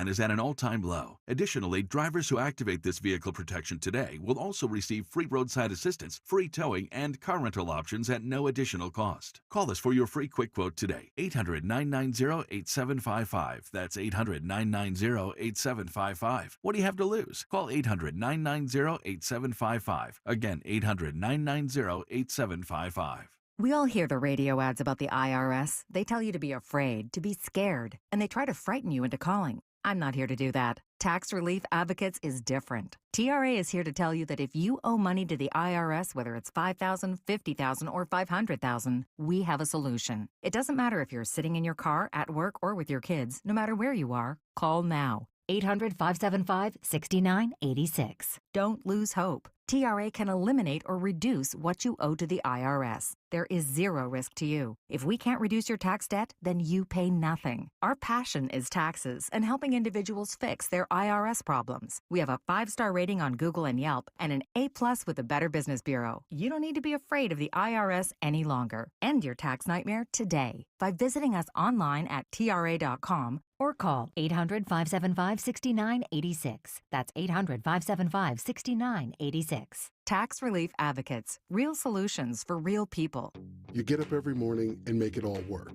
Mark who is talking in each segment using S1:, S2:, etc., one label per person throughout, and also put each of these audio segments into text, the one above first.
S1: and is at an all-time low. Additionally, drivers who activate this vehicle protection today will also receive free roadside assistance, free towing, and car rental options at no additional cost. Call us for your free quick quote today. 800-990-8755. That's 800-990-8755. What do you have to lose? Call 800-990-8755. Again, 800-990-8755.
S2: We all hear the radio ads about the IRS. They tell you to be afraid, to be scared, and they try to frighten you into calling. I'm not here to do that. Tax Relief Advocates is different. TRA is here to tell you that if you owe money to the IRS, whether it's $5,000, $50,000, or $500,000, we have a solution. It doesn't matter if you're sitting in your car, at work, or with your kids. No matter where you are, call now. 800-575-6986. Don't lose hope. TRA can eliminate or reduce what you owe to the IRS. There is zero risk to you. If we can't reduce your tax debt, then you pay nothing. Our passion is taxes and helping individuals fix their IRS problems. We have a 5-star rating on Google and Yelp and an A+ with the Better Business Bureau. You don't need to be afraid of the IRS any longer. End your tax nightmare today by visiting us online at TRA.com or call 800-575-6986. That's 800-575-6986. Tax Relief Advocates. Real solutions for real people.
S3: You get up every morning and make it all work.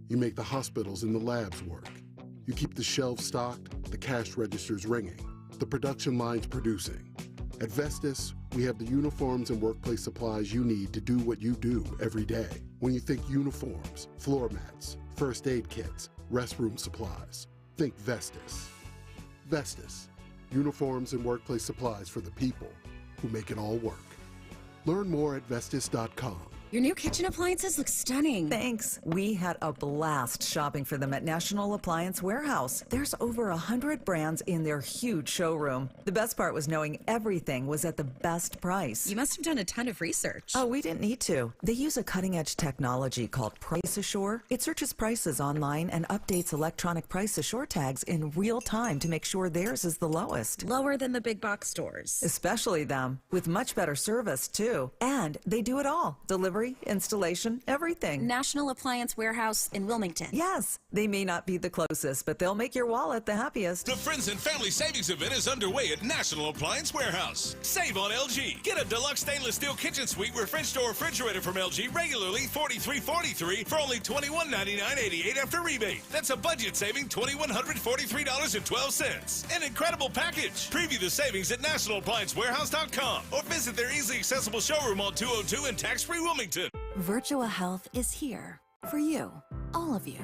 S3: You make the hospitals and the labs work. You keep the shelves stocked, the cash registers ringing, the production lines producing. At Vestas, we have the uniforms and workplace supplies you need to do what you do every day. When you think uniforms, floor mats, first aid kits, restroom supplies, think Vestas. Vestas, uniforms and workplace supplies for the people who make it all work. Learn more at Vestas.com.
S4: Your new kitchen appliances look stunning.
S5: Thanks. We had a blast shopping for them at National Appliance Warehouse. There's over 100 brands in their huge showroom. The best part was knowing everything was at the best price.
S4: You must have done a ton of research.
S5: Oh, we didn't need to. They use a cutting-edge technology called Price Assure. It searches prices online and updates electronic Price Assure tags in real time to make sure theirs is the lowest.
S4: Lower than the big box stores.
S5: Especially them, with much better service, too. And they do it all. Delivery, installation, everything.
S4: National Appliance Warehouse in Wilmington.
S5: Yes, they may not be the closest, but they'll make your wallet the happiest.
S6: The Friends and Family Savings Event is underway at National Appliance Warehouse. Save on LG. Get a deluxe stainless steel kitchen suite with French door refrigerator from LG, regularly $43.43 for only $21.99.88 after rebate. That's a budget saving $2,143.12. An incredible package. Preview the savings at nationalappliancewarehouse.com or visit their easily accessible showroom on 202 in tax-free Wilmington.
S7: Virtua Health is here for you, all of you.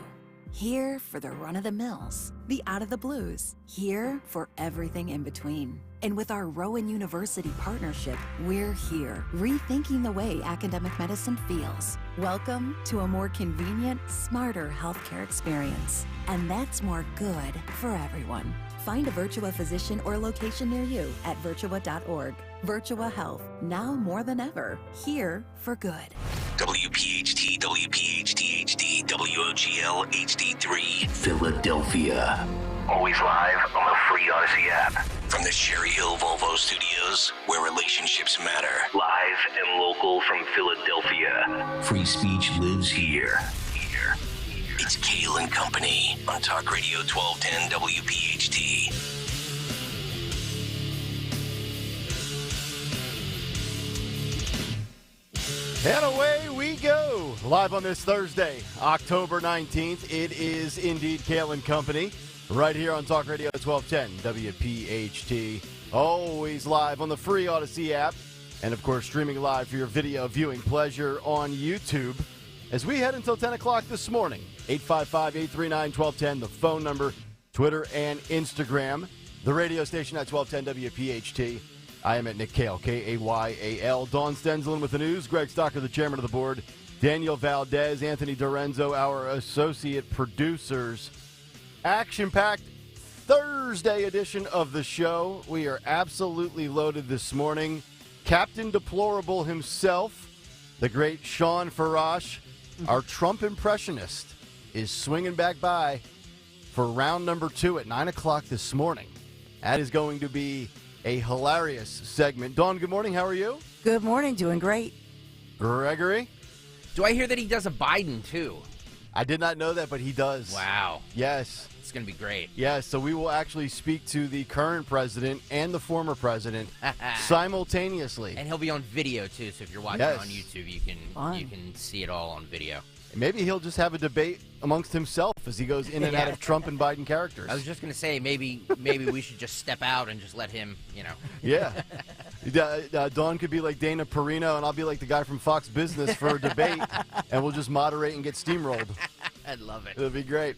S7: Here for the run-of-the-mills, the out-of-the-blues. Here for everything in between. And with our Rowan University partnership, we're here, rethinking the way academic medicine feels. Welcome to a more convenient, smarter healthcare experience. And that's more good for everyone. Find a Virtua physician or location near you at virtua.org. Virtua Health, now more than ever, here for good.
S8: WPHT, WPHT-HD, WOGL HD3, Philadelphia. Always live on the free Odyssey app. From the Cherry Hill Volvo Studios, where relationships matter. Live and local from Philadelphia. Free speech lives here. It's Kayal and Company on Talk Radio 1210 WPHT.
S9: And away we go. Live on this Thursday, October 19th. It is indeed Kayal and Company right here on Talk Radio 1210 WPHT. Always live on the free Odyssey app. And, of course, streaming live for your video viewing pleasure on YouTube. As we head until 10 o'clock this morning, 855-839-1210, the phone number, Twitter and Instagram, the radio station at 1210 WPHT. I am at Nick Kayal, K-A-Y-A-L. Dawn Stenzlin with the news. Greg Stocker, the chairman of the board. Daniel Valdez, Anthony Dorenzo, our associate producers. Action-packed Thursday edition of the show. We are absolutely loaded this morning. Captain Deplorable himself, the great Sean Farash, our Trump impressionist, is swinging back by for round number 2 at 9 o'clock this morning. That is going to be a hilarious segment. Dawn, good morning. How are you?
S10: Good morning. Doing great.
S9: Gregory?
S11: Do I hear that he does a Biden, too?
S9: I did not know that, but he does.
S11: Wow.
S9: Yes.
S10: It's going to be great.
S9: Yeah, so we will actually speak to the current president and the former president simultaneously.
S10: And he'll be on video, too, so if you're watching on YouTube, you can see it all on video.
S9: Maybe he'll just have a debate amongst himself as he goes in and out of Trump and Biden characters.
S10: I was just going to say, maybe we should just step out and just let him,
S9: Yeah. Dawn could be like Dana Perino, and I'll be like the guy from Fox Business for a debate, and we'll just moderate and get steamrolled.
S10: I'd love it.
S9: It'll be great.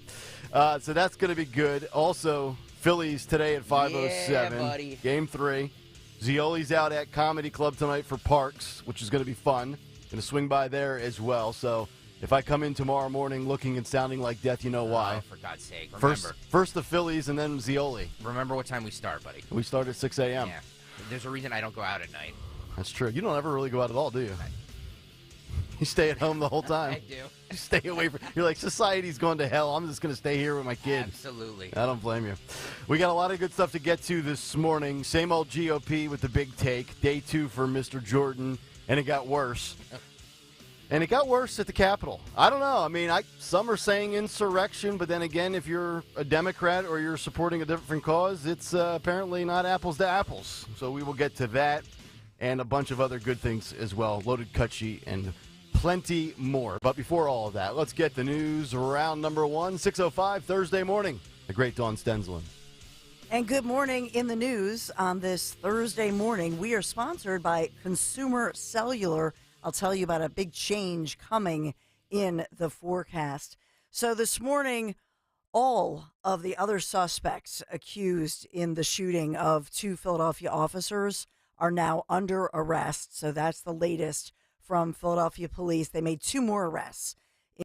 S9: So that's going to be good. Also, Phillies today at 5:07.
S10: Yeah, buddy.
S9: Game 3. Zioli's out at Comedy Club tonight for Parks, which is going to be fun. Going to swing by there as well. So if I come in tomorrow morning looking and sounding like death, you know why.
S10: Oh, for God's sake. Remember.
S9: First the Phillies and then Zioli.
S10: Remember what time we start, buddy.
S9: We start at 6 a.m.
S10: Yeah. There's a reason I don't go out at night.
S9: That's true. You don't ever really go out at all, do you? You stay at home the whole time.
S10: I do.
S9: You stay away from. You're like, society's going to hell. I'm just going to stay here with my kid.
S10: Absolutely.
S9: I don't blame you. We got a lot of good stuff to get to this morning. Same old GOP with the big take. Day 2 for Mr. Jordan, and it got worse. And it got worse at the Capitol. I don't know. I mean, some are saying insurrection, but then again, if you're a Democrat or you're supporting a different cause, it's apparently not apples to apples. So we will get to that and a bunch of other good things as well. Loaded cut sheet and plenty more. But before all of that, let's get the news. Round number 1, 6:05 Thursday morning. The great Dawn Stensland.
S11: And good morning. In the news on this Thursday morning, we are sponsored by Consumer Cellular. I'll tell you about a big change coming in the forecast. So this morning, all of the other suspects accused in the shooting of 2 Philadelphia officers are now under arrest. So that's the latest from Philadelphia police. They made 2 more arrests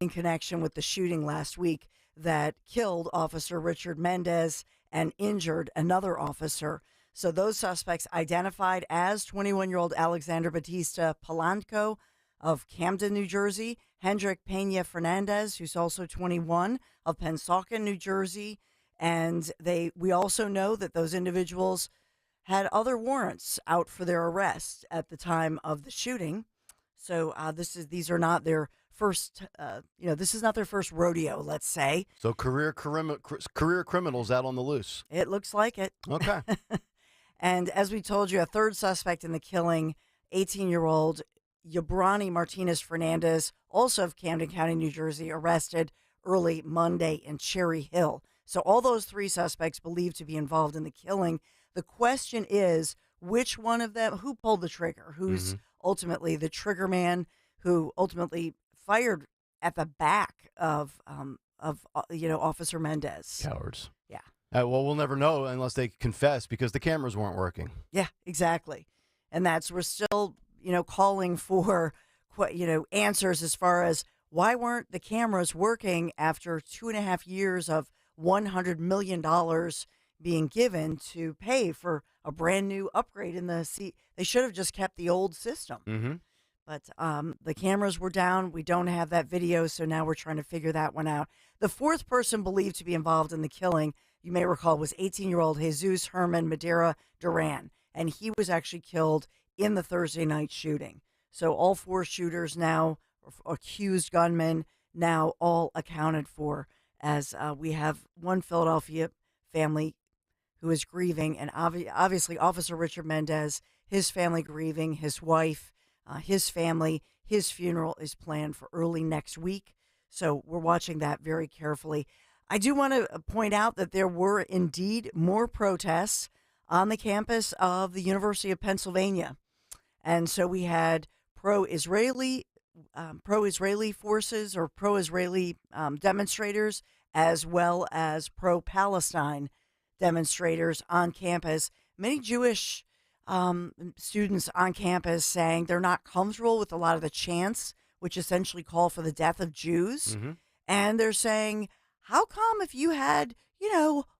S11: in connection with the shooting last week that killed Officer Richard Mendez and injured another officer. So those suspects identified as 21-year-old Alexander Batista Polanco of Camden, New Jersey, Hendrik Pena Fernandez, who's also 21, of Pennsauken, New Jersey, and we also know that those individuals had other warrants out for their arrest at the time of the shooting. So these are not their first, this is not their first rodeo, let's say.
S9: So career criminals out on the loose.
S11: It looks like it.
S9: Okay.
S11: And as we told you, a third suspect in the killing, 18-year-old Yabrani Martinez Fernandez, also of Camden County, New Jersey, arrested early Monday in Cherry Hill. So all those 3 suspects believed to be involved in the killing. The question is, which one of them, who pulled the trigger? Who's ultimately the trigger man who ultimately fired at the back of Officer Mendez?
S9: Cowards.
S11: Yeah.
S9: Well, we'll never know unless they confess because the cameras weren't working.
S11: Yeah, exactly. And we're still, calling for, answers as far as why weren't the cameras working after 2.5 years of $100 million being given to pay for a brand new upgrade in the seat. They should have just kept the old system.
S9: Mm-hmm.
S11: But the cameras were down. We don't have that video, so now we're trying to figure that one out. The 4th person believed to be involved in the killing, you may recall, was 18-year-old Jesus Herman Madera Duran, and he was actually killed in the Thursday night shooting. So all 4 shooters now, accused gunmen, now all accounted for, as we have one Philadelphia family who is grieving, and obviously Officer Richard Mendez, his family grieving, his wife, his family. His funeral is planned for early next week, so we're watching that very carefully. I do want to point out that there were indeed more protests on the campus of the University of Pennsylvania, and so we had pro-Israeli forces or pro-Israeli demonstrators, as well as pro-Palestine demonstrators on campus. Many Jewish students on campus saying they're not comfortable with a lot of the chants, which essentially call for the death of Jews.
S9: Mm-hmm.
S11: And they're saying, how come if you had,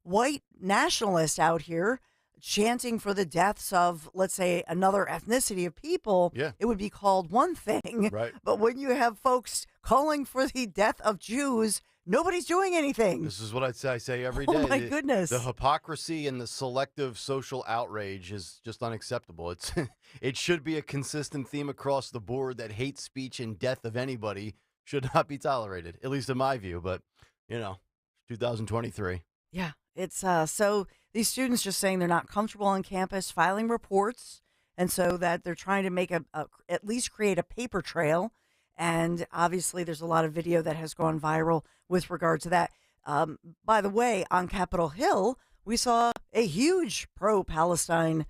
S11: white nationalists out here chanting for the deaths of, let's say, another ethnicity of people, it would be called one thing.
S9: Right.
S11: But when you have folks calling for the death of Jews, nobody's doing anything.
S9: This is what I say every day.
S11: Oh, my goodness.
S9: The hypocrisy and the selective social outrage is just unacceptable. It should be a consistent theme across the board that hate speech and death of anybody should not be tolerated, at least in my view. But, 2023.
S11: Yeah, it's so these students just saying they're not comfortable on campus filing reports, and so that they're trying to make at least create a paper trail. And obviously, there's a lot of video that has gone viral with regard to that. By the way, on Capitol Hill, we saw a huge pro-Palestine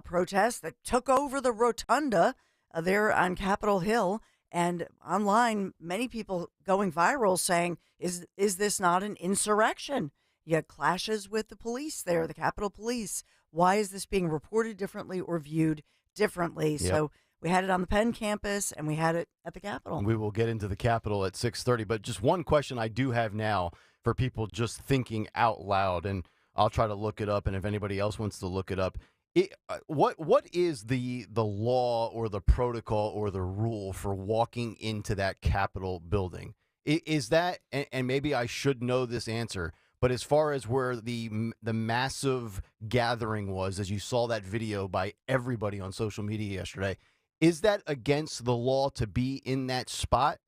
S11: protest that took over the rotunda there on Capitol Hill. And online, many people going viral saying, "Is this not an insurrection?" You had clashes with the police there, the Capitol Police. Why is this being reported differently or viewed differently?
S9: Yep.
S11: So we had it on the Penn campus, and we had it at the Capitol.
S9: We will get into the Capitol at 6:30, but just one question I do have now for people just thinking out loud, and I'll try to look it up, and if anybody else wants to look it up, what is the law or the protocol or the rule for walking into that Capitol building? Is that, and maybe I should know this answer, but as far as where the massive gathering was, as you saw that video by everybody on social media yesterday, is that against the law to be in that spot?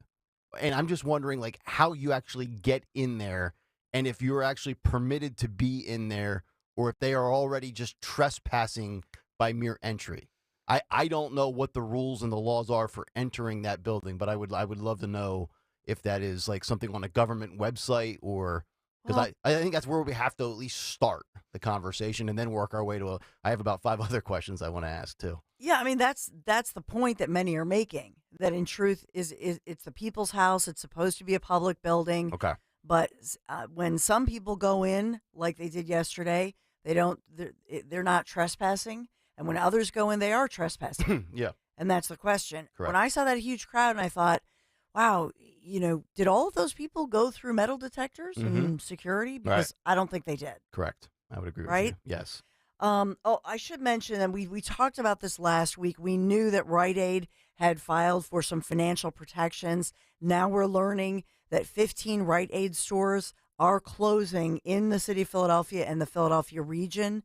S9: And I'm just wondering, like, how you actually get in there, and if you're actually permitted to be in there, or if they are already just trespassing by mere entry. I don't know what the rules and the laws are for entering that building, but I would love to know if that is like something on a government website, or because I think that's where we have to at least start the conversation and then work our way to I have about 5 other questions I want to ask too.
S11: Yeah, I mean that's the point that many are making. That in truth is it's the people's house. It's supposed to be a public building.
S9: Okay.
S11: But when some people go in, like they did yesterday, they're not trespassing, and when others go in, they are trespassing.
S9: Yeah.
S11: And that's the question.
S9: Correct.
S11: When I saw that huge crowd, and I thought, wow, did all of those people go through metal detectors and security? Because I don't think they did.
S9: Correct. I would agree with
S11: Right?
S9: you. Yes.
S11: I should mention, and we talked about this last week. We knew that Rite Aid had filed for some financial protections. Now we're learning that 15 Rite Aid stores are closing in the city of Philadelphia and the Philadelphia region,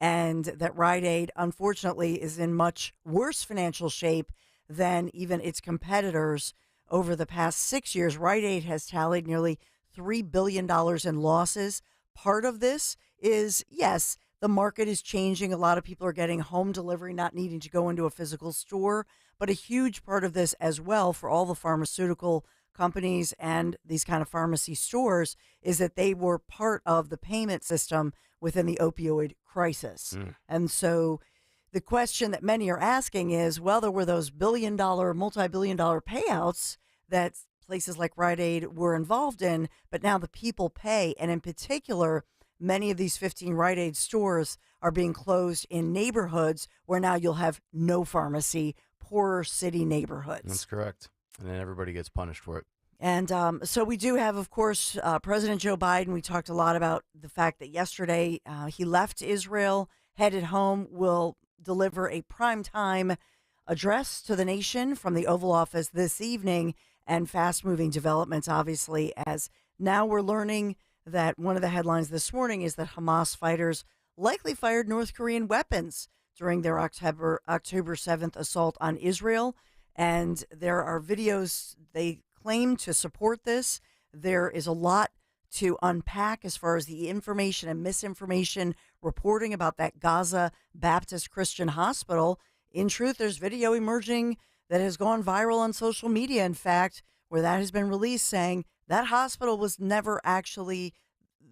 S11: and that Rite Aid, unfortunately, is in much worse financial shape than even its competitors. Over the past 6 years, Rite Aid has tallied nearly $3 billion in losses. Part of this is, yes, the market is changing. A lot of people are getting home delivery, not needing to go into a physical store. But a huge part of this as well for all the pharmaceutical companies and these kind of pharmacy stores is that they were part of the payment system within the opioid crisis. And so the question that many are asking is, well, there were those multi-billion-dollar payouts that places like Rite Aid were involved in, but now the people pay. And in particular, many of these 15 Rite Aid stores are being closed in neighborhoods where now you'll have no pharmacy, poorer city neighborhoods.
S9: That's correct. And then everybody gets punished for it.
S11: And so we do have, of course, President Joe Biden. We talked a lot about the fact that yesterday he left Israel, headed home, will deliver a primetime address to the nation from the Oval Office this evening, and fast-moving developments, obviously, as now we're learning that one of the headlines this morning is that Hamas fighters likely fired North Korean weapons during their October 7th assault on Israel. And there are videos they claim to support this. There is a lot to unpack as far as the information and misinformation reporting about that Gaza Baptist Christian Hospital. In truth, there's video emerging that has gone viral on social media, in fact, where that has been released saying that hospital was never actually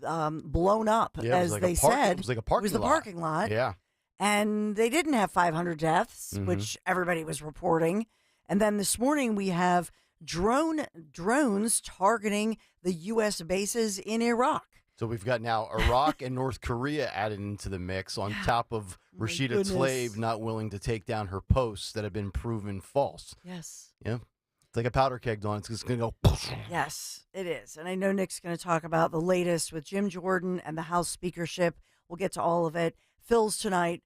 S11: blown up, as they said.
S9: It was like a parking lot.
S11: It was the parking lot.
S9: Yeah.
S11: And they didn't have 500 deaths, which everybody was reporting. And then this morning we have drones targeting the U.S. bases in Iraq.
S9: So we've got now Iraq and North Korea added into the mix on top of Rashida Tlaib not willing to take down her posts that have been proven false.
S11: Yes.
S9: Yeah. It's like a powder keg, Dawn. It's just going to go.
S11: Yes, it is. And I know Nick's going to talk about the latest with Jim Jordan and the House speakership. We'll get to all of it. Phil's tonight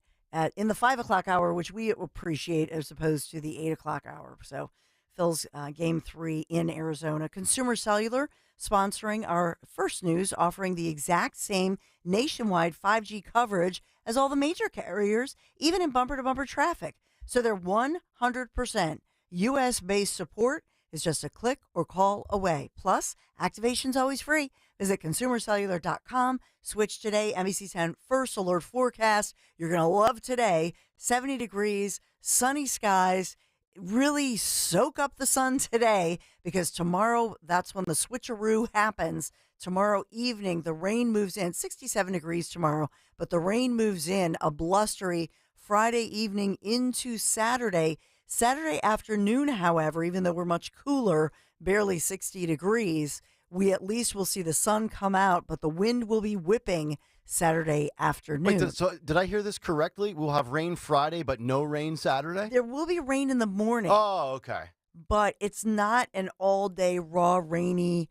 S11: in the 5 o'clock hour, which we appreciate as opposed to the 8 o'clock hour. So Phil's Game 3 in Arizona. Consumer Cellular sponsoring our first news, offering the exact same nationwide 5G coverage as all the major carriers, even in bumper-to-bumper traffic. So their 100% U.S.-based support is just a click or call away. Plus, activation's always free. Visit consumercellular.com. Switch today. NBC 10 first alert forecast. You're going to love today. 70 degrees, sunny skies. Really soak up the sun today because tomorrow, that's when the switcheroo happens. Tomorrow evening, the rain moves in. 67 degrees tomorrow, but the rain moves in. A blustery Friday evening into Saturday. Saturday afternoon, however, even though we're much cooler, barely 60 degrees, we at least will see the sun come out, but the wind will be whipping Saturday afternoon.
S9: Wait, did I hear this correctly? We'll have rain Friday, but no rain Saturday?
S11: There will be rain in the morning.
S9: Oh, okay.
S11: But it's not an all-day raw, rainy.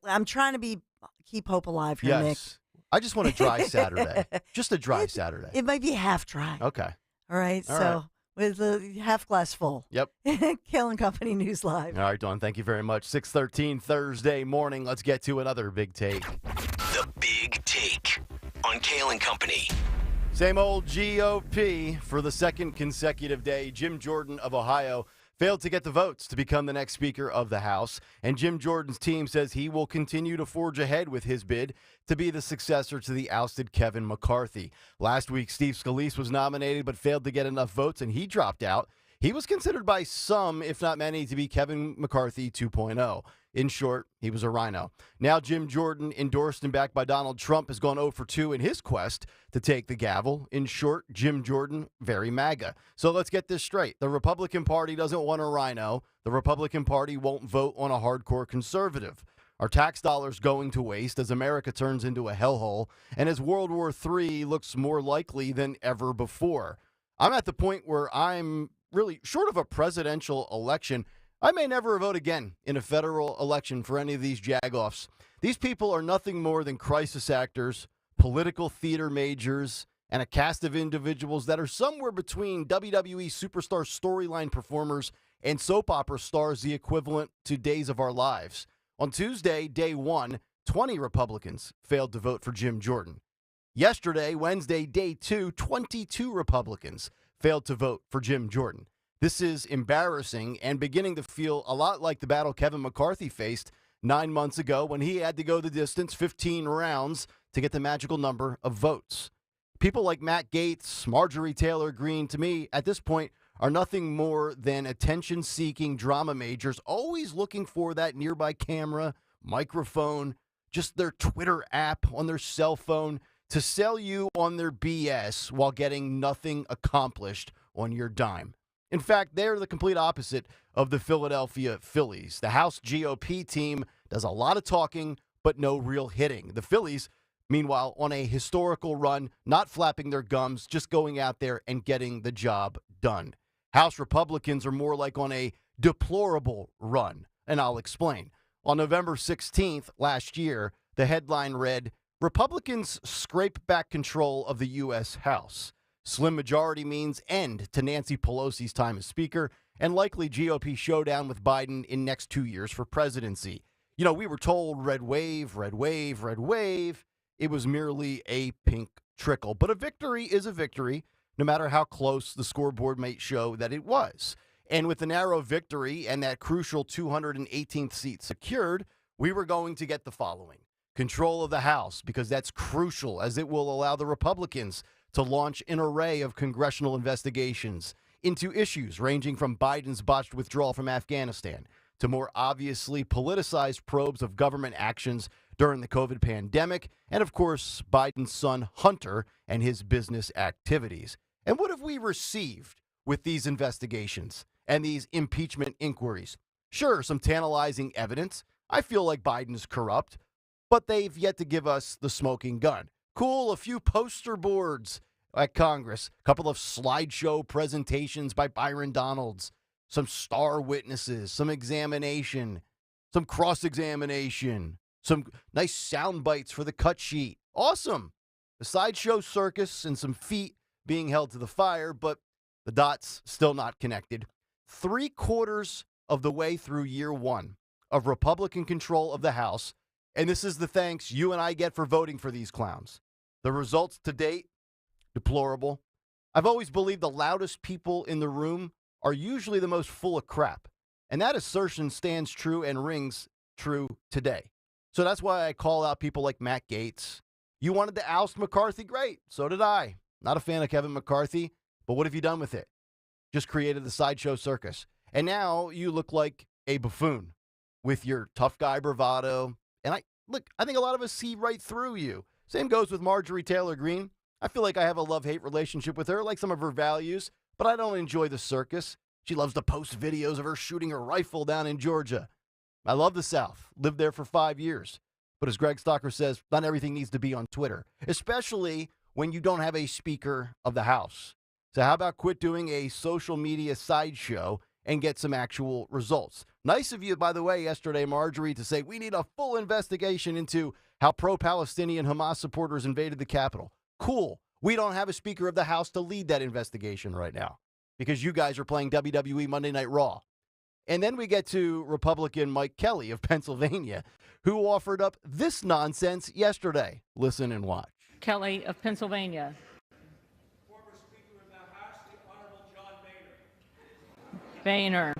S11: I'm trying to keep hope alive here, Nick.
S9: I just want a dry Saturday. Just a dry Saturday.
S11: It might be half dry.
S9: Okay.
S11: All right. With the half glass full.
S9: Yep.
S11: Kayal and Company News Live.
S9: All right, Dawn, thank you very much. 6:13 Thursday morning. Let's get to another big take.
S8: The Big Take on Kayal and Company.
S9: Same old GOP for the second consecutive day. Jim Jordan of Ohio failed to get the votes to become the next Speaker of the House. And Jim Jordan's team says he will continue to forge ahead with his bid to be the successor to the ousted Kevin McCarthy. Last week, Steve Scalise was nominated but failed to get enough votes, and he dropped out. He was considered by some, if not many, to be Kevin McCarthy 2.0. In short, he was a rhino. Now Jim Jordan, endorsed and backed by Donald Trump, has gone 0 for 2 in his quest to take the gavel. In short, Jim Jordan, very MAGA. So let's get this straight. The Republican Party doesn't want a rhino. The Republican Party won't vote on a hardcore conservative. Our tax dollars going to waste as America turns into a hellhole and as World War III looks more likely than ever before. I'm at the point where I'm really, short of a presidential election, I may never vote again in a federal election for any of these jagoffs. These people are nothing more than crisis actors, political theater majors, and a cast of individuals that are somewhere between WWE superstar storyline performers and soap opera stars, the equivalent to Days of Our Lives. On Tuesday, day 1, 20 Republicans failed to vote for Jim Jordan. Yesterday, Wednesday, day 2, 22 Republicans failed to vote for Jim Jordan. This is embarrassing and beginning to feel a lot like the battle Kevin McCarthy faced 9 months ago when he had to go the distance 15 rounds to get the magical number of votes. People like Matt Gaetz, Marjorie Taylor Greene, to me, at this point, are nothing more than attention-seeking drama majors, always looking for that nearby camera, microphone, just their Twitter app on their cell phone to sell you on their BS while getting nothing accomplished on your dime. In fact, they're the complete opposite of the Philadelphia Phillies. The House GOP team does a lot of talking, but no real hitting. The Phillies, meanwhile, on a historical run, not flapping their gums, just going out there and getting the job done. House Republicans are more like on a deplorable run, and I'll explain. On November 16th last year, the headline read, Republicans scrape back control of the U.S. House. Slim majority means end to Nancy Pelosi's time as Speaker and likely GOP showdown with Biden in next 2 years for presidency. You know, we were told red wave, red wave, red wave. It was merely a pink trickle. But a victory is a victory, no matter how close the scoreboard might show that it was. And with the narrow victory and that crucial 218th seat secured, we were going to get the following. Control of the House, because that's crucial, as it will allow the Republicans to launch an array of congressional investigations into issues ranging from Biden's botched withdrawal from Afghanistan to more obviously politicized probes of government actions during the COVID pandemic, and of course, Biden's son Hunter and his business activities. And what have we received with these investigations and these impeachment inquiries? Sure, some tantalizing evidence. I feel like Biden is corrupt, but they've yet to give us the smoking gun. Cool, a few poster boards at Congress, a couple of slideshow presentations by Byron Donalds, some star witnesses, some examination, some cross-examination, some nice sound bites for the cut sheet. Awesome. The sideshow circus and some feet being held to the fire, but the dots still not connected. 3/4 of the way through year 1 of Republican control of the House, and this is the thanks you and I get for voting for these clowns. The results to date, deplorable. I've always believed the loudest people in the room are usually the most full of crap. And that assertion stands true and rings true today. So that's why I call out people like Matt Gaetz. You wanted to oust McCarthy? Great. So did I. Not a fan of Kevin McCarthy, but what have you done with it? Just created the sideshow circus. And now you look like a buffoon with your tough guy bravado. And I think a lot of us see right through you. Same goes with Marjorie Taylor Greene. I feel like I have a love-hate relationship with her, like some of her values, but I don't enjoy the circus. She loves to post videos of her shooting a rifle down in Georgia. I love the South. Lived there for 5 years. But as Greg Stocker says, not everything needs to be on Twitter, especially when you don't have a Speaker of the House. So how about quit doing a social media sideshow and get some actual results? Nice of you, by the way, yesterday, Marjorie, to say we need a full investigation into how pro-Palestinian Hamas supporters invaded the Capitol. Cool. We don't have a Speaker of the House to lead that investigation right now because you guys are playing WWE Monday Night Raw. And then we get to Republican Mike Kelly of Pennsylvania, who offered up this nonsense yesterday. Listen and watch.
S12: Kelly of Pennsylvania.
S13: Former Speaker of the House, the Honorable John Boehner.
S12: Boehner.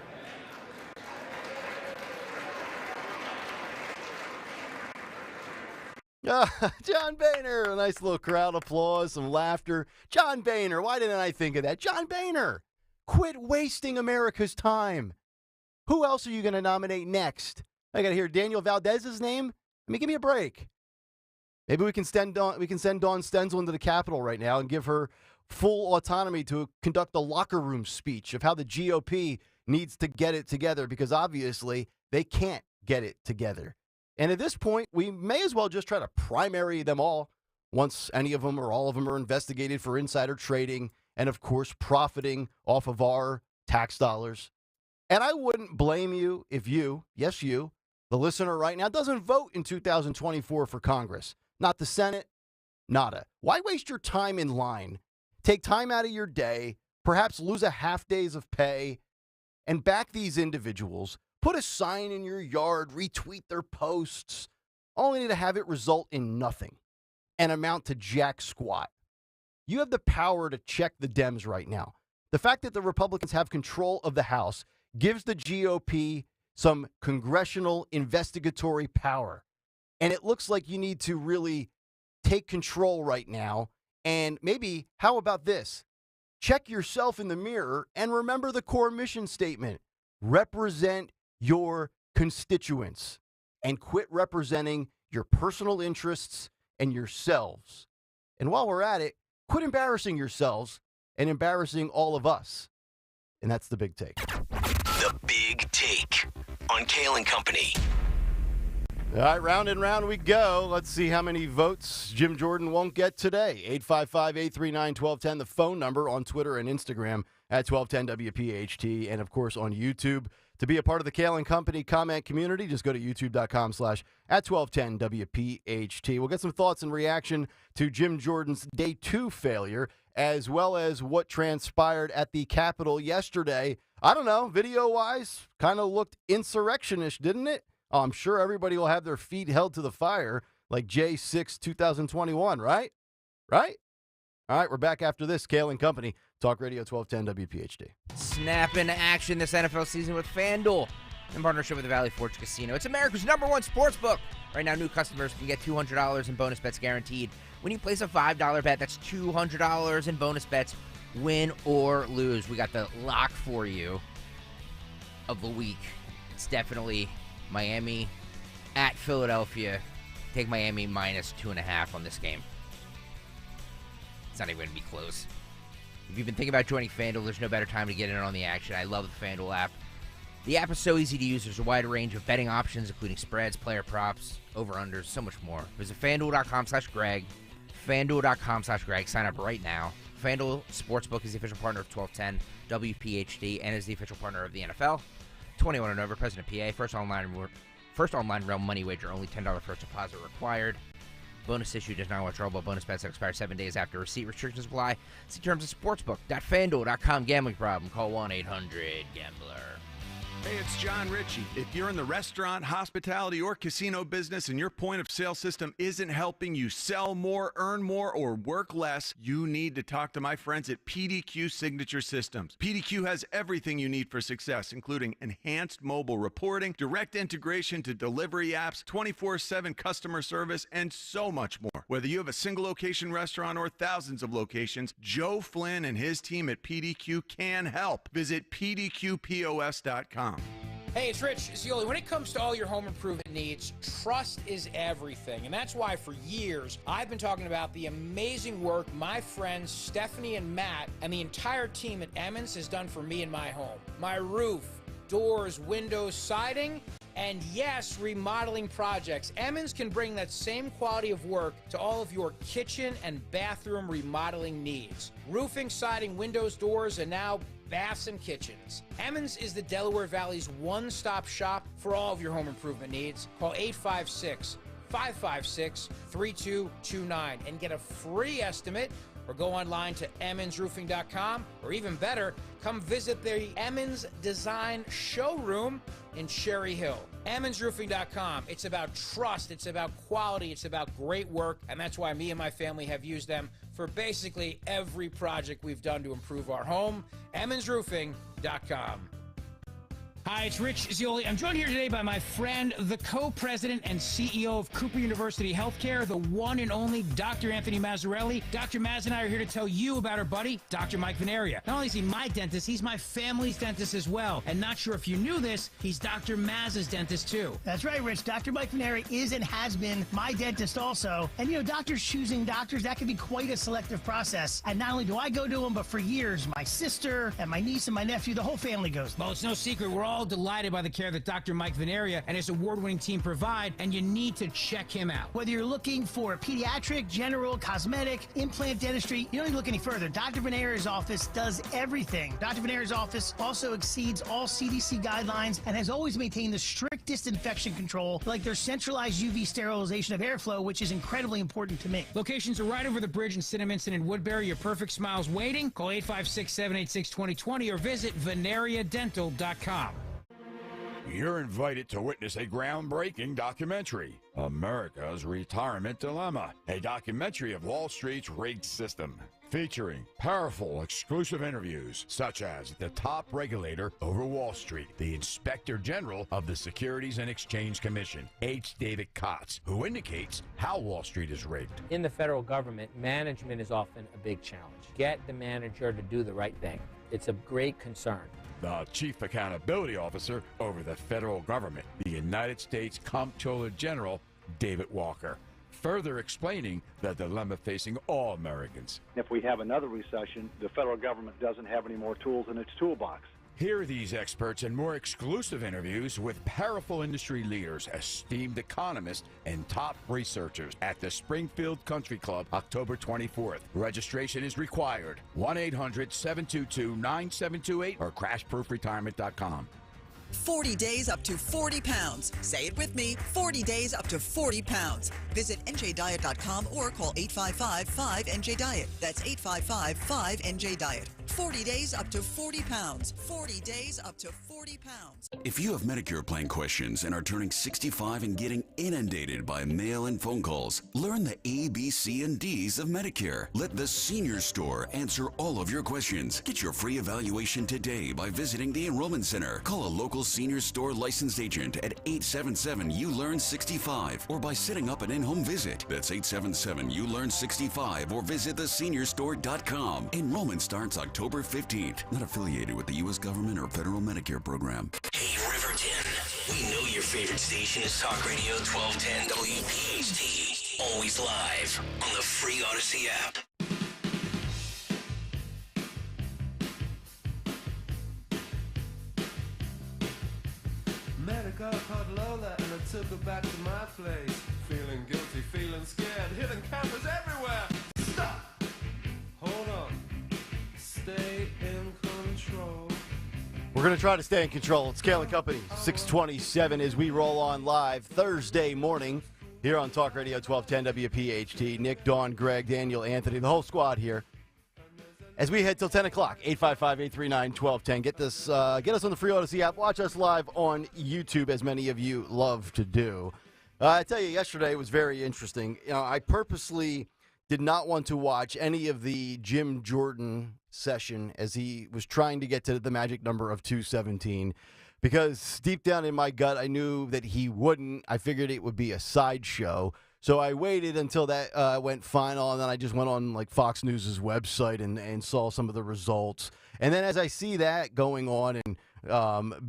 S9: John Boehner, a nice little crowd applause, some laughter. John Boehner, why didn't I think of that? John Boehner, quit wasting America's time. Who else are you going to nominate next? I got to hear Daniel Valdez's name. I mean, give me a break. Maybe we can send Dawn Stenzel into the Capitol right now and give her full autonomy to conduct a locker room speech of how the GOP needs to get it together because obviously they can't get it together. And at this point, we may as well just try to primary them all once any of them or all of them are investigated for insider trading and, of course, profiting off of our tax dollars. And I wouldn't blame you if you, yes you, the listener right now, doesn't vote in 2024 for Congress. Not the Senate, nada. Why waste your time in line? Take time out of your day, perhaps lose a half days of pay, and back these individuals. Put a sign in your yard, retweet their posts, only to have it result in nothing and amount to jack squat. You have the power to check the Dems right now. The fact that the Republicans have control of the House gives the GOP some congressional investigatory power. And it looks like you need to really take control right now. And maybe, how about this? Check yourself in the mirror and remember the core mission statement. Represent your constituents and quit representing your personal interests and yourselves. And while we're at it, quit embarrassing yourselves and embarrassing all of us. And that's the big take.
S8: The Big Take on Kayal and Company.
S9: All right, round and round we go. Let's see how many votes Jim Jordan won't get today. 855-839-1210, the phone number on Twitter and Instagram at 1210WPHT, and, of course, on YouTube. To be a part of the Kayal and Company comment community, just go to youtube.com/@1210WPHT. We'll get some thoughts and reaction to Jim Jordan's Day 2 failure, as well as what transpired at the Capitol yesterday. I don't know, video-wise, kind of looked insurrectionish, didn't it? Oh, I'm sure everybody will have their feet held to the fire like J6 2021, right? Right? All right, we're back after this. Kayal and Company, Talk Radio 1210 WPHT.
S10: Snap into action this NFL season with FanDuel in partnership with the Valley Forge Casino. It's America's #1 sports book. Right now, new customers can get $200 in bonus bets guaranteed. When you place a $5 bet, that's $200 in bonus bets, win or lose. We got the lock for you of the week. It's definitely Miami at Philadelphia. Take Miami -2.5 on this game. It's not even going to be close. If you've been thinking about joining FanDuel, there's no better time to get in on the action. I love the FanDuel app. The app is so easy to use. There's a wide range of betting options, including spreads, player props, over-unders, so much more. Visit FanDuel.com/Greg. FanDuel.com/Greg. Sign up right now. FanDuel Sportsbook is the official partner of 1210 WPHT and is the official partner of the NFL. 21 and over, President PA. First online real money wager, only $10 first deposit required. Bonus issue does not withdrawable bonus bets that expire 7 days after receipt. Restrictions apply. See terms at sportsbook.fanduel.com. Gambling problem? Call 1-800-GAMBLER.
S14: Hey, it's John Ritchie. If you're in the restaurant, hospitality, or casino business and your point of sale system isn't helping you sell more, earn more, or work less, you need to talk to my friends at PDQ Signature Systems. PDQ has everything you need for success, including enhanced mobile reporting, direct integration to delivery apps, 24/7 customer service, and so much more. Whether you have a single location restaurant or thousands of locations, Joe Flynn and his team at PDQ can help. Visit pdqpos.com.
S15: Hey, it's Rich Zioli. When it comes to all your home improvement needs, trust is everything. And that's why for years, I've been talking about the amazing work my friends Stephanie and Matt and the entire team at Emmons has done for me and my home. My roof, doors, windows, siding, and yes, remodeling projects. Emmons can bring that same quality of work to all of your kitchen and bathroom remodeling needs. Roofing, siding, windows, doors, and now baths and kitchens. Emmons is the Delaware Valley's one-stop shop for all of your home improvement needs. Call 856-556-3229 and get a free estimate, or go online to emmonsroofing.com, or even better, come visit the Emmons Design Showroom in Cherry Hill. emmonsroofing.com. It's about trust, it's about quality, it's about great work, and that's why me and my family have used them for basically every project we've done to improve our home. emmonsroofing.com.
S16: Hi, it's Rich Zioli. I'm joined here today by my friend, the co-president and CEO of Cooper University Healthcare, the one and only Dr. Anthony Mazzarelli. Dr. Maz and I are here to tell you about our buddy, Dr. Mike Venaria. Not only is he my dentist, he's my family's dentist as well. And not sure if you knew this, he's Dr. Maz's dentist too.
S17: That's right, Rich. Dr. Mike Venaria is and has been my dentist also. And, doctors choosing doctors, that can be quite a selective process. And not only do I go to them, but for years, my sister and my niece and my nephew, the whole family goes.
S16: Well, it's no secret. We're all delighted by the care that Dr. Mike Venaria and his award-winning team provide, and you need to check him out.
S17: Whether you're looking for pediatric, general, cosmetic, implant dentistry, you don't need to look any further. Dr. Venaria's office does everything. Dr. Venaria's office also exceeds all CDC guidelines and has always maintained the strictest infection control, like their centralized UV sterilization of airflow, which is incredibly important to me.
S16: Locations are right over the bridge in Cinnaminson and Woodbury. Your perfect smile's waiting. Call 856-786-2020 or visit venariadental.com.
S18: You're invited to witness a groundbreaking documentary, America's Retirement Dilemma, a documentary of Wall Street's rigged system, featuring powerful exclusive interviews such as the top regulator over Wall Street, the Inspector General of the Securities and Exchange Commission, H. David Kotz, who indicates how Wall Street is rigged.
S19: In the federal government, management is often a big challenge. Get the manager to do the right thing. It's a great concern.
S18: The Chief Accountability Officer over the federal government, the United States Comptroller General, David Walker, further explaining the dilemma facing all Americans.
S20: If we have another recession, the federal government doesn't have any more tools in its toolbox.
S18: Hear these experts and more exclusive interviews with powerful industry leaders, esteemed economists, and top researchers at the Springfield Country Club, October 24th. Registration is required. 1-800-722-9728 or crashproofretirement.com.
S21: 40 days up to 40 pounds. Say it with me, 40 days up to 40 pounds. Visit njdiet.com or call 855-5NJ-DIET. That's 855-5NJ-DIET. 40 days up to 40 pounds. 40 days up to 40 pounds.
S22: If you have Medicare plan questions and are turning 65 and getting inundated by mail and phone calls, learn the A, B, C, and D's of Medicare. Let the Senior Store answer all of your questions. Get your free evaluation today by visiting the Enrollment Center. Call a local Senior Store licensed agent at 877-U-LEARN-65 or by setting up an in-home visit. That's 877-U-LEARN-65 or visit theseniorstore.com. Enrollment starts October 15th. Not affiliated with the U.S. government or federal Medicare program.
S8: Hey, Riverton. We know your favorite station is Talk Radio 1210 WPHT. Always live on the free Odyssey app.
S23: Met a girl called Lola and I took her back to my place. Feeling guilty, feeling scared, hidden cameras everywhere. Stop! Hold on. Stay in control.
S9: We're going to try to stay in control. It's Kayal and Company, 627 as we roll on live Thursday morning here on Talk Radio 1210 WPHT. Nick, Dawn, Greg, Daniel, Anthony, the whole squad here. as we head till 10 o'clock. 855-839-1210. Get us on the free Odyssey app. Watch us live on YouTube, as many of you love to do. I tell you, yesterday was very interesting. I purposely did not want to watch any of the Jim Jordan session as he was trying to get to the magic number of 217, because deep down in my gut, I knew that he wouldn't. I figured it would be a sideshow. So I waited until that went final, and then I just went on like Fox News' website and saw some of the results. And then as I see that going on and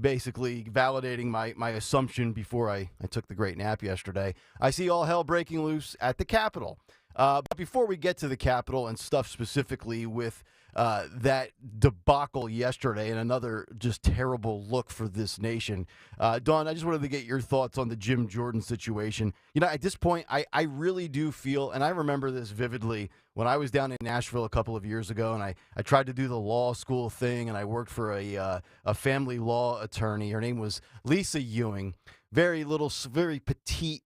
S9: basically validating my assumption before I took the great nap yesterday, I see all hell breaking loose at the Capitol. But before we get to the Capitol and stuff specifically with that debacle yesterday and another just terrible look for this nation, Dawn, I just wanted to get your thoughts on the Jim Jordan situation. At this point, I really do feel, and I remember this vividly, when I was down in Nashville a couple of years ago, and I tried to do the law school thing, and I worked for a family law attorney. Her name was Lisa Ewing. Very petite,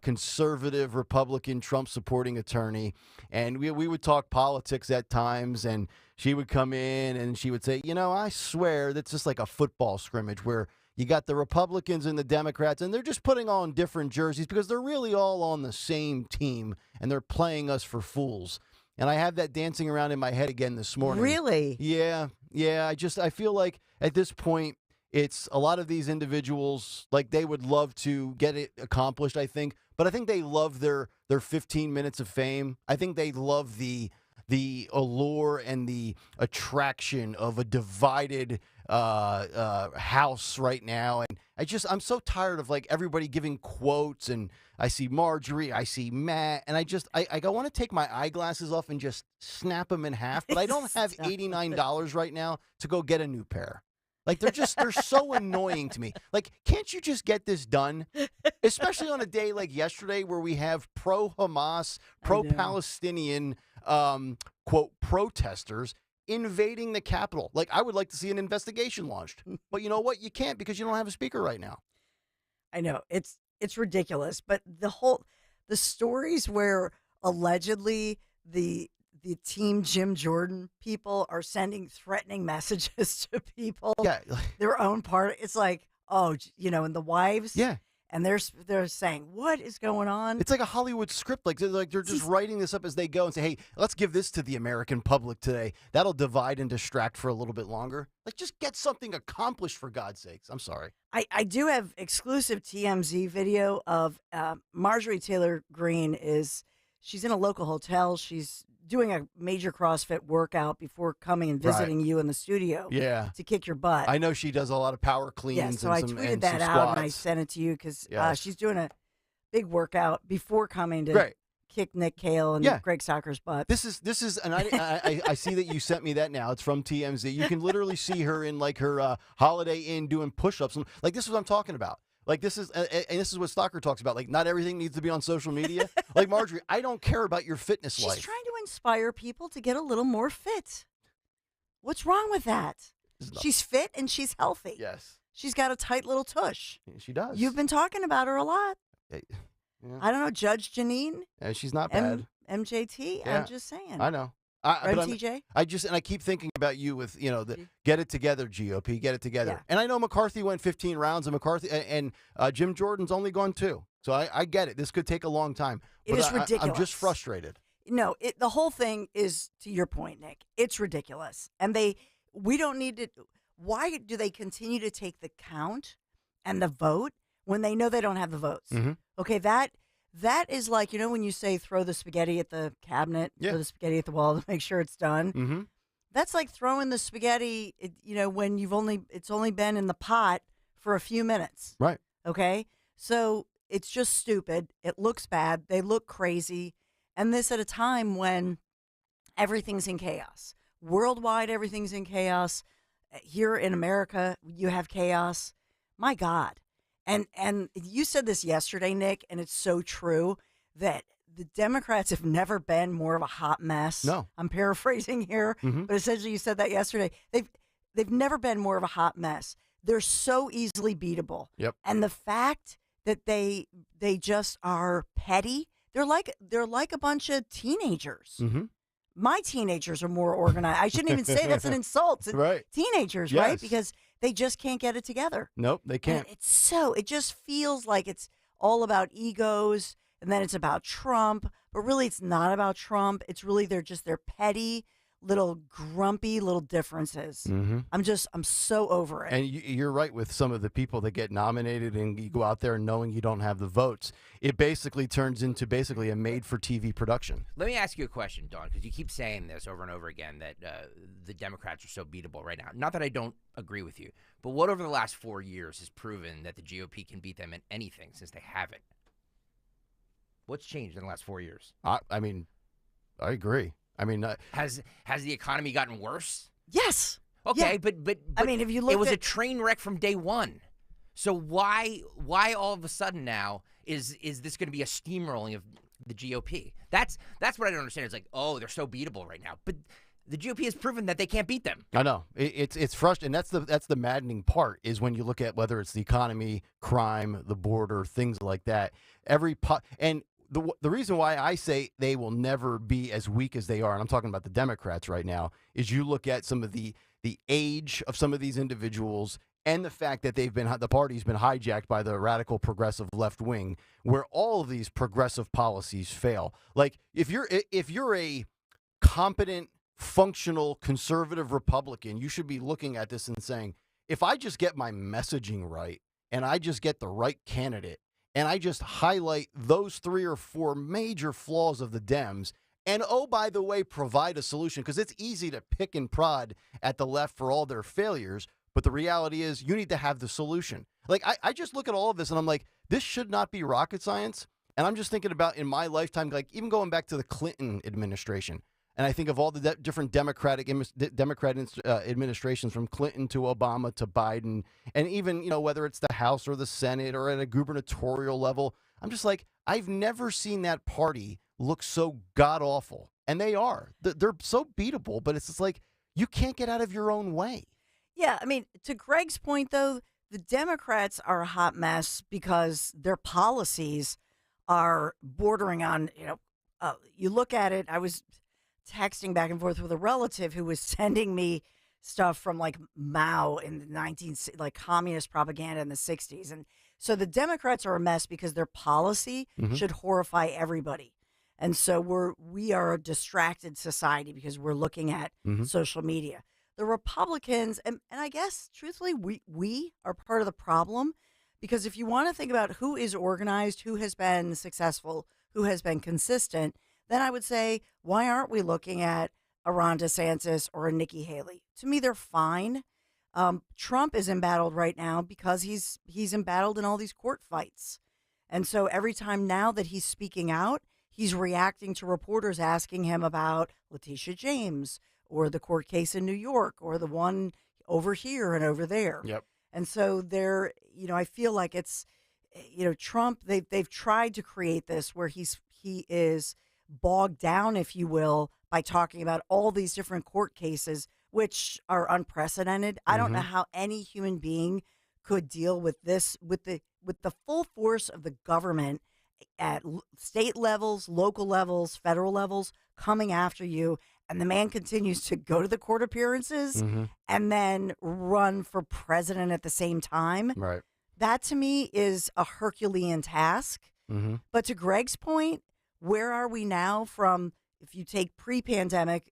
S9: conservative, Republican, Trump-supporting attorney. And we would talk politics at times, and she would come in and she would say, I swear that's just like a football scrimmage where you got the Republicans and the Democrats, and they're just putting on different jerseys because they're really all on the same team, and they're playing us for fools. And I have that dancing around in my head again this morning.
S11: Really?
S9: Yeah. I feel like at this point, it's a lot of these individuals, like they would love to get it accomplished, I think. But I think they love their 15 minutes of fame. I think they love the allure and the attraction of a divided house right now. And I'm so tired of like everybody giving quotes, and I see Marjorie, I see Matt, and I want to take my eyeglasses off and just snap them in half. But I don't have $89 right now to go get a new pair. Like, they're so annoying to me. Like, can't you just get this done? Especially on a day like yesterday where we have pro-Hamas, pro-Palestinian, quote, protesters invading the Capitol. Like, I would like to see an investigation launched. But you know what? You can't because you don't have a speaker right now.
S11: I know. It's ridiculous. But the stories where allegedly the Team Jim Jordan people are sending threatening messages to people. Yeah. Their own part. It's like, and the wives.
S9: Yeah.
S11: And they're saying, what is going on?
S9: It's like a Hollywood script. Like they're just writing this up as they go and say, hey, let's give this to the American public today. That'll divide and distract for a little bit longer. Like, just get something accomplished, for God's sakes. I'm sorry.
S11: I do have exclusive TMZ video of Marjorie Taylor Greene. She's in a local hotel. She's doing a major CrossFit workout before coming and visiting you in the studio to kick your butt.
S9: I know she does a lot of power cleans.
S11: Yeah, so I tweeted that out and I sent it to you because she's doing a big workout before coming to kick Nick Kayal and Greg Soccer's butt.
S9: This is, and I see that you sent me that now. It's from TMZ. You can literally see her in like her Holiday Inn doing push-ups. Like, this is what I'm talking about. Like, this is what Stalker talks about. Like, not everything needs to be on social media. Like, Marjorie, I don't care about your fitness life.
S11: She's trying to inspire people to get a little more fit. What's wrong with that? She's fit and she's healthy.
S9: Yes.
S11: She's got a tight little tush.
S9: She does.
S11: You've been talking about her a lot.
S9: Yeah.
S11: I don't know, Judge Janine.
S9: She's not bad.
S11: MJT.
S9: Yeah.
S11: I'm just saying.
S9: I know.
S11: TJ?
S9: I keep thinking about you with, the get it together, GOP, get it together. Yeah. And I know McCarthy went 15 rounds, and Jim Jordan's only gone 2. So I get it. This could take a long time.
S11: It is ridiculous.
S9: I'm just frustrated.
S11: No, the whole thing is, to your point, Nick, it's ridiculous. And we don't need to. Why do they continue to take the count and the vote when they know they don't have the votes?
S9: Mm-hmm.
S11: Okay, that is like, when you say throw the spaghetti at the cabinet, throw the spaghetti at the wall to make sure it's done.
S9: Mm-hmm.
S11: That's like throwing the spaghetti, when it's only been in the pot for a few minutes.
S9: Right.
S11: Okay? So it's just stupid. It looks bad. They look crazy. And this at a time when everything's in chaos. Worldwide, everything's in chaos. Here in America, you have chaos. My God. And you said this yesterday, Nick, and it's so true that the Democrats have never been more of a hot mess.
S9: No.
S11: I'm paraphrasing here, but essentially you said that yesterday. They've never been more of a hot mess. They're so easily beatable.
S9: Yep.
S11: And the fact that they just are petty, they're like a bunch of teenagers.
S9: Mm-hmm.
S11: my teenagers are more organized. I shouldn't even say that's an insult to
S9: Right.
S11: teenagers,
S9: Yes.
S11: right? Because they just can't get it together.
S9: Nope, they can't.
S11: And it just feels like it's all about egos, and then it's about Trump, but really it's not about Trump. It's really they're petty, little grumpy little differences.
S9: Mm-hmm.
S11: I'm so over it.
S9: And you're right with some of the people that get nominated and you go out there knowing you don't have the votes. It basically turns into a made-for-TV production.
S10: Let me ask you a question, Dawn, because you keep saying this over and over again that the Democrats are so beatable right now. Not that I don't agree with you, but what over the last 4 years has proven that the GOP can beat them in anything since they haven't? What's changed in the last 4 years?
S9: I mean, I agree. I mean,
S10: has the economy gotten worse?
S11: Yes.
S10: Okay,
S11: Yeah.
S10: but
S11: I mean, if you look
S10: it was
S11: at
S10: a train wreck from day one. So why all of a sudden now is this going to be a steamrolling of the GOP? That's what I don't understand. It's like, oh, they're so beatable right now, but the GOP has proven that they can't beat them.
S9: I know it's frustrating. That's the maddening part is when you look at whether it's the economy, crime, the border, things like that. The reason why I say they will never be as weak as they are, and I'm talking about the Democrats right now, is you look at some of the age of some of these individuals and the fact that the party's been hijacked by the radical progressive left wing, where all of these progressive policies fail. Like if you're a competent, functional, conservative Republican, you should be looking at this and saying, if I just get my messaging right and I just get the right candidate and I just highlight those 3 or 4 major flaws of the Dems and, oh, by the way, provide a solution, because it's easy to pick and prod at the left for all their failures, but the reality is you need to have the solution. Like, I just look at all of this and I'm like, this should not be rocket science. And I'm just thinking about in my lifetime, like even going back to the Clinton administration. And I think of all the different Democratic administrations from Clinton to Obama to Biden, and even, whether it's the House or the Senate or at a gubernatorial level, I'm just like, I've never seen that party look so god-awful. And they are. They're so beatable, but it's just like, you can't get out of your own way.
S11: Yeah, I mean, to Greg's point, though, the Democrats are a hot mess because their policies are bordering on, you look at it, I was texting back and forth with a relative who was sending me stuff from like Mao in the communist propaganda in the 60s. And so the Democrats are a mess because their policy should horrify everybody. And so we are a distracted society because we're looking at social media. The Republicans, and I guess truthfully, we are part of the problem, because if you want to think about who is organized, who has been successful, who has been consistent, then I would say, why aren't we looking at a Ron DeSantis or a Nikki Haley? To me, they're fine. Trump is embattled right now because he's embattled in all these court fights. And so every time now that he's speaking out, he's reacting to reporters asking him about Letitia James or the court case in New York or the one over here and over there.
S9: Yep.
S11: And so I feel like it's, Trump, they've tried to create this where he is bogged down, if you will, by talking about all these different court cases, which are unprecedented. I don't know how any human being could deal with this, with the full force of the government at state levels, local levels, federal levels coming after you. And the man continues to go to the court appearances and then run for president at the same time.
S9: Right.
S11: That to me is a Herculean task. But to Greg's point, where are we now from, if you take pre-pandemic,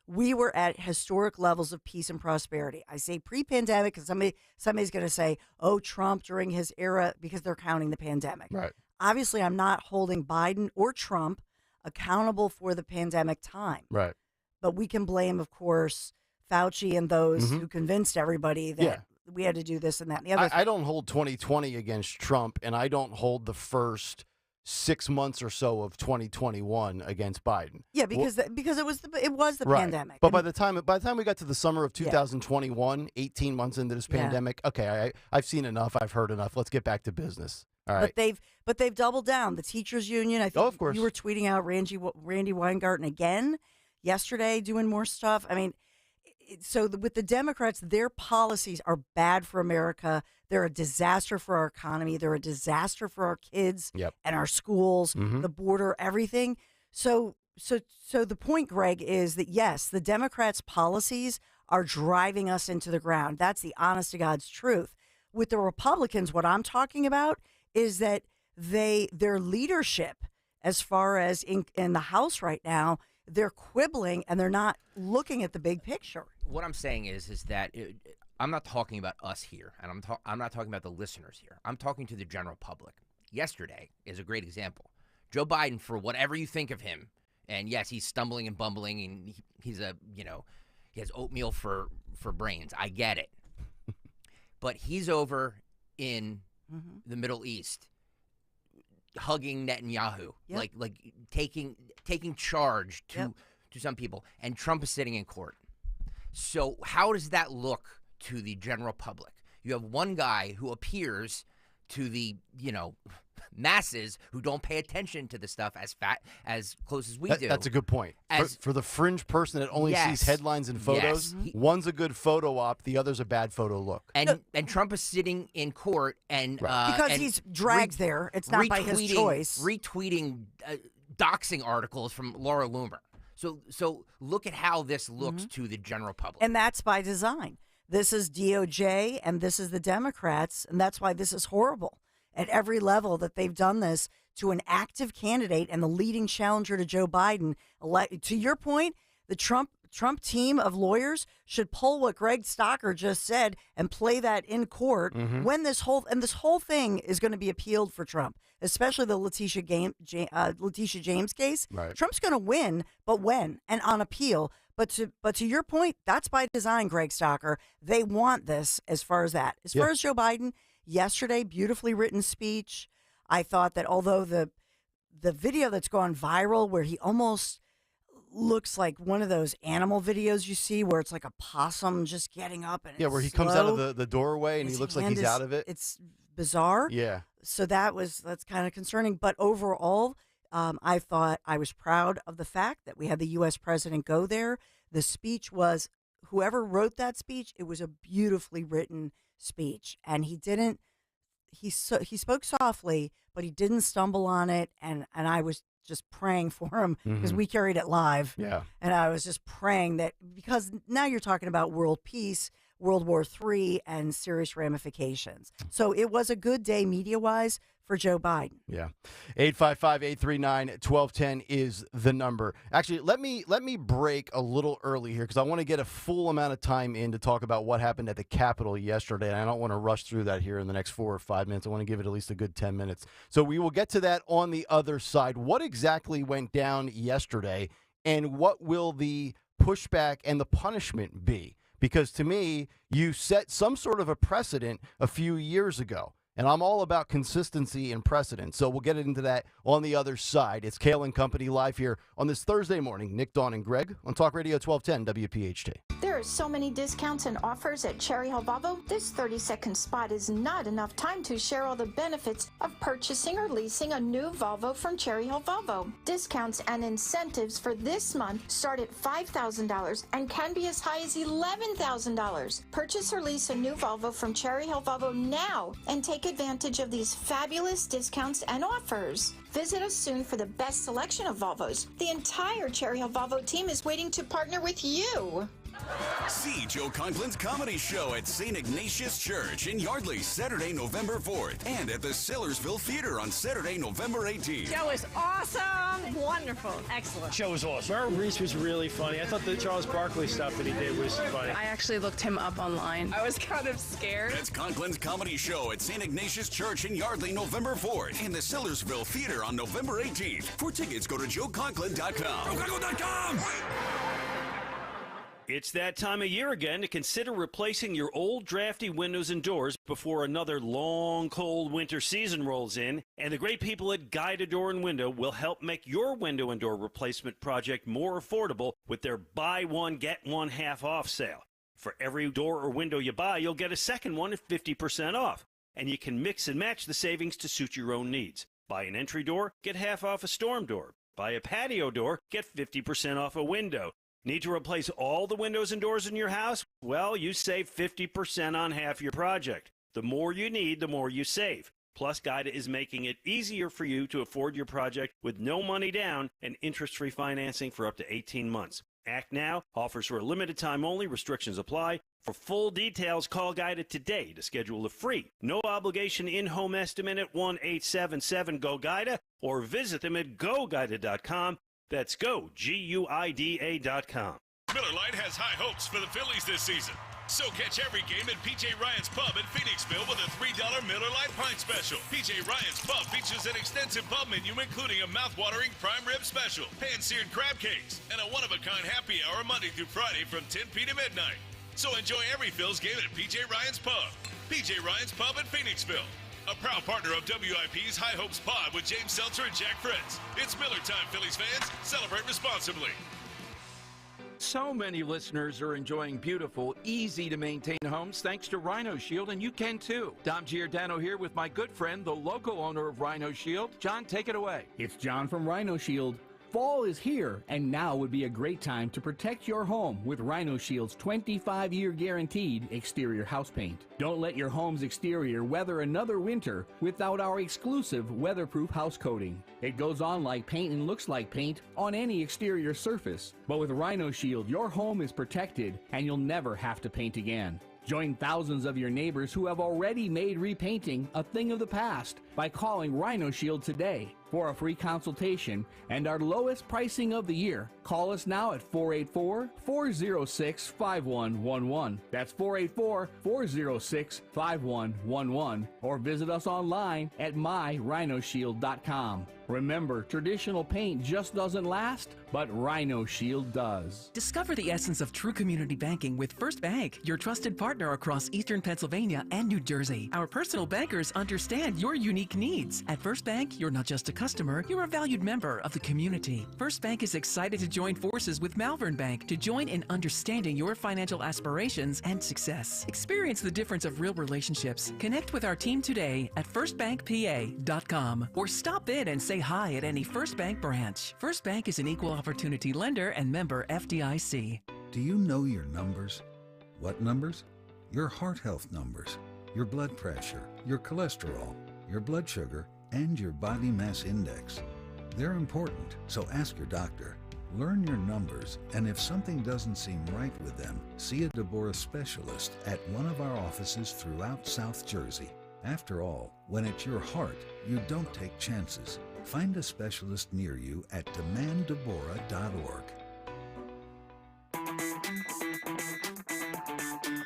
S11: we were at historic levels of peace and prosperity. I say pre-pandemic because somebody's going to say, oh, Trump during his era, because they're counting the pandemic.
S9: Right.
S11: Obviously, I'm not holding Biden or Trump accountable for the pandemic time.
S9: Right.
S11: But we can blame, of course, Fauci and those who convinced everybody that we had to do this and that and the other.
S9: I don't hold 2020 against Trump, and I don't hold the first 6 months or so of 2021 against Biden.
S11: Yeah, because it was the
S9: right.
S11: pandemic.
S9: But by the time we got to the summer of 2021, 18 months into this pandemic, okay, I've seen enough, I've heard enough. Let's get back to business. All right.
S11: But they've doubled down. The teachers union, I think
S9: of course.
S11: You were tweeting out Randy Weingarten again yesterday doing more stuff. I mean, with the Democrats, their policies are bad for America. They're a disaster for our economy. They're a disaster for our kids and our schools, the border, everything. So So the point, Greg, is that yes, the Democrats' policies are driving us into the ground. That's the honest to God's truth. With the Republicans, what I'm talking about is that their leadership, as far as in the House right now, they're quibbling and they're not looking at the big picture.
S10: What I'm saying is that I'm not talking about us here, and I'm not talking about the listeners here. I'm talking to the general public. Yesterday is a great example. Joe Biden, for whatever you think of him, and yes, he's stumbling and bumbling, and he has oatmeal for brains. I get it. But he's over in the Middle East hugging Netanyahu, like taking charge to some people, and Trump is sitting in court. So how does that look to the general public? You have one guy who appears to the, masses who don't pay attention to the stuff as close as we do.
S9: That's a good point. For the fringe person that only sees headlines and photos, one's a good photo op, the other's a bad photo look.
S10: And Trump is sitting in court and
S11: because he's dragged there, it's not by his choice.
S10: Retweeting doxing articles from Laura Loomer. So look at how this looks to the general public.
S11: And that's by design. This is DOJ and this is the Democrats, and that's why this is horrible. At every level that they've done this to an active candidate and the leading challenger to Joe Biden. To your point, the Trump team of lawyers should pull what Greg Stocker just said and play that in court when this whole thing is going to be appealed for Trump, especially the Letitia James case.
S9: Right.
S11: Trump's going to win, but when and on appeal. But to your point, that's by design, Greg Stocker. They want this as far as that. As far as Joe Biden, yesterday, beautifully written speech. I thought that although the video that's gone viral where he almost looks like one of those animal videos you see where it's like a possum just getting up and
S9: where he comes out of the doorway and he looks like he's out of it.
S11: It's bizarre.
S9: Yeah.
S11: So that's kind of concerning. But overall, I thought I was proud of the fact that we had the U.S. president go there. The speech was, whoever wrote that speech, it was a beautifully written speech, and he spoke softly, but he didn't stumble on it, and I was just praying for him because we carried it live.
S9: Yeah.
S11: And I was just praying that, because now you're talking about world peace, World War III, and serious ramifications. So it was a good day media-wise for Joe Biden.
S9: Yeah. 855-839-1210 is the number. Actually, let me break a little early here because I want to get a full amount of time in to talk about what happened at the Capitol yesterday, and I don't want to rush through that here in the next 4 or 5 minutes. I want to give it at least a good 10 minutes. So we will get to that on the other side. What exactly went down yesterday, and what will the pushback and the punishment be? Because to me, you set some sort of a precedent a few years ago. And I'm all about consistency and precedent. So we'll get into that on the other side. It's Kayal and Company live here on this Thursday morning. Nick, Dawn, and Greg on Talk Radio 1210 WPHT.
S1: There are so many discounts and offers at Cherry Hill Volvo. This 30-second spot is not enough time to share all the benefits of purchasing or leasing a new Volvo from Cherry Hill Volvo. Discounts and incentives for this month start at $5,000 and can be as high as $11,000. Purchase or lease a new Volvo from Cherry Hill Volvo now and take advantage of these fabulous discounts and offers. Visit us soon for the best selection of Volvos. The entire Cherry Hill Volvo team is waiting to partner with you.
S22: See Joe Conklin's comedy show at St. Ignatius Church in Yardley, Saturday, November 4th, and at the Sellersville Theater on Saturday, November 18th.
S2: Show is awesome, wonderful, excellent.
S3: Show was awesome. Merrill Reese was really funny. I thought the Charles Barkley stuff that he did was funny.
S2: I actually looked him up online. I was kind of scared.
S22: That's Conklin's comedy show at St. Ignatius Church in Yardley, November 4th, and the Sellersville Theater on November 18th. For tickets, go to joeconklin.com. joeconklin.com!
S24: It's that time of year again to consider replacing your old drafty windows and doors before another long, cold winter season rolls in, and the great people at Guided Door and Window will help make your window and door replacement project more affordable with their buy one, get one half off sale. For every door or window you buy, you'll get a second one at 50% off, and you can mix and match the savings to suit your own needs. Buy an entry door, get half off a storm door. Buy a patio door, get 50% off a window. Need to replace all the windows and doors in your house? Well, you save 50% on half your project. The more you need, the more you save. Plus, Guida is making it easier for you to afford your project with no money down and interest-free financing for up to 18 months. Act now. Offers for a limited time only. Restrictions apply. For full details, call Guida today to schedule a free, no-obligation in-home estimate at 1-877-GO-GUIDA or visit them at GoGuida.com. That's go, GUIDA.com.
S4: Miller Lite has high hopes for the Phillies this season. So catch every game at PJ Ryan's Pub in Phoenixville with a $3 Miller Lite Pint Special. PJ Ryan's Pub features an extensive pub menu including a mouth-watering prime rib special, pan-seared crab cakes, and a one-of-a-kind happy hour Monday through Friday from 10 p. to midnight. So enjoy every Phil's game at PJ Ryan's Pub. PJ Ryan's Pub in Phoenixville. A proud partner of WIP's High Hopes Pod with James Seltzer and Jack Fritz. It's Miller time, Phillies fans. Celebrate responsibly.
S5: So many listeners are enjoying beautiful, easy-to-maintain homes thanks to Rhino Shield, and you can too. Dom Giordano here with my good friend, the local owner of Rhino Shield. John, take it away.
S6: It's John from Rhino Shield. Fall is here, and now would be a great time to protect your home with Rhino Shield's 25-year guaranteed exterior house paint. Don't let your home's exterior weather another winter without our exclusive weatherproof house coating. It goes on like paint and looks like paint on any exterior surface. But with Rhino Shield, your home is protected, and you'll never have to paint again. Join thousands of your neighbors who have already made repainting a thing of the past by calling Rhino Shield today. For a free consultation and our lowest pricing of the year, call us now at 484-406-5111. That's 484-406-5111. Or visit us online at myrhinoshield.com. Remember, traditional paint just doesn't last, but Rhino Shield does.
S7: Discover the essence of true community banking with First Bank, your trusted partner across eastern Pennsylvania and New Jersey. Our personal bankers understand your unique needs. At First Bank, you're not just a customer, you're a valued member of the community. First Bank is excited to join forces with Malvern Bank to join in understanding your financial aspirations and success. Experience the difference of real relationships. Connect with our team today at firstbankpa.com or stop in and say hi at any First Bank branch. First Bank is an equal opportunity lender and member FDIC.
S25: Do you know your numbers? What numbers? Your heart health numbers, your blood pressure, your cholesterol, your blood sugar, and your body mass index. They're important, so ask your doctor. Learn your numbers, and if something doesn't seem right with them, see a Deborah specialist at one of our offices throughout South Jersey. After all, when it's your heart, you don't take chances. Find a specialist near you at demanddeborah.org.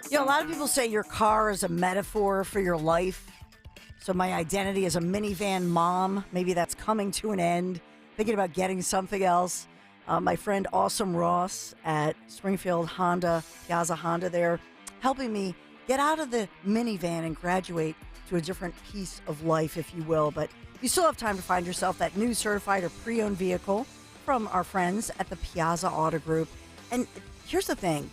S11: You know, a lot of people say your car is a metaphor for your life. So my identity as a minivan mom, maybe that's coming to an end. Thinking about getting something else. My friend Awesome Ross at Springfield Honda, Piazza Honda there, helping me get out of the minivan and graduate to a different piece of life, if you will. But you still have time to find yourself that new certified or pre-owned vehicle from our friends at the Piazza Auto Group. And here's the thing.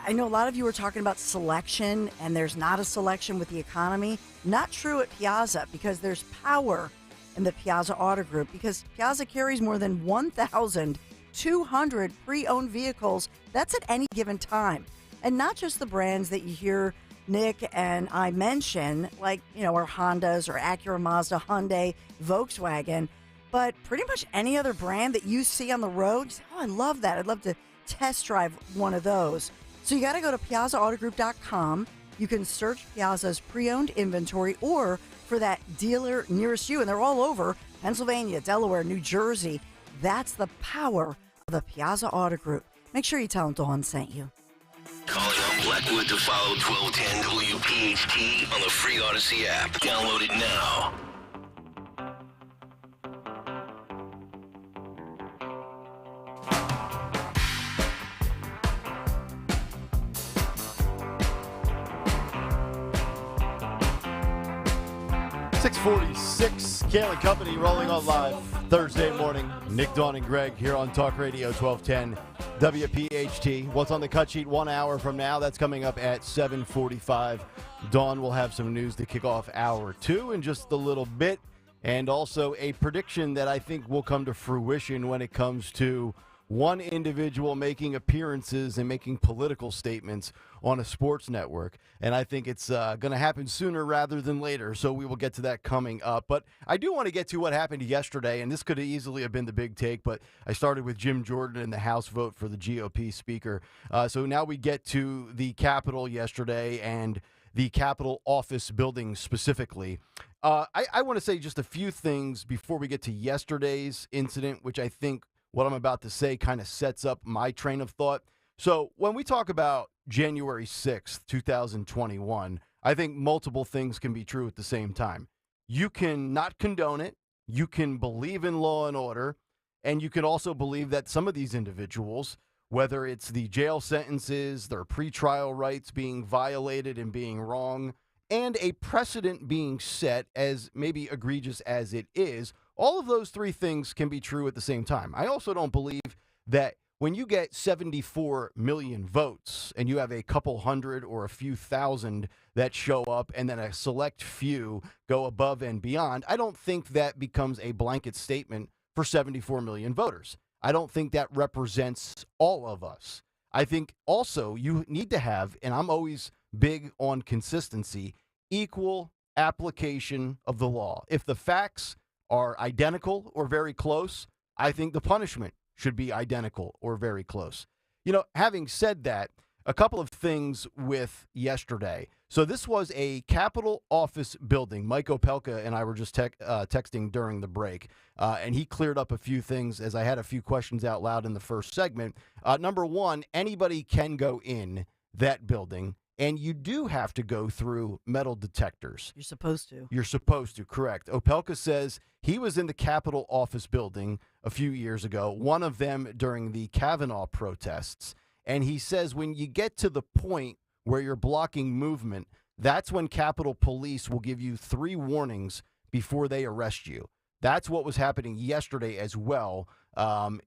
S11: I know a lot of you are talking about selection, and there's not a selection with the economy. Not true at Piazza, because there's power in the Piazza Auto Group, because Piazza carries more than 1,200 pre-owned vehicles. That's at any given time. And not just the brands that you hear Nick and I mention, like, you know, our Hondas or Acura, Mazda, Hyundai, Volkswagen, but pretty much any other brand that you see on the road. You say, oh, I love that. I'd love to test drive one of those. So you got to go to piazzaautogroup.com. You can search Piazza's pre-owned inventory or for that dealer nearest you, and they're all over Pennsylvania, Delaware, New Jersey. That's the power of the Piazza Auto Group. Make sure you tell them Dawn sent you.
S8: Calling on Blackwood to follow 1210 WPHT on the free Odyssey app. Download it now.
S9: 646, Kayal and Company rolling on live Thursday morning. Nick, Dawn, and Greg here on Talk Radio 1210 WPHT. What's on the cut sheet 1 hour from now? That's coming up at 7:45. Dawn will have some news to kick off hour 2 in just a little bit, and also a prediction that I think will come to fruition when it comes to one individual making appearances and making political statements on a sports network. And I think it's going to happen sooner rather than later, so we will get to that coming up. But I do want to get to what happened yesterday, and this could easily have been the big take, but I started with Jim Jordan and the House vote for the GOP speaker. So now we get to the Capitol yesterday and the Capitol office building specifically. I want to say just a few things before we get to yesterday's incident, which I think what I'm about to say kind of sets up my train of thought. So when we talk about January 6th, 2021, I think multiple things can be true at the same time. You can not condone it. You can believe in law and order. And you can also believe that some of these individuals, whether it's the jail sentences, their pretrial rights being violated and being wrong, and a precedent being set, as maybe egregious as it is, all of those three things can be true at the same time. I also don't believe that when you get 74 million votes and you have a couple hundred or a few thousand that show up and then a select few go above and beyond, I don't think that becomes a blanket statement for 74 million voters. I don't think that represents all of us. I think also you need to have, and I'm always big on consistency, equal application of the law. If the facts are identical or very close, I think the punishment should be identical or very close. You know, having said that, a couple of things with yesterday. So this was a Capitol office building. Mike Opelka and I were just texting during the break, and he cleared up a few things as I had a few questions out loud in the first segment. Number one, anybody can go in that building, and you do have to go through metal detectors.
S11: You're supposed to.
S9: You're supposed to, correct. Opelka says he was in the Capitol office building a few years ago, one of them during the Kavanaugh protests. And he says when you get to the point where you're blocking movement, that's when Capitol Police will give you 3 warnings before they arrest you. That's what was happening yesterday as well.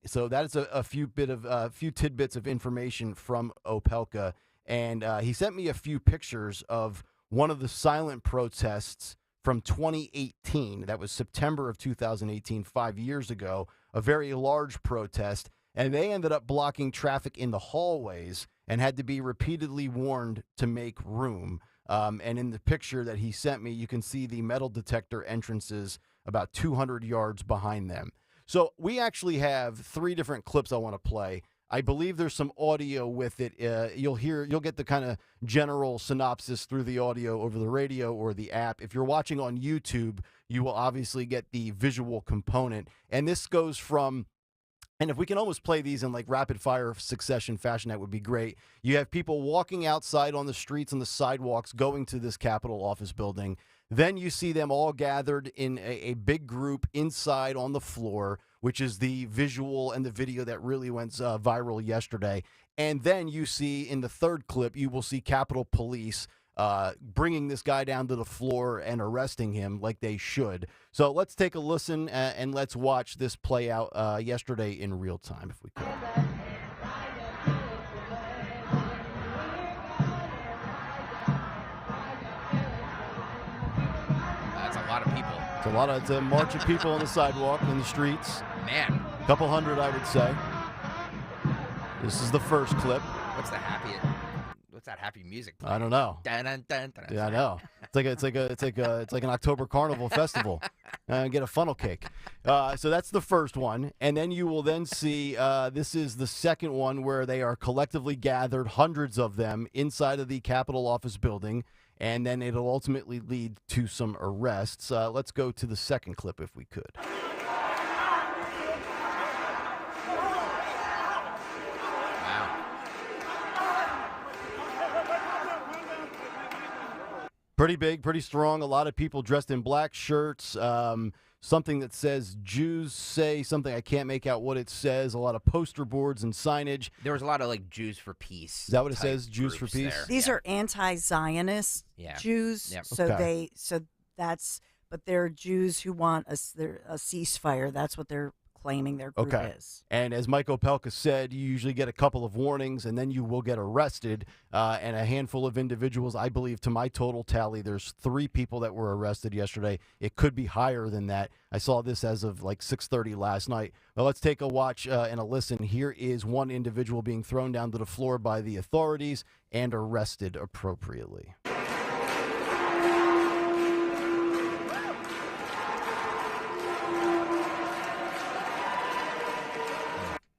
S9: So that is a few tidbits of information from Opelka. And he sent me a few pictures of one of the silent protests from 2018. That was September of 2018, 5 years ago, a very large protest. And they ended up blocking traffic in the hallways and had to be repeatedly warned to make room. And in the picture that he sent me, you can see the metal detector entrances about 200 yards behind them. So we actually have 3 different clips I want to play. I believe there's some audio with it. You'll get the kind of general synopsis through the audio over the radio or the app. If you're watching on YouTube, you will obviously get the visual component. And this goes from, and if we can almost play these in like rapid fire succession fashion, that would be great. You have people walking outside on the streets and the sidewalks going to this Capitol office building. Then you see them all gathered in a big group inside on the floor, which is the visual and the video that really went viral yesterday. And then you see in the third clip, you will see Capitol Police bringing this guy down to the floor and arresting him like they should. So let's take a listen and let's watch this play out yesterday in real time, if we could.
S10: That's a lot of people.
S9: It's a march of people on the sidewalk, in the streets.
S10: Man.
S9: A couple hundred, I would say. This is the first clip.
S10: What's that happy music playing?
S9: I don't know.
S10: Dun, dun, dun, dun, dun.
S9: Yeah, I know. It's like an October Carnival festival. Get a funnel cake. So that's the first one, and then you will then see this is the second one where they are collectively gathered, hundreds of them, inside of the Capitol office building, and then it'll ultimately lead to some arrests. Let's go to the second clip if we could. Pretty big, pretty strong. A lot of people dressed in black shirts. Something that says Jews say something. I can't make out what it says. A lot of poster boards and signage.
S10: There was a lot of like Jews for Peace.
S9: Is that what it says? Jews for Peace?
S10: There.
S11: These are anti-Zionist Jews.
S10: Yep.
S11: So but they're Jews who want a ceasefire. That's what they're claiming their group is.
S9: And as Mike Opelka said, you usually get a couple of warnings, and then you will get arrested. And a handful of individuals, I believe, to my total tally, there's 3 people that were arrested yesterday. It could be higher than that. I saw this as of like 6:30 last night. Well, let's take a watch and a listen. Here is one individual being thrown down to the floor by the authorities and arrested appropriately.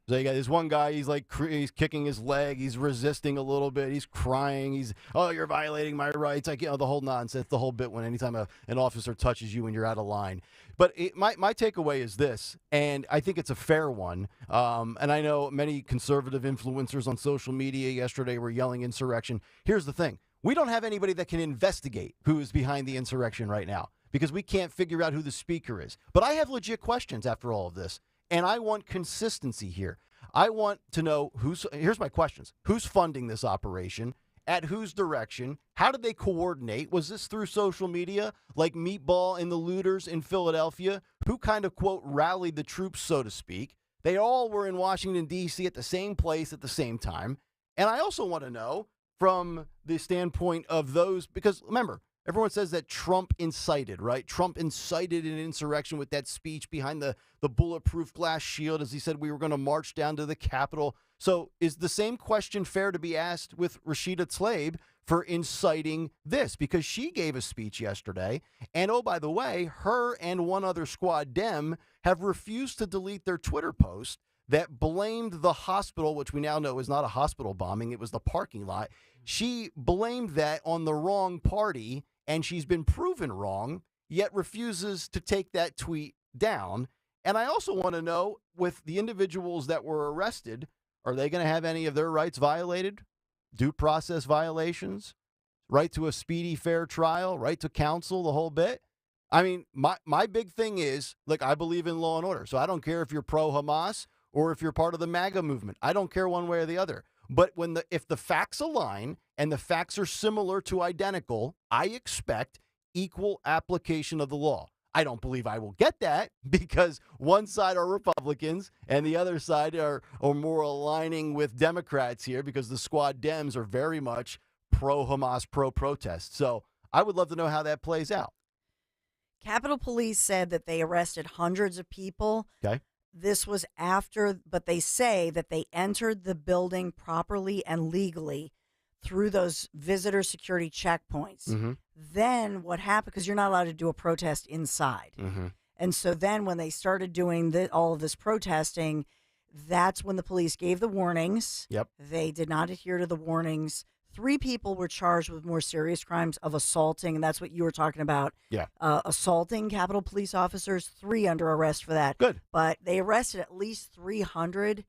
S9: So you got this one guy, he's kicking his leg, he's resisting a little bit, he's crying, you're violating my rights, the whole nonsense, the whole bit when anytime an officer touches you and you're out of line. But my takeaway is this, and I think it's a fair one, and I know many conservative influencers on social media yesterday were yelling insurrection. Here's the thing. We don't have anybody that can investigate who is behind the insurrection right now because we can't figure out who the speaker is. But I have legit questions after all of this. And I want consistency here. I want to know here's my questions. Who's funding this operation? At whose direction? How did they coordinate? Was this through social media like Meatball and the looters in Philadelphia? Who kind of, quote, rallied the troops, so to speak? They all were in Washington, D.C. at the same place at the same time. And I also want to know from the standpoint of those, because remember, everyone says that Trump incited, right? Trump incited an insurrection with that speech behind the bulletproof glass shield as he said we were going to march down to the Capitol. So is the same question fair to be asked with Rashida Tlaib for inciting this? Because she gave a speech yesterday. And, oh, by the way, her and one other squad Dem have refused to delete their Twitter post that blamed the hospital, which we now know is not a hospital bombing. It was the parking lot. She blamed that on the wrong party, and she's been proven wrong, yet refuses to take that tweet down. And I also want to know, with the individuals that were arrested, are they going to have any of their rights violated? Due process violations? Right to a speedy, fair trial? Right to counsel? The whole bit? I mean, my big thing is, look, I believe in law and order, so I don't care if you're pro-Hamas or if you're part of the MAGA movement. I don't care one way or the other. But if the facts align and the facts are similar to identical, I expect equal application of the law. I don't believe I will get that because one side are Republicans and the other side are more aligning with Democrats here because the squad Dems are very much pro-Hamas, pro-protest. So I would love to know how that plays out.
S11: Capitol Police said that they arrested hundreds of people.
S9: Okay.
S11: This was after, but they say that they entered the building properly and legally through those visitor security checkpoints.
S9: Mm-hmm.
S11: Then what happened, because you're not allowed to do a protest inside.
S9: Mm-hmm.
S11: And so then when they started doing all of this protesting, that's when the police gave the warnings.
S9: Yep.
S11: They did not adhere to the warnings. 3 people were charged with more serious crimes of assaulting, and that's what you were talking about.
S9: Yeah.
S11: Assaulting Capitol Police officers, 3 under arrest for that.
S9: Good.
S11: But they arrested at least 300,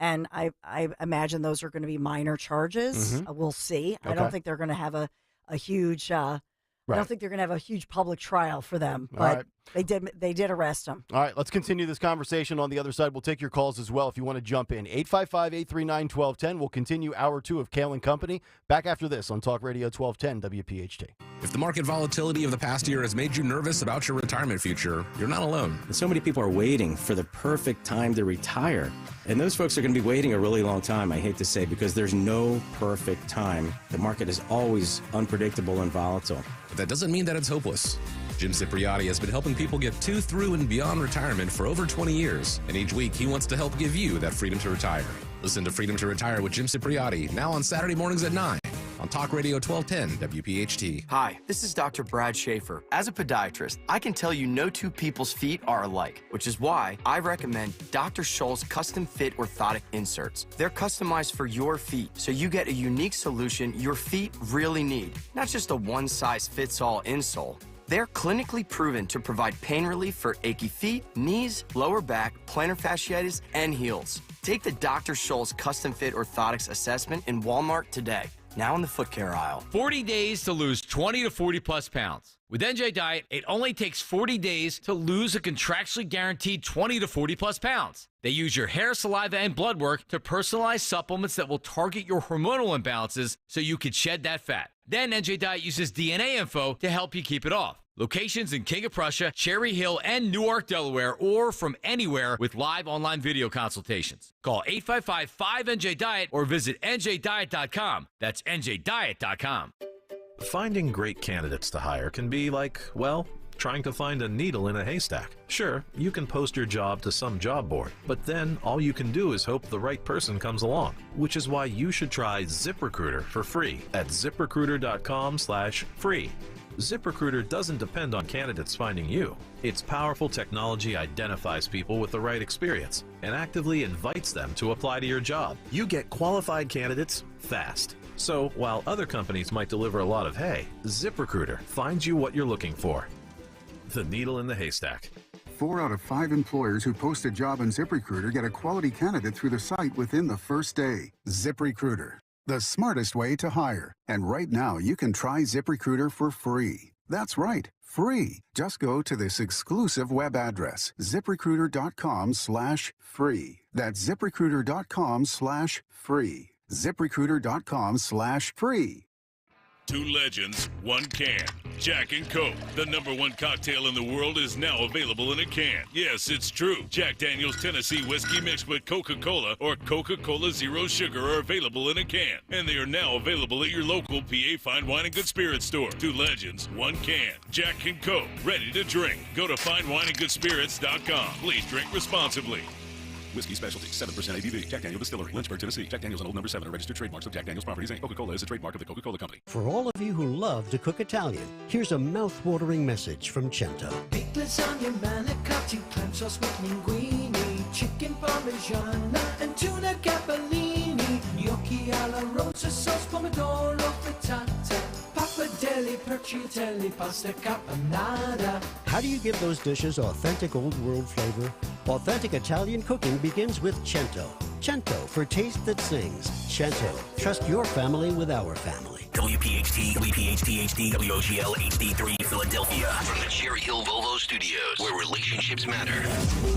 S11: and I imagine those are going to be minor charges.
S9: Mm-hmm.
S11: We'll see.
S9: Okay.
S11: I don't think they're going to have a huge. I don't think they're going to have a huge public trial for them, but they did arrest them.
S9: All right, let's continue this conversation on the other side. We'll take your calls as well if you want to jump in. 855-839-1210. We'll continue hour 2 of Kayal and Company. Back after this on Talk Radio 1210 WPHT.
S12: If the market volatility of the past year has made you nervous about your retirement future, you're not alone.
S13: So many people are waiting for the perfect time to retire. And those folks are going to be waiting a really long time, I hate to say, because there's no perfect time. The market is always unpredictable and volatile.
S12: But that doesn't mean that it's hopeless. Jim Cipriotti has been helping people get to, through, and beyond retirement for over 20 years. And each week, he wants to help give you that freedom to retire. Listen to Freedom to Retire with Jim Cipriotti, now on Saturday mornings at 9 on Talk Radio 1210 WPHT.
S14: Hi, this is Dr. Brad Schaefer. As a podiatrist, I can tell you no 2 people's feet are alike, which is why I recommend Dr. Scholl's custom fit orthotic inserts. They're customized for your feet, so you get a unique solution your feet really need, not just a one-size-fits-all insole. They're clinically proven to provide pain relief for achy feet, knees, lower back, plantar fasciitis, and heels. Take the Dr. Scholl's custom fit orthotics assessment in Walmart today. Now in the foot care aisle.
S15: 40 days to lose 20 to 40 plus pounds. With NJ Diet, it only takes 40 days to lose a contractually guaranteed 20 to 40 plus pounds. They use your hair, saliva, and blood work to personalize supplements that will target your hormonal imbalances so you can shed that fat. Then NJ Diet uses DNA info to help you keep it off. Locations in King of Prussia, Cherry Hill, and Newark, Delaware, or from anywhere with live online video consultations. Call 855-5NJ-DIET or visit njdiet.com. That's njdiet.com.
S16: Finding great candidates to hire can be like, well, trying to find a needle in a haystack. Sure, you can post your job to some job board, but then all you can do is hope the right person comes along, which is why you should try ZipRecruiter for free at ziprecruiter.com/free. ZipRecruiter doesn't depend on candidates finding you. Its powerful technology identifies people with the right experience and actively invites them to apply to your job. You get qualified candidates fast. So while other companies might deliver a lot of hay, ZipRecruiter finds you what you're looking for. The needle in the haystack.
S17: 4 out of 5 employers who post a job on ZipRecruiter get a quality candidate through the site within the first day. ZipRecruiter, the smartest way to hire. And right now, you can try ZipRecruiter for free. That's right, free. Just go to this exclusive web address, ziprecruiter.com/free. That's ziprecruiter.com/free. ZipRecruiter.com/free.
S4: 2 legends, 1 can. Jack and Coke, the #1 cocktail in the world, is now available in a can. Yes, it's true. Jack Daniel's Tennessee Whiskey mixed with Coca-Cola or Coca-Cola Zero Sugar are available in a can. And they are now available at your local PA Fine Wine and Good Spirits store. 2 legends, 1 can. Jack and Coke, ready to drink. Go to finewineandgoodspirits.com. Please drink responsibly.
S18: Whiskey Specialty, 7% ABV. Jack Daniel Distillery, Lynchburg, Tennessee. Jack Daniel's and Old Number 7 are registered trademarks of Jack Daniel's Properties, Inc. Coca-Cola is a trademark of the Coca-Cola Company.
S19: For all of you who love to cook Italian, here's a mouth-watering message from Cento.
S20: Big lasagna, manicotti, clam sauce with linguine, chicken parmigiana, and tuna capellini, gnocchi alla rosa sauce, pomodoro frittata, pappardelle, perciatelli, pasta caponata.
S19: How do you give those dishes authentic old-world flavor? Authentic Italian cooking begins with Cento. Cento, for taste that sings. Cento, trust your family with our family.
S8: WPHT, WPHT-HD, WOGL HD3 Philadelphia. From the Cherry Hill Volvo Studios, where relationships matter.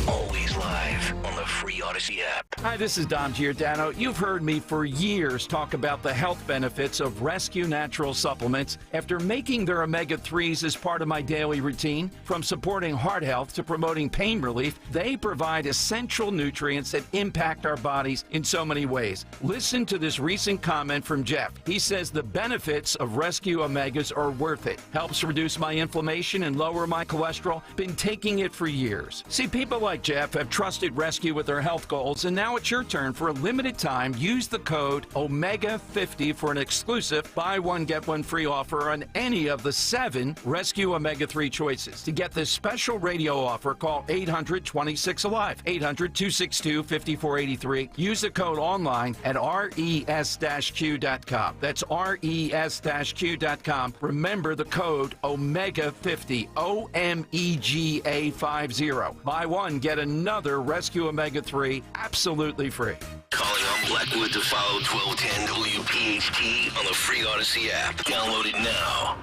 S8: Always live on the free Odyssey app.
S5: Hi, this is Dom Giordano. You've heard me for years talk about the health benefits of Rescue Natural Supplements after making their omega-3s as part of my daily routine. From supporting heart health to promoting pain relief, they provide essential nutrients that impact our bodies in so many ways. Listen to this recent comment from Jeff. He says the benefits of Rescue Omegas are worth it. Helps reduce my inflammation and lower my cholesterol. Been taking it for years. See, people like Jeff have trusted Rescue with their health goals, and now it's your turn. For a limited time, use the code OMEGA50 for an exclusive buy one, get one free offer on any of the 7 Rescue Omega-3 choices. To get this special radio offer, call 800-26-ALIVE, 800-262-5483. Use the code online at res-q.com. That's res-q.com. Remember the code OMEGA50, OMEGA50. Buy one, get another Rescue Omega-3 absolutely free.
S8: Calling on Blackwood to follow 1210 WPHT on the free Odyssey app. Download it now.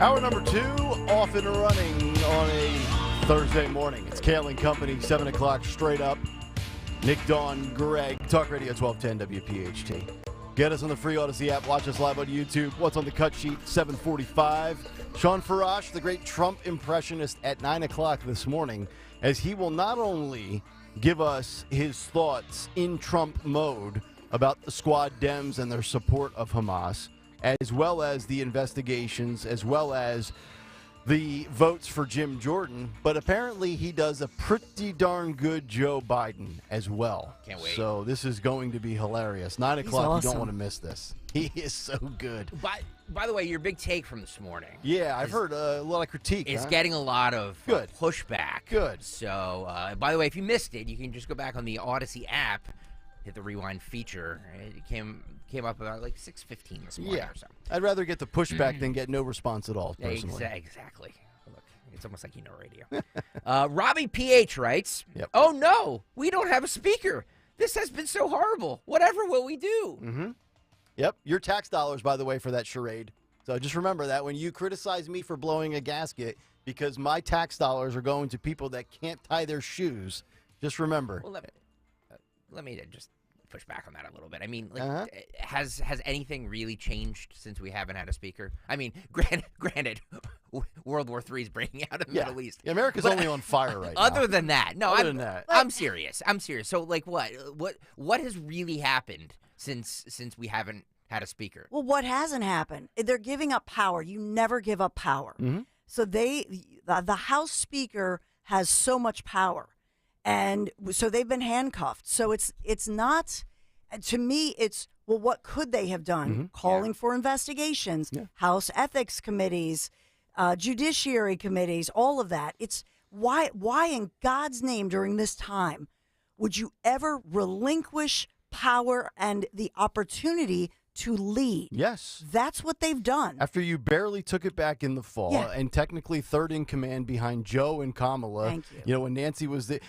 S9: Hour number 2, off and running on a Thursday morning. It's Kayal and Company, 7 o'clock straight up. Nick, Dawn, Greg, Talk Radio 1210 WPHT. Get us on the free Odyssey app. Watch us live on YouTube. What's on the cut sheet, 7:45. Sean Farash, the great Trump impressionist, at 9 o'clock this morning, as he will not only give us his thoughts in Trump mode about the Squad Dems and their support of Hamas, as well as the investigations, as well as the votes for Jim Jordan, but apparently he does a pretty darn good Joe Biden as well.
S10: Can't wait.
S9: So this is going to be hilarious. 9
S11: He's
S9: o'clock,
S11: awesome.
S9: You don't want to miss this. He is so good.
S10: By the way, your big take from this morning.
S9: Yeah, I've heard a lot of critique.
S10: It's
S9: huh?
S10: getting a lot of
S9: Good.
S10: pushback.
S9: Good.
S10: So, by the way, if you missed it, you can just go back on the Odyssey app, hit the rewind feature. It came up about like 6:15 this morning or so.
S9: I'd rather get the pushback than get no response at all, personally.
S10: Exactly. Look, it's almost like you know radio. Robbie PH writes,
S9: Yep.
S10: "Oh no, we don't have a speaker. This has been so horrible. Whatever will we do?"
S9: Mm-hmm. Yep, your tax dollars, by the way, for that charade. So just remember that when you criticize me for blowing a gasket because my tax dollars are going to people that can't tie their shoes, just remember.
S10: Well, let me just push back on that a little bit. I mean, like, has anything really changed since we haven't had a speaker? I mean, granted, World War III is breaking out in the Middle East.
S9: Yeah, America's only on fire right now.
S10: Other than that, I'm serious. So, like, what has really happened since we haven't had a speaker?
S11: Well, what hasn't happened? They're giving up power. You never give up power.
S9: Mm-hmm.
S11: So the House Speaker has so much power. And so they've been handcuffed. So it's not, to me, it's, well, what could they have done?
S9: Mm-hmm.
S11: Calling for investigations, House ethics committees, judiciary committees, all of that. It's why in God's name during this time would you ever relinquish power and the opportunity to lead?
S9: Yes.
S11: That's what they've done.
S9: After you barely took it back in the fall and technically third in command behind Joe and Kamala.
S11: Thank you.
S9: You know, when Nancy was there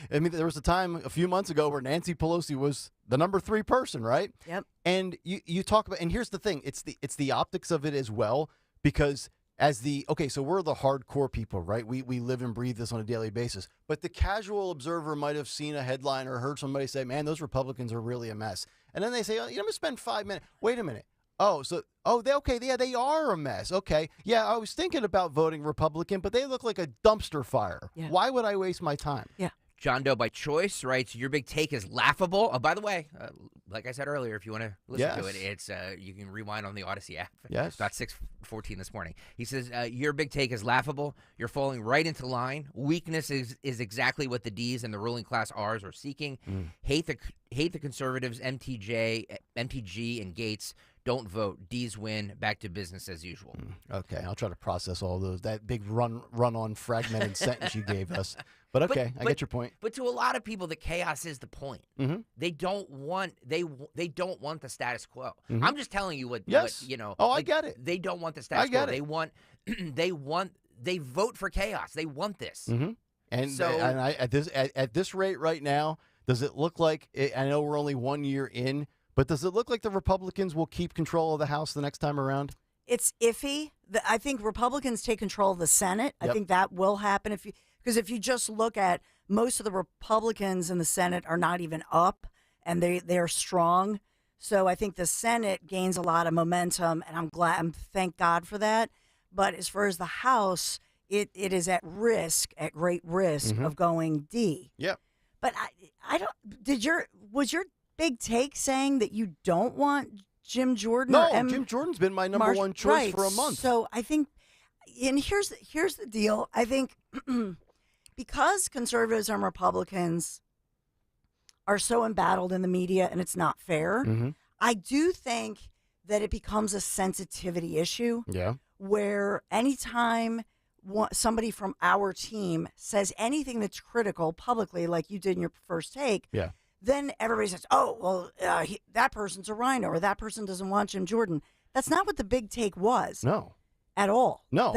S9: was a time a few months ago where Nancy Pelosi was the number 3 person, right?
S11: Yep.
S9: And you talk about, and here's the thing, it's the optics of it as well, because so we're the hardcore people, right? We live and breathe this on a daily basis. But the casual observer might have seen a headline or heard somebody say, man, those Republicans are really a mess. And then they say, I'm going to spend 5 minutes. Wait a minute. They are a mess. Okay. Yeah, I was thinking about voting Republican, but they look like a dumpster fire.
S11: Yeah.
S9: Why would I waste my time?
S11: Yeah.
S10: John Doe by Choice writes, your big take is laughable. Oh, by the way, like I said earlier, if you want to listen to it, it's you can rewind on the Odyssey app.
S9: Yes.
S10: About 6:14 this morning. He says, your big take is laughable. You're falling right into line. Weakness is exactly what the D's and the ruling class R's are seeking. Hate the conservatives, MTG, and Gates. Don't vote. D's win. Back to business as usual.
S9: Okay, I'll try to process all those. That big run-on fragmented sentence you gave us. But okay, I get your point.
S10: But to a lot of people, the chaos is the point.
S9: Mm-hmm.
S10: They don't want don't want the status quo.
S9: Mm-hmm.
S10: I'm just telling you what you know.
S9: Oh, I get it.
S10: They don't want the status quo. They vote for chaos. They want this.
S9: Mm-hmm. And at this rate right now, does it look like? I know we're only 1 year in. But does it look like the Republicans will keep control of the House the next time around?
S11: It's iffy. I think Republicans take control of the Senate.
S9: Yep.
S11: I think that will happen because if you just look at most of the Republicans in the Senate are not even up, and they're strong. So I think the Senate gains a lot of momentum, and thank God for that. But as far as the House, it is at great risk of going D.
S9: Yep.
S11: But I don't. Was your big take saying that you don't want Jim Jordan?
S9: No, Jim Jordan's been my number one choice for a month.
S11: So I think, and here's the deal. I think because conservatives and Republicans are so embattled in the media, and it's not fair, I do think that it becomes a sensitivity issue.
S9: Yeah.
S11: Where anytime somebody from our team says anything that's critical publicly, like you did in your first take, then everybody says, oh, well, that person's a rhino, or that person doesn't want Jim Jordan. That's not what the big take was.
S9: No.
S11: At all.
S9: No,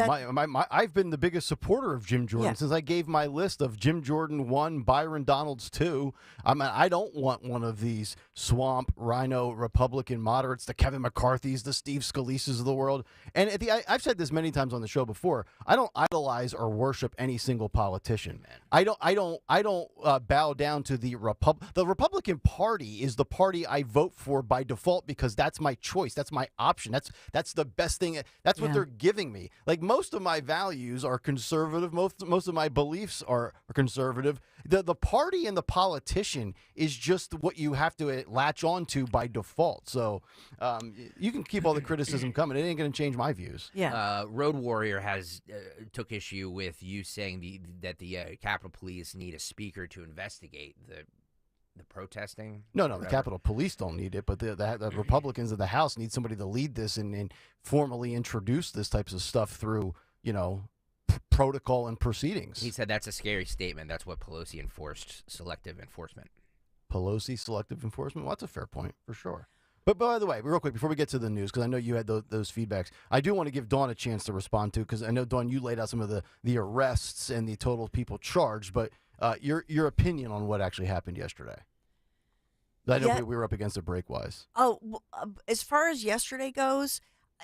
S9: I've been the biggest supporter of Jim Jordan since I gave my list of Jim Jordan 1, Byron Donalds 2. I don't want one of these swamp rhino Republican moderates, the Kevin McCarthy's, the Steve Scalise's of the world. And I've said this many times on the show before. I don't idolize or worship any single politician. Man. I don't bow down to the Republican Party is the party I vote for by default because that's my choice. That's my option. That's the best thing. That's what they're giving me. Like, most of my values are conservative. Most of my beliefs are conservative. The party and the politician is just what you have to latch on to by default. So you can keep all the criticism coming. It ain't going to change my views.
S11: Yeah.
S10: Road Warrior has took issue with you saying that the Capitol Police need a speaker to investigate the protesting.
S9: No, the Capitol Police don't need it, but the Republicans of the House need somebody to lead this and formally introduce this types of stuff through, protocol and proceedings.
S10: He said that's a scary statement. That's what Pelosi enforced, selective enforcement.
S9: Pelosi selective enforcement? Well, that's a fair point, for sure. But by the way, real quick, before we get to the news, because I know you had those feedbacks, I do want to give Dawn a chance to respond to, because I know, Dawn, you laid out some of the arrests and the total people charged, but your opinion on what actually happened yesterday. I know we were up against it break-wise.
S11: Oh, as far as yesterday goes,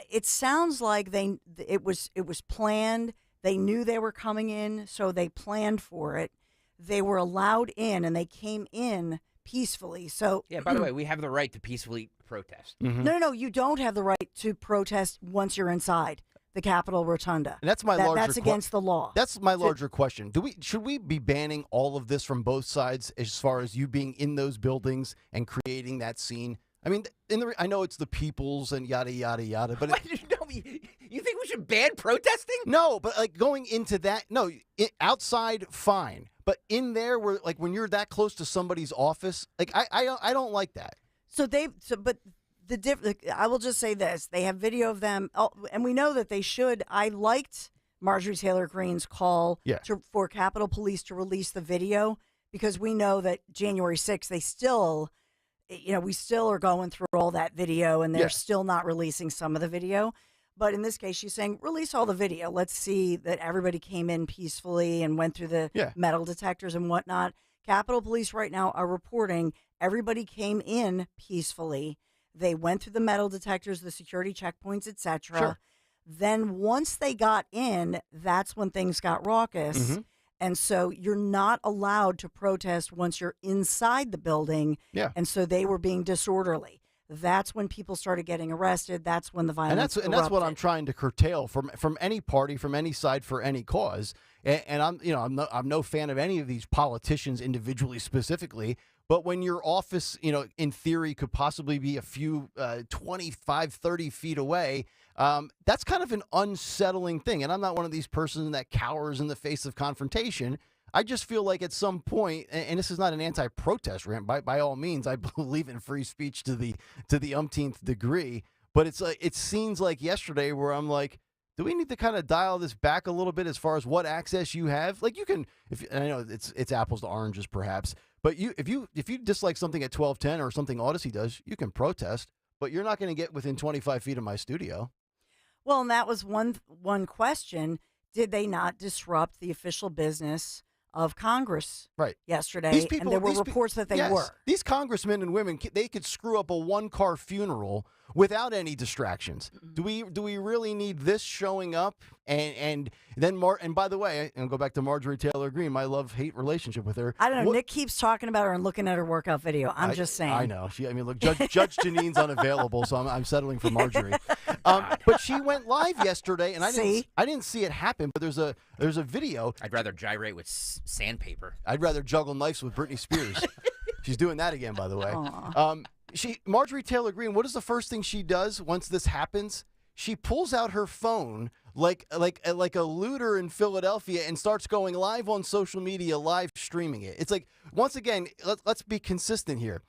S11: it sounds like it was planned. They knew they were coming in, so they planned for it. They were allowed in, and they came in peacefully. So
S10: yeah, by the way, we have the right to peacefully protest.
S11: No, you don't have the right to protest once you're inside the Capitol Rotunda.
S9: And that's
S11: That's against the law.
S9: That's my larger question. Should we be banning all of this from both sides as far as you being in those buildings and creating that scene? I mean, I know it's the people's and yada, yada, yada, but
S10: you think we should ban protesting?
S9: No, but like going into that, no, outside, fine. But in there, where like when you're that close to somebody's office, like I don't like that.
S11: But I will just say this: they have video of them, and we know that they should. I liked Marjorie Taylor Greene's call for Capitol Police to release the video because we know that January 6th they still. We still are going through all that video, and they're still not releasing some of the video. But in this case, she's saying, release all the video. Let's see that everybody came in peacefully and went through the metal detectors and whatnot. Capitol Police right now are reporting everybody came in peacefully. They went through the metal detectors, the security checkpoints, etc.
S9: Sure.
S11: Then once they got in, that's when things got raucous.
S9: Mm-hmm.
S11: And so you're not allowed to protest once you're inside the building.
S9: Yeah.
S11: And so they were being disorderly. That's when people started getting arrested. That's when the violence
S9: and that's what I'm trying to curtail from any party, from any side, for any cause. And I'm no fan of any of these politicians individually, specifically. But when your office, in theory, could possibly be a few 25, 30 feet away, that's kind of an unsettling thing. And I'm not one of these persons that cowers in the face of confrontation. I just feel like at some point, and this is not an anti-protest rant by all means. I believe in free speech to the umpteenth degree. But it's like it seems like yesterday where I'm like, do we need to kind of dial this back a little bit as far as what access you have? Like you can, and I know it's apples to oranges perhaps, but if you dislike something at 1210 or something Odyssey does, you can protest, but you're not going to get within 25 feet of my studio.
S11: Well, and that was one question. Did they not disrupt the official business of Congress yesterday? And there were reports that they were.
S9: These congressmen and women, they could screw up a one-car funeral without any distractions.
S11: Mm-hmm.
S9: Do we really need this showing up? And then and by the way, and go back to Marjorie Taylor Greene, my love-hate relationship with her.
S11: I don't know. Nick keeps talking about her and looking at her workout video. I'm just saying.
S9: I know. Look, Judge Janine's unavailable, so I'm settling for Marjorie. But she went live yesterday, and I didn't see it happen. But there's a video.
S10: I'd rather gyrate with sandpaper.
S9: I'd rather juggle knives with Britney Spears. She's doing that again, by the way. Marjorie Taylor Greene, what is the first thing she does once this happens? She pulls out her phone like a looter in Philadelphia and starts going live on social media, live streaming it. It's like, once again, let's be consistent here.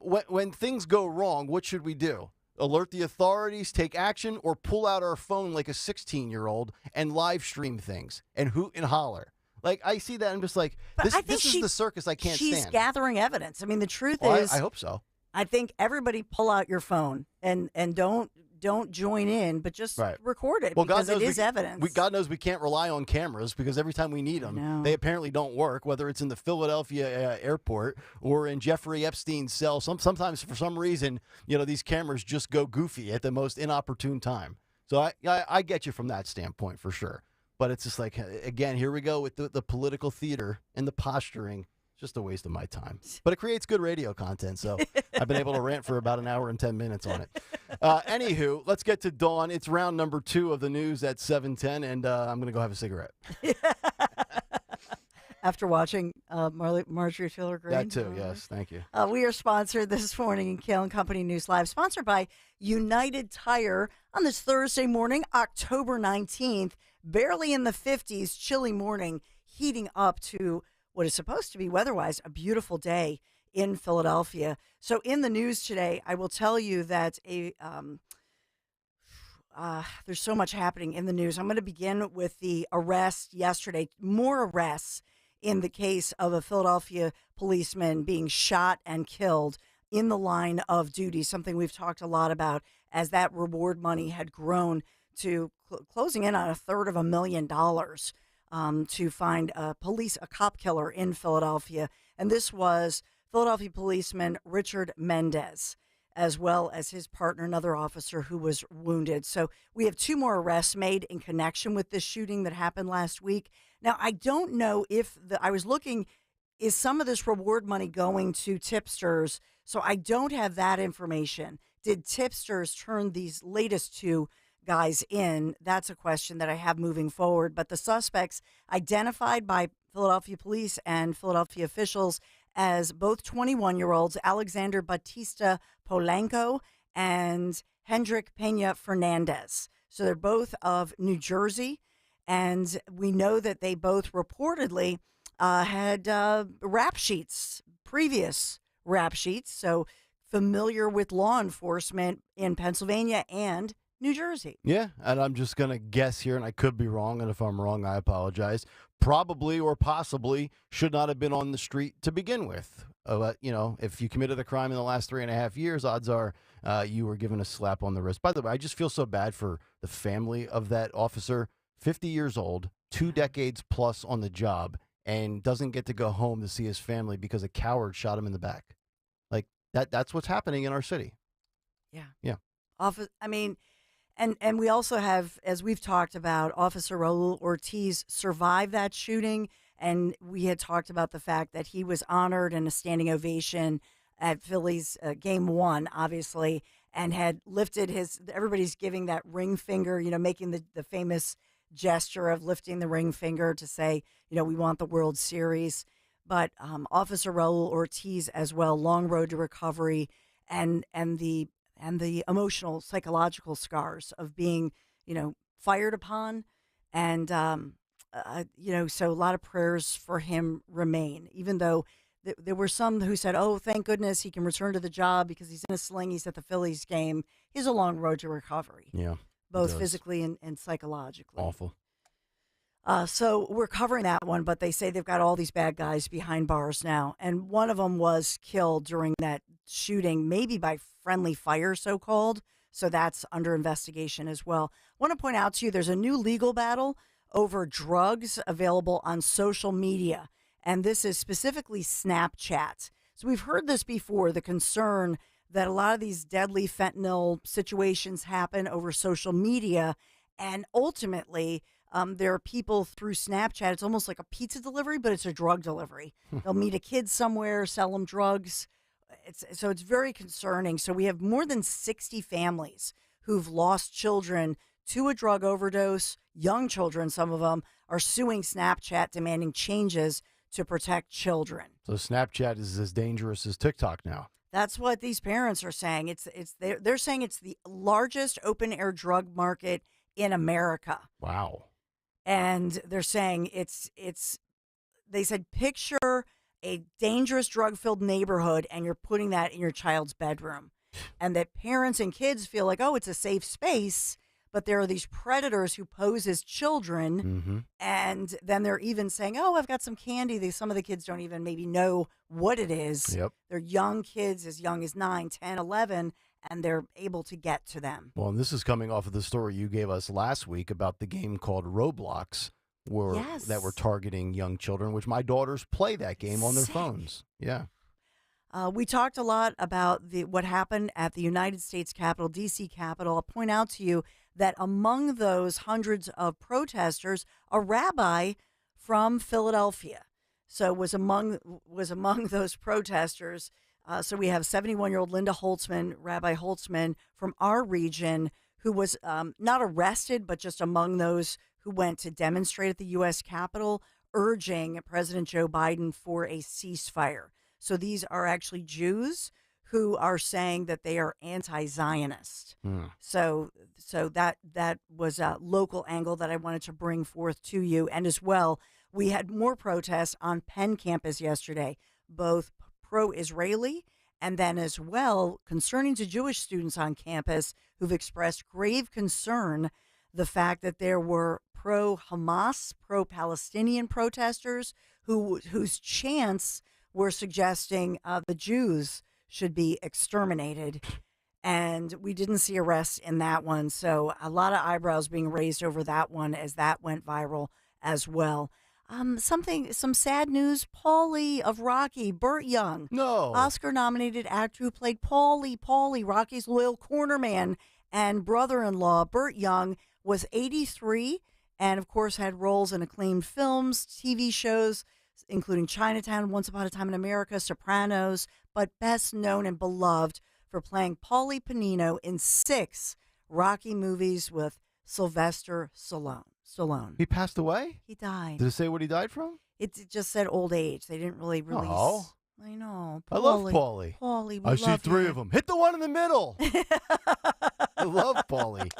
S9: When things go wrong, what should we do? Alert the authorities, take action, or pull out our phone like a 16-year-old and live stream things and hoot and holler? Like, I see that and I'm just like, this is the circus I can't stand.
S11: She's gathering evidence. I mean, the truth is,
S9: I hope so.
S11: I think everybody pull out your phone and don't join in, but just record it because it is evidence.
S9: God knows we can't rely on cameras because every time we need them, they apparently don't work, whether it's in the Philadelphia airport or in Jeffrey Epstein's cell. Sometimes, for some reason, these cameras just go goofy at the most inopportune time. So I get you from that standpoint for sure. But it's just like, again, here we go with the political theater and the posturing. Just a waste of my time. But it creates good radio content, so I've been able to rant for about an hour and 10 minutes on it. Anywho, let's get to Dawn. It's round number 2 of the news at 7:10, and I'm going to go have a cigarette.
S11: After watching Marjorie Taylor Greene.
S9: That too, yes. Thank you.
S11: We are sponsored this morning in Kayal & Company News Live, sponsored by United Tire on this Thursday morning, October 19th. Barely in the 50s, chilly morning, heating up to what is supposed to be weather-wise a beautiful day in Philadelphia. So in the news today, I will tell you that there's so much happening in the news. I'm going to begin with the arrest yesterday, more arrests in the case of a Philadelphia policeman being shot and killed in the line of duty, something we've talked a lot about as that reward money had grown to closing in on $350,000. To find a cop killer in Philadelphia. And this was Philadelphia policeman Richard Mendez. as well as his partner, another officer who was wounded. So we have 2 more arrests made in connection with this shooting that happened last week. Now, I don't know if I was looking, is some of this reward money going to tipsters? So I don't have that information. Did tipsters turn these latest 2 guys in? That's a question that I have moving forward. But the suspects identified by Philadelphia police and Philadelphia officials as both 21-year-olds, Alexander Batista Polanco and Hendrik Pena Fernandez. So they're both of New Jersey, and we know that they both reportedly had rap sheets, previous rap sheets, so familiar with law enforcement in Pennsylvania and New Jersey.
S9: Yeah, and I'm just going to guess here, and I could be wrong, and if I'm wrong, I apologize. Probably or possibly should not have been on the street to begin with. If you committed a crime in the last 3.5 years, odds are you were given a slap on the wrist. By the way, I just feel so bad for the family of that officer, 50 years old, 2 decades plus on the job, and doesn't get to go home to see his family because a coward shot him in the back. Like, that's what's happening in our city.
S11: Yeah.
S9: Yeah.
S11: And we also have, as we've talked about, Officer Raul Ortiz survived that shooting, and we had talked about the fact that he was honored in a standing ovation at Phillies game 1, obviously, and had lifted everybody's giving that ring finger, making the famous gesture of lifting the ring finger to say, we want the World Series. But Officer Raul Ortiz as well, long road to recovery, and the emotional, psychological scars of being, fired upon. And, so a lot of prayers for him remain, even though there were some who said, oh, thank goodness he can return to the job because he's in a sling. He's at the Phillies game. He's a long road to recovery.
S9: Yeah.
S11: Both physically and psychologically.
S9: Awful.
S11: So we're covering that one, but they say they've got all these bad guys behind bars now. And one of them was killed during that shooting, maybe by friendly fire, so-called. So that's under investigation as well. I want to point out to you, there's a new legal battle over drugs available on social media. And this is specifically Snapchat. So we've heard this before, the concern that a lot of these deadly fentanyl situations happen over social media. And ultimately, there are people through Snapchat. It's almost like a pizza delivery, but it's a drug delivery. They'll meet a kid somewhere, sell them drugs. It's very concerning. So we have more than 60 families who've lost children to a drug overdose. Young children, some of them, are suing Snapchat, demanding changes to protect children.
S9: So Snapchat is as dangerous as TikTok now.
S11: That's what these parents are saying. They're saying it's the largest open air drug market in America.
S9: Wow.
S11: And they're saying they said, picture a dangerous drug-filled neighborhood and you're putting that in your child's bedroom. And that parents and kids feel like, oh, it's a safe space, but there are these predators who pose as children.
S9: Mm-hmm.
S11: And then they're even saying, oh, I've got some candy. Some of the kids don't even maybe know what it is.
S9: Yep.
S11: They're young kids, as young as 9, 10, 11, and they're able to get to them.
S9: Well, and this is coming off of the story you gave us last week about the game called Roblox, that were targeting young children, which my daughters play that game on their phones. Yeah.
S11: We talked a lot about what happened at the United States Capitol, D.C. Capitol. I'll point out to you that among those hundreds of protesters, a rabbi from Philadelphia, was among those protesters. So we have 71-year-old Linda Holtzman, Rabbi Holtzman from our region, who was not arrested, but just among those who went to demonstrate at the U.S. Capitol, urging President Joe Biden for a ceasefire. So these are actually Jews who are saying that they are anti-Zionist. So that was a local angle that I wanted to bring forth to you. And as well, we had more protests on Penn campus yesterday, both pro-Israeli and then as well concerning to Jewish students on campus who've expressed grave concern the fact that there were pro-Hamas, pro-Palestinian protesters whose chants were suggesting the Jews should be exterminated. And we didn't see arrests in that one. So a lot of eyebrows being raised over that one as that went viral as well. Some sad news. Paulie of Rocky, Burt Young.
S9: No.
S11: Oscar-nominated actor who played Paulie, Rocky's loyal cornerman and brother-in-law. Burt Young was 83 and, of course, had roles in acclaimed films, TV shows, including Chinatown, Once Upon a Time in America, Sopranos, but best known and beloved for playing Paulie Panino in 6 Rocky movies with Sylvester Stallone.
S9: He passed away?
S11: He died.
S9: Did it say what he died from?
S11: It just said old age. They didn't really release.
S9: Oh.
S11: I know.
S9: I love Paulie.
S11: Paulie, we
S9: I see
S11: love
S9: 3
S11: you.
S9: of them. Hit the one in the middle. I love Paulie.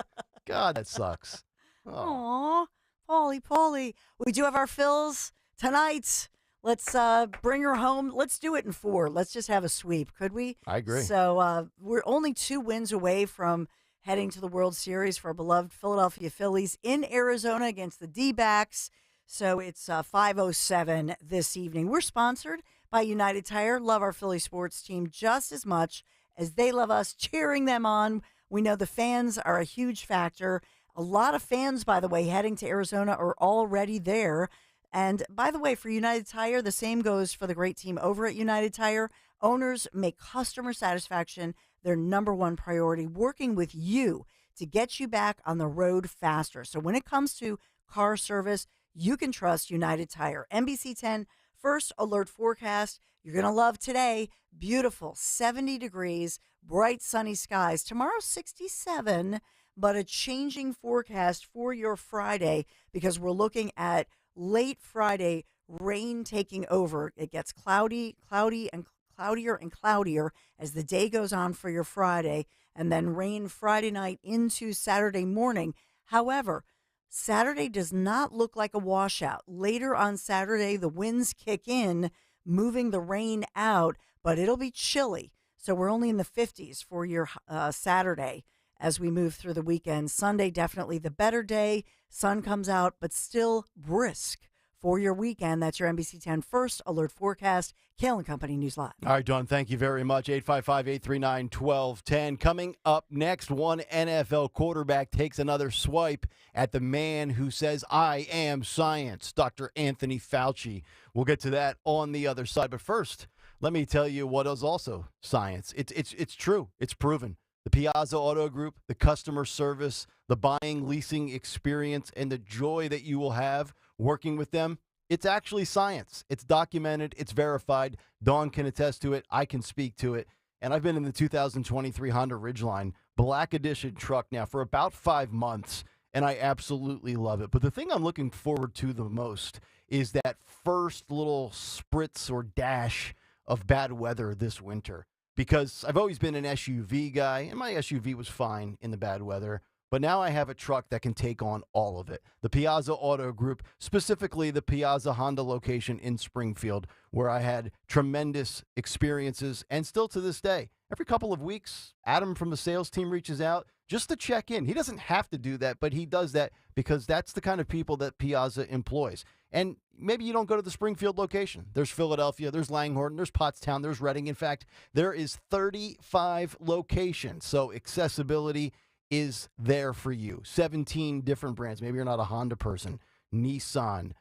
S9: God, that sucks.
S11: Aw, Paulie. We do have our fills tonight. Let's bring her home. Let's do it in 4. Let's just have a sweep, could we?
S9: I agree.
S11: So we're only 2 wins away from heading to the World Series for our beloved Philadelphia Phillies in Arizona against the D-backs. So it's 5:07 this evening. We're sponsored by United Tire. Love our Philly sports team just as much as they love us, cheering them on. We know the fans are a huge factor. A lot of fans, by the way, heading to Arizona are already there. And by the way, for United Tire, the same goes for the great team over at United Tire. Owners make customer satisfaction their number one priority, working with you to get you back on the road faster. So when it comes to car service, you can trust United Tire. NBC 10 first alert forecast. You're going to love today. Beautiful, 70 degrees, bright sunny skies. Tomorrow, 67, but a changing forecast for your Friday because we're looking at late Friday, rain taking over. It gets cloudier and cloudier as the day goes on for your Friday, and then rain Friday night into Saturday morning. However, Saturday does not look like a washout. Later on Saturday, the winds kick in, moving the rain out, but it'll be chilly. So we're only in the 50s for your Saturday as we move through the weekend. Sunday, definitely the better day. Sun comes out, but still brisk for your weekend. That's your NBC 10 first alert forecast. Kayal and Company News Live.
S9: All right, Dawn, thank you very much. 855-839-1210. Coming up next, one NFL quarterback takes another swipe at the man who says, I am science, Dr. Anthony Fauci. We'll get to that on the other side. But first, let me tell you what is also science. It's true. It's proven. The Piazza Auto Group, the customer service, the buying, leasing experience, and the joy that you will have working with them, it's actually science. It's documented. It's verified. Dawn can attest to it. I can speak to it. And I've been in the 2023 Honda Ridgeline Black Edition truck now for about 5 months, and I absolutely love it. But the thing I'm looking forward to the most is that first little spritz or dash of bad weather this winter. Because I've always been an SUV guy, and my SUV was fine in the bad weather. But now I have a truck that can take on all of it. The Piazza Auto Group, specifically the Piazza Honda location in Springfield, where I had tremendous experiences, and still to this day. Every couple of weeks, Adam from the sales team reaches out just to check in. He doesn't have to do that, but he does that because that's the kind of people that Piazza employs. And maybe you don't go to the Springfield location. There's Philadelphia, there's Langhorne, there's Pottstown, there's Reading. In fact, there is 35 locations. So accessibility is there for you. 17 different brands. Maybe you're not a Honda person. Nissan,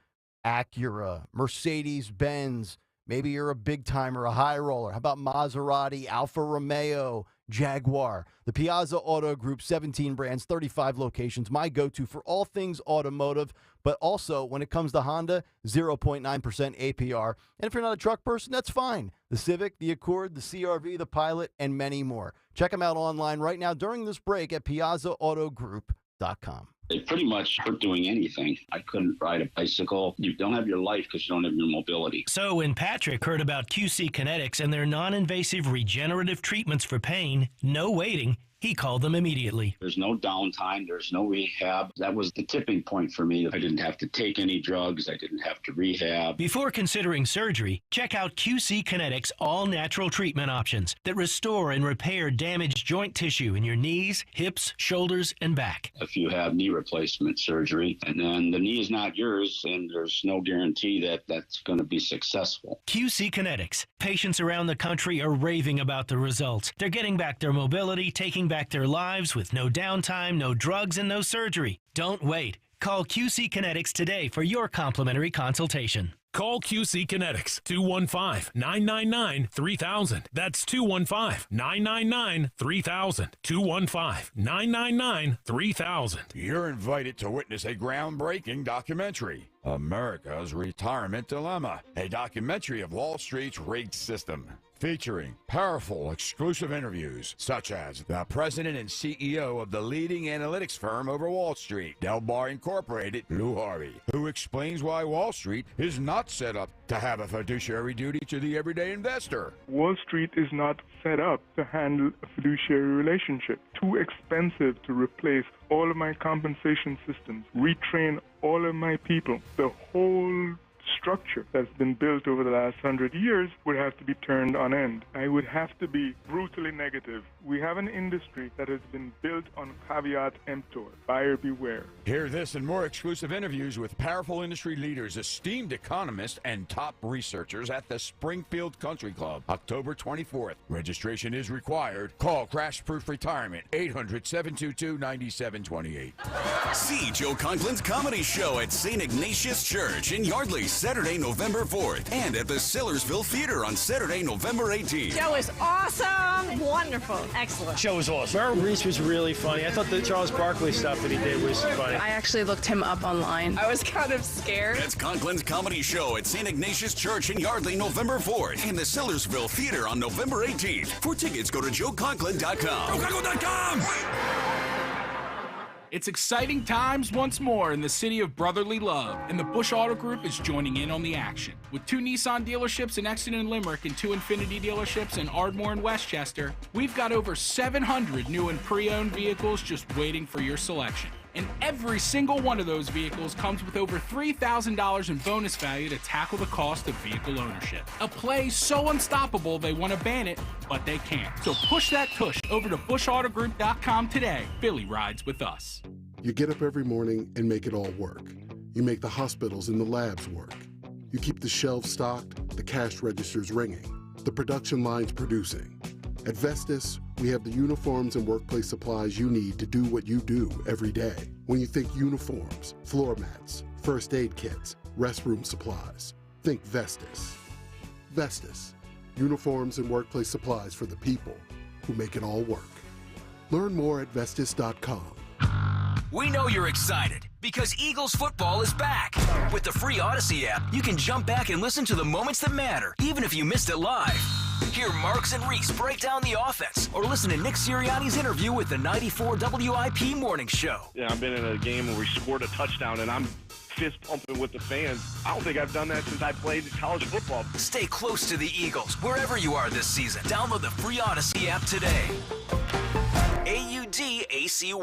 S9: Acura, Mercedes-Benz. Maybe you're a big timer, a high roller. How about Maserati, Alfa Romeo, Jaguar? The Piazza Auto Group, 17 brands, 35 locations. My go-to for all things automotive, but also when it comes to Honda, 0.9% APR. And if you're not a truck person, that's fine. The Civic, the Accord, the CRV, the Pilot, and many more. Check them out online right now during this break at piazzaautogroup.com.
S1: It pretty much hurt doing anything. I couldn't ride a bicycle. You don't have your life because you don't have your mobility.
S2: So when Patrick heard about QC Kinetics and their non-invasive regenerative treatments for pain, no waiting, he called them immediately.
S1: There's no downtime. There's no rehab. That was the tipping point for me. I didn't have to take any drugs. I didn't have to rehab.
S2: Before considering surgery, check out QC Kinetics all-natural treatment options that restore and repair damaged joint tissue in your knees, hips, shoulders, and back.
S1: If you have knee replacement surgery, and then the knee is not yours, and there's no guarantee that that's going to be successful.
S2: QC Kinetics. Patients around the country are raving about the results. They're getting back their mobility, taking back their lives with no downtime, no drugs, and no surgery. Don't wait. Call QC Kinetics today for your complimentary consultation.
S3: Call QC Kinetics, 215-999-3000. That's 215-999-3000. 215-999-3000.
S21: You're invited to witness a groundbreaking documentary, America's Retirement Dilemma, a documentary of Wall Street's rigged system. Featuring powerful exclusive interviews such as the president and CEO of the leading analytics firm over Wall Street, Del Bar Incorporated, Lou Harvey, who explains why Wall Street is not set up to have a fiduciary duty to the everyday investor.
S22: Wall Street is not set up to handle a fiduciary relationship. Too expensive to replace all of my compensation systems, retrain all of my people. The whole structure that's been built over the last 100 years would have to be turned on end. I would have to be brutally negative. We have an industry that has been built on caveat emptor, buyer beware.
S21: Hear this and more exclusive interviews with powerful industry leaders, esteemed economists, and top researchers at the Springfield Country Club, October 24th. Registration is required. Call Crash Proof Retirement, 800-722-9728.
S23: See Joe Conklin's comedy show at St. Ignatius Church in Yardley, Saturday, November 4th, and at the Sillersville Theater on Saturday, November 18th.
S24: Show is awesome, wonderful, excellent.
S26: Show was awesome. Merrill Reese was really funny. I thought the Charles Barkley stuff that he did was funny.
S27: I actually looked him up online. I was kind of scared.
S23: That's Conklin's comedy show at St. Ignatius Church in Yardley, November 4th, and the Sillersville Theater on November 18th. For tickets, go to joeconklin.com. joeconklin.com!
S28: It's exciting times once more in the city of brotherly love, and the Bush Auto Group is joining in on the action. With 2 Nissan dealerships in Exeter and Limerick and 2 Infiniti dealerships in Ardmore and Westchester, we've got over 700 new and pre-owned vehicles just waiting for your selection. And every single one of those vehicles comes with over $3,000 in bonus value to tackle the cost of vehicle ownership. A play so unstoppable they want to ban it, but they can't. So push that tush over to bushautogroup.com today. Billy rides with us.
S29: You get up every morning and make it all work. You make the hospitals and the labs work. You keep the shelves stocked, the cash registers ringing, the production lines producing. At Vestas, we have the uniforms and workplace supplies you need to do what you do every day. When you think uniforms, floor mats, first aid kits, restroom supplies, think Vestas. Vestas, uniforms and workplace supplies for the people who make it all work. Learn more at Vestas.com.
S8: We know you're excited because Eagles football is back. With the free Odyssey app, you can jump back and listen to the moments that matter, even if you missed it live. Hear Marks and Reese break down the offense, or listen to Nick Sirianni's interview with the 94 WIP Morning Show.
S30: Yeah, I've been in a game where we scored a touchdown, and I'm fist pumping with the fans. I don't think I've done that since I played college football.
S8: Stay close to the Eagles, wherever you are this season. Download the free Odyssey app today. AUDACY.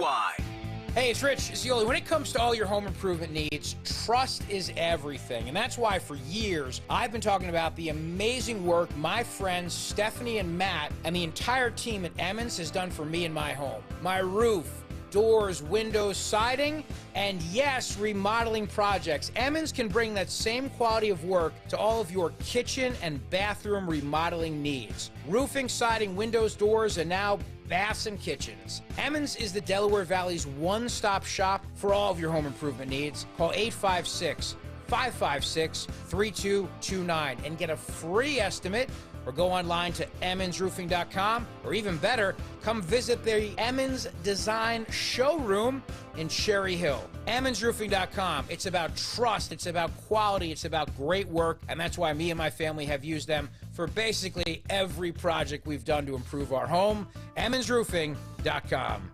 S31: Hey, it's Rich Zioli. When it comes to all your home improvement needs, trust is everything. And that's why for years, I've been talking about the amazing work my friends Stephanie and Matt and the entire team at Emmons has done for me and my home. My roof, doors, windows, siding, and yes, remodeling projects. Emmons can bring that same quality of work to all of your kitchen and bathroom remodeling needs. Roofing, siding, windows, doors, and now baths and kitchens. Emmons is the Delaware Valley's one-stop shop for all of your home improvement needs. Call 856-556-3229 and get a free estimate, or go online to emmonsroofing.com, or even better, come visit the Emmons Design Showroom in Cherry Hill. emmonsroofing.com. It's about trust, it's about quality, it's about great work, and that's why me and my family have used them for basically every project we've done to improve our home. emmonsroofing.com.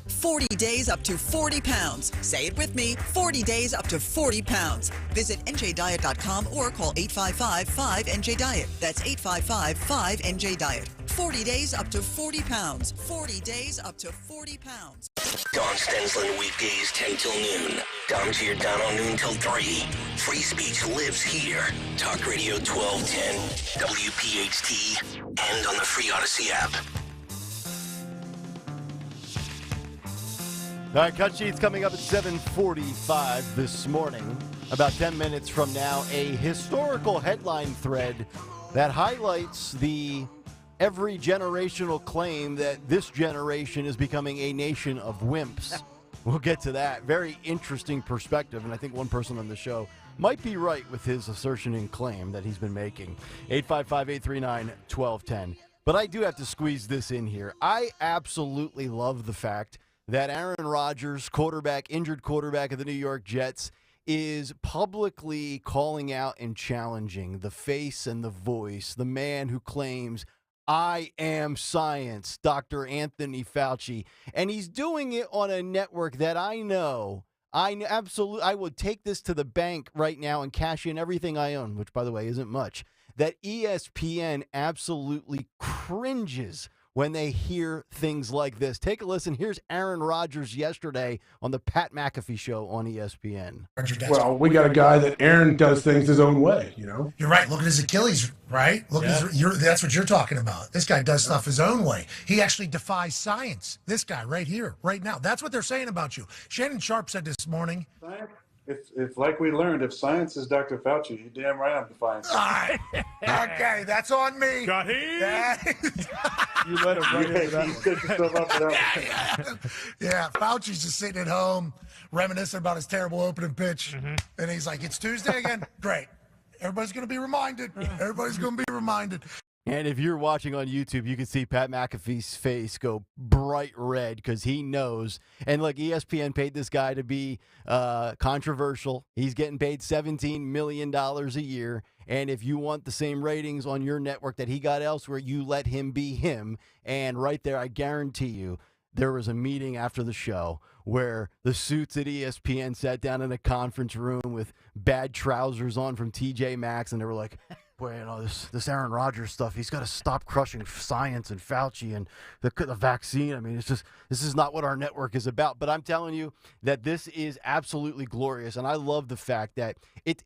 S32: 40 days up to 40 pounds. Say it with me, 40 days up to 40 pounds. Visit njdiet.com or call 855-5NJ-DIET. That's 855-5NJ-DIET. 40 days up to 40 pounds. 40 days up to 40 pounds.
S8: Don Stensland weekdays 10 till noon. Dom's here down on noon till 3. Free speech lives here. Talk Radio 1210, WPHT, and on the free Odyssey app.
S9: All right, Cut Sheet's coming up at 7:45 this morning. About 10 minutes from now, a historical headline thread that highlights the every generational claim that this generation is becoming a nation of wimps. We'll get to that. Very interesting perspective, and I think one person on the show might be right with his assertion and claim that he's been making. 855-839-1210. But I do have to squeeze this in here. I absolutely love the fact that Aaron Rodgers, injured quarterback of the New York Jets, is publicly calling out and challenging the face and the voice, the man who claims, I am science, Dr. Anthony Fauci. And he's doing it on a network that I would take this to the bank right now and cash in everything I own, which, by the way, isn't much. That ESPN absolutely cringes when they hear things like this. Take a listen. Here's Aaron Rodgers yesterday on the Pat McAfee show on ESPN.
S4: Well, we got a guy that Aaron does things his own way, you know?
S6: You're right. Look at his Achilles, right? That's what you're talking about. This guy does stuff his own way. He actually defies science. This guy right here, right now. That's what they're saying about you. Shannon Sharp said this morning.
S7: If like we learned, if science is Dr. Fauci, you damn right I'm defying science.
S6: All right. Okay, that's on me.
S4: Got him.
S7: You let him right into that one. Set yourself up for that one.
S6: Yeah, Fauci's just sitting at home, reminiscing about his terrible opening pitch. And he's like, it's Tuesday again? Great. Everybody's going to be reminded. Everybody's going to be reminded.
S9: And if you're watching on YouTube, you can see Pat McAfee's face go bright red because he knows. And look, ESPN paid this guy to be controversial. He's getting paid $17 million a year. And if you want the same ratings on your network that he got elsewhere, you let him be him. And right there, I guarantee you, there was a meeting after the show where the suits at ESPN sat down in a conference room with bad trousers on from TJ Maxx, and they were like, boy, you know, this Aaron Rodgers stuff, he's got to stop crushing science and Fauci and the vaccine. I mean, this is not what our network is about. But I'm telling you that this is absolutely glorious, and I love the fact that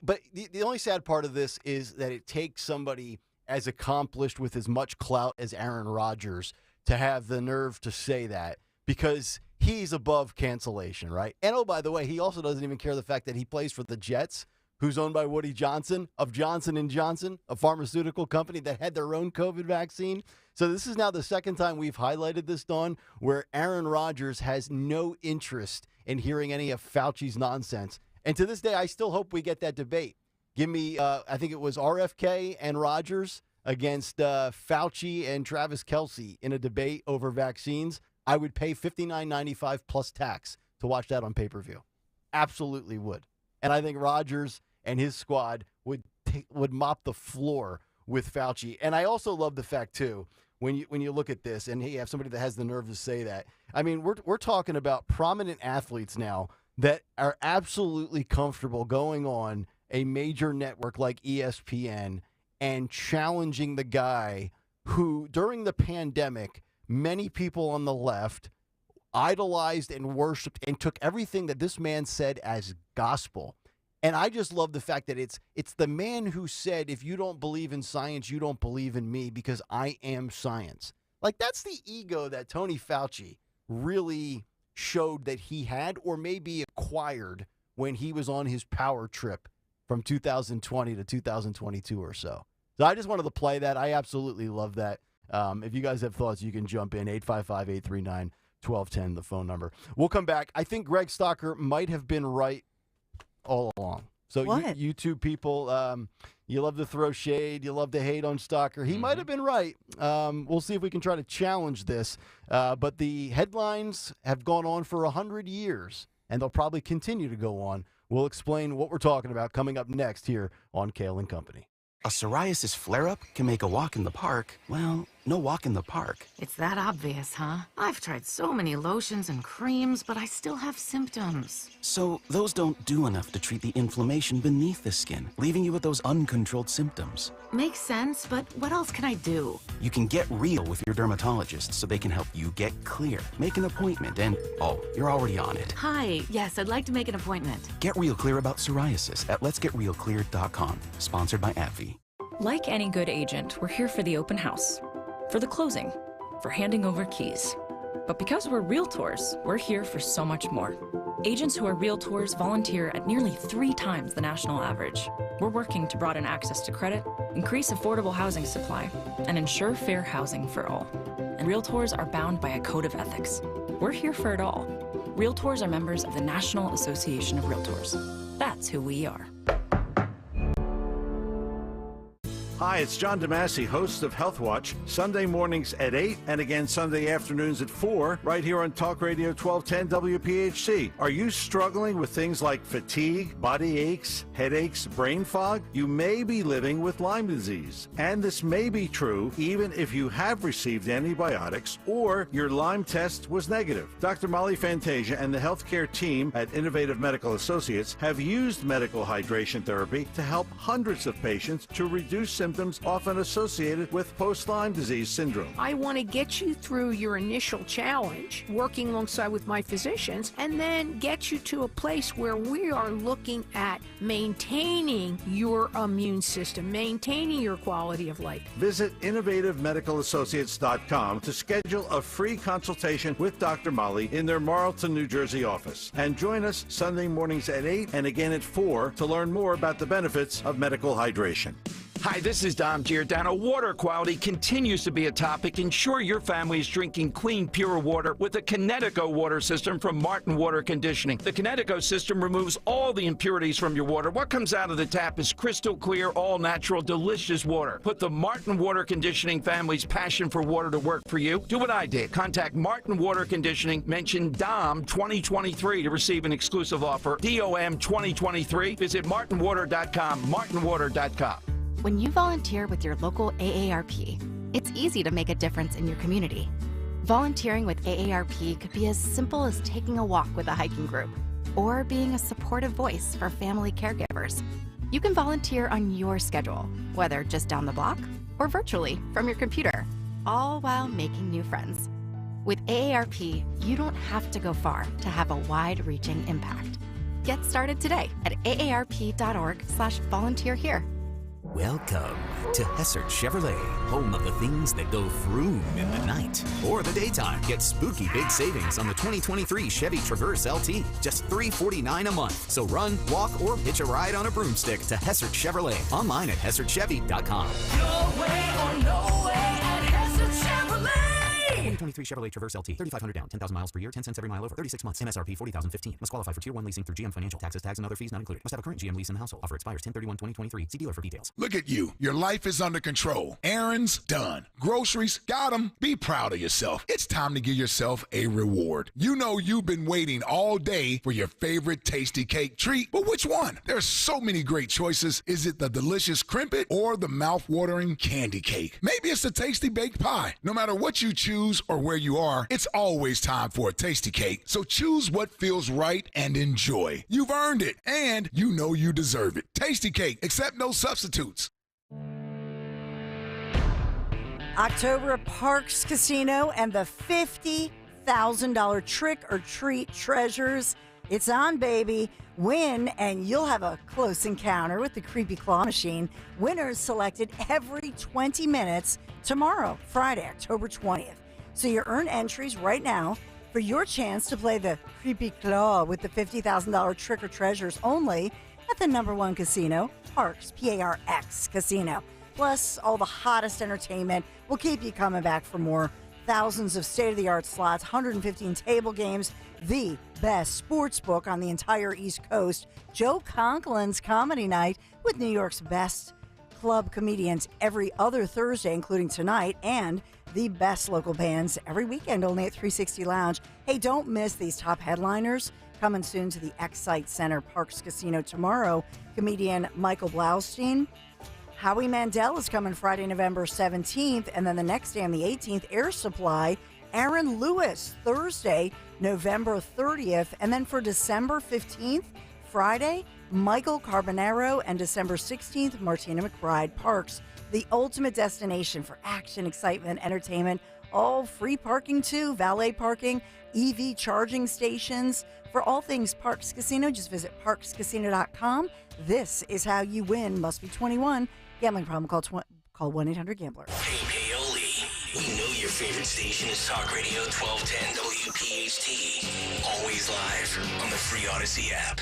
S9: but the only sad part of this is that it takes somebody as accomplished with as much clout as Aaron Rodgers to have the nerve to say that, because he's above cancellation, right? And oh, by the way, he also doesn't even care the fact that he plays for the Jets, who's owned by Woody Johnson of Johnson & Johnson, a pharmaceutical company that had their own COVID vaccine. So this is now the second time we've highlighted this, Dawn, where Aaron Rodgers has no interest in hearing any of Fauci's nonsense. And to this day, I still hope we get that debate. Give me, I think it was RFK and Rodgers against Fauci and Travis Kelce in a debate over vaccines. I would pay $59.95 plus tax to watch that on pay-per-view. Absolutely would. And I think Rodgers and his squad would mop the floor with Fauci. And I also love the fact, too, when you look at this, and you have somebody that has the nerve to say that. I mean, we're talking about prominent athletes now that are absolutely comfortable going on a major network like ESPN and challenging the guy who, during the pandemic, many people on the left idolized and worshipped and took everything that this man said as gospel. And I just love the fact that it's the man who said, if you don't believe in science, you don't believe in me because I am science. Like, that's the ego that Tony Fauci really showed that he had, or maybe acquired when he was on his power trip from 2020 to 2022 or so. So I just wanted to play that. I absolutely love that. If you guys have thoughts, you can jump in. 855-839-1210, the phone number. We'll come back. I think Greg Stocker might have been right all along. So you two people, you love to throw shade. You love to hate on Stocker. He might have been right. We'll see if we can try to challenge this. But the headlines have gone on for 100 years, and they'll probably continue to go on. We'll explain what we're talking about coming up next here on Kayal and Company.
S12: A psoriasis flare-up can make a walk in the park, well, no walk in the park.
S13: It's that obvious, huh? I've tried so many lotions and creams, but I still have symptoms.
S12: So those don't do enough to treat the inflammation beneath the skin, leaving you with those uncontrolled symptoms.
S13: Makes sense, but what else can I do?
S12: You can get real with your dermatologist so they can help you get clear. Make an appointment and, oh, you're already on it.
S13: Hi, yes, I'd like to make an appointment.
S12: Get real clear about psoriasis at letsgetrealclear.com. Sponsored by AbbVie.
S14: Like any good agent, we're here for the open house, for the closing, for handing over keys. But because we're realtors, we're here for so much more. Agents who are realtors volunteer at nearly 3 times the national average. We're working to broaden access to credit, increase affordable housing supply, and ensure fair housing for all. and realtors are bound by a code of ethics. We're here for it all. Realtors are members of the National Association of Realtors. That's who we are.
S1: Hi, it's John DeMasi, host of Health Watch, Sunday mornings at 8 and again Sunday afternoons at 4, right here on Talk Radio 1210 WPHT. Are you struggling with things like fatigue, body aches, headaches, brain fog? You may be living with Lyme disease. And this may be true even if you have received antibiotics or your Lyme test was negative. Dr. Molly Fantasia and the healthcare team at Innovative Medical Associates have used medical hydration therapy to help hundreds of patients to reduce symptoms often associated with post-Lyme disease syndrome.
S2: I want to get you through your initial challenge, working alongside with my physicians, and then get you to a place where we are looking at maintaining your immune system, maintaining your quality of life.
S1: Visit innovativemedicalassociates.com to schedule a free consultation with Dr. Molly in their Marlton, New Jersey office. And join us Sunday mornings at 8 and again at 4 to learn more about the benefits of medical hydration.
S5: Hi, this is Dom Giordano. Water quality continues to be a topic. Ensure your family is drinking clean, pure water with the Kinetico water system from Martin Water Conditioning. The Kinetico system removes all the impurities from your water. What comes out of the tap is crystal clear, all-natural, delicious water. Put the Martin Water Conditioning family's passion for water to work for you. Do what I did. Contact Martin Water Conditioning. Mention DOM 2023 to receive an exclusive offer. DOM 2023. Visit martinwater.com. martinwater.com.
S10: When you volunteer with your local AARP, it's easy to make a difference in your community. Volunteering with AARP could be as simple as taking a walk with a hiking group or being a supportive voice for family caregivers. You can volunteer on your schedule, whether just down the block or virtually from your computer, all while making new friends. With AARP, you don't have to go far to have a wide-reaching impact. Get started today at aarp.org/volunteer here.
S11: Welcome to Hessert Chevrolet, home of the things that go vroom in the night or the daytime. Get spooky big savings on the 2023 Chevy Traverse LT, just $349 a month. So run, walk, or hitch a ride on a broomstick to Hessert Chevrolet. Online at HessertChevy.com.
S15: Your way or no way at Hessert Chevrolet.
S11: 2023 Chevrolet Traverse LT, 3,500 down, 10,000 miles per year, 10 cents every mile over, 36 months, MSRP 40,015. Must qualify for Tier 1 leasing through GM Financial. Taxes, tags, and other fees not included. Must have a current GM lease in the household. Offer expires 10/31/2023. See dealer for details.
S16: Look at you. Your life is under control. Errands done. Groceries got them. Be proud of yourself. It's time to give yourself a reward. You know you've been waiting all day for your favorite tasty cake treat, but which one? There's so many great choices. Is it the delicious crimpet or the mouth-watering candy cake? Maybe it's the tasty baked pie. No matter what you choose or where you are, it's always time for a tasty cake. So choose what feels right and enjoy. You've earned it, and you know you deserve it. Tasty cake, accept no substitutes.
S17: October at Parks Casino and the $50,000 trick or treat treasures. It's on, baby. Win, and you'll have a close encounter with the creepy claw machine. Winners selected every 20 minutes tomorrow, Friday, October 20th. So you earn entries right now for your chance to play the creepy claw with the $50,000 trick or treasures only at the #1 casino, Parks, P-A-R-X Casino. Plus, all the hottest entertainment will keep you coming back for more. Thousands of state-of-the-art slots, 115 table games, the best sports book on the entire East Coast. Joe Conklin's Comedy Night with New York's best club comedians every other Thursday, including tonight, and the best local bands every weekend only at 360 Lounge. Hey, don't miss these top headliners. Coming soon to the Excite Center, Parks Casino tomorrow. Comedian Michael Blaustein. Howie Mandel is coming Friday, November 17th, and then the next day on the 18th, Air Supply. Aaron Lewis, Thursday, November 30th, and then for December 15th, Friday, Michael Carbonaro, and December 16th, Martina McBride. Parks, the ultimate destination for action, excitement, entertainment, all free parking too, valet parking, EV charging stations. For all things Parks Casino, just visit parkscasino.com. This is how you win. Must be 21. Gambling problem, call 1-800-GAMBLER.
S8: Hey, Paoli, we know your favorite station is Talk Radio 1210 WPHT. Always live on the free Odyssey app.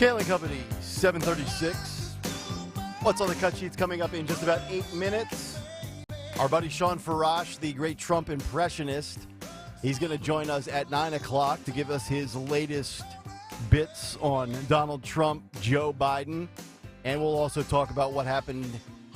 S9: Kayal Company, 736. What's on the cut sheets coming up in just about 8 minutes? Our buddy Sean Farash, the great Trump impressionist, he's going to join us at 9 o'clock to give us his latest bits on Donald Trump, Joe Biden, and we'll also talk about what happened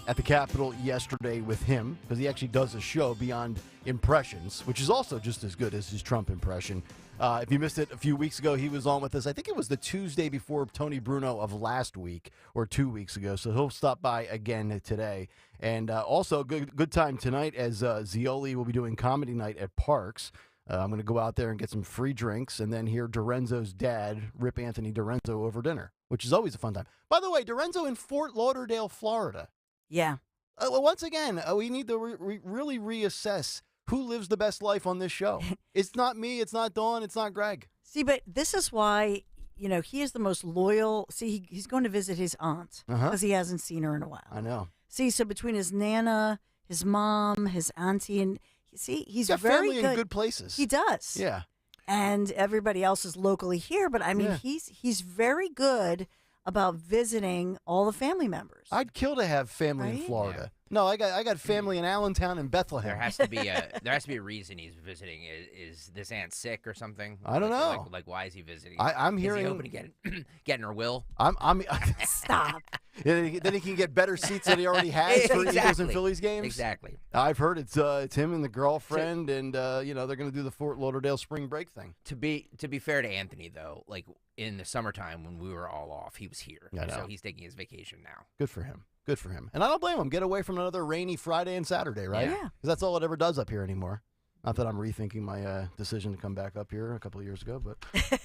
S9: at the Capitol yesterday with him, because he actually does a show Beyond Impressions, which is also just as good as his Trump impression. If you missed it a few weeks ago, he was on with us. I think it was the Tuesday before Tony Bruno of last week or 2 weeks ago, so he'll stop by again today. And also, good time tonight as Zioli will be doing comedy night at Parks. I'm going to go out there and get some free drinks and then hear Dorenzo's dad rip Anthony Dorenzo over dinner, which is always a fun time. By the way, Dorenzo in Fort Lauderdale, Florida.
S17: Yeah.
S9: Once again, we need to really reassess who lives the best life on this show. It's not me, it's not Dawn, it's not Greg.
S17: See, but this is why, he is the most loyal. See, he's going to visit his aunt because he hasn't seen her in a while.
S9: I know.
S17: See, so between his Nana, his mom, his auntie, and he's
S9: got
S17: very
S9: family
S17: good.
S9: in good places.
S17: He does.
S9: Yeah.
S17: And everybody else is locally here, but I mean, he's very good about visiting all the family members.
S9: I'd kill to have family in
S17: Right?
S9: Florida. No, I got family in Allentown and Bethlehem.
S3: There has to be a reason he's visiting. Is this aunt sick or something?
S9: I don't know.
S3: Like why is he visiting?
S9: I'm
S3: Is
S9: hearing-
S3: he hoping to getting her will.
S9: I'm
S17: Stop.
S9: Then he can get better seats than he already has for Eagles and
S3: Exactly.
S9: Phillies games.
S3: Exactly.
S9: I've heard it's him and the girlfriend, and they're going to do the Fort Lauderdale spring break thing.
S3: To be fair to Anthony though, like in the summertime when we were all off, he was here.
S9: I know.
S3: So he's taking his vacation now.
S9: Good for him. Good for him. And I don't blame him. Get away from another rainy Friday and Saturday, right?
S3: Yeah.
S9: Because that's all it ever does up here anymore. Not that I'm rethinking my decision to come back up here a couple of years ago, but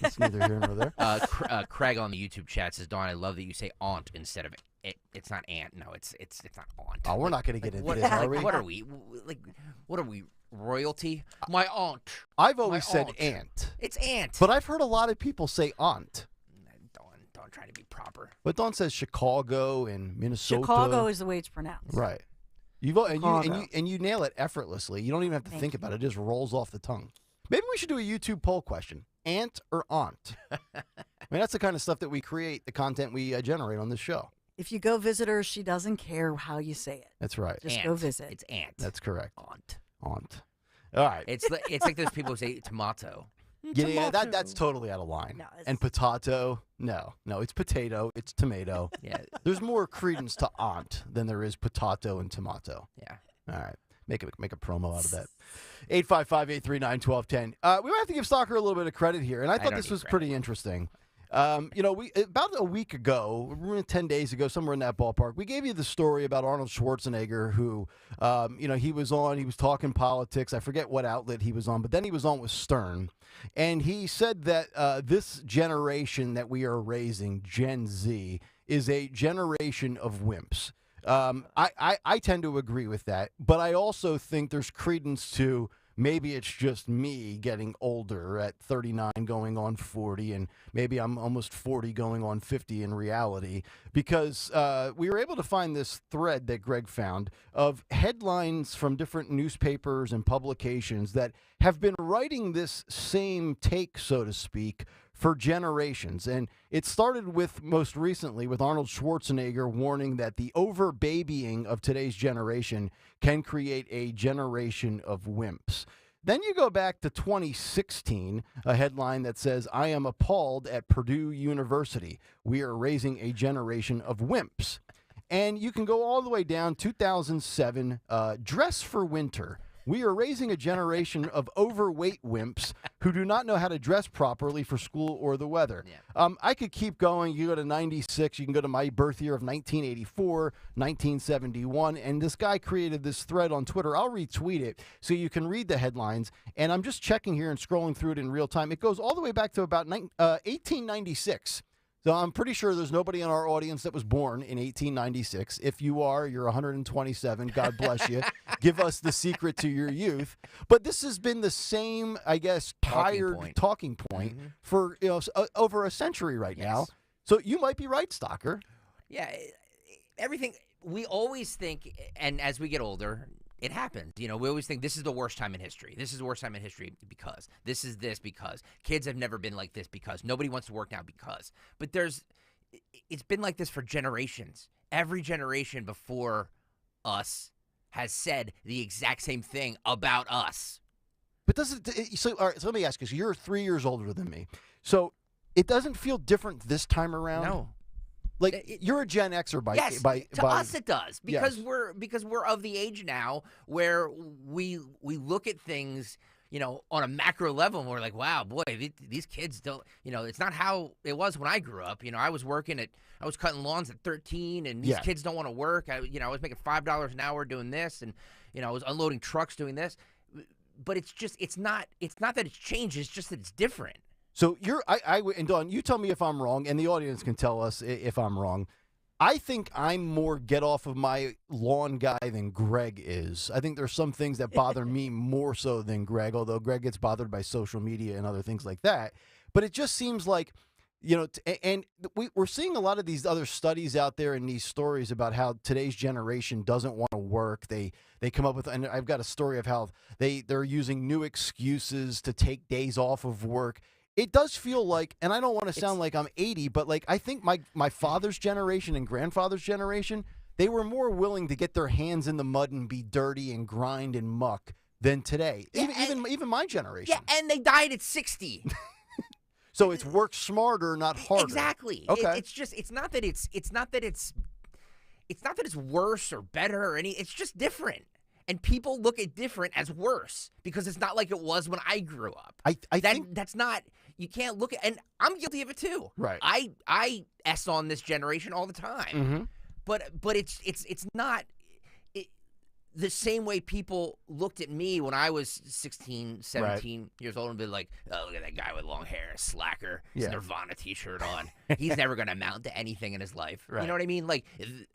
S9: it's neither here nor there.
S3: Craig on the YouTube chat says, "Dawn, I love that you say aunt instead of it. It's not aunt. No, it's not aunt."
S9: Oh, we're not going to get into
S3: what,
S9: this, are we?
S3: What are we? Like, what are we? Royalty? My aunt.
S9: I've always
S3: My
S9: said
S3: aunt.
S9: aunt.
S3: It's aunt.
S9: But I've heard a lot of people say aunt.
S3: Don't try to be proper.
S9: But Dawn says Chicago and Minnesota.
S17: Chicago is the way it's pronounced.
S9: Right. You nail it effortlessly. You don't even have to think about it. It just rolls off the tongue. Maybe we should do a YouTube poll question. Aunt or aunt? I mean, that's the kind of stuff that we create, the content we generate on this show.
S17: If you go visit her, she doesn't care how you say it.
S9: That's right.
S17: Just
S3: Aunt.
S17: go visit.
S3: It's aunt.
S9: That's correct.
S3: Aunt.
S9: Aunt. All right.
S3: It's like those people who say tomato.
S9: Yeah, that's totally out of line.
S17: No,
S9: and potato, no, it's potato, it's tomato.
S3: Yeah.
S9: There's more credence to aunt than there is potato and tomato.
S3: Yeah.
S9: All right. Make a promo out of that. 855-839-1210. We might have to give Stalker a little bit of credit here, and I thought
S3: don't
S9: this
S3: need
S9: was
S3: credit.
S9: pretty interesting. We about a week ago, 10 days ago, somewhere in that ballpark, we gave you the story about Arnold Schwarzenegger, who, he was talking politics. I forget what outlet he was on, but then he was on with Stern, and he said that this generation that we are raising, Gen Z, is a generation of wimps. I tend to agree with that, but I also think there's credence to maybe it's just me getting older at 39 going on 40, and maybe I'm almost 40 going on 50 in reality, because we were able to find this thread that Greg found of headlines from different newspapers and publications that have been writing this same take, so to speak, for generations. And it started with, most recently, with Arnold Schwarzenegger warning that the over-babying of today's generation can create a generation of wimps. Then you go back to 2016, a headline that says, "I am appalled at Purdue University. We are raising a generation of wimps." And you can go all the way down, 2007, Dress for Winter. We are raising a generation of overweight wimps who do not know how to dress properly for school or the weather.
S3: Yeah.
S9: I could keep going. You go to 96. You can go to my birth year of 1984, 1971. And this guy created this thread on Twitter. I'll retweet it so you can read the headlines. And I'm just checking here and scrolling through it in real time. It goes all the way back to about 1896. So I'm pretty sure there's nobody in our audience that was born in 1896. If you are, you're 127. God bless you. Give us the secret to your youth. But this has been the same, I guess, tired talking point for over a century right now. So you might be right, Stalker.
S3: Yeah, everything we always think, and as we get older, it happens. We always think this is the worst time in history. This is the worst time in history because this is this because kids have never been like this because nobody wants to work now because. But there's it's been like this for generations. Every generation before us has said the exact same thing about us.
S9: But so let me ask you, so you're 3 years older than me. So it doesn't feel different this time around?
S3: No.
S9: Like you're a Gen Xer by
S3: Yes, to us it does because
S9: yes.
S3: we're of the age now where we look at things, on a macro level and we're like, wow, boy, these kids don't, it's not how it was when I grew up. I was I was cutting lawns at 13 and these kids don't want to work. I was making $5 an hour doing this and, I was unloading trucks doing this. But it's not that it's changed, it's just that it's different.
S9: So and Dawn, you tell me if I'm wrong, and the audience can tell us if I'm wrong. I think I'm more get off of my lawn guy than Greg is. I think there's some things that bother me more so than Greg, although Greg gets bothered by social media and other things like that. But it just seems like, and we're seeing a lot of these other studies out there and these stories about how today's generation doesn't want to work. They come up with, and I've got a story of how they're using new excuses to take days off of work. It does feel like, and I don't want to sound like I'm 80, but like I think my father's generation and grandfather's generation, they were more willing to get their hands in the mud and be dirty and grind and muck than today. Yeah, even my generation.
S3: Yeah, and they died at 60.
S9: So it's work smarter, not harder.
S3: Exactly.
S9: Okay.
S3: It's not that it's worse or better or any. It's just different. And people look at different as worse because it's not like it was when I grew up.
S9: I think
S3: that's not. You can't look at, and I'm guilty of it too.
S9: Right.
S3: I S on this generation all the time.
S9: Mm-hmm.
S3: But it's not the same way people looked at me when I was 16, 17 years old and be like, oh, look at that guy with long hair, slacker, his Nirvana t-shirt on. He's never going to amount to anything in his life.
S9: Right.
S3: You know what I mean? Like,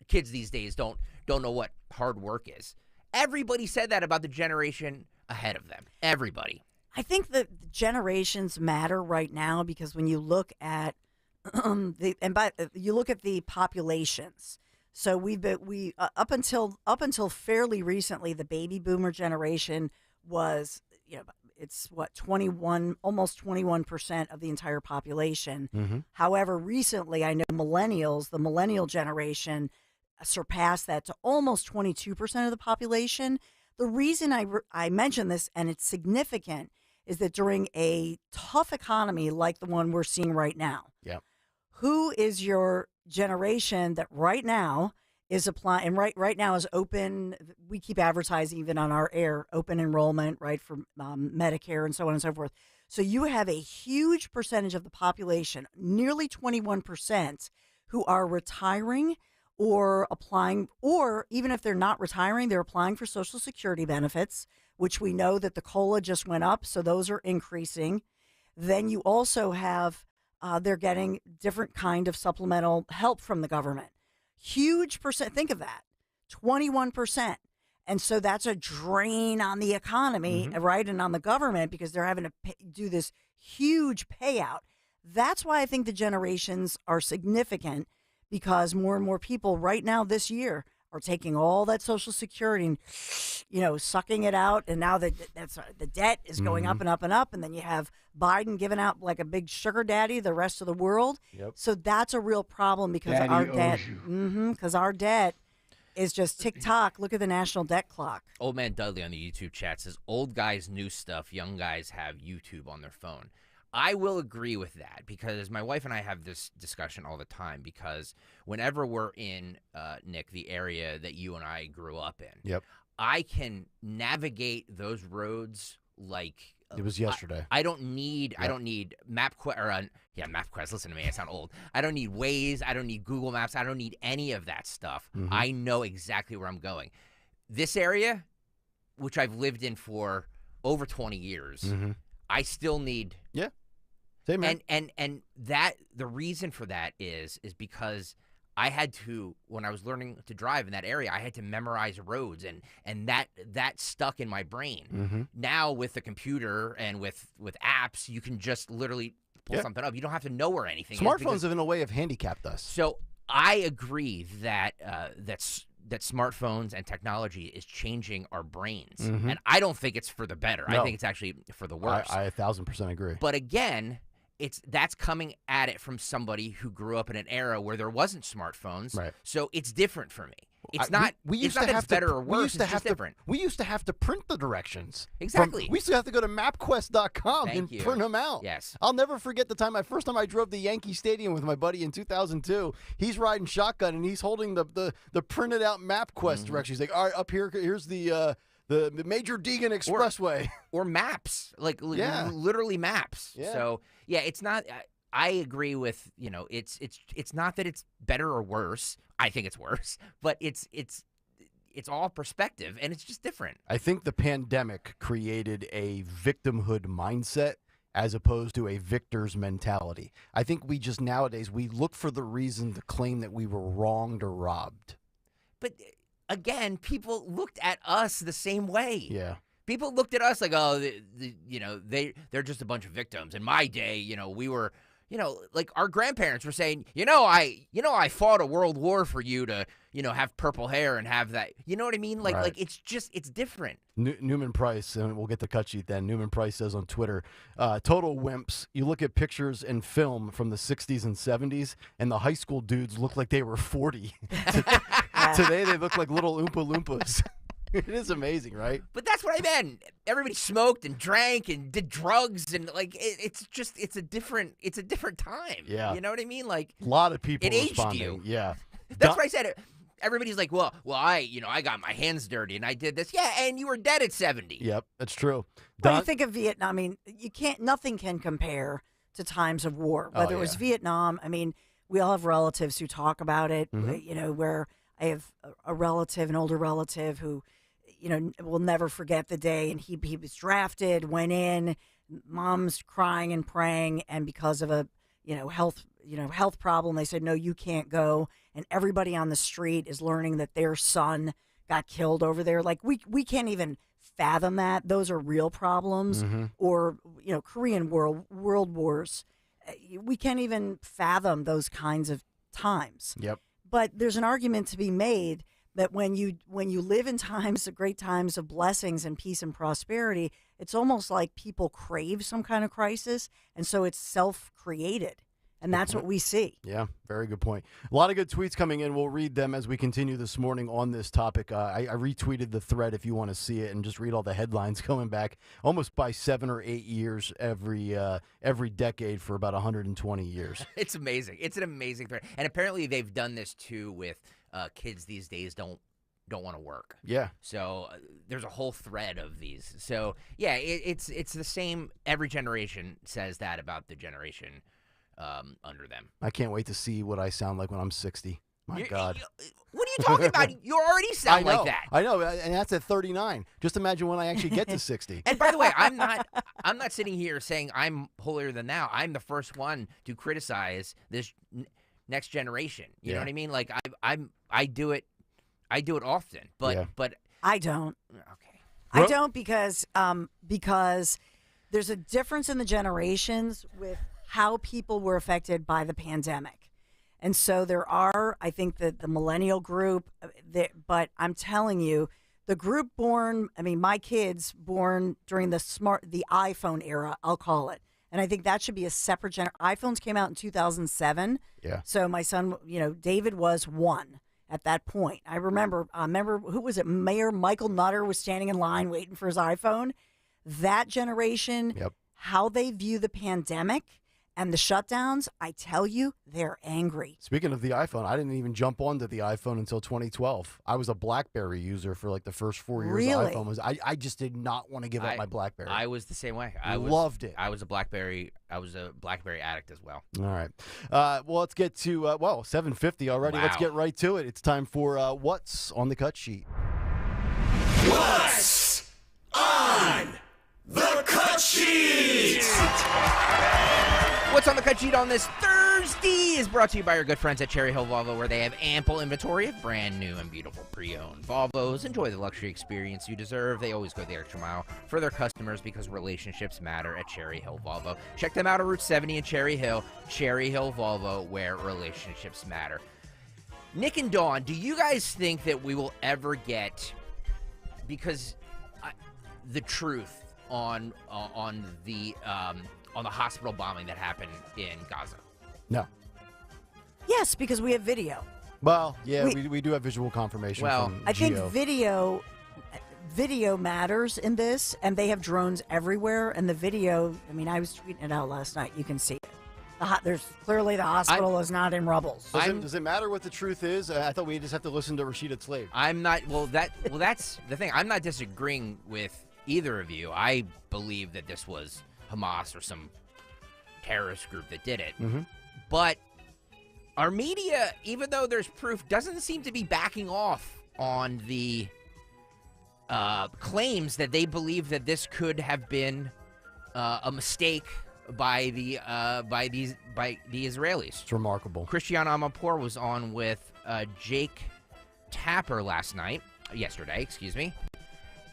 S3: kids these days don't know what hard work is. Everybody said that about the generation ahead of them. Everybody.
S17: I think that generations matter right now because when you look at you look at the populations. So up until fairly recently, the baby boomer generation was, it's what, 21, almost 21% of the entire population.
S9: Mm-hmm.
S17: However, recently, I know the millennial generation surpassed that to almost 22% of the population. The reason I mention this, and it's significant, is that during a tough economy like the one we're seeing right now, who is your generation that right now is applying, and right now is open, we keep advertising even on our air, open enrollment, right, for Medicare and so on and so forth. So you have a huge percentage of the population, nearly 21%, who are retiring or applying, or even if they're not retiring, they're applying for Social Security benefits, which we know that the COLA just went up, so those are increasing. Then you also have, they're getting different kind of supplemental help from the government. Huge percent, think of that, 21%. And so that's a drain on the economy, right, and on the government because they're having to do this huge payout. That's why I think the generations are significant because more and more people right now this year are taking all that Social Security and, sucking it out. And now the debt is going up and up and up. And then you have Biden giving out like a big sugar daddy the rest of the world.
S9: Yep.
S17: So that's a real problem because
S4: Daddy
S17: our
S4: owes
S17: debt,
S4: you.
S17: because our debt is just tick-tock. Look at the national debt clock.
S3: Old Man Dudley on the YouTube chat says, old guys knew stuff, young guys have YouTube on their phone. I will agree with that because my wife and I have this discussion all the time because whenever we're in, Nick, the area that you and I grew up in, I can navigate those roads like
S9: it was yesterday.
S3: I don't need MapQuest. Listen to me, I sound old. I don't need Waze. I don't need Google Maps. I don't need any of that stuff. I know exactly where I'm going. This area, which I've lived in for over 20 years, I still need.
S9: Yeah. Same, man.
S3: And that the reason for that is because I had to, when I was learning to drive in that area, I had to memorize roads and that stuck in my brain. Now with the computer and with apps, you can just literally pull something up. You don't have to know where anything is.
S9: Smartphones have in a way have handicapped us.
S3: So I agree that that smartphones and technology is changing our brains. And I don't think it's for the better.
S9: No.
S3: I think it's actually for the worse.
S9: I 1,000% agree.
S3: But again, that's coming at it from somebody who grew up in an era where there wasn't smartphones.
S9: Right.
S3: So it's different for me. It's not.
S9: We
S3: it's
S9: used
S3: not
S9: to
S3: that
S9: have
S3: it's better
S9: to,
S3: or
S9: we
S3: worse.
S9: used to
S3: It's
S9: have
S3: just
S9: to,
S3: different.
S9: We used to have to print the directions.
S3: Exactly.
S9: We used to have to go to MapQuest.com
S3: Thank
S9: and
S3: you.
S9: print them out.
S3: Yes.
S9: I'll never forget the first time I drove to Yankee Stadium with my buddy in 2002. He's riding shotgun and he's holding the printed out MapQuest directions. He's like, all right, up here, here's the Major Deegan Expressway.
S3: Or maps, like
S9: Yeah.
S3: literally maps.
S9: Yeah.
S3: So yeah, it's not. I agree with it's not that it's better or worse. I think it's worse, but it's all perspective and it's just different.
S9: I think the pandemic created a victimhood mindset as opposed to a victor's mentality. I think we just nowadays, we look for the reason to claim that we were wronged or robbed.
S3: But again, people looked at us the same way.
S9: Yeah.
S3: People looked at us like, oh, they're just a bunch of victims. In my day, we were, like our grandparents were saying, I fought a world war for you to, have purple hair and have that. You know what I mean? Like,
S9: Right.
S3: like it's different.
S9: Newman Price, and we'll get the cut sheet then. Newman Price says on Twitter, total wimps. You look at pictures and film from the 60s and 70s, and the high school dudes look like they were 40. Today, they look like little Oompa Loompas. It is amazing, right?
S3: But that's what I meant. Everybody smoked and drank and did drugs and it's a different time.
S9: Yeah.
S3: You know what I mean? Like
S9: A lot of people
S3: it aged
S9: responding.
S3: you.
S9: Yeah.
S3: That's what I said. Everybody's like, well, I got my hands dirty and I did this. Yeah, and you were dead at 70.
S9: Yep, that's true.
S17: When you think of Vietnam, I mean, nothing can compare to times of war. Whether it was Vietnam, I mean, we all have relatives who talk about it. Where I have a relative, an older relative who, will never forget the day. And he was drafted, went in, mom's crying and praying, and because of a health problem, they said, no, you can't go. And everybody on the street is learning that their son got killed over there. Like we can't even fathom that. Those are real problems. Or, Korean world wars. We can't even fathom those kinds of times.
S9: Yep.
S17: But there's an argument to be made that when you live in times of great times of blessings and peace and prosperity, it's almost like people crave some kind of crisis, and so it's self-created. And that's what we see.
S9: Yeah, very good point. A lot of good tweets coming in. We'll read them as we continue this morning on this topic. I retweeted the thread if you want to see it and just read all the headlines going back almost by 7 or 8 years every decade for about 120 years.
S3: It's amazing. It's an amazing thread. And apparently they've done this too with kids these days don't want to work.
S9: Yeah.
S3: So there's a whole thread of these. So yeah, it's the same. Every generation says that about the generation under them.
S9: I can't wait to see what I sound like when I'm 60. My God.
S3: What are you talking about? You already sound like that.
S9: I know, and that's at 39. Just imagine when I actually get to 60.
S3: And by the way, I'm not sitting here saying I'm holier than thou. I'm the first one to criticize this next generation. You know what I mean? Like I do it often, but
S17: I don't.
S3: Okay.
S17: I don't because there's a difference in the generations with how people were affected by the pandemic. And so there are, I think, the millennial group, but I'm telling you, the group born, my kids born during the iPhone era, I'll call it. And I think that should be a separate iPhones came out in 2007.
S9: Yeah.
S17: So my son, David was 1 at that point. I remember, who was it? Mayor Michael Nutter was standing in line waiting for his iPhone. That generation, how they view the pandemic and the shutdowns, I tell you, they're angry.
S9: Speaking of the iPhone, I didn't even jump onto the iPhone until 2012. I was a BlackBerry user for like the first 4 years.
S17: Really?
S9: The iPhone was. I just did not want to give up my BlackBerry.
S3: I was the same way.
S9: Loved it.
S3: I was a BlackBerry addict as well.
S9: All right. Well, let's get to 7:50 already.
S3: Wow.
S9: Let's get right to it. It's time for what's on the cut sheet.
S15: What's on the cut sheet?
S3: What's on the cut sheet on this Thursday is brought to you by our good friends at Cherry Hill Volvo, where they have ample inventory of brand new and beautiful pre-owned Volvos. Enjoy the luxury experience you deserve. They always go the extra mile for their customers because relationships matter at Cherry Hill Volvo. Check them out on Route 70 in Cherry Hill Volvo, where relationships matter. Nick and Dawn, do you guys think that we will ever get, because the truth on the hospital bombing that happened in Gaza?
S9: No.
S17: Yes, because we have video.
S9: Well, yeah, we do have visual confirmation.
S3: Well,
S9: from
S17: I think
S9: Geo.
S17: video matters in this, and they have drones everywhere. And the video, I mean, I was tweeting it out last night. You can see it. There's clearly the hospital is not in rubble.
S9: Does it matter what the truth is? I thought we just have to listen to Rashida Tlaib.
S3: I'm not. Well, that's the thing. I'm not disagreeing with either of you. I believe that this was Hamas or some terrorist group that did it.
S9: Mm-hmm.
S3: But our media, even though there's proof, doesn't seem to be backing off on the claims that they believe that this could have been a mistake by the Israelis.
S9: It's remarkable.
S3: Christiane Amanpour was on with Jake Tapper yesterday,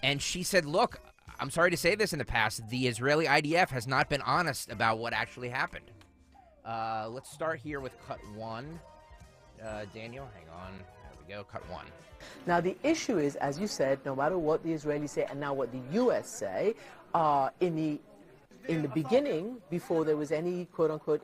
S3: and she said, "Look, I'm sorry to say this in the past, the Israeli IDF has not been honest about what actually happened." Let's start here with cut one. Daniel, hang on. There we go. Cut one.
S18: Now, the issue is, as you said, no matter what the Israelis say and now what the U.S. say, in the beginning, before there was any quote-unquote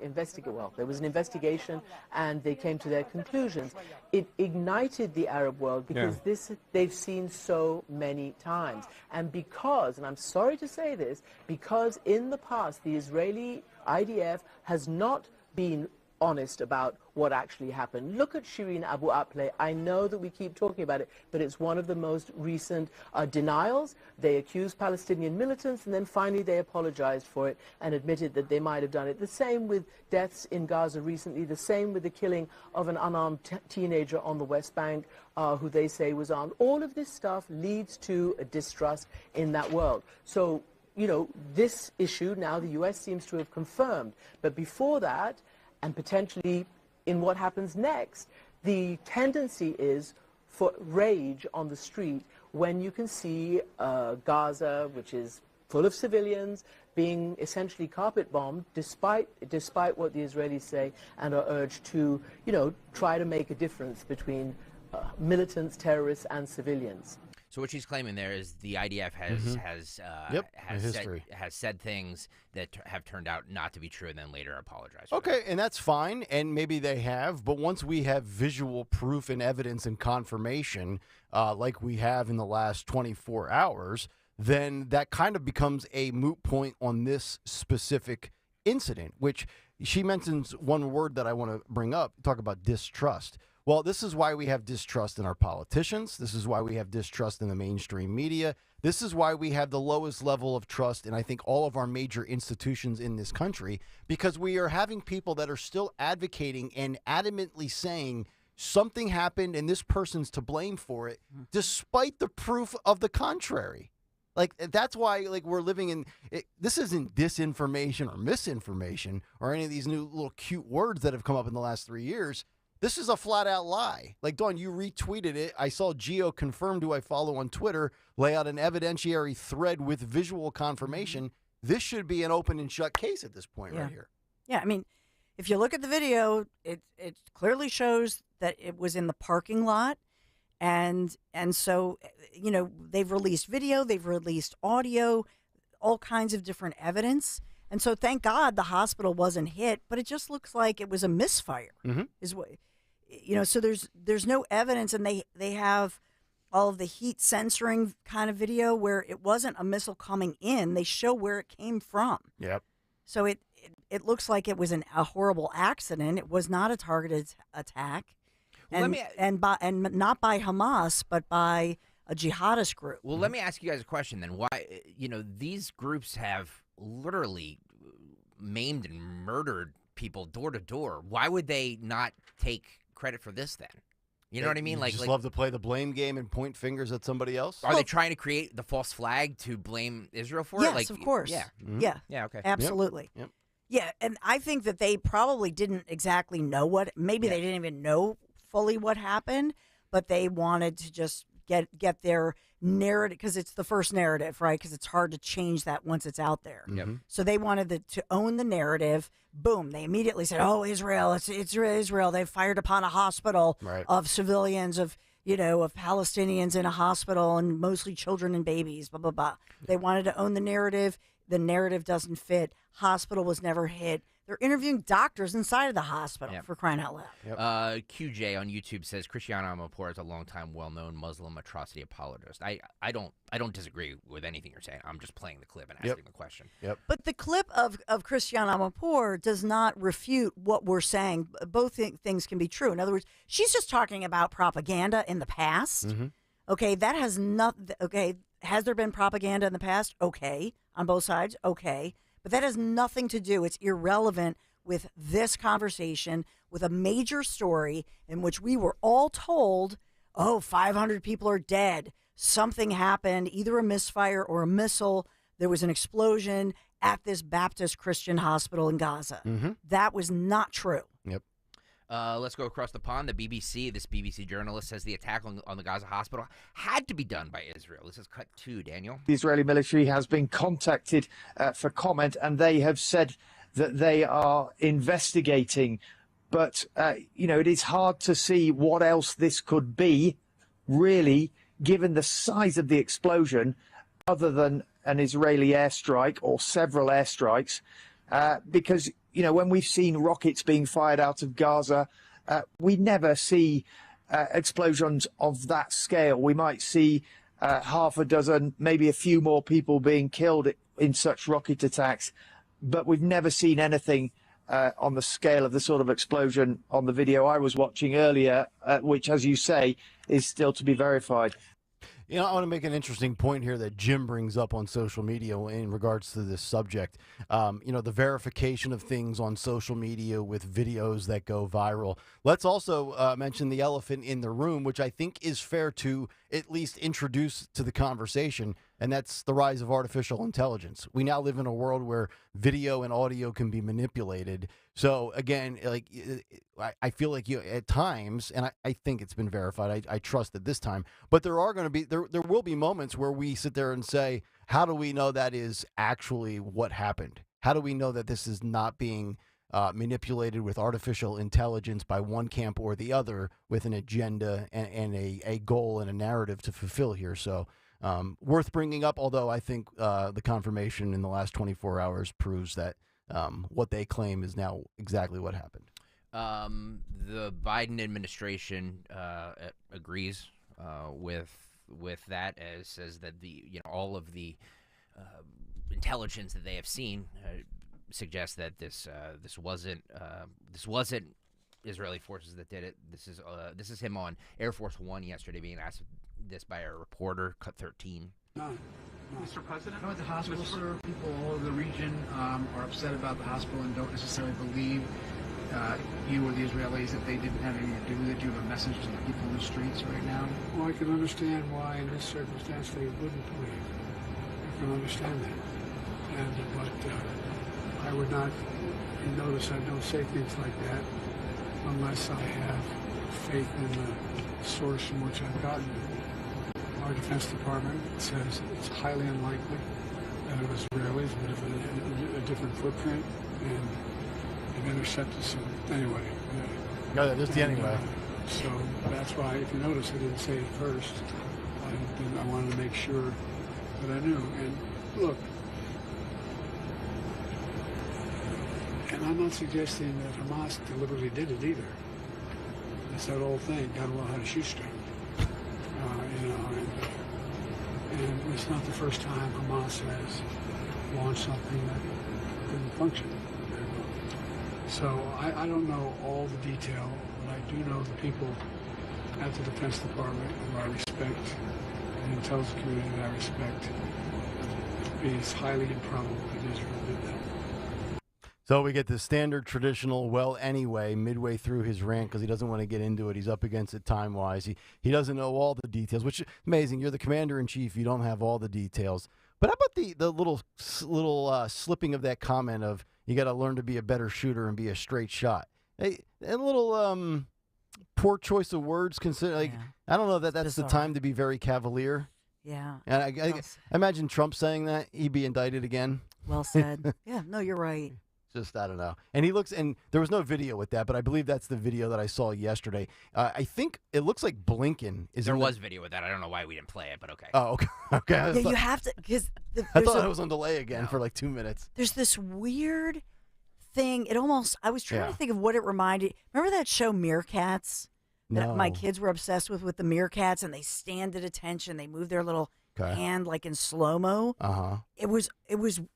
S18: there was an investigation and they came to their conclusions. It ignited the Arab world because this they've seen so many times. And because, and I'm sorry to say this, because in the past the Israeli IDF has not been honest about what actually happened. Look at Shireen Abu Akleh. I know that we keep talking about it, but it's one of the most recent denials. They accused Palestinian militants, and then finally they apologized for it and admitted that they might have done it. The same with deaths in Gaza recently, the same with the killing of an unarmed teenager on the West Bank who they say was armed. All of this stuff leads to a distrust in that world. So, you know, this issue now the U.S. seems to have confirmed. But before that, and potentially in what happens next, the tendency is for rage on the street when you can see Gaza, which is full of civilians, being essentially carpet bombed, despite what the Israelis say, and are urged to, you know, try to make a difference between militants, terrorists, and civilians.
S3: So what she's claiming there is the IDF has said things that have turned out not to be true, and then later apologized.
S9: Okay, and that's fine, and maybe they have. But once we have visual proof and evidence and confirmation, like we have in the last 24 hours, then that kind of becomes a moot point on this specific incident. Which she mentions one word that I want to bring up. Talk about distrust. Well, this is why we have distrust in our politicians. This is why we have distrust in the mainstream media. This is why we have the lowest level of trust in, I think, all of our major institutions in this country, because we are having people that are still advocating and adamantly saying something happened and this person's to blame for it, despite the proof of the contrary. Like, that's why, like, we're living in this isn't disinformation or misinformation or any of these new little cute words that have come up in the last 3 years. This is a flat-out lie. Like, Dawn, you retweeted it. I saw Geo Confirmed, who I follow on Twitter, lay out an evidentiary thread with visual confirmation. This should be an open and shut case at this point right here.
S17: Yeah, I mean, if you look at the video, it clearly shows that it was in the parking lot. And so, you know, they've released video, they've released audio, all kinds of different evidence. And so thank God the hospital wasn't hit, but it just looks like it was a misfire. Is what, you know, so there's no evidence, and they have all of the heat censoring kind of video where it wasn't a missile coming in. They show where it came from.
S9: Yep.
S17: So it looks like it was a horrible accident. It was not a targeted attack.
S3: Well,
S17: and not by Hamas, but by a jihadist group.
S3: Well, let me ask you guys a question then. Why, you know, these groups have literally maimed and murdered people door to door. Why would they not take credit for this then? You know what I mean?
S9: Like, just love to play the blame game and point fingers at somebody else.
S3: Are they trying to create the false flag to blame Israel for it?
S17: Yes,
S3: Like,
S17: of course.
S3: Yeah.
S17: Yeah.
S3: Okay.
S17: Absolutely.
S9: Yep.
S17: Yeah, and I think that they probably didn't exactly know what. Maybe they didn't even know fully what happened, but they wanted to just get their narrative, because it's the first narrative, right? Because it's hard to change that once it's out there. So they wanted to own the narrative. Boom! They immediately said, "Oh, Israel! It's Israel! They've fired upon a hospital of civilians, of of Palestinians in a hospital and mostly children and babies, blah, blah, blah. They wanted to own the narrative. The narrative doesn't fit. Hospital was never hit. They're interviewing doctors inside of the hospital, for crying out loud.
S3: QJ on YouTube says Cristiano Amanpour is a longtime, well-known Muslim atrocity apologist. I don't disagree with anything you're saying. I'm just playing the clip and asking the question.
S17: But the clip of Cristiano Amanpour does not refute what we're saying. Both things can be true. In other words, she's just talking about propaganda in the past. Okay, that has not. Okay, has there been propaganda in the past? Okay, on both sides. Okay. But that has nothing to do, it's irrelevant with this conversation, with a major story in which we were all told, 500 people are dead. Something happened, either a misfire or a missile. There was an explosion at this Baptist Christian hospital in Gaza. That was not true.
S3: Let's go across the pond. This BBC journalist says the attack on the Gaza hospital had to be done by Israel. This is cut 2, Daniel.
S19: The Israeli military has been contacted for comment, and they have said that they are investigating. But, it is hard to see what else this could be, really, given the size of the explosion, other than an Israeli airstrike or several airstrikes, because when we've seen rockets being fired out of Gaza, we never see explosions of that scale. We might see half a dozen, maybe a few more people being killed in such rocket attacks, but we've never seen anything on the scale of the sort of explosion on the video I was watching earlier, which, as you say, is still to be verified.
S9: I want to make an interesting point here that Jim brings up on social media in regards to this subject. The verification of things on social media with videos that go viral. Let's also mention the elephant in the room, which I think is fair to at least introduce to the conversation, and that's the rise of artificial intelligence. We now live in a world where video and audio can be manipulated. So again, I feel like at times, and I think it's been verified. I trust it this time, but there will be moments where we sit there and say, how do we know that is actually what happened? How do we know that this is not being manipulated with artificial intelligence by one camp or the other with an agenda and a goal and a narrative to fulfill here? So worth bringing up, although I think the confirmation in the last 24 hours proves that what they claim is now exactly what happened.
S3: The Biden administration agrees with that, as says that all of the intelligence that they have seen suggests that this wasn't Israeli forces that did it. This is him on Air Force One yesterday being asked this by a reporter. Cut 13.
S20: No. Mr. President? No, at the hospital, sir, people all over the region are upset about the hospital and don't necessarily believe you or the Israelis that they didn't have anything to do with it. Do you have a message to the people in the streets right now?
S21: Well, I can understand why in this circumstance they wouldn't believe. I can understand that. But I would not, you notice I don't say things like that unless I have faith in the source from which I've gotten it. Our Defense Department says it's highly unlikely that it was Israelis, but if a different footprint, and they've intercepted some. Anyway.
S9: No, just the anyway.
S21: So that's why, if you notice, I didn't say it first. I wanted to make sure that I knew. And look, and I'm not suggesting that Hamas deliberately did it either. It's that old thing, gotta know how to shoestring. And it's not the first time Hamas has launched something that didn't function very well. So I don't know all the detail, but I do know the people at the Defense Department who I respect, and the intelligence community that I respect. It's highly improbable that Israel did that.
S9: So we get the standard traditional, well, anyway, midway through his rant because he doesn't want to get into it. He's up against it time-wise. He doesn't know all the details, which is amazing. You're the commander-in-chief. You don't have all the details. But how about the little slipping of that comment of you got to learn to be a better shooter and be a straight shot? A little poor choice of words. I don't know that that's the time to be very cavalier.
S17: Yeah.
S9: And I imagine Trump saying that. He'd be indicted again.
S17: Well said. Yeah, no, you're right.
S9: Just, I don't know. And he looks, and there was no video with that, but I believe that's the video that I saw yesterday. I think it looks like Blinken is.
S3: There was video with that. I don't know why we didn't play it, but okay.
S9: Oh, okay. Okay.
S17: Yeah, you have to, because
S9: I thought I was on delay again for like 2 minutes.
S17: There's this weird thing. I was trying to think of what it reminded. Remember that show Meerkats? That my kids were obsessed with the meerkats, and they stand at attention. They move their little hand like in slow-mo. It was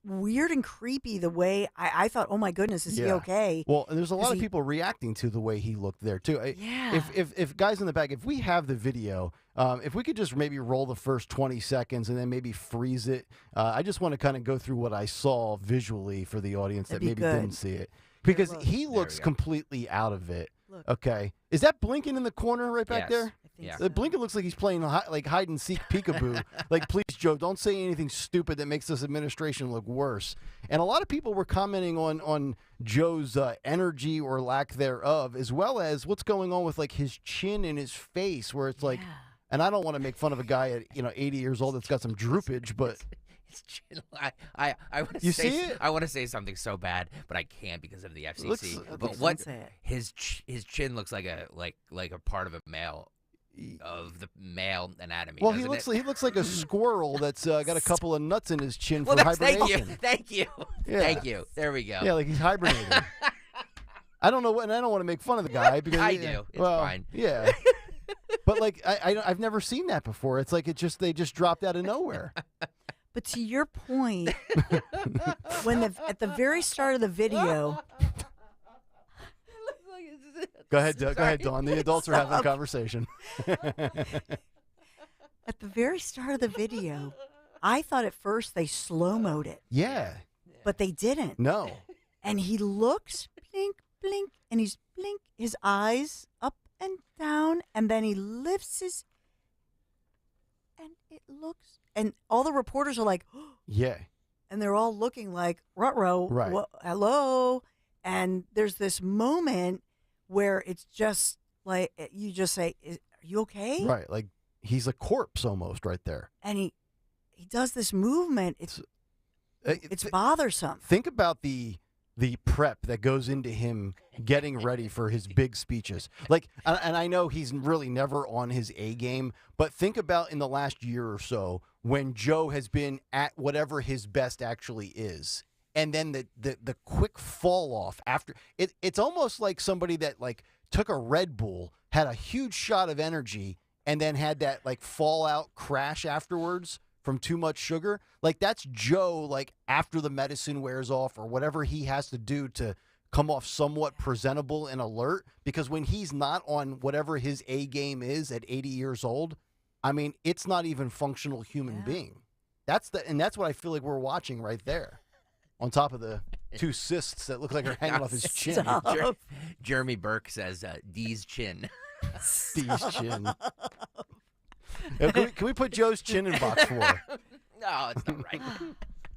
S17: weird and creepy the way I thought, oh my goodness, is he okay?
S9: Well, and there's a lot of people reacting to the way he looked there too. If guys in the back, if we have the video, if we could just maybe roll the first 20 seconds and then maybe freeze it. I just want to kind of go through what I saw visually for the audience that maybe didn't see it. Because he looks completely out of it. Look. Okay. Is that Blinken in the corner right back there?
S3: Yeah.
S9: Blinken looks like he's playing like hide and seek peekaboo. Like, please, Joe, don't say anything stupid that makes this administration look worse. And a lot of people were commenting on Joe's energy or lack thereof, as well as what's going on with like his chin and his face, where it's like, and I don't want to make fun of a guy at 80 years old that's got some droopage, but.
S3: I want to say,
S9: see it?
S3: I want to say something so bad, but I can't because of the FCC. His chin looks like a part of a male of the male anatomy.
S9: Well, he looks like a squirrel that's got a couple of nuts in his chin for
S3: hibernation.
S9: Thank you. Yeah.
S3: Thank you. There we go.
S9: Yeah, like he's hibernating. I don't know, and I don't want to make fun of the guy because
S3: I do. It's fine.
S9: Yeah. But like I've never seen that before. It's like they just dropped out of nowhere.
S17: But to your point, at the very start of the video.
S9: Go ahead, Dawn. The adults are having a conversation.
S17: At the very start of the video, I thought at first they slow-moed it.
S9: Yeah.
S17: But they didn't.
S9: No.
S17: And he looks, blink, blink, and he's blink, his eyes up and down, and then he lifts his, and it looks, and all the reporters are like,
S9: yeah.
S17: And they're all looking like, ruh-roh,
S9: right.
S17: Hello. And there's this moment where it's just like, you just say, are you okay?
S9: Right. Like he's a corpse almost right there.
S17: And he does this movement. It's bothersome.
S9: Think about the prep that goes into him getting ready for his big speeches. Like, and I know he's really never on his A game, but think about in the last year or so when Joe has been at whatever his best actually is. And then the quick fall off after it's almost like somebody that like took a Red Bull, had a huge shot of energy, and then had that like fallout crash afterwards from too much sugar. Like that's Joe, like after the medicine wears off or whatever he has to do to come off somewhat presentable and alert. Because when he's not on whatever his A game is at 80 years old, I mean, it's not even functional human being. That's what I feel like we're watching right there. On top of the two cysts that look like they're hanging off his chin.
S3: Jeremy Burke says, D's chin.
S9: D's chin. Can we put Joe's chin in box 4?
S3: No, it's not right.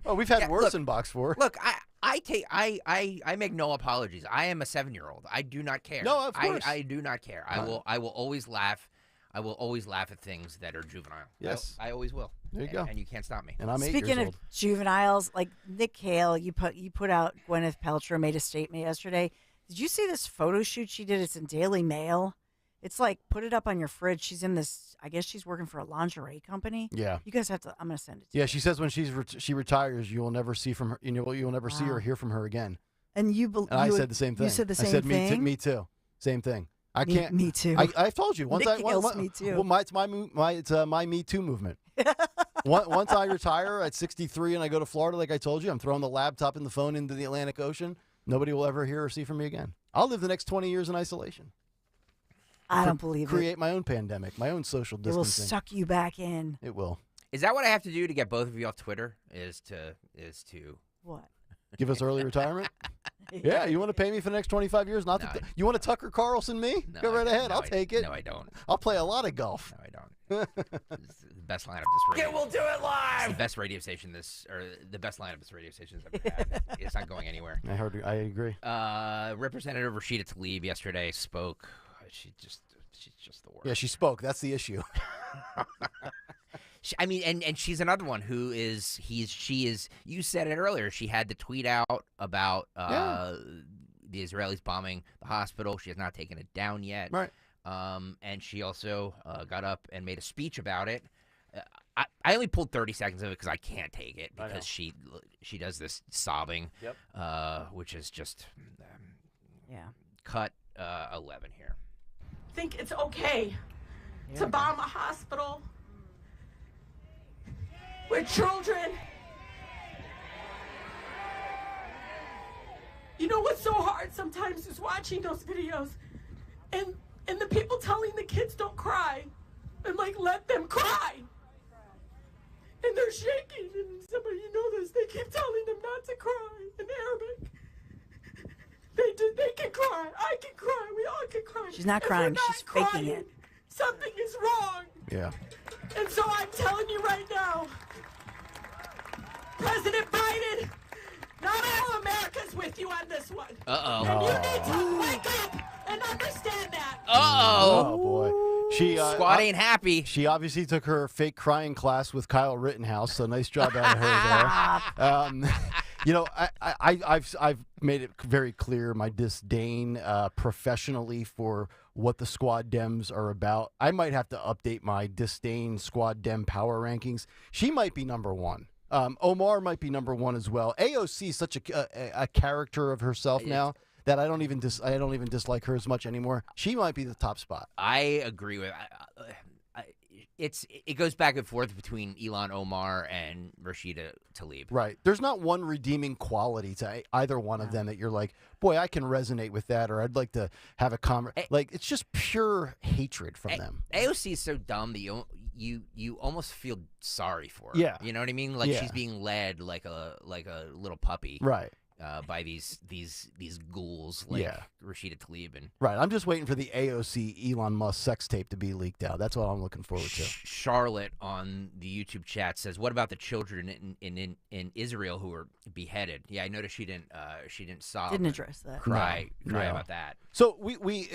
S9: Oh, we've had worse in box 4.
S3: Look, I make no apologies. I am a 7-year-old. I do not care.
S9: No, of course.
S3: I do not care. I will always laugh. I will always laugh at things that are juvenile.
S9: Yes.
S3: I always will.
S9: There you go.
S3: And you can't stop me.
S9: And I'm 8
S17: Speaking
S9: years
S17: of
S9: old.
S17: juveniles, like Nick Kayal, you put out Gwyneth Paltrow made a statement yesterday. Did you see this photo shoot she did? It's in Daily Mail. It's like, put it up on your fridge. She's in this, I guess she's working for a lingerie company.
S9: Yeah.
S17: You guys have to, I'm going to send it to you.
S9: Yeah, she says when she retires, you will never see from her. You'll never see or hear from her again.
S17: And
S9: I said the same thing.
S17: You said the same
S9: thing?
S17: thing?
S9: I said me too. Same thing. I can't.
S17: Me too.
S9: I've told you once.
S17: Me too.
S9: Well, it's my Me Too movement. Once I retire at 63 and I go to Florida, like I told you, I'm throwing the laptop and the phone into the Atlantic Ocean. Nobody will ever hear or see from me again. I'll live the next 20 years in isolation.
S17: I don't believe it.
S9: Create my own pandemic, my own social distancing.
S17: It will suck you back in.
S9: It will.
S3: Is that what I have to do to get both of you off Twitter? Is to
S17: what?
S9: Give us early retirement? Yeah, you want to pay me for the next 25 years? You want to Tucker Carlson me?
S3: No,
S9: Go right ahead. I'll take it.
S3: No, I don't.
S9: I'll play a lot of golf.
S3: No, I don't. It's the best lineup this radio.
S17: We'll do it live.
S3: It's the best radio station the best lineup this radio station's ever had. It's not going anywhere.
S9: I agree.
S3: Representative Rashida Tlaib yesterday spoke. She's just the worst.
S9: Yeah, she spoke. That's the issue.
S3: I mean, and she's another one who is she is. You said it earlier. She had the tweet out about the Israelis bombing the hospital. She has not taken it down yet.
S9: Right.
S3: And she also got up and made a speech about it. I only pulled 30 seconds of it because I can't take it because she does this sobbing, which is just cut 11 here.
S7: Think it's okay to bomb a hospital with children. You know what's so hard sometimes is watching those videos and the people telling the kids don't cry. I'm like, let them cry. And they're shaking, and somebody, you know this, they keep telling them not to cry in Arabic. They can cry. I can cry. We all can cry.
S17: She's not crying. She's faking it.
S7: Something is wrong.
S9: Yeah.
S7: And so I'm telling you right now, President Biden, not all America's with you on this one.
S3: Uh-oh.
S7: And you need to wake up and understand that.
S9: Oh boy. She
S3: Squad ain't happy.
S9: She obviously took her fake crying class with Kyle Rittenhouse, so nice job out of her there. You know, I've made it very clear my disdain professionally for what the Squad Dems are about. I might have to update my disdain Squad Dem power rankings. She might be number one. Omar might be number one as well. AOC is such a character of herself now that I don't even dislike her as much anymore. She might be the top spot.
S3: I agree with. It goes back and forth between Ilhan Omar and Rashida Tlaib.
S9: Right. There's not one redeeming quality to either one of them that you're like, boy, I can resonate with that, or I'd like to have a like. It's just pure hatred from them.
S3: AOC is so dumb that you almost feel sorry for her.
S9: Yeah.
S3: You know what I mean? Like she's being led like a little puppy.
S9: Right.
S3: By these ghouls like Rashida Tlaib and
S9: right. I'm just waiting for the AOC Elon Musk sex tape to be leaked out. That's what I'm looking forward to.
S3: Charlotte on the YouTube chat says, "What about the children in Israel who were beheaded?" Yeah, I noticed she didn't sob.
S17: Didn't address that.
S3: Cry about that.
S9: So we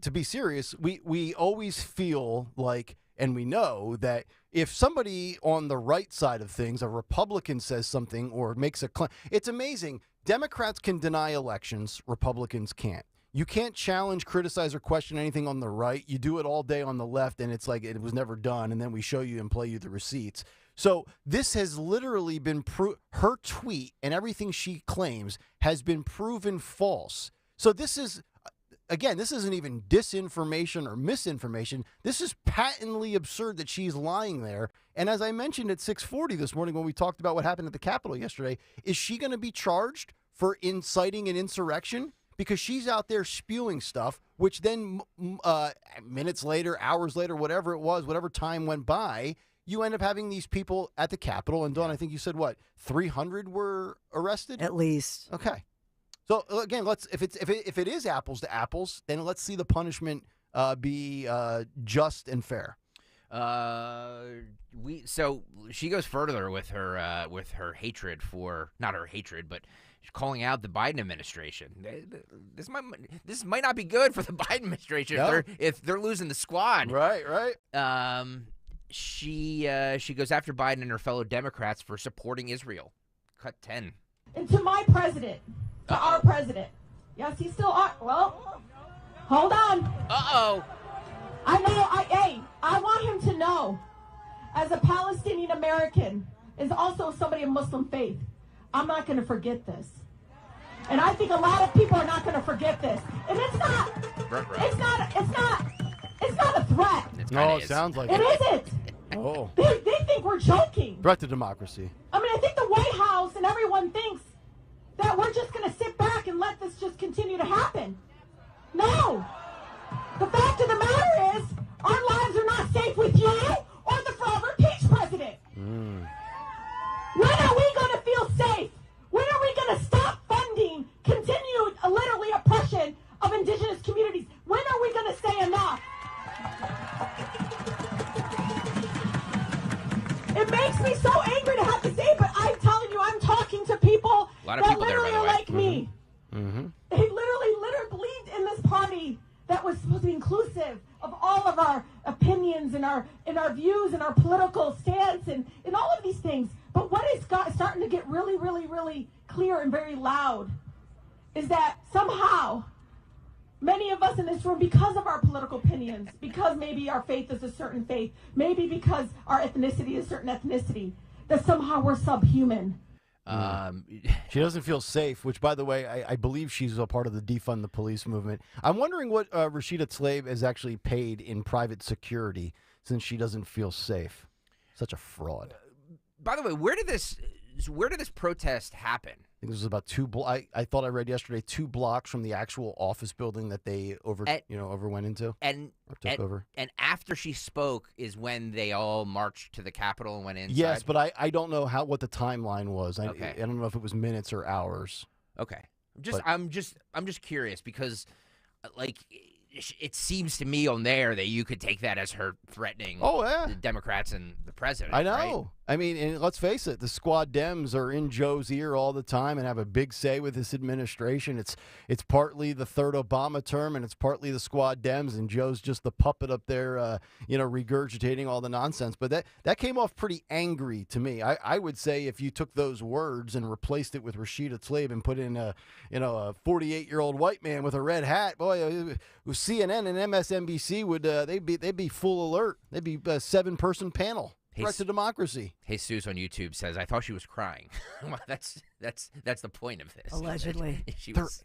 S9: to be serious, we always feel like, and we know that if somebody on the right side of things, a Republican, says something or makes a claim, it's amazing. Democrats can deny elections. Republicans can't. You can't challenge, criticize, or question anything on the right. You do it all day on the left, and it's like it was never done, and then we show you and play you the receipts. So this has literally been her tweet and everything she claims has been proven false. So this is, again, this isn't even disinformation or misinformation. This is patently absurd that she's lying there. And as I mentioned at 6:40 this morning when we talked about what happened at the Capitol yesterday, is she going to be charged for inciting an insurrection? Because she's out there spewing stuff, which then minutes later, hours later, whatever it was, whatever time went by, you end up having these people at the Capitol. And Dawn, I think you said, what, 300 were arrested?
S17: At least.
S9: Okay. So again, if it is apples to apples, then let's see the punishment be just and fair.
S3: So she goes further with her hatred for, not her hatred, but calling out the Biden administration. This might not be good for the Biden administration if they're losing the squad.
S9: Right.
S3: She goes after Biden and her fellow Democrats for supporting Israel. Cut 10.
S7: And to my president. To our president. Yes, he's still on. Well, hold on.
S3: Uh-oh.
S7: I want him to know, as a Palestinian American, is also somebody of Muslim faith, I'm not going to forget this. And I think a lot of people are not going to forget this. And it's not a threat.
S9: No, it sounds like
S7: it isn't.
S9: Oh.
S7: They think we're joking.
S9: Threat to democracy.
S7: I mean, I think the White House and everyone thinks that we're just going to sit back and let this just continue to happen. No. The fact of the matter is, our lives are not safe with you or the former peach president. When are we going to feel safe? When are we going to stop funding continued, literally, oppression of indigenous communities? When are we going to say enough? It makes me so angry to have to say, but I'm telling you, I'm talking to people that literally are like me.
S9: Mm-hmm.
S7: They literally believed in this party that was supposed to be inclusive of all of our opinions and our views and our political loud is that somehow many of us in this room, because of our political opinions, because maybe our faith is a certain faith, maybe because our ethnicity is a certain ethnicity, that somehow we're subhuman.
S9: She doesn't feel safe, which, by the way, I believe she's a part of the defund the police movement. I'm wondering what Rashida Tlaib has actually paid in private security since she doesn't feel safe. Such a fraud.
S3: By the way, where did this protest happen?
S9: I think this was about I thought I read yesterday 2 blocks from the actual office building that they overwent into
S3: and
S9: took over.
S3: And after she spoke is when they all marched to the Capitol and went inside.
S9: Yes, but I don't know what the timeline was.
S3: Okay.
S9: I don't know if it was minutes or hours.
S3: Okay, I'm just curious because, like, it seems to me on there that you could take that as her threatening the Democrats and the president.
S9: I know.
S3: Right?
S9: I mean, and let's face it, the squad Dems are in Joe's ear all the time and have a big say with this administration. It's partly the third Obama term, and it's partly the squad Dems, and Joe's just the puppet up there, regurgitating all the nonsense. But that came off pretty angry to me. I would say if you took those words and replaced it with Rashida Tlaib and put in a 48-year-old white man with a red hat, boy, CNN and MSNBC would they'd be full alert. They'd be a 7-person panel. Threat to democracy.
S3: Jesus on YouTube says, "I thought she was crying." Well, that's the point of this.
S17: Allegedly.
S3: She was.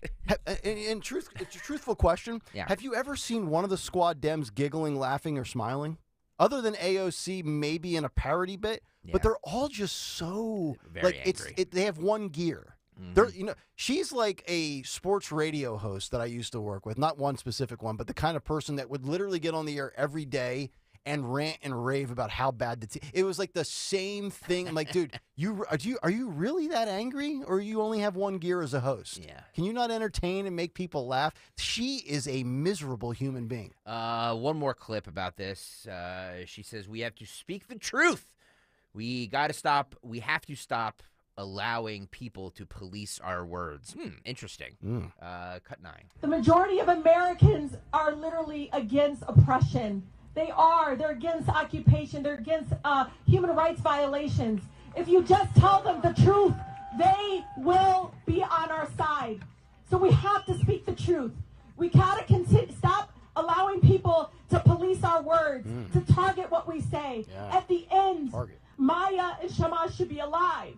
S9: In truth, it's a truthful question.
S3: Yeah.
S9: Have you ever seen one of the squad Dems giggling, laughing, or smiling? Other than AOC, maybe in a parody bit, but they're all just so
S3: Very angry.
S9: They have one gear. They're, she's like a sports radio host that I used to work with. Not one specific one, but the kind of person that would literally get on the air every day and rant and rave about how bad the team. It was like the same thing. I'm like, dude, are you really that angry, or you only have one gear as a host?
S3: Yeah.
S9: Can you not entertain and make people laugh? She is a miserable human being.
S3: One more clip about this. She says, "We have to speak the truth. We have to stop allowing people to police our words." Interesting. Cut 9.
S7: The majority of Americans are literally against oppression. They're against occupation. They're against human rights violations. If you just tell them the truth, they will be on our side. So we have to speak the truth. We gotta stop allowing people to police our words, to target what we say.
S9: Yeah.
S7: At the end, Maya and Shamash should be alive.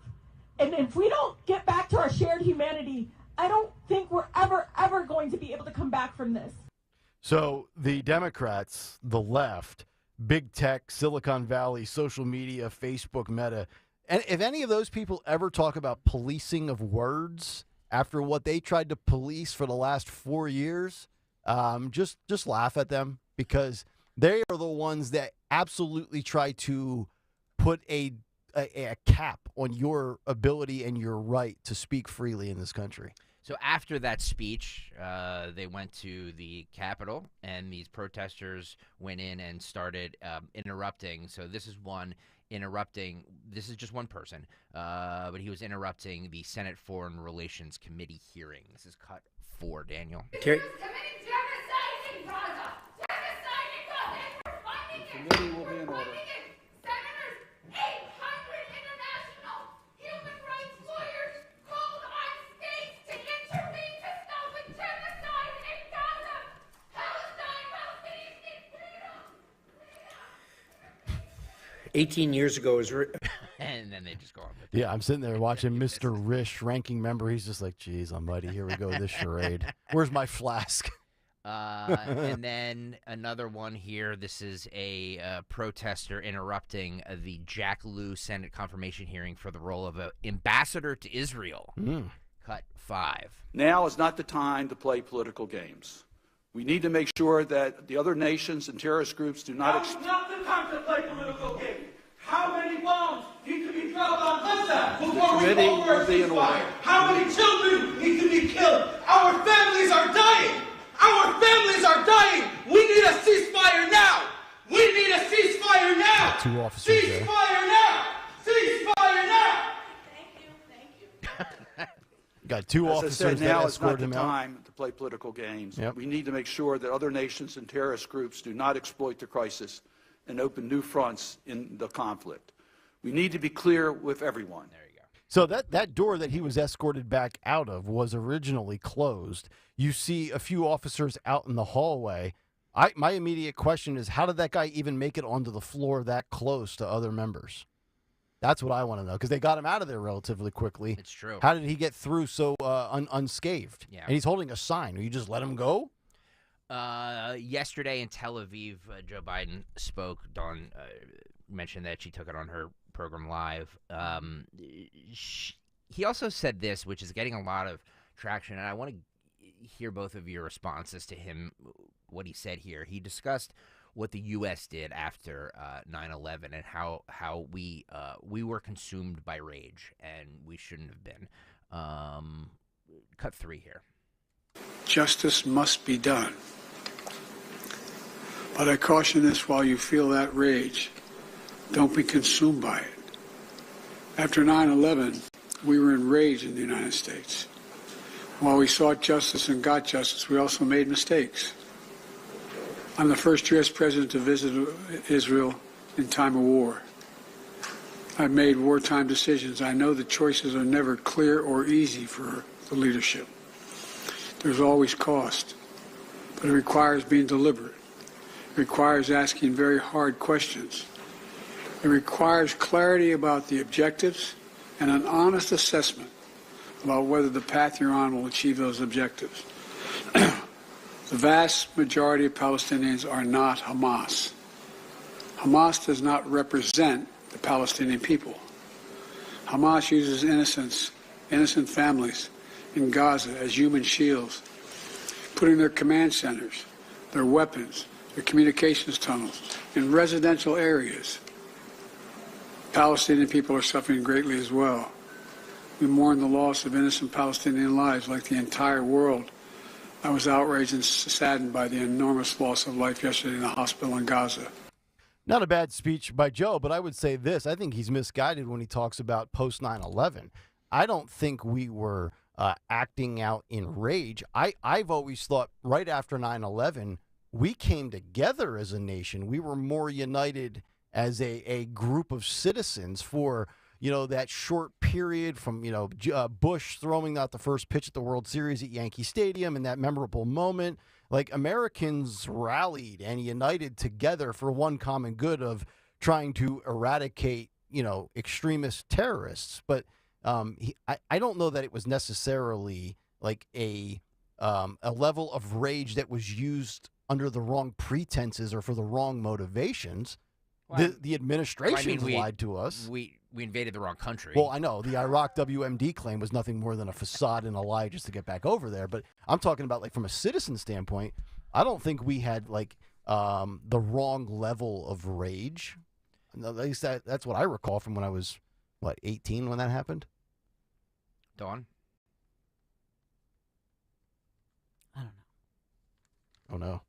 S7: And if we don't get back to our shared humanity, I don't think we're ever going to be able to come back from this.
S9: So the Democrats, the left, big tech, Silicon Valley, social media, Facebook, Meta, and if any of those people ever talk about policing of words after what they tried to police for the last 4 years, just laugh at them, because they are the ones that absolutely try to put a cap on your ability and your right to speak freely in this country.
S3: So after that speech, they went to the Capitol, and these protesters went in and started interrupting. So this is one interrupting. This is just one person, but he was interrupting the Senate Foreign Relations Committee hearing. This is cut 4, Daniel.
S15: Terry.
S6: The committee will be in order.
S15: Called on states to intervene to stop a genocide in Gaza.
S6: 18 years ago is
S3: and then they just go on with
S9: Yeah, I'm sitting there watching Mr. Risch, ranking member. He's just like, geez, almighty, here we go with this charade. Where's my flask?
S3: And then another one here. This is a protester interrupting the Jack Lew Senate confirmation hearing for the role of an ambassador to Israel. Cut 5.
S22: Now is not the time to play political games. We need to make sure that the other nations and terrorist groups do not...
S15: Now is not the time to play political games. How many bombs need to be dropped on Gaza before we call for a ceasefire? How many children need to be killed? Our families are dying. Our families are dying. We need a ceasefire now. We need a ceasefire now.
S9: 2 officers there.
S15: Ceasefire now. Ceasefire now.
S9: Got 2
S22: As
S9: officers
S22: I said, now
S9: that
S22: is not
S9: escorted
S22: the
S9: him out.
S22: time to play political games.
S9: Yep.
S22: We need to make sure that other nations and terrorist groups do not exploit the crisis and open new fronts in the conflict. We need to be clear with everyone.
S9: So that door that he was escorted back out of was originally closed. You see a few officers out in the hallway. My immediate question is, how did that guy even make it onto the floor that close to other members? That's what I want to know, because they got him out of there relatively quickly.
S3: It's true.
S9: How did he get through so unscathed?
S3: Yeah.
S9: And he's holding a sign. You just let him go?
S3: Yesterday in Tel Aviv, Joe Biden spoke. Dawn mentioned that she took it on her program live. He also said this, which is getting a lot of traction, and I want to hear both of your responses to him, what he said here. He discussed what the U.S. did after 9/11 and how we were consumed by rage, and we shouldn't have been. Cut 3 here.
S20: Justice must be done. But I caution this: while you feel that rage, don't be consumed by it. After 9/11, we were enraged in the United States. While we sought justice and got justice, we also made mistakes. I'm the first U.S. president to visit Israel in time of war. I've made wartime decisions. I know the choices are never clear or easy for the leadership. There's always cost, but it requires being deliberate. It requires asking very hard questions. It requires clarity about the objectives and an honest assessment about whether the path you're on will achieve those objectives. The vast majority of Palestinians are not Hamas. Hamas does not represent the Palestinian people. Hamas uses innocent families in Gaza as human shields, putting their command centers, their weapons, their communications tunnels in residential areas. Palestinian people are suffering greatly as well. We mourn the loss of innocent Palestinian lives like the entire world. I was outraged and saddened by the enormous loss of life yesterday in the hospital in Gaza.
S9: Not a bad speech by Joe, but I would say this. I think he's misguided when he talks about post 9/11. I don't think we were acting out in rage. I've always thought right after 9/11, we came together as a nation. We were more united as a group of citizens for, that short period from, Bush throwing out the first pitch at the World Series at Yankee Stadium and that memorable moment. Like, Americans rallied and united together for one common good of trying to eradicate, extremist terrorists. But I don't know that it was necessarily like a level of rage that was used under the wrong pretenses or for the wrong motivations.
S3: Well,
S9: the administration
S3: we
S9: lied to us.
S3: We invaded the wrong country.
S9: Well, I know the Iraq WMD claim was nothing more than a facade and a lie just to get back over there. But I'm talking about, like, from a citizen standpoint, I don't think we had the wrong level of rage. At least that's what I recall from when I was 18 when that happened.
S3: Dawn?
S17: I don't know.
S9: Oh no.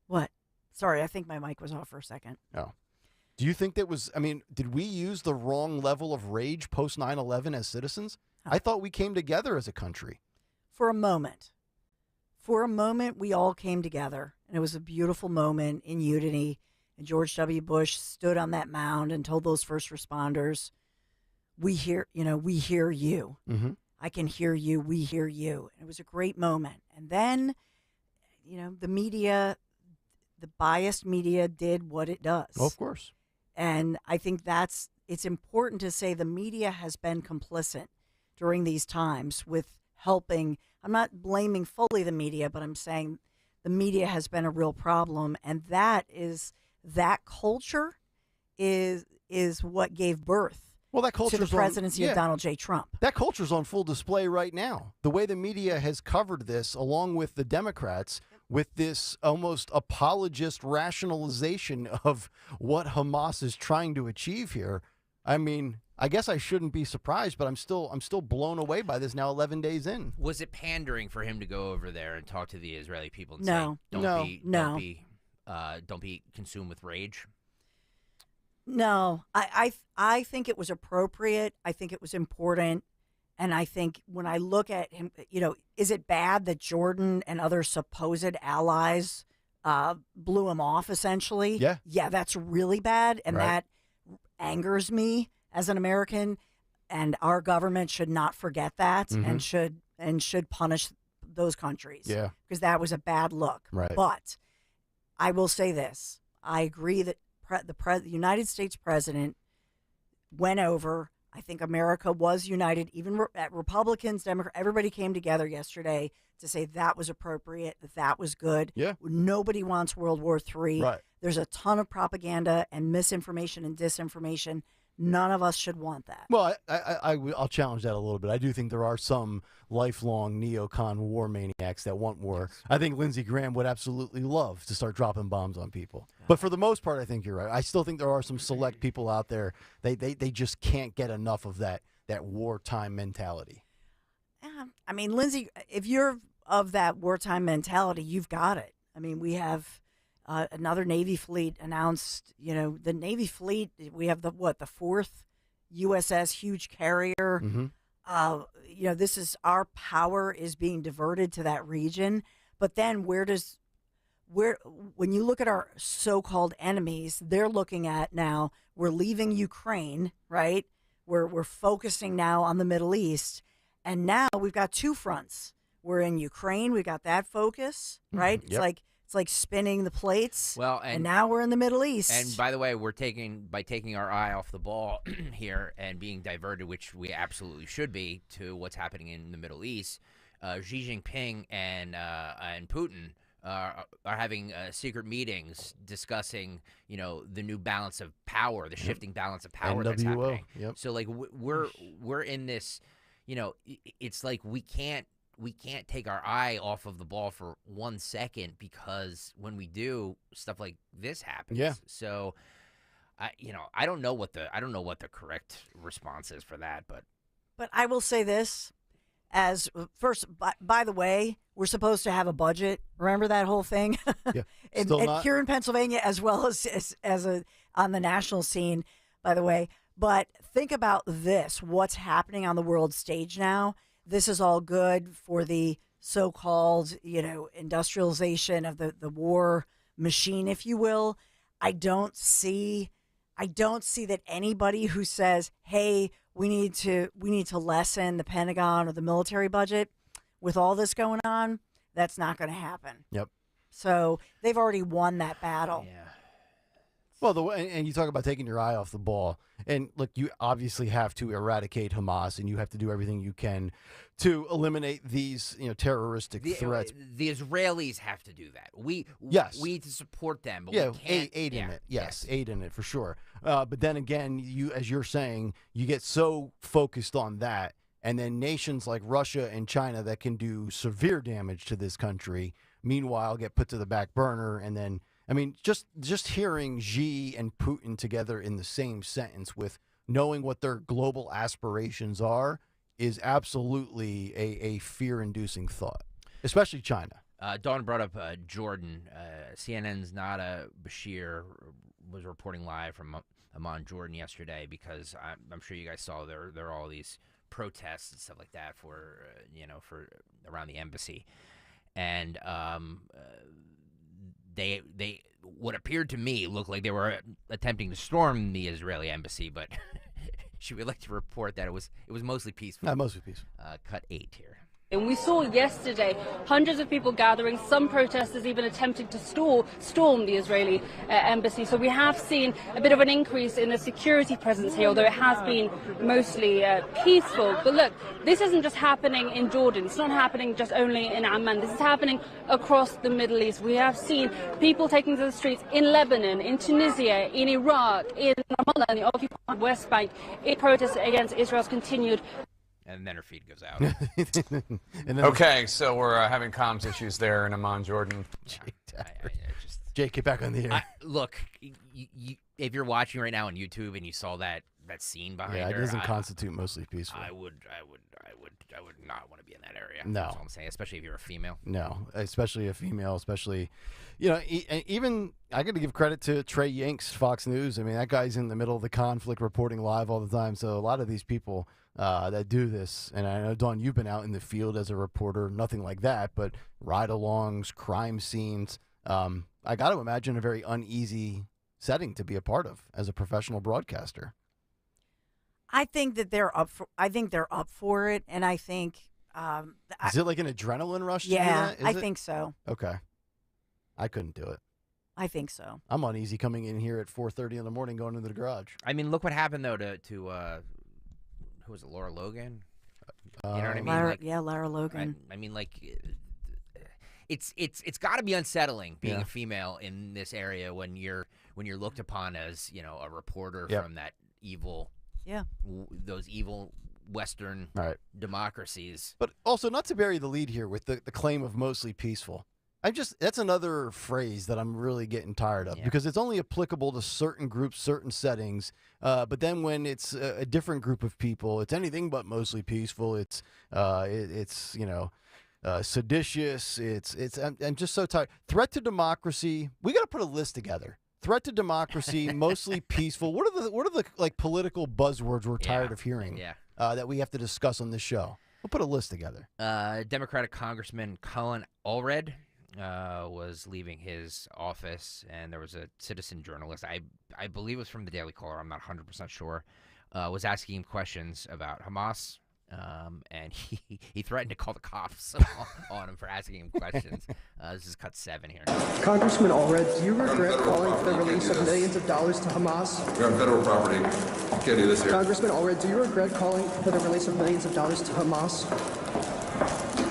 S17: What? Sorry, I think my mic was off for a second.
S9: Oh. Do you think did we use the wrong level of rage post 9/11 as citizens? I thought we came together as a country.
S17: For a moment. For a moment, we all came together, and it was a beautiful moment in unity. And George W. Bush stood on that mound and told those first responders, we hear you.
S9: Mm-hmm.
S17: I can hear you. We hear you. And it was a great moment. And then, the media, the biased media did what it does.
S9: Oh, of course.
S17: And I think it's important to say the media has been complicit during these times with helping. I'm not blaming fully the media, but I'm saying the media has been a real problem. And that culture is what gave birth to the presidency of Donald J. Trump.
S9: That culture's on full display right now. The way the media has covered this, along with the Democrats, with this almost apologist rationalization of what Hamas is trying to achieve here. I mean, I guess I shouldn't be surprised, but I'm still blown away by this now 11 days in.
S3: Was it pandering for him to go over there and talk to the Israeli people and
S17: No.
S3: say, don't be consumed with rage?
S17: No, I think it was appropriate. I think it was important. And I think when I look at him, is it bad that Jordan and other supposed allies blew him off, essentially?
S9: Yeah.
S17: Yeah, that's really bad. And
S9: Right.
S17: that angers me as an American. and our government should not forget that
S9: Mhm.
S17: and should punish those countries.
S9: Yeah.
S17: Because that was a bad look.
S9: Right.
S17: But I will say this: I agree that the United States president went over. I think America was united. Even Republicans, Democrats, everybody came together yesterday to say that was appropriate, that was good.
S9: Yeah.
S17: Nobody wants World War III.
S9: Right.
S17: There's a ton of propaganda and misinformation and disinformation. None of us should want that.
S9: Well, I'll challenge that a little bit. I do think there are some lifelong neocon war maniacs that want war. I think Lindsey Graham would absolutely love to start dropping bombs on people. But for the most part, I think you're right. I still think there are some select people out there. They just can't get enough of that wartime mentality.
S17: I mean, Lindsay, if you're of that wartime mentality, you've got it. I mean, we have another Navy fleet announced. The Navy fleet. We have the fourth USS huge carrier. This is our power is being diverted to that region. But then when you look at our so-called enemies, they're looking at now. We're leaving Ukraine, right? We're focusing now on the Middle East. And now we've got two fronts. We're in Ukraine. We got that focus, right?
S9: Yep.
S17: It's like spinning the plates.
S3: Well,
S17: and now we're in the Middle East.
S3: And by the way, we're taking our eye off the ball here and being diverted, which we absolutely should be, to what's happening in the Middle East. Xi Jinping and Putin are having secret meetings discussing, the new balance of power, the shifting balance of power that's
S9: NWO.
S3: happening.
S9: Yep.
S3: So like we're in this. It's like we can't take our eye off of the ball for 1 second, because when we do, stuff like this happens.
S9: Yeah.
S3: So, I don't know what the correct response is for that, but
S17: I will say this: as first, by the way, we're supposed to have a budget. Remember that whole thing?
S9: Yeah. Still not.
S17: Here in Pennsylvania, as well as on the national scene, by the way. But think about this: what's happening on the world stage now? This is all good for the so-called, industrialization of the war machine, if you will. I don't see that anybody who says, "Hey, we need to lessen the Pentagon or the military budget," with all this going on, that's not going to happen.
S9: Yep.
S17: So they've already won that battle.
S3: Yeah.
S9: Well, and you talk about taking your eye off the ball. And look, you obviously have to eradicate Hamas, and you have to do everything you can to eliminate these, terroristic threats.
S3: The Israelis have to do that. We need to support them. But
S9: Yeah,
S3: we can't,
S9: aid in it. Yes, aid in it for sure. But then again, as you're saying, you get so focused on that, and then nations like Russia and China that can do severe damage to this country, meanwhile, get put to the back burner, and then. I mean, just hearing Xi and Putin together in the same sentence with knowing what their global aspirations are is absolutely a fear-inducing thought, especially China.
S3: Dawn brought up Jordan. CNN's Nada Bashir was reporting live from Amman, Jordan yesterday, because I'm sure you guys saw there are all these protests and stuff like that for around the embassy, and They what appeared to me looked like they were attempting to storm the Israeli embassy, but she would like to report that it was mostly peaceful.
S9: Mostly peaceful.
S3: Cut 8 here.
S12: And we saw yesterday hundreds of people gathering, some protesters even attempting to storm the Israeli embassy. So we have seen a bit of an increase in the security presence here, although it has been mostly peaceful. But look, this isn't just happening in Jordan. It's not happening just only in Amman. This is happening across the Middle East. We have seen people taking to the streets in Lebanon, in Tunisia, in Iraq, in Ramallah, in the occupied West Bank, in protest against Israel's continued.
S3: And then her feed goes out.
S13: Okay, so we're having comms issues there in Amman, Jordan.
S9: Jake, get back on the air.
S3: Look, if you're watching right now on YouTube and you saw that scene behind her,
S9: it doesn't constitute mostly peaceful.
S3: I would not want to be in that area.
S9: No.
S3: That's all I'm saying, especially if you're a female.
S9: No, especially a female, especially, even I got to give credit to Trey Yanks, Fox News. I mean, that guy's in the middle of the conflict reporting live all the time. So a lot of these people that do this, and I know, Dawn, you've been out in the field as a reporter, nothing like that, but ride-alongs, crime scenes. I got to imagine a very uneasy setting to be a part of as a professional broadcaster.
S17: I think that they're up for it, and I think.
S9: Is it like an adrenaline rush?
S17: Yeah,
S9: to do that?
S17: I think so.
S9: Okay, I couldn't do it.
S17: I think so.
S9: I'm uneasy coming in here at 4:30 in the morning, going into the garage.
S3: I mean, look what happened though to who was it, Laura Logan? You know what I mean?
S17: Lara Logan.
S3: I mean, like, it's got to be unsettling being a female in this area when you're looked upon as a reporter from that evil, those evil Western democracies.
S9: But also, not to bury the lead here with the claim of mostly peaceful. That's another phrase that I'm really getting tired of because it's only applicable to certain groups, certain settings. But then when it's a different group of people, it's anything but mostly peaceful. It's seditious. I'm just so tired. Threat to democracy. We got to put a list together. Threat to democracy, mostly peaceful. What are the like political buzzwords we're tired of hearing? That we have to discuss on this show. We'll put a list together.
S3: Democratic Congressman Colin Allred was leaving his office, and there was a citizen journalist, I believe it was from the Daily Caller, I'm not 100% sure, was asking him questions about Hamas, and he threatened to call the cops on him for asking him questions. This is cut 7 here.
S2: Congressman Allred, do you regret calling for the release of millions of dollars to Hamas?
S14: We're on federal property. Can't do this here.
S2: Congressman Allred, do you regret calling for the release of millions of dollars to Hamas?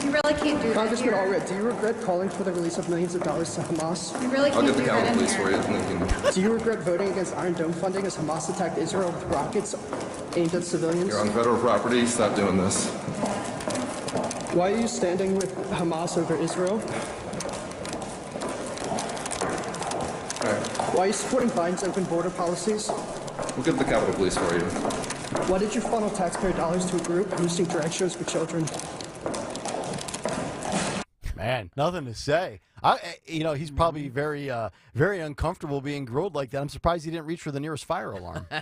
S23: You really can't do that.
S2: Congressman Allred, do you regret calling for the release of millions of dollars to Hamas?
S23: You really
S14: I'll
S23: can't
S14: get the
S23: do that
S14: Capitol
S23: in
S14: Police
S23: here.
S14: for you.
S2: Do you regret voting against Iron Dome funding as Hamas attacked Israel with rockets aimed at civilians?
S14: You're on federal property. Stop doing this.
S2: Why are you standing with Hamas over Israel? Why are you supporting Biden's open border policies?
S14: We'll get the Capitol Police for you.
S2: Why did you funnel taxpayer dollars to a group hosting drag shows for children?
S9: Man, nothing to say. He's probably very uncomfortable being grilled like that. I'm surprised he didn't reach for the nearest fire alarm.
S3: Oh,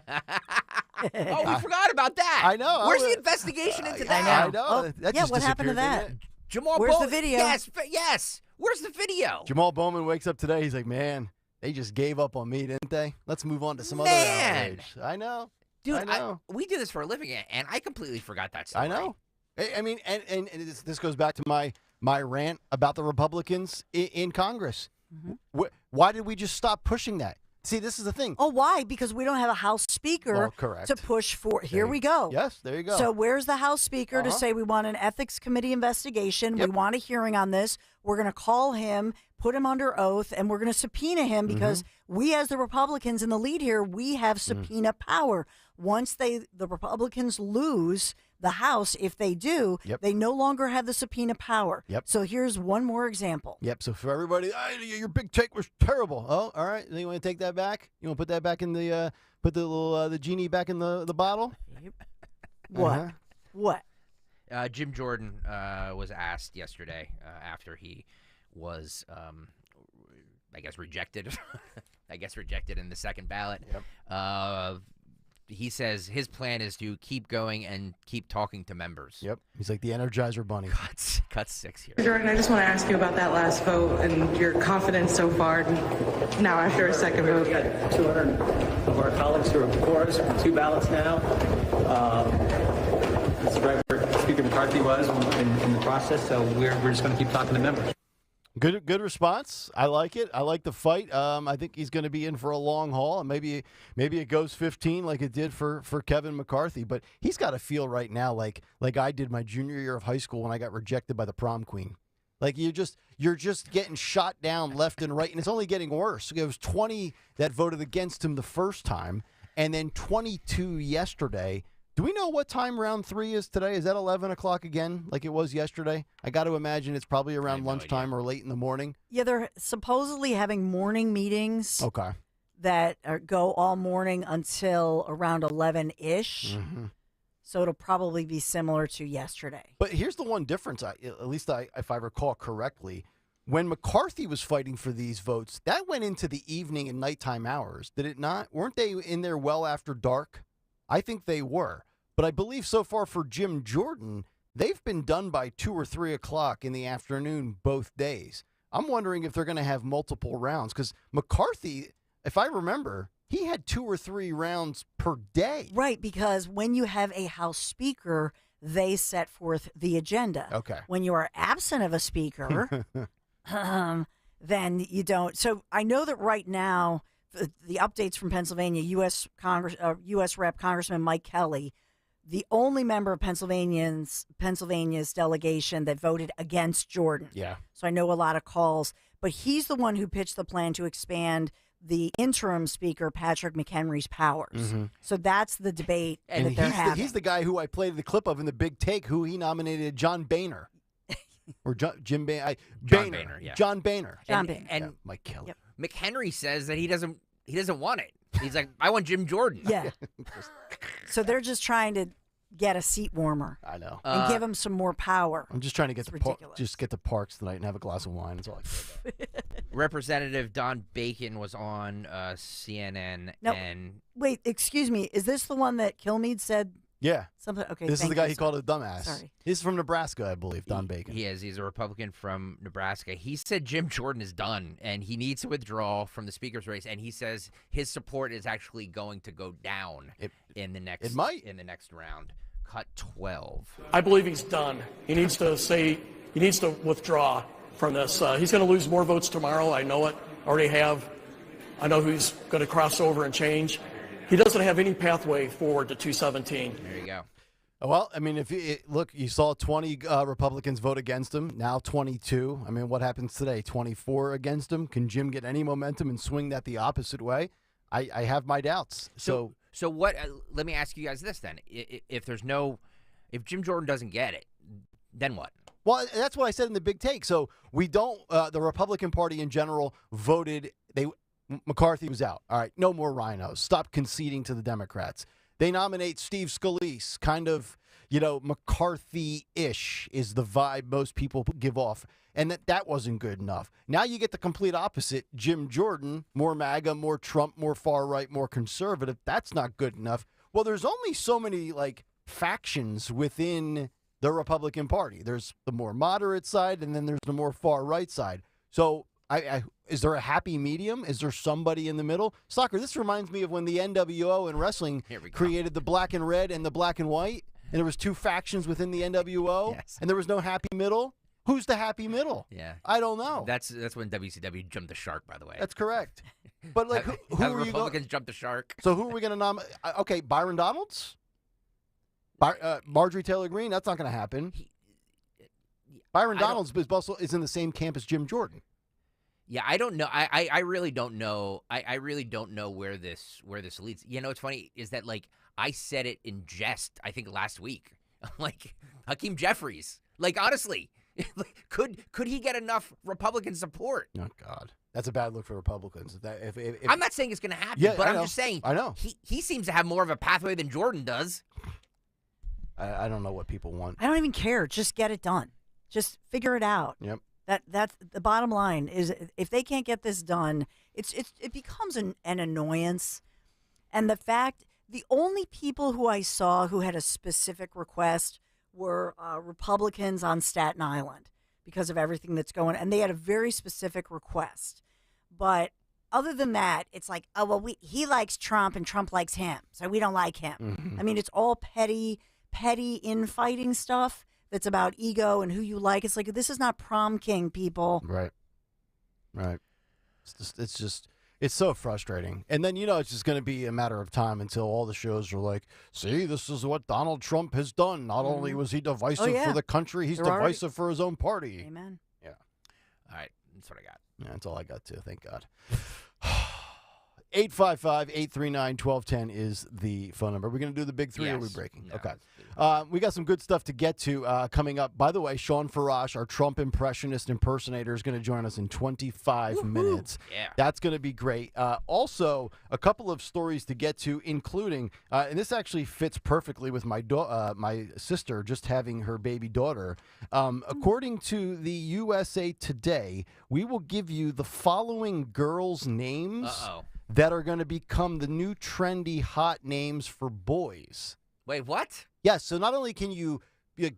S3: we forgot about that.
S9: I know.
S3: Where's the investigation into that?
S9: I know. That just
S17: what happened to
S9: disappeared,
S17: that?
S9: didn't it?
S3: Jamal
S17: Where's
S3: Bowman.
S17: the video?
S3: Yes. Where's the video?
S9: Jamal Bowman wakes up today. He's like, man, they just gave up on me, didn't they? Let's move on to some other outrage. I know.
S3: Dude,
S9: I know.
S3: We do this for a living, and I completely forgot that story.
S9: I know. I mean, and this goes back to my rant about the Republicans in Congress. Mm-hmm. Why did we just stop pushing that? See, this is the thing.
S17: Oh, why? Because we don't have a House Speaker to push for. Here we go.
S9: Yes, there you go.
S17: So where's the House Speaker to say we want an ethics committee investigation? We want a hearing on this. We're going to call him, put him under oath, and we're going to subpoena him because we, as the Republicans in the lead here, we have subpoena power. Once the Republicans lose the House, if they do, they no longer have the subpoena power. So here's one more example.
S9: So for everybody, your big take was terrible. Oh, all right. You want to take that back? You want to put that back in the put the little the genie back in the bottle?
S17: What? What?
S3: Jim Jordan was asked yesterday after he was, I guess, rejected. Rejected in the second ballot. He says his plan is to keep going and keep talking to members.
S9: He's like the Energizer Bunny.
S3: Cut 6 here.
S24: Jordan, I just want to ask you about that last vote and your confidence so far now after a second vote.
S25: We've got 200 of our colleagues who are before us for 2 ballots now. That's right where Speaker McCarthy was in the process, so we're just going to keep talking to members.
S9: Good response. I like it. I like the fight. I think he's going to be in for a long haul. Maybe it goes 15 like it did for Kevin McCarthy. But he's got to feel right now like I did my junior year of high school when I got rejected by the prom queen. Like you're just getting shot down left and right, and it's only getting worse. It was 20 that voted against him the first time, and then 22 yesterday. Do we know what time round 3 is today? Is that 11 o'clock again, like it was yesterday? I got to imagine it's probably around lunchtime or late in the morning.
S17: Yeah, they're supposedly having morning meetings.
S9: Okay.
S17: That go all morning until around 11-ish.
S9: Mm-hmm.
S17: So it'll probably be similar to yesterday.
S9: But here's the one difference, at least if I recall correctly. When McCarthy was fighting for these votes, that went into the evening and nighttime hours, did it not? Weren't they in there well after dark? I think they were. But I believe so far for Jim Jordan, they've been done by 2 or 3 o'clock in the afternoon both days. I'm wondering if they're going to have multiple rounds because McCarthy, if I remember, he had 2 or 3 rounds per day.
S17: Right, because when you have a House Speaker, they set forth the agenda.
S9: Okay.
S17: When you are absent of a speaker, then you don't. So I know that right now, the updates from Pennsylvania, U.S. Rep. Congressman Mike Kelly, the only member of Pennsylvania's delegation that voted against Jordan.
S9: Yeah.
S17: So I know a lot of calls, but he's the one who pitched the plan to expand the interim speaker, Patrick McHenry's powers.
S9: Mm-hmm.
S17: So that's the debate
S9: And
S17: that they're having.
S9: he's the guy who I played the clip of in the Big Take, who he nominated John Boehner. Or Jim Boehner.
S3: John Boehner, yeah.
S9: John Boehner.
S3: And
S9: Mike Kelly.
S3: McHenry says that he doesn't want it. He's like, I want Jim Jordan.
S17: Yeah. So they're just trying to get a seat warmer.
S9: I know.
S17: And give him some more power.
S9: I'm just trying to get to Parks tonight and have a glass of wine. That's all I care about.
S3: Representative Don Bacon was on CNN
S17: No,
S3: and
S17: wait, excuse me. Is this the one that Kilmeade said?
S9: Yeah.
S17: Something. Okay.
S9: This is the guy he
S17: sorry.
S9: called a dumbass.
S17: Sorry.
S9: He's from Nebraska, I believe, Don Bacon.
S3: he is. He's a Republican from Nebraska. He said Jim Jordan is done and he needs to withdraw from the speaker's race. And he says his support is actually going to go down in the next.
S9: It might.
S3: In the next round. Cut 12.
S1: I believe he's done. He needs to withdraw from this. He's going to lose more votes tomorrow. I know it. Already have. I know who's going to cross over and change. He doesn't have any pathway forward to 217.
S3: There you go.
S9: Well, I mean, look, you saw 20 Republicans vote against him. Now 22. I mean, what happens today? 24 against him. Can Jim get any momentum and swing that the opposite way? I have my doubts. So
S3: what? Let me ask you guys this then: if Jim Jordan doesn't get it, then what?
S9: Well, that's what I said in the Big Take. So we don't. The Republican Party in general voted. McCarthy was out. All right, no more rhinos. Stop conceding to the Democrats. They nominate Steve Scalise, kind of, McCarthy-ish is the vibe most people give off. And that wasn't good enough. Now you get the complete opposite. Jim Jordan, more MAGA, more Trump, more far-right, more conservative. That's not good enough. Well, there's only so many, factions within the Republican Party. There's the more moderate side, and then there's the more far-right side. So is there a happy medium? Is there somebody in the middle? Soccer, this reminds me of when the NWO in wrestling created the black and red and the black and white, and there was 2 factions within the NWO, and there was no happy middle. Who's the happy middle?
S3: Yeah,
S9: I don't know.
S3: That's when WCW jumped the shark, by the way.
S9: That's correct. But who are
S3: Republicans jumped the shark?
S9: So who are we going to nominate? Okay, Byron Donalds, Marjorie Taylor Greene. That's not going to happen. Byron Donalds is in the same camp as Jim Jordan.
S3: Yeah, I don't know. I really don't know. I really don't know where this leads. What's funny is that I said it in jest. I think last week. Hakeem Jeffries. Honestly. Could he get enough Republican support?
S9: Oh God, that's a bad look for Republicans. If
S3: I'm not saying it's going to happen, but I'm just saying.
S9: I know
S3: he seems to have more of a pathway than Jordan does.
S9: I don't know what people want.
S17: I don't even care. Just get it done. Just figure it out.
S9: Yep.
S17: That's the bottom line. Is if they can't get this done, it becomes an annoyance. And the only people who I saw who had a specific request were Republicans on Staten Island because of everything that's going on. And they had a very specific request. But other than that, it's like, oh, well, he likes Trump and Trump likes him, so we don't like him.
S9: Mm-hmm.
S17: I mean, it's all petty infighting stuff that's about ego and who you like. It's like, this is not prom king, people.
S9: Right. It's so frustrating. And then, it's just going to be a matter of time until all the shows are like, see, this is what Donald Trump has done. Not only was he divisive for the country, he's divisive for his own party.
S17: Amen.
S9: Yeah.
S3: All right. That's what I got.
S9: Yeah, that's all I got, too. Thank God. 855-839-1210 is the phone number. We're going to do the big 3 or are we breaking?
S3: No,
S9: okay. We got some good stuff to get to coming up. By the way, Sean Farash, our Trump impersonator, is going to join us in 25 minutes.
S3: Yeah.
S9: That's going to be great. Also, a couple of stories to get to, including, and this actually fits perfectly with my sister just having her baby daughter. According to the USA Today, we will give you the following girls' names that are going to become the new trendy hot names for boys.
S3: Wait, what?
S9: Yes, so not only can you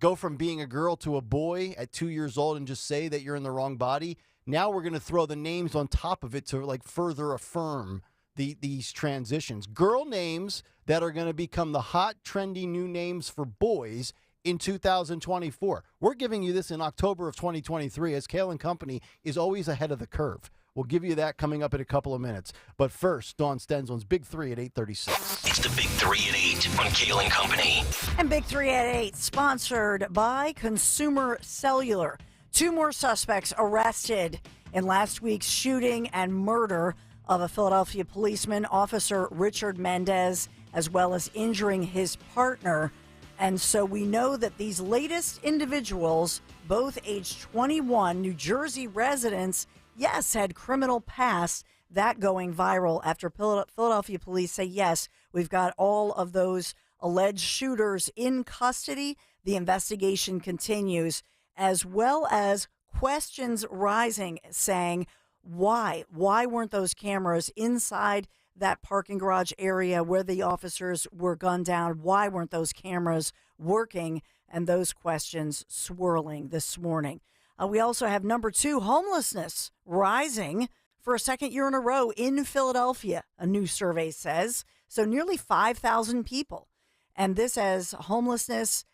S9: go from being a girl to a boy at 2 years old and just say that you're in the wrong body, now we're going to throw the names on top of it to further affirm these transitions. Girl names that are going to become the hot, trendy new names for boys in 2024. We're giving you this in October of 2023 as Kayal and Company is always ahead of the curve. We'll give you that coming up in a couple of minutes. But first, Dawn Stensland's Big 3 at 8:36.
S5: It's the Big 3 at 8 on Kayal and Company.
S17: And Big 3 at 8, sponsored by Consumer Cellular. 2 more suspects arrested in last week's shooting and murder of a Philadelphia policeman, Officer Richard Mendez, as well as injuring his partner. And so we know that these latest individuals, both age 21, New Jersey residents, yes, had criminal past, that going viral after Philadelphia police say, yes, we've got all of those alleged shooters in custody. The investigation continues, as well as questions rising saying, why weren't those cameras inside that parking garage area where the officers were gunned down? Why weren't those cameras working? And those questions swirling this morning. We also have number 2, homelessness rising for a second year in a row in Philadelphia, a new survey says. So nearly 5,000 people. And this as homelessness,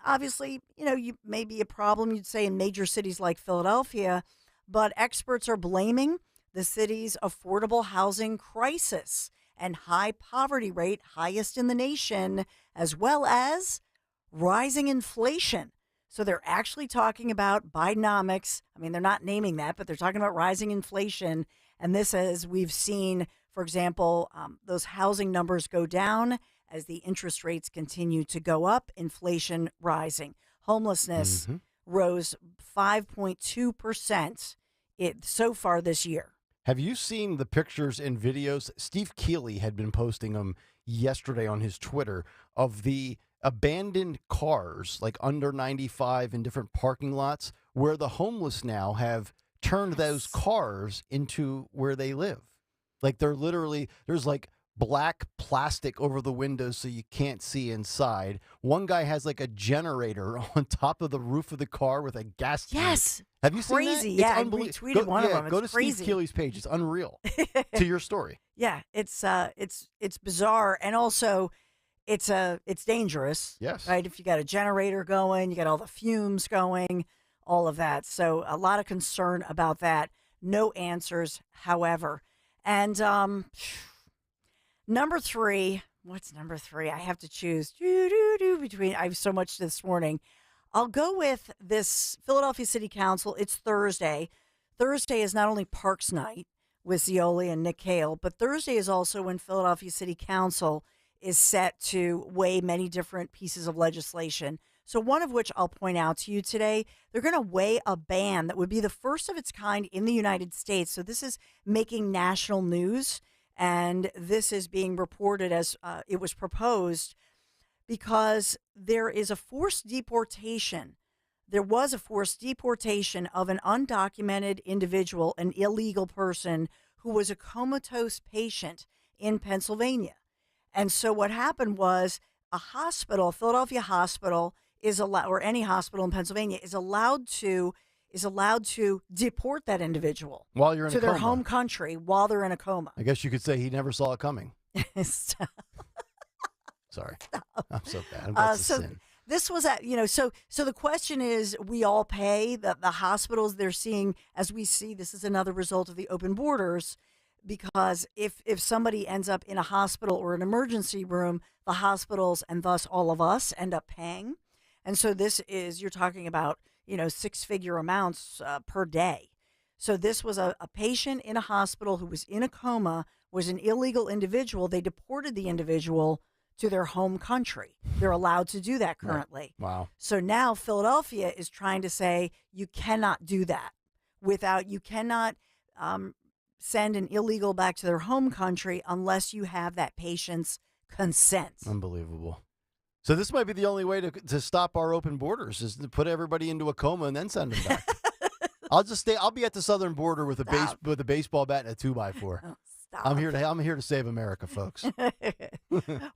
S17: obviously, you may be a problem, you'd say, in major cities like Philadelphia, but experts are blaming the city's affordable housing crisis and high poverty rate, highest in the nation, as well as rising inflation. So they're actually talking about Bidenomics. I mean, they're not naming that, but they're talking about rising inflation. And this, as we've seen, for example, those housing numbers go down as the interest rates continue to go up, inflation rising. Homelessness rose 5.2% so far this year.
S9: Have you seen the pictures and videos? Steve Keeley had been posting them yesterday on his Twitter of the abandoned cars, like under 95 in different parking lots, where the homeless now have turned those cars into where they live. Like they're literally, there's like black plastic over the windows so you can't see inside. One guy has like a generator on top of the roof of the car with a gas tank.
S17: Yes.
S9: Have you
S17: crazy.
S9: seen that?
S17: Yeah, I retweeted one of them.
S9: Go
S17: It's
S9: to
S17: crazy.
S9: Steve Keeley's page. It's unreal. To your story.
S17: Yeah, it's bizarre, and also it's dangerous.
S9: Yes.
S17: Right. If you got a generator going, you got all the fumes going, all of that. So a lot of concern about that. No answers, however. And number 3. What's number 3? I have to choose between. I have so much this morning. I'll go with this Philadelphia City Council. It's Thursday. Thursday is not only Parks Night with Zioli and Nick Kayal, but Thursday is also when Philadelphia City Council is set to weigh many different pieces of legislation. So one of which I'll point out to you today, they're going to weigh a ban that would be the first of its kind in the United States. So this is making national news, and this is being reported as it was proposed because there is a forced deportation. There was a forced deportation of an undocumented individual, an illegal person who was a comatose patient in Pennsylvania. And so what happened was a hospital, a Philadelphia hospital, is allowed, or any hospital in Pennsylvania is allowed to deport that individial
S9: While you're in
S17: to
S9: a
S17: their
S9: coma.
S17: home country while they're in a coma.
S9: I guess you could say he never saw it coming.
S17: Stop.
S9: Sorry. I'm so bad. That's a sin.
S17: This was so the question is, we all pay the hospitals they're seeing, as we see, this is another result of the open borders, because if somebody ends up in a hospital or an emergency room, the hospitals and thus all of us end up paying. And so this is, you're talking about, 6-figure amounts per day. So this was a patient in a hospital who was in a coma, was an illegal individual. They deported the individual to their home country. They're allowed to do that currently.
S9: Wow.
S17: So now Philadelphia is trying to say you cannot do that you cannot send an illegal back to their home country unless you have that patient's consent.
S9: Unbelievable. So this might be the only way to stop our open borders, is to put everybody into a coma and then send them back. I'll be at the southern border with a baseball bat and a 2x4.
S17: Oh, stop.
S9: I'm here to save America, folks.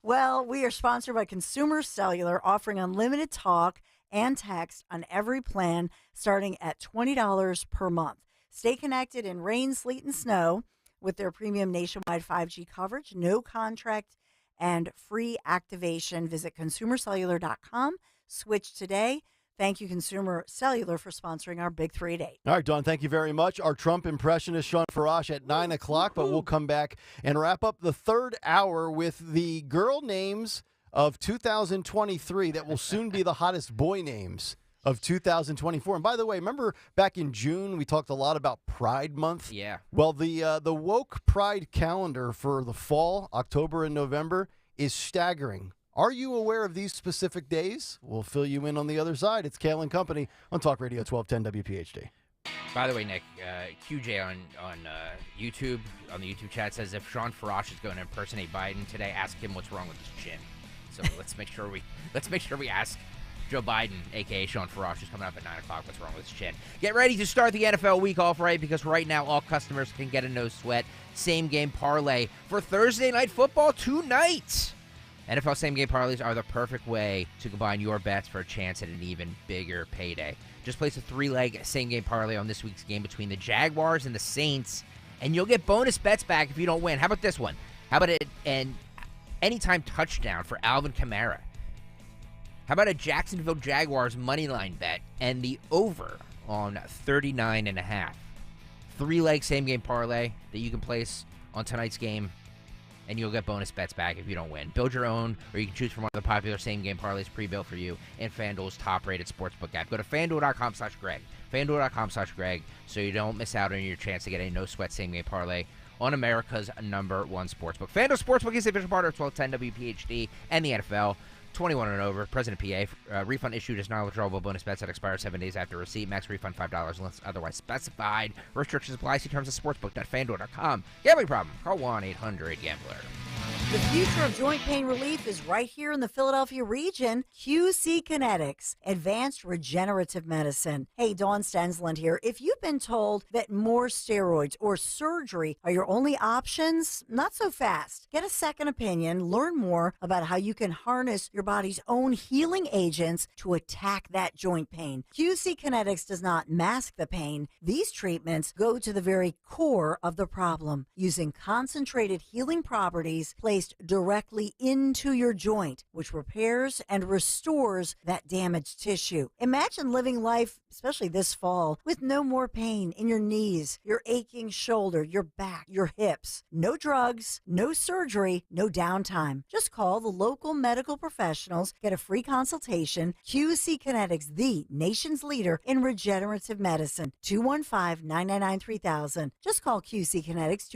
S17: Well, we are sponsored by Consumer Cellular, offering unlimited talk and text on every plan starting at $20 per month. Stay connected in rain, sleet, and snow. with their premium nationwide 5G coverage, no contract, and free activation. Visit consumercellular.com. Switch today. Thank you, Consumer Cellular, for sponsoring our Big 3 at 8.
S9: All right, Dawn, thank you very much. Our Trump impressionist, Sean Farash, at 9 o'clock, but we'll come back and wrap up the third hour with the girl names of 2023 that will soon be the hottest boy names of 2024. And by the way, remember back in June, we talked a lot about Pride Month?
S3: Yeah.
S9: Well, the woke Pride calendar for the fall, October and November, is staggering. Are you aware of these specific days? We'll fill you in on the other side. It's Kayal and Company on Talk Radio 1210 WPHT.
S3: By the way, Nick, QJ on YouTube, on the YouTube chat, says if Sean Farash is going to impersonate Biden today, ask him what's wrong with his chin. So let's make sure we ask Joe Biden, a.k.a. Sean Farash, who's coming up at 9 o'clock, what's wrong with his chin. Get ready to start the NFL week off right, because right now all customers can get a no-sweat same-game parlay for Thursday Night Football tonight. NFL same-game parlays are the perfect way to combine your bets for a chance at an even bigger payday. Just place a 3-leg same-game parlay on this week's game between the Jaguars and the Saints, and you'll get bonus bets back if you don't win. How about this one? How about an anytime touchdown for Alvin Kamara? How about a Jacksonville Jaguars moneyline bet and the over on 39.5? 3-leg same-game parlay that you can place on tonight's game, and you'll get bonus bets back if you don't win. Build your own, or you can choose from one of the popular same-game parlays pre-built for you in FanDuel's top-rated sportsbook app. Go to FanDuel.com/Greg. FanDuel.com/Greg, so you don't miss out on your chance to get a no-sweat same-game parlay on America's #1 sportsbook. FanDuel Sportsbook is the official partner of 1210 WPHT and the NFL. 21 and over, President PA. Refund issued as non-withdrawable bonus bets that expire 7 days after receipt. Max refund $5 unless otherwise specified. Restrictions apply. See terms at sportsbook.fanduel.com. Gambling problem? Call 1-800-GAMBLER.
S17: The future of joint pain relief is right here in the Philadelphia region. QC Kinetics, advanced regenerative medicine. Hey, Dawn Stensland here. If you've been told that more steroids or surgery are your only options, not so fast. Get a second opinion. Learn more about how you can harness your body's own healing agents to attack that joint pain. QC Kinetics does not mask the pain. These treatments go to the very core of the problem, using concentrated healing properties placed directly into your joint, which repairs and restores that damaged tissue. Imagine living life, especially this fall, with no more pain in your knees, your aching shoulder, your back, your hips. No drugs, no surgery, no downtime. Just call the local medical professionals, get a free consultation. QC Kinetics, the nation's leader in regenerative medicine. 215-999-3000. Just call QC Kinetics,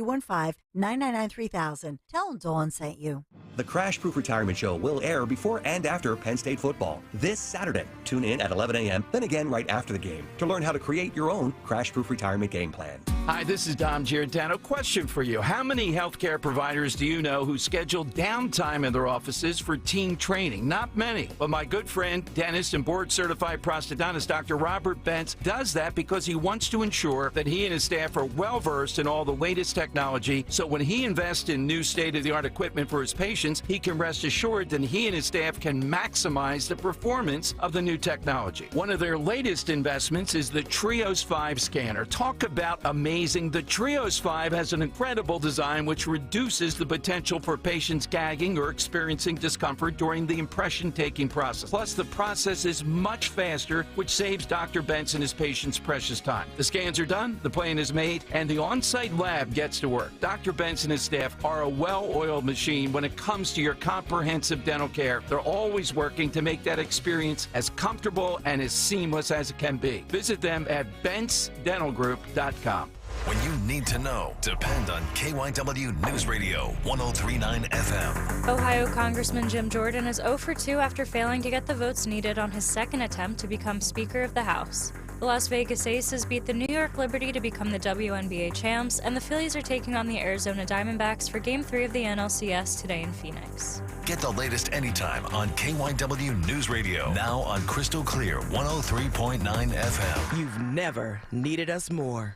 S17: 215-999-3000. Tell them Dawn sent you.
S4: The Crash Proof Retirement Show will air before and after Penn State football this Saturday. Tune in at 11 a.m., then again right after the game to learn how to create your own Crash Proof Retirement game plan.
S8: Hi, this is Dom Giordano. Question for you. How many healthcare providers do you know who schedule downtime in their offices for team training? Not many. But my good friend, dentist and board-certified prosthodontist Dr. Robert Bentz does that because he wants to ensure that he and his staff are well-versed in all the latest technology, so when he invests in new state-of-the-art equipment for his patients, he can rest assured that he and his staff can maximize the performance of the new technology. One of their latest investments is the Trios 5 scanner. Talk about amazing. The Trios 5 has an incredible design which reduces the potential for patients gagging or experiencing discomfort during the impression-taking process. Plus, the process is much faster, which saves Dr. Bentz and his patients precious time. The scans are done, the plan is made, and the on-site lab gets to work. Dr. Bentz and his staff are a well-oiled machine when it comes to your comprehensive dental care. They're always working to make that experience as comfortable and as seamless as it can be. Visit them at bentzdentalgroup.com.
S10: When you need to know, depend on KYW News Radio 103.9 FM.
S11: Ohio Congressman Jim Jordan is 0 for 2 after failing to get the votes needed on his second attempt to become Speaker of the House. The Las Vegas Aces beat the New York Liberty to become the WNBA champs, and the Phillies are taking on the Arizona Diamondbacks for Game 3 of the NLCS today in Phoenix.
S10: Get the latest anytime on KYW News Radio. Now on Crystal Clear 103.9 FM.
S16: You've never needed us more.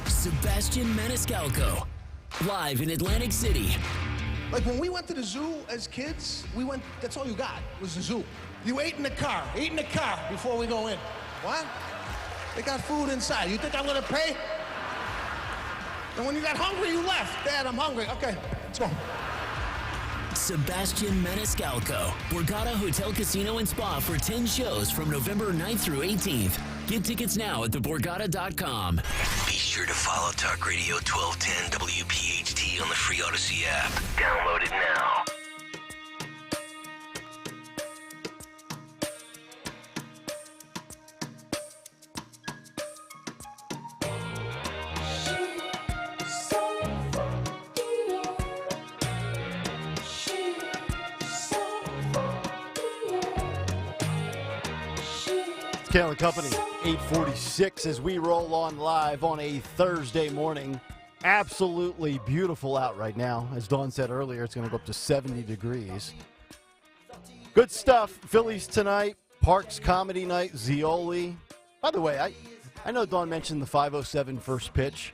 S26: Sebastian Maniscalco, live in Atlantic City.
S27: Like when we went to the zoo as kids, that's all you got was the zoo. You ate in the car before we go in. What? They got food inside. You think I'm gonna pay? And when you got hungry, you left. Dad, I'm hungry. Okay, let's go.
S26: Sebastian Maniscalco, Borgata Hotel, Casino, and Spa for 10 shows from November 9th through 18th. Get tickets now at theborgata.com.
S5: Be sure to follow Talk Radio 1210 WPHT on the free Odyssey app. Download it now.
S9: Kayal Company, 8:46 as we roll on live on a Thursday morning. Absolutely beautiful out right now. As Dawn said earlier, it's going to go up to 70 degrees. Good stuff. Phillies tonight. Parks Comedy Night. Zioli. By the way, I know Dawn mentioned the 5:07 first pitch.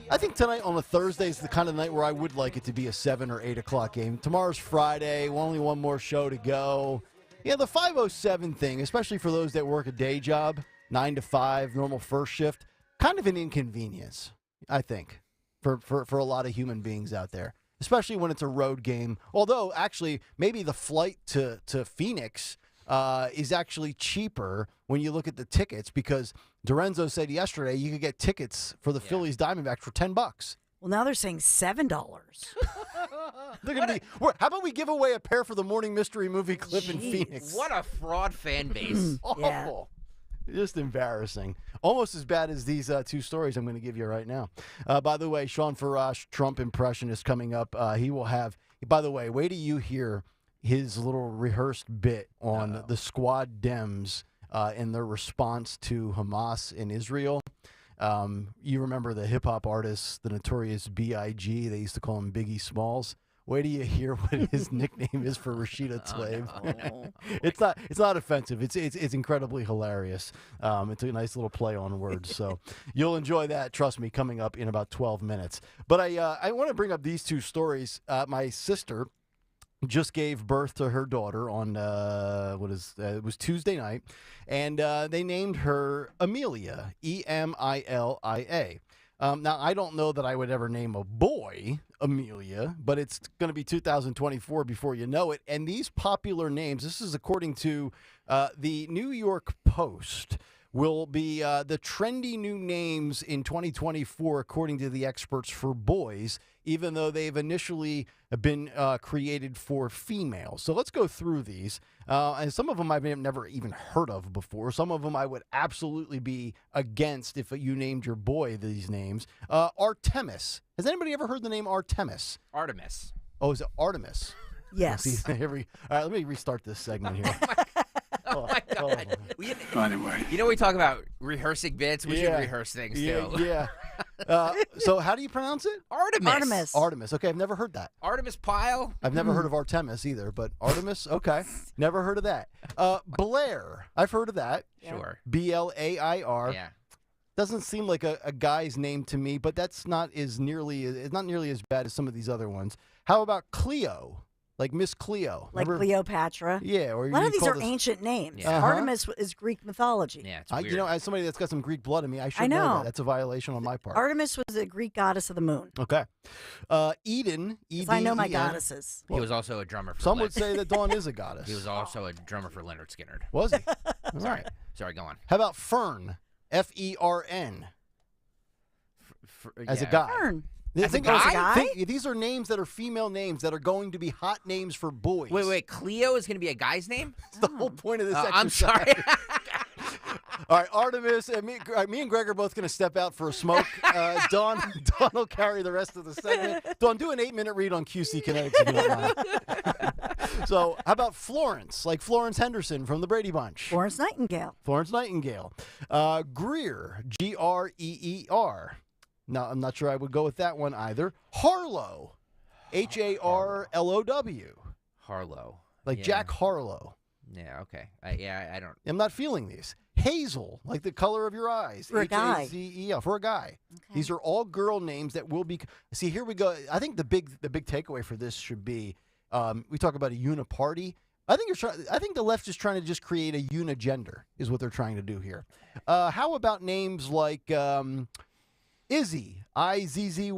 S9: I think tonight on a Thursday is the kind of night where I would like it to be a 7 or 8 o'clock game. Tomorrow's Friday. Only one more show to go. Yeah, the 5:07 thing, especially for those that work a day job, 9 to 5, normal first shift, kind of an inconvenience, I think, for a lot of human beings out there, especially when it's a road game. Although, actually, maybe the flight to Phoenix is actually cheaper when you look at the tickets, because Dorenzo said yesterday you could get tickets for the Phillies Diamondbacks for $10.
S17: Well, now they're saying $7.
S9: They're gonna be. How about we give away a pair for the Morning Mystery Movie Clip in Phoenix?
S3: What a fraud fan base.
S9: Awful. Just embarrassing. Almost as bad as these two stories I'm going to give you right now. By the way, Sean Farash, Trump impression, is coming up. He will have, by the way, wait till you hear his little rehearsed bit on the Squad Dems in their response to Hamas in Israel. You remember the hip-hop artist, the Notorious B.I.G., they used to call him Biggie Smalls. Wait till you hear what his nickname is for Rashida Tlaib.
S3: No.
S9: It's not offensive. It's incredibly hilarious. It's a nice little play on words. So you'll enjoy that, trust me, coming up in about 12 minutes. But I want to bring up these two stories. My sister just gave birth to her daughter on it was Tuesday night, and they named her Amelia, Emilia. Now, I don't know that I would ever name a boy Amelia, but it's going to be 2024 before you know it. And these popular names, this is according to the New York Post, will be the trendy new names in 2024, according to the experts, for boys, even though they've initially been created for females. So let's go through these. And some of them I've never even heard of before. Some of them I would absolutely be against if you named your boy these names. Artemis. Has anybody ever heard the name Artemis?
S3: Artemis.
S9: Oh, is it Artemis?
S17: Yes.
S9: All right, let me restart this segment here.
S3: Oh my God.
S9: Anyway.
S3: You know, we talk about rehearsing bits. We should rehearse things, too.
S9: Yeah. So how do you pronounce it?
S3: Artemis.
S9: Artemis. Okay, I've never heard that.
S3: Artemis Pyle.
S9: I've never heard of Artemis either, but Artemis, okay. Never heard of that. Blair. I've heard of that.
S3: Sure.
S9: Blair.
S3: Yeah.
S9: Doesn't seem like a guy's name to me, but that's not nearly as bad as some of these other ones. How about Cleo? Like Miss Cleo.
S17: Like
S9: Remember?
S17: Cleopatra.
S9: Yeah. Or
S17: a lot of these
S9: call
S17: are
S9: this-
S17: ancient names.
S9: Yeah.
S17: Artemis is Greek mythology.
S3: Yeah, it's weird.
S9: You know, as somebody that's got some Greek blood in me, I should
S17: I
S9: know
S17: know.
S9: that. That's a violation on my part.
S17: Artemis was a Greek goddess of the moon.
S9: Okay. Eden.
S17: 'Cause I know my
S9: EDEN.
S17: goddesses.
S3: He was also a drummer for
S9: Some
S3: Leonard.
S9: would say that Dawn is a goddess.
S3: He was also a drummer for Leonard Skinner.
S9: Was he? All right.
S3: Sorry, go on.
S9: How about Fern? Fern. As a
S3: yeah.
S9: guy.
S17: Fern.
S3: As a guy?
S9: These are names that are female names that are going to be hot names for boys.
S3: Wait. Cleo is going to be a guy's name?
S9: That's the whole point of this exercise.
S3: I'm sorry.
S9: All right, Artemis, me and Greg are both going to step out for a smoke. Dawn will carry the rest of the segment. Dawn, do an 8-minute read on QC Kinetics if you don't mind. So, how about Florence, like Florence Henderson from the Brady Bunch?
S17: Florence Nightingale.
S9: Florence Nightingale. Greer, Greer. No, I'm not sure I would go with that one either. Harlow, Harlow.
S3: Harlow.
S9: Like
S3: Yeah.
S9: Jack Harlow.
S3: Yeah, okay. I don't.
S9: I'm not feeling these. Hazel, like the color of your eyes.
S17: For a guy.
S9: H-A-Z-E-L, for a guy. Okay. These are all girl names that will be. See, here we go. I think the big takeaway for this should be, we talk about a uniparty. I think the left is trying to just create a unigender, is what they're trying to do here. How about names like Izzy, Izzy.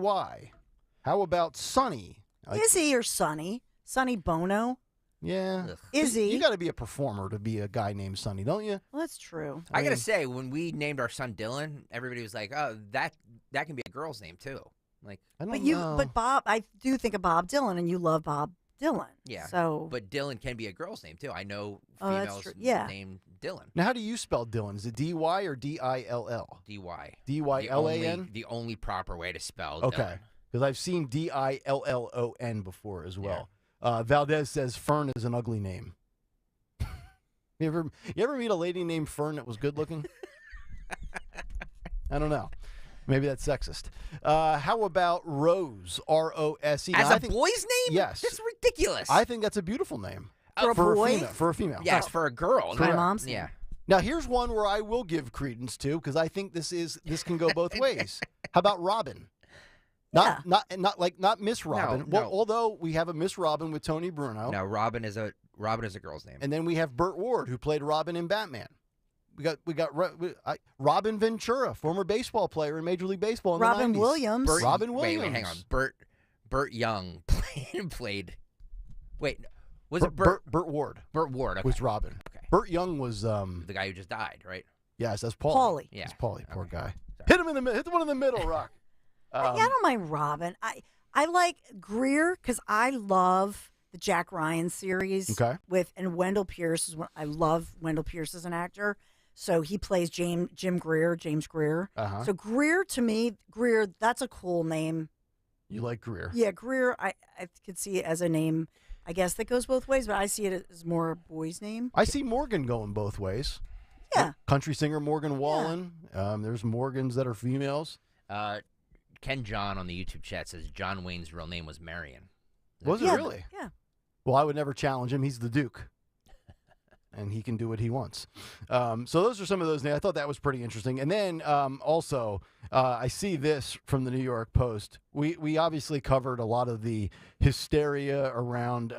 S9: How about Sonny?
S17: Izzy or Sonny? Sonny Bono?
S9: Yeah.
S3: Ugh.
S17: Izzy.
S9: You got to be a performer to be a guy named Sonny, don't you?
S17: Well, that's true.
S3: I gotta say, when we named our son Dylan, everybody was like, "Oh, that can be a girl's name too." Like,
S9: I don't
S17: But
S9: know.
S17: but Bob, I do think of Bob Dylan, and you love Bob Dylan.
S3: yeah.
S17: So,
S3: but Dylan can be a girl's name too. I know
S17: Oh, that's
S3: females
S17: true. Yeah.
S3: named Dylan.
S9: Now, how do you spell Dylan? Is it D-Y or D-I-L-L?
S3: D-Y.
S9: D-Y-L-A-N?
S3: The only proper way to spell
S9: Okay.
S3: Dylan.
S9: Because I've seen D-I-L-L-O-N before as well. Valdez says Fern is an ugly name. You ever meet a lady named Fern that was good looking? I don't know. Maybe that's sexist. How about Rose? R-O-S-E.
S3: As
S9: Now,
S3: a boy's name?
S9: Yes.
S3: That's ridiculous.
S9: I think that's a beautiful name.
S17: For a boy?
S9: For a female.
S3: Yes, for a girl.
S17: My
S3: not-
S17: mom's name.
S3: Yeah.
S9: Now, here's one where I will give credence to because I think this can go both ways. How about Robin? Not Miss Robin.
S3: No.
S9: Well, although we have a Miss Robin with Tony Bruno.
S3: No, Robin is a girl's name.
S9: And then we have Burt Ward, who played Robin in Batman. We got Robin Ventura, former baseball player in Major League Baseball in
S17: Robin
S9: the 90s.
S17: Williams.
S9: Robin Williams.
S3: Wait, hang on. Burt Young played. Wait, was it
S9: Burt Ward?
S3: Burt Ward. Okay.
S9: Was Robin.
S3: Okay.
S9: Burt Young was
S3: The guy who just died, right?
S9: yes, that's Paulie.
S17: Paulie.
S3: Yeah.
S9: That's Paulie, poor
S3: Okay.
S9: guy. Hit him in the hit the one in the middle, Rock.
S17: Yeah, I don't mind Robin. I like Greer because I love the Jack Ryan series.
S9: Okay.
S17: And Wendell Pierce is I love Wendell Pierce as an actor. So he plays James Greer.
S9: Uh-huh.
S17: So Greer, to me, that's a cool name.
S9: You like Greer.
S17: Yeah, Greer, I could see it as a name, I guess, that goes both ways, but I see it as more a boy's name.
S9: I see Morgan going both ways.
S17: Yeah.
S9: Country singer Morgan Wallen. There's Morgans that are females.
S3: Ken John on the YouTube chat says John Wayne's real name was Marion.
S9: Was it really?
S17: Yeah.
S9: Well, I would never challenge him. He's the Duke. And he can do what he wants. So those are some of those names. I thought that was pretty interesting. And then also, I see this from the New York Post. We obviously covered a lot of the hysteria around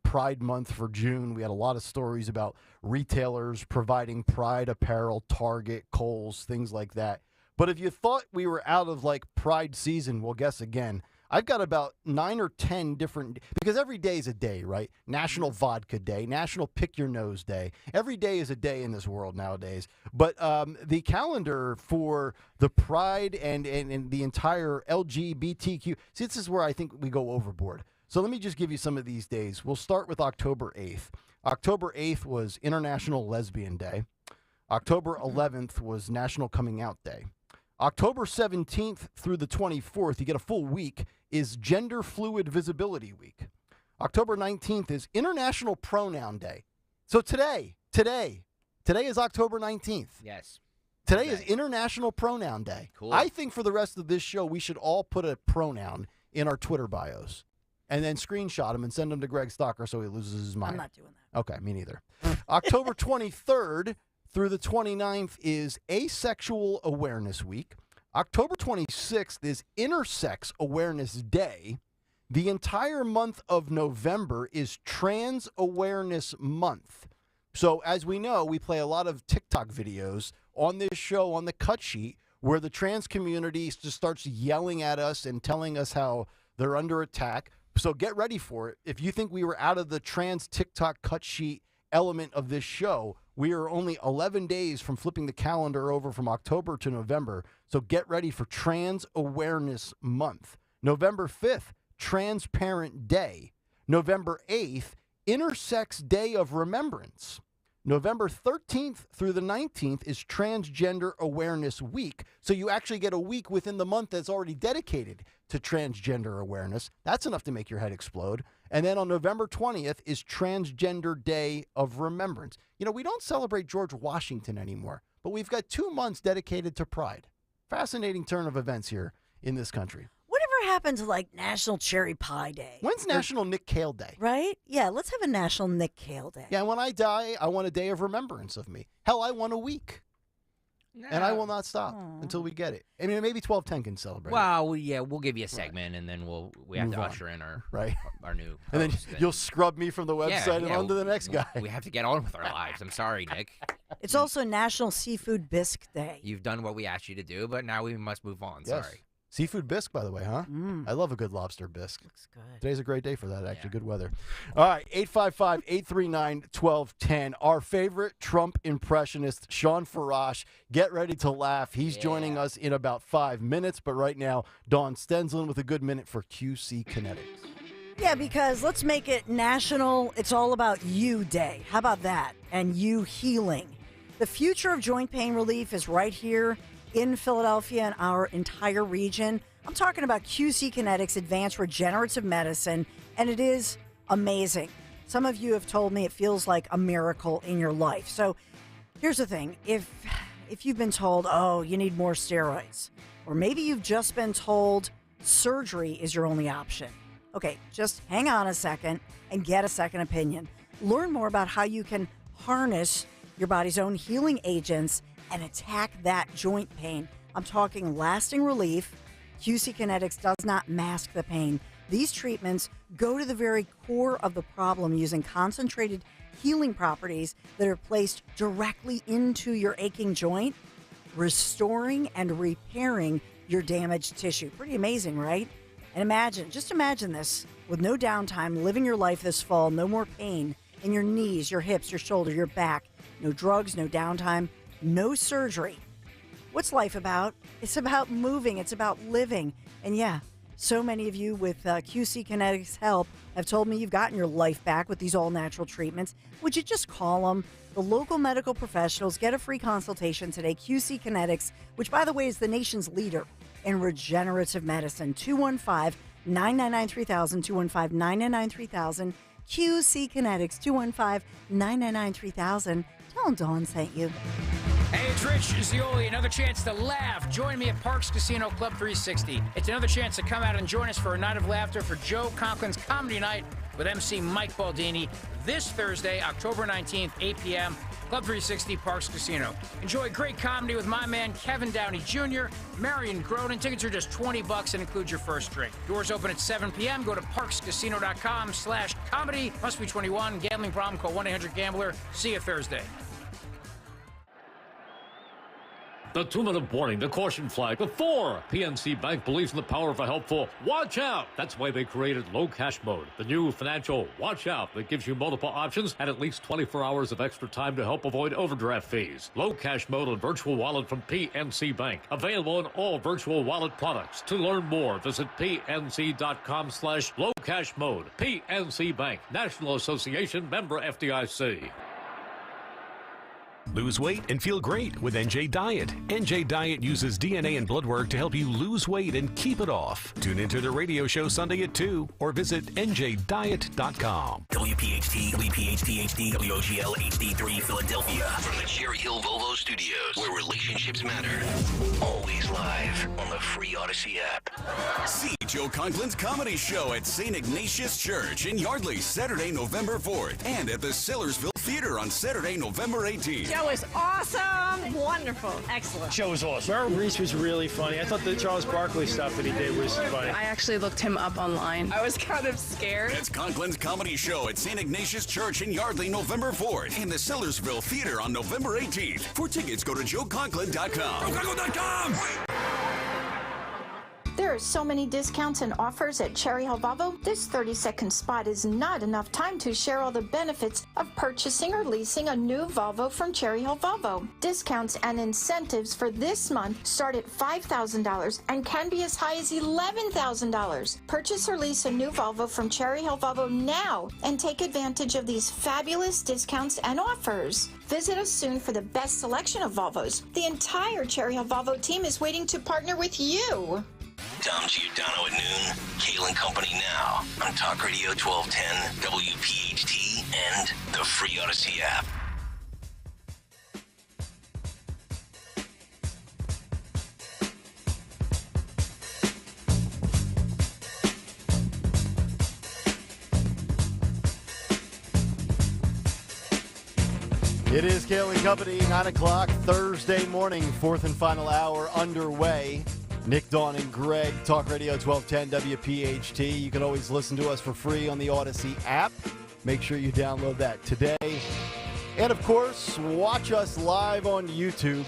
S9: Pride Month for June. We had a lot of stories about retailers providing Pride apparel, Target, Kohl's, things like that. But if you thought we were out of like Pride season, well, guess again. I've got about 9 or 10 different, because every day is a day, right? National Vodka Day, National Pick Your Nose Day. Every day is a day in this world nowadays. But the calendar for the Pride and the entire LGBTQ, see, this is where I think we go overboard. So let me just give you some of these days. We'll start with October 8th. October 8th was International Lesbian Day. October 11th was National Coming Out Day. October 17th through the 24th, you get a full week, is Gender Fluid Visibility Week. October 19th is International Pronoun Day. So today is October 19th.
S3: Yes.
S9: Today is International Pronoun Day.
S3: Cool.
S9: I think for the rest of this show, we should all put a pronoun in our Twitter bios and then screenshot them and send them to Greg Stocker so he loses his mind.
S17: I'm not doing that.
S9: Okay, me neither. October 23rd through the 29th is Asexual Awareness Week. October 26th is Intersex Awareness Day. The entire month of November is Trans Awareness Month. So as we know, we play a lot of TikTok videos on this show on the cut sheet where the trans community just starts yelling at us and telling us how they're under attack. So get ready for it. If you think we were out of the trans TikTok cut sheet element of this show, we are only 11 days from flipping the calendar over from October to November. So get ready for Trans Awareness Month. November 5th, Transparent Day. November 8th, Intersex Day of Remembrance. November 13th through the 19th is Transgender Awareness Week. So you actually get a week within the month that's already dedicated to transgender awareness. That's enough to make your head explode. And then on November 20th is Transgender Day of Remembrance. You know, we don't celebrate George Washington anymore, but we've got 2 months dedicated to Pride. Fascinating turn of events here in this country.
S17: Whatever happened to like National Cherry Pie Day?
S9: When's National Nick Cale Day?
S17: Right? Yeah, let's have a National Nick Cale Day.
S9: Yeah, when I die, I want a day of remembrance of me. Hell, I want a week. and I will not stop until we get it. I mean, maybe 1210 can celebrate.
S3: Well, we'll give you a segment, and then we have
S9: Move
S3: to
S9: on.
S3: usher in our new
S9: And then
S3: host,
S9: you'll scrub me from the website and on to the next guy.
S3: We have to get on with our lives. I'm sorry, Nick.
S17: It's also National Seafood Bisque Day.
S3: You've done what we asked you to do, but now we must move on.
S9: Yes.
S3: Sorry.
S9: Seafood bisque, by the way, huh? I love a good lobster bisque.
S17: Looks good.
S9: Today's a great day for that, actually. Good weather. All right, 855-839-1210. Our favorite Trump impressionist, Sean Farash. Get ready to laugh. He's joining us in about 5 minutes, but right now, Dawn Stensland with a good minute for QC Kinetics.
S17: Yeah, because let's make it national. It's all about you day. How about that? And you healing. The future of joint pain relief is right here in Philadelphia and our entire region. I'm talking about QC Kinetics Advanced Regenerative Medicine, and it is amazing. Some of you have told me it feels like a miracle in your life. So here's the thing. If you've been told, oh, you need more steroids, or maybe you've just been told surgery is your only option. Okay, just hang on a second and get a second opinion. Learn more about how you can harness your body's own healing agents and attack that joint pain. I'm talking lasting relief. QC Kinetics does not mask the pain. These treatments go to the very core of the problem using concentrated healing properties that are placed directly into your aching joint, restoring and repairing your damaged tissue. Pretty amazing, right? And just imagine this, with no downtime, living your life this fall, no more pain in your knees, your hips, your shoulder, your back, no drugs, no downtime, no surgery. What's life about? It's about moving. It's about living. And yeah, so many of you with QC Kinetics help have told me you've gotten your life back with these all-natural treatments. Would you just call them? The local medical professionals. Get a free consultation today. QC Kinetics, which, by the way, is the nation's leader in regenerative medicine. 215-999-3000, 215-999-3000. QC Kinetics, 215-999-3000. Tell them Dawn sent you.
S6: Hey, it's Rich Zioli. Another chance to laugh. Join me at Parks Casino Club 360. It's another chance to come out and join us for a night of laughter for Joe Conklin's Comedy Night with MC Mike Baldini this Thursday, October 19th, 8 p.m., Club 360, Parks Casino. Enjoy great comedy with my man Kevin Downey Jr., Marion Groden. Tickets are just $20 and include your first drink. Doors open at 7 p.m. Go to parkscasino.com/comedy. Must be 21. Gambling problem? Call 1-800-GAMBLER. See you Thursday.
S7: The 2-minute warning, the caution flag, the 4. PNC Bank believes in the power of a helpful watch out. That's why they created low cash mode, the new financial watch out that gives you multiple options and at least 24 hours of extra time to help avoid overdraft fees. Low cash mode on virtual wallet from PNC Bank. Available in all virtual wallet products. To learn more, visit pnc.com/low cash mode. PNC Bank, National Association, member FDIC.
S15: Lose weight and feel great with NJ Diet. NJ Diet uses DNA and blood work to help you lose weight and keep it off. Tune into the radio show Sunday at 2 or visit njdiet.com.
S5: WPHT, WPHT-HD, WOGL HD3 Philadelphia. From the Cherry Hill Volvo Studios, where relationships matter. Always live on the free Odyssey app.
S18: See Joe Conklin's comedy show at St. Ignatius Church in Yardley, Saturday, November 4th. And at the Sellersville Theater on Saturday, November 18th.
S19: Show was awesome. Wonderful. Excellent.
S21: Show was awesome. Merrill Reese was really funny. I thought the Charles Barkley stuff that he did was funny.
S24: I actually looked him up online. I was kind of scared.
S18: It's Conklin's comedy show at St. Ignatius Church in Yardley, November 4th. And the Sellersville Theater on November 18th. For tickets, go to joeconklin.com. JoeConklin.com!
S22: There are so many discounts and offers at Cherry Hill Volvo. This 30-second spot is not enough time to share all the benefits of purchasing or leasing a new Volvo from Cherry Hill Volvo. Discounts and incentives for this month start at $5,000 and can be as high as $11,000. Purchase or lease a new Volvo from Cherry Hill Volvo now and take advantage of these fabulous discounts and offers. Visit us soon for the best selection of Volvos. The entire Cherry Hill Volvo team is waiting to partner with you.
S5: Dom Giordano at noon. Kayal and Company now on Talk Radio 1210, WPHT, and the free Odyssey app.
S9: It is Kayal and Company, 9 o'clock, Thursday morning, fourth and final hour underway. Nick, Dawn, and Greg, Talk Radio 1210 WPHT. You can always listen to us for free on the Odyssey app. Make sure you download that today. And, of course, watch us live on YouTube,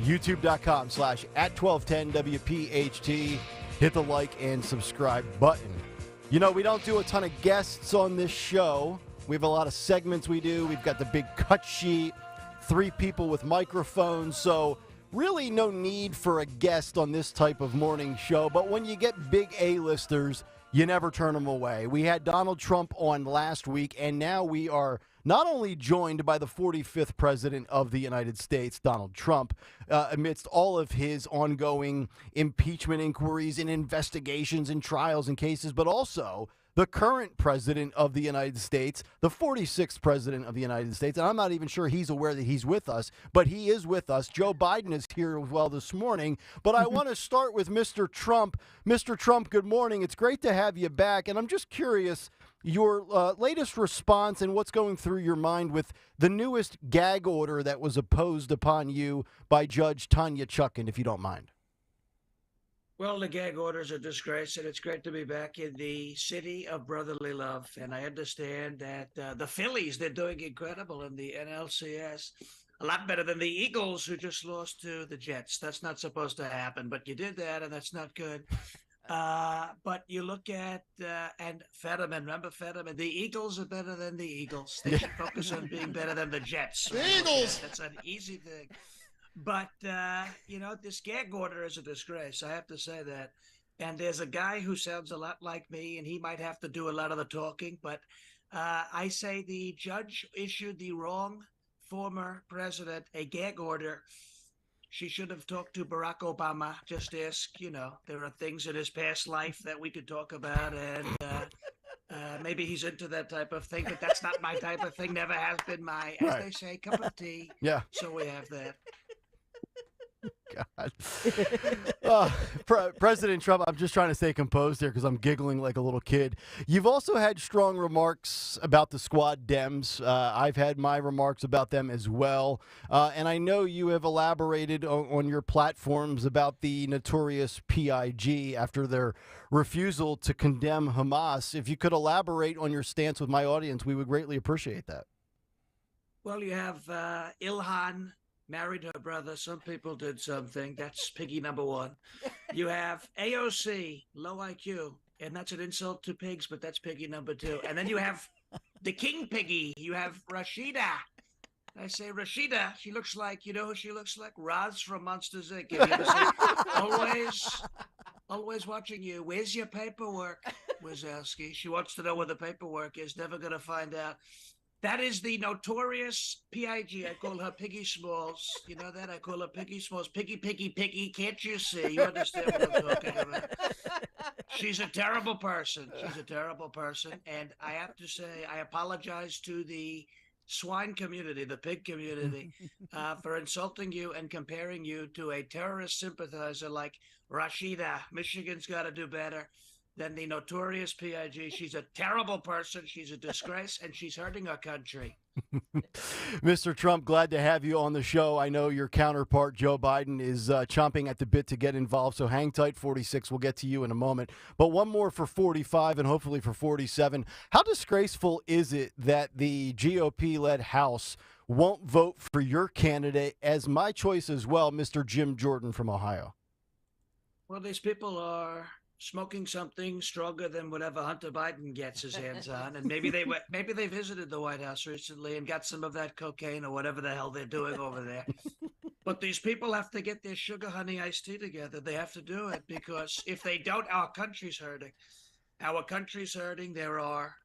S9: youtube.com/@1210WPHT. Hit the like and subscribe button. You know, we don't do a ton of guests on this show. We have a lot of segments we do. We've got the big cut sheet, 3 people with microphones. So really no need for a guest on this type of morning show. But when you get big A-listers, you never turn them away. We had Donald Trump on last week, and now we are not only joined by the 45th president of the United States, Donald Trump, amidst all of his ongoing impeachment inquiries and investigations and trials and cases, but also the current president of the United States, the 46th president of the United States. And I'm not even sure he's aware that he's with us, but he is with us. Joe Biden is here as well this morning. But I want to start with Mr. Trump. Mr. Trump, good morning. It's great to have you back. And I'm just curious, your latest response and what's going through your mind with the newest gag order that was imposed upon you by Judge Tanya Chutkan, if you don't mind.
S2: Well, the gag order is a disgrace, and it's great to be back in the city of brotherly love. And I understand that the Phillies, they're doing incredible in the NLCS. A lot better than the Eagles, who just lost to the Jets. That's not supposed to happen, but you did that, and that's not good. But you look at, and Fetterman, remember Fetterman? The Eagles are better than the Eagles. They should focus on being better than the Jets.
S27: The Eagles!
S2: That's an easy thing. But, you know, this gag order is a disgrace. I have to say that. And there's a guy who sounds a lot like me, and he might have to do a lot of the talking. But I say the judge issued the wrong former president a gag order. She should have talked to Barack Obama. Just ask, you know, there are things in his past life that we could talk about. And maybe he's into that type of thing. But that's not my type of thing. Never has been my, as they say, cup of tea.
S9: Yeah.
S2: So we have that.
S9: God. President Trump, I'm just trying to stay composed here because I'm giggling like a little kid. You've also had strong remarks about the Squad Dems. I've had my remarks about them as well. And I know you have elaborated on your platforms about the notorious PIG after their refusal to condemn Hamas. If you could elaborate on your stance with my audience, we would greatly appreciate that.
S2: Well, you have Ilhan married her brother. Some people did something. That's piggy number one. You have AOC, low IQ, and that's an insult to pigs, but that's piggy number two. And then you have the king piggy. You have Rashida. I say Rashida. She looks like, you know who she looks like? Roz from Monsters Inc. Have you ever seen? Always watching you. Where's your paperwork, Wazowski? She wants to know where the paperwork is. Never going to find out. That is the notorious PIG. I call her Piggy Smalls. You know that? I call her Piggy Smalls. Piggy, piggy, piggy. Can't you see? You understand what I'm talking about? She's a terrible person. She's a terrible person. And I have to say, I apologize to the swine community, the pig community, for insulting you and comparing you to a terrorist sympathizer like Rashida. Michigan's got to do better than the notorious PIG. She's a terrible person. She's a disgrace, and she's hurting our country.
S9: Mr. Trump, glad to have you on the show. I know your counterpart, Joe Biden, is chomping at the bit to get involved, so hang tight, 46. We'll get to you in a moment. But one more for 45 and hopefully for 47. How disgraceful is it that the GOP-led House won't vote for your candidate as my choice as well, Mr. Jim Jordan from Ohio?
S2: Well, these people are smoking something stronger than whatever Hunter Biden gets his hands on, and maybe they visited the White House recently and got some of that cocaine or whatever the hell they're doing over there. But these people have to get their sugar honey iced tea together. They have to do it, because if they don't, our country's hurting. Our country's hurting. There are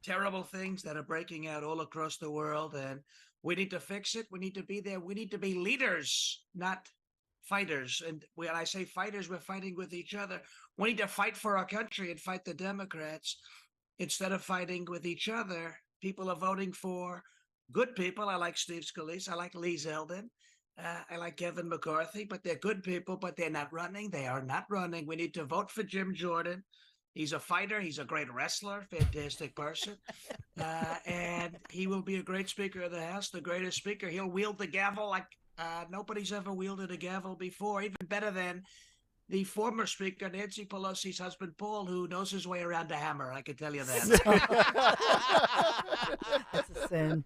S2: terrible things that are breaking out all across the world, and we need to fix it. We need to be there. We need to be leaders, not fighters. And when I say fighters, we're fighting with each other. We need to fight for our country and fight the Democrats instead of fighting with each other. People are voting for good people. I like Steve Scalise. I like Lee Zeldin. I like Kevin McCarthy, but they're good people, but they're not running. They are not running. We need to vote for Jim Jordan. He's a fighter. He's a great wrestler, fantastic person. And he will be a great Speaker of the House, the greatest speaker. He'll wield the gavel like nobody's ever wielded a gavel before, even better than the former Speaker, Nancy Pelosi's husband, Paul, who knows his way around a hammer. I can tell you that.
S17: That's a sin.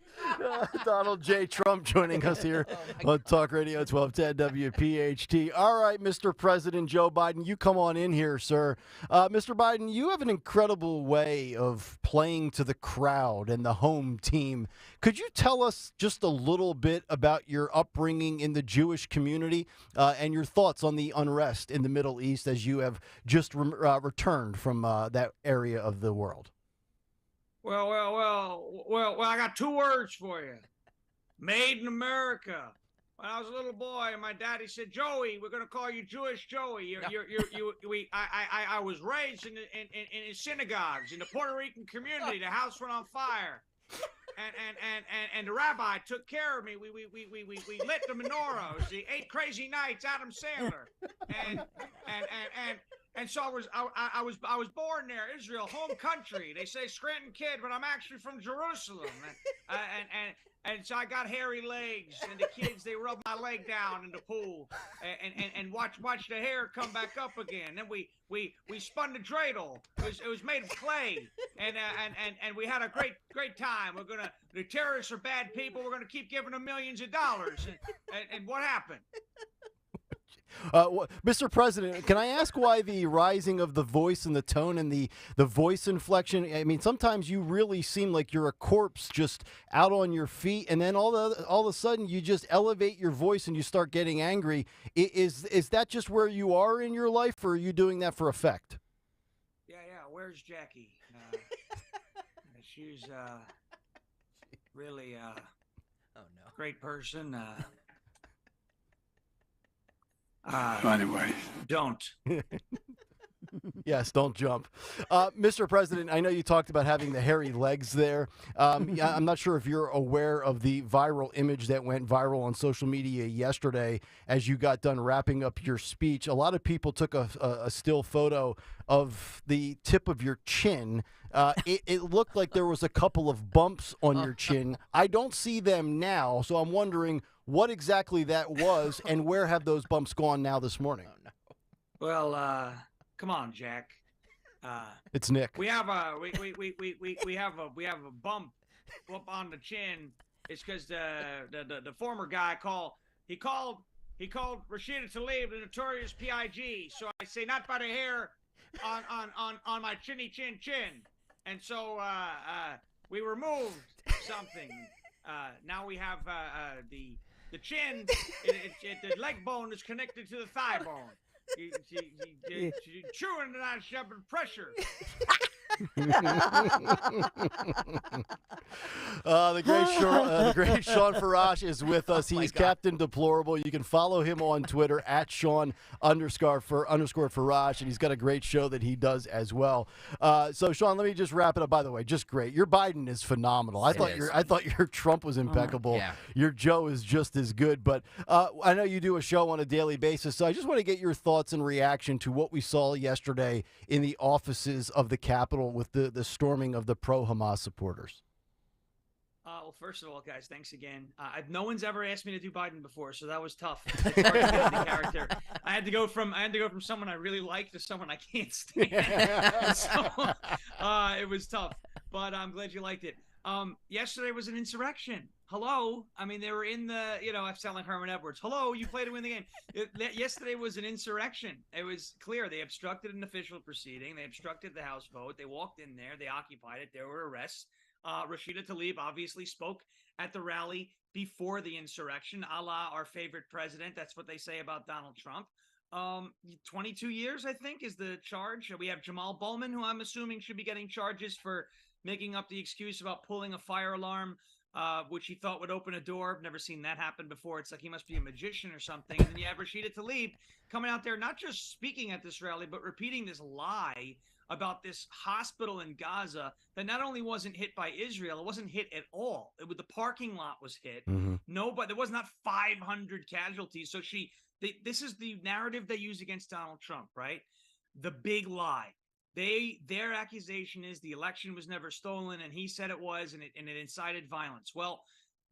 S9: Donald J. Trump joining us here on Talk Radio 1210 WPHT. All right, Mr. President Joe Biden, you come on in here, sir. Mr. Biden, you have an incredible way of playing to the crowd and the home team. Could you tell us just a little bit about your upbringing in the Jewish community and your thoughts on the unrest in the Middle East as you have just returned from that area of the world?
S2: Well, I got two words for you. Made in America. When I was a little boy, my daddy said, "Joey, we're gonna call you Jewish Joey." I was raised in synagogues in the Puerto Rican community. The house went on fire, and the rabbi took care of me. We lit the menorah. It was the 8 Crazy Nights, Adam Sandler, and so I was born there, Israel, home country. They say Scranton kid, but I'm actually from Jerusalem. And so I got hairy legs, and the kids, they rub my leg down in the pool and watch the hair come back up again. Then we spun the dreidel. It was made of clay, and we had a great time. The terrorists are bad people. We're gonna keep giving them millions of dollars. And what happened?
S9: Mr. President, can I ask why the rising of the voice and the tone and the voice inflection? I mean, sometimes you really seem like you're a corpse just out on your feet, and then all of a sudden you just elevate your voice and you start getting angry. Is that just where you are in your life, or are you doing that for effect?
S2: Yeah. Where's Jackie? She's really great person.
S1: Anyway.
S2: Don't.
S9: Yes, don't jump. Mr. President, I know you talked about having the hairy legs there. I'm not sure if you're aware of the viral image that went viral on social media yesterday as you got done wrapping up your speech. A lot of people took a still photo of the tip of your chin. It looked like there was a couple of bumps on your chin. I don't see them now, so I'm wondering what exactly that was and where have those bumps gone now this morning? Oh, no.
S2: Well, come on, Jack.
S9: It's Nick.
S2: We have a bump up on the chin. It's because the former guy called Rashida Tlaib the notorious PIG. So I say not by the hair on my chinny chin. And so we removed something. Now we have the chin. The leg bone is connected to the thigh bone. Chewing and not shoving pressure.
S9: The great Sean Farash is with us. He's Captain Deplorable. You can follow him on Twitter at Sean_Farash, and he's got a great show that he does as well. So Sean, let me just wrap it up. By the way, just great. Your Biden is phenomenal. I thought your Trump was impeccable.
S3: Yeah.
S9: Your Joe is just as good. But I know you do a show on a daily basis, so I just want to get your thoughts and reaction to what we saw yesterday in the offices of the Capitol with the storming of the pro-Hamas supporters.
S2: Well, first of all, guys, thanks again. No one's ever asked me to do Biden before, so that was tough. It's hard to get into character. I had to go from someone I really like to someone I can't stand. So it was tough, but I'm glad you liked it. Yesterday was an insurrection. Hello, I mean they were in the. I sound like Herman Edwards. Hello, you played to win the game. Yesterday was an insurrection. It was clear they obstructed an official proceeding. They obstructed the House vote. They walked in there. They occupied it. There were arrests. Rashida Tlaib obviously spoke at the rally before the insurrection, a la our favorite president. That's what they say about Donald Trump. 22 years, I think, is the charge. We have Jamal Bowman, who I'm assuming should be getting charges for making up the excuse about pulling a fire alarm, which he thought would open a door. I've never seen that happen before. It's like he must be a magician or something. And then you have Rashida Tlaib coming out there, not just speaking at this rally, but repeating this lie about this hospital in Gaza that not only wasn't hit by Israel, it wasn't hit at all. The parking lot was hit.
S9: Mm-hmm.
S2: No, but there was not 500 casualties. So this is the narrative they use against Donald Trump, right? The big lie.
S4: Their accusation is the election was never stolen, and he said it was, and it incited violence. Well,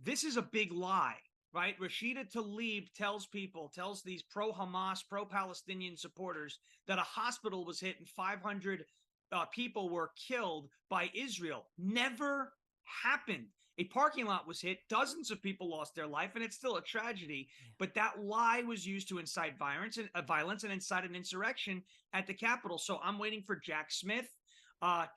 S4: this is a big lie, right? Rashida Tlaib tells these pro-Hamas, pro-Palestinian supporters that a hospital was hit and 500 people were killed by Israel. Never happened. A parking lot was hit. Dozens of people lost their life, and it's still a tragedy. But that lie was used to incite violence and incite an insurrection at the Capitol. So I'm waiting for Jack Smith,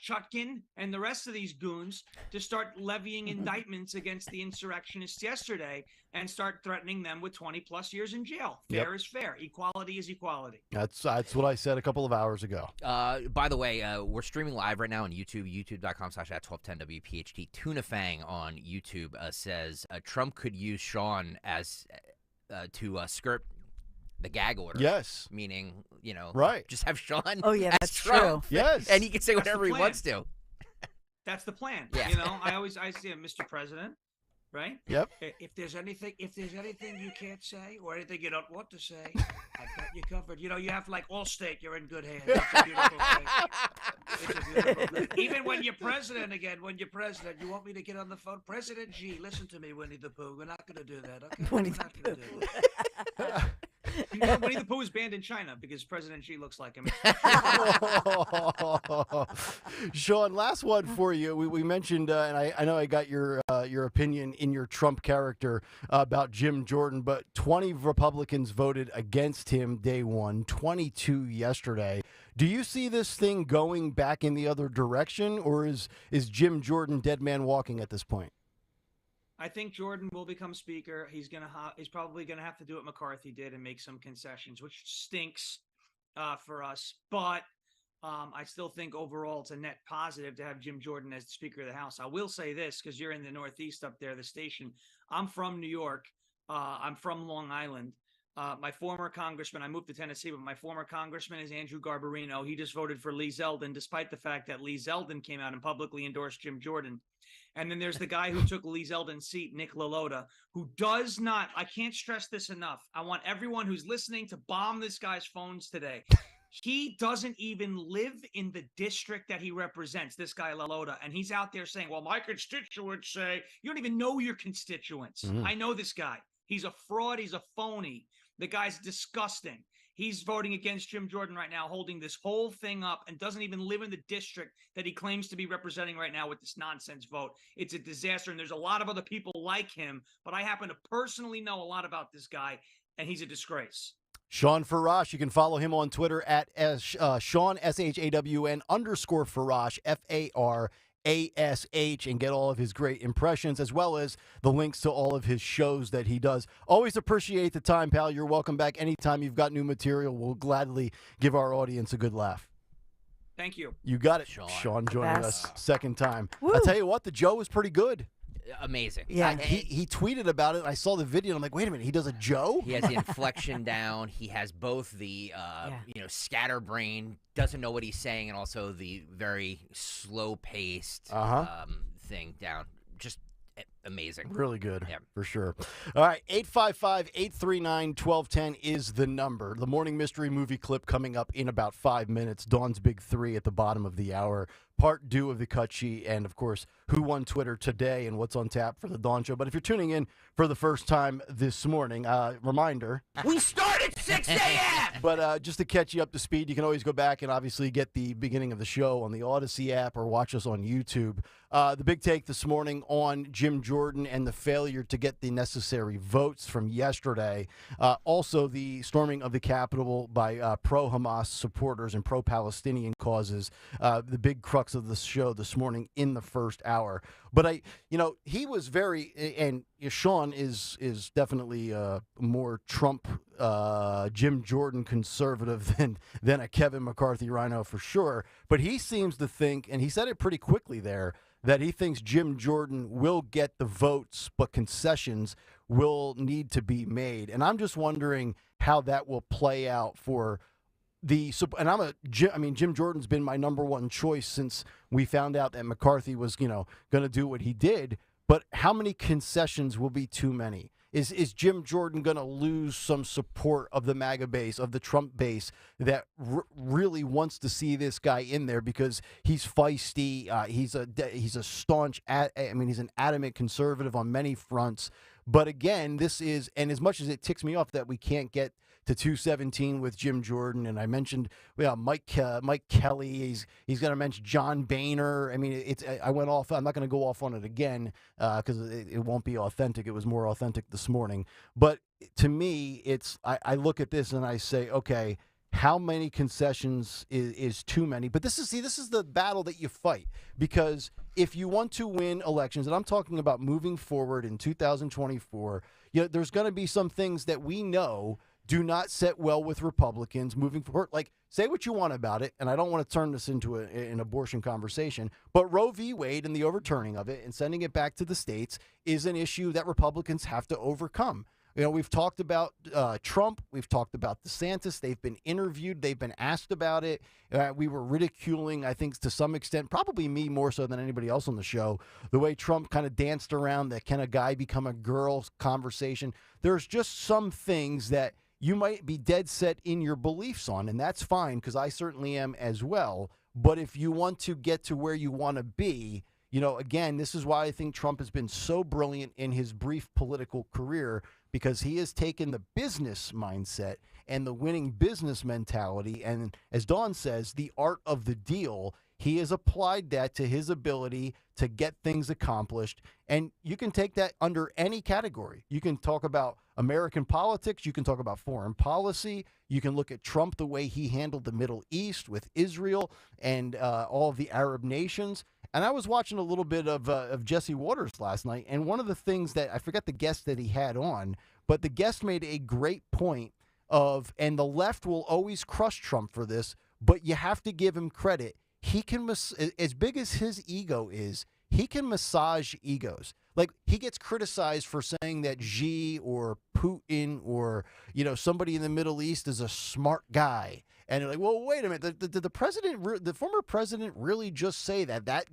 S4: Chutkin, and the rest of these goons to start levying indictments against the insurrectionists yesterday and start threatening them with 20-plus years in jail. Fair is fair. Equality is equality.
S9: That's what I said a couple of hours ago.
S3: By the way, we're streaming live right now on YouTube, youtube.com/@1210WPHT. Tuna Fang on YouTube says Trump could use Sean as to skirt the gag order.
S9: Yes.
S3: Meaning,
S9: right.
S3: Just have Sean
S17: that's
S3: Trump.
S17: true.
S9: Yes.
S3: And he can say whatever he wants to.
S4: That's the plan.
S3: Yeah.
S4: I say, Mr. President, right?
S9: Yep.
S2: If there's anything you can't say or anything you don't want to say, I've got you covered. You have like Allstate, you're in good hands. It's a beautiful thing. It's a beautiful thing. Even when you're president, you want me to get on the phone? President G, listen to me, Winnie the Pooh. We're not going to do that, okay?
S17: Winnie
S2: We're not
S17: the
S2: going to do that.
S4: Winnie the Pooh is banned in China because President Xi looks like him.
S9: Sean, last one for you. We mentioned, and I know I got your opinion in your Trump character about Jim Jordan, but 20 Republicans voted against him day one, 22 yesterday. Do you see this thing going back in the other direction, or is Jim Jordan dead man walking at this point?
S4: I think Jordan will become speaker. He's probably gonna have to do what McCarthy did and make some concessions, which stinks for us. But I still think overall it's a net positive to have Jim Jordan as the Speaker of the House. I will say this, because you're in the Northeast up there, the station. I'm from New York. I'm from Long Island. My former congressman, I moved to Tennessee, but my former congressman is Andrew Garbarino. He just voted for Lee Zeldin, despite the fact that Lee Zeldin came out and publicly endorsed Jim Jordan. And then there's the guy who took Lee Zeldin's seat, Nick LaLota, who does not, I can't stress this enough. I want everyone who's listening to bomb this guy's phones today. He doesn't even live in the district that he represents, this guy LaLota. And he's out there saying, well, my constituents say, you don't even know your constituents. I know this guy. He's a fraud. He's a phony. The guy's disgusting. He's voting against Jim Jordan right now, holding this whole thing up, and doesn't even live in the district that he claims to be representing right now with this nonsense vote. It's a disaster, and there's a lot of other people like him, but I happen to personally know a lot about this guy, and he's a disgrace.
S9: Sean Farash, you can follow him on Twitter at Sean, SHAWN _Farash, FARASH, and get all of his great impressions, as well as the links to all of his shows that he does. Always appreciate the time, pal. You're welcome back anytime you've got new material. We'll gladly give our audience a good laugh.
S4: Thank you.
S9: You got it, Sean joining us second time.
S17: Woo.
S9: I'll tell you what, the Joe was pretty good.
S3: Amazing.
S17: Yeah.
S9: He tweeted about it, and I saw the video, and I'm like, wait a minute, he does a Joe?
S3: He has the inflection down. He has both the, scatterbrain, doesn't know what he's saying, and also the very slow-paced thing down. Just amazing.
S9: Really good,
S3: yeah.
S9: For sure. All right, 855-839-1210 is the number. The Morning Mystery Movie clip coming up in about 5 minutes. Dawn's Big Three at the bottom of the hour. Part 2 of the cut sheet, and, of course, who won Twitter today and what's on tap for the Dawn Show. But if you're tuning in for the first time this morning, reminder.
S5: We start at 6 a.m.
S9: But just to catch you up to speed, you can always go back and obviously get the beginning of the show on the Odyssey app or watch us on YouTube. The big take this morning on Jim Jordan and the failure to get the necessary votes from yesterday. Also, the storming of the Capitol by pro-Hamas supporters and pro-Palestinian causes. The big crux of the show this morning in the first hour. But he was very, and Sean is definitely more Trump, Jim Jordan conservative than a Kevin McCarthy rhino for sure. But he seems to think, and he said it pretty quickly there, that he thinks Jim Jordan will get the votes, but concessions will need to be made. And I'm just wondering how that will play out for Jim Jordan's been my number one choice since we found out that McCarthy was, going to do what he did. But how many concessions will be too many? Is Jim Jordan going to lose some support of the MAGA base, of the Trump base that really wants to see this guy in there because he's feisty? He's a staunch, he's an adamant conservative on many fronts. But again, this is, and as much as it ticks me off that we can't get to 217 with Jim Jordan, and I mentioned Mike Kelly. He's going to mention John Boehner. I mean, I went off. I'm not going to go off on it again because it won't be authentic. It was more authentic this morning. But to me, I look at this and I say, okay, how many concessions is too many? But this is the battle that you fight, because if you want to win elections, and I'm talking about moving forward in 2024, there's going to be some things that we know do not set well with Republicans moving forward. Like, say what you want about it, and I don't want to turn this into an abortion conversation, but Roe v. Wade and the overturning of it and sending it back to the states is an issue that Republicans have to overcome. We've talked about Trump. We've talked about DeSantis. They've been interviewed. They've been asked about it. We were ridiculing, I think, to some extent, probably me more so than anybody else on the show, the way Trump kind of danced around that can a guy become a girl conversation. There's just some things that you might be dead set in your beliefs on, and that's fine because I certainly am as well. But if you want to get to where you want to be, again, this is why I think Trump has been so brilliant in his brief political career, because he has taken the business mindset and the winning business mentality, and as Dawn says, the art of the deal. He has applied that to his ability to get things accomplished. And you can take that under any category. You can talk about American politics. You can talk about foreign policy. You can look at Trump, the way he handled the Middle East with Israel and all of the Arab nations. And I was watching a little bit of Jesse Waters last night. And one of the things that I forget the guest that he had on, but the guest made a great point of, and the left will always crush Trump for this, but you have to give him credit. He can, as big as his ego is, he can massage egos. Like, he gets criticized for saying that Xi or Putin or, somebody in the Middle East is a smart guy. And you're like, well, wait a minute. Did the former president really just say that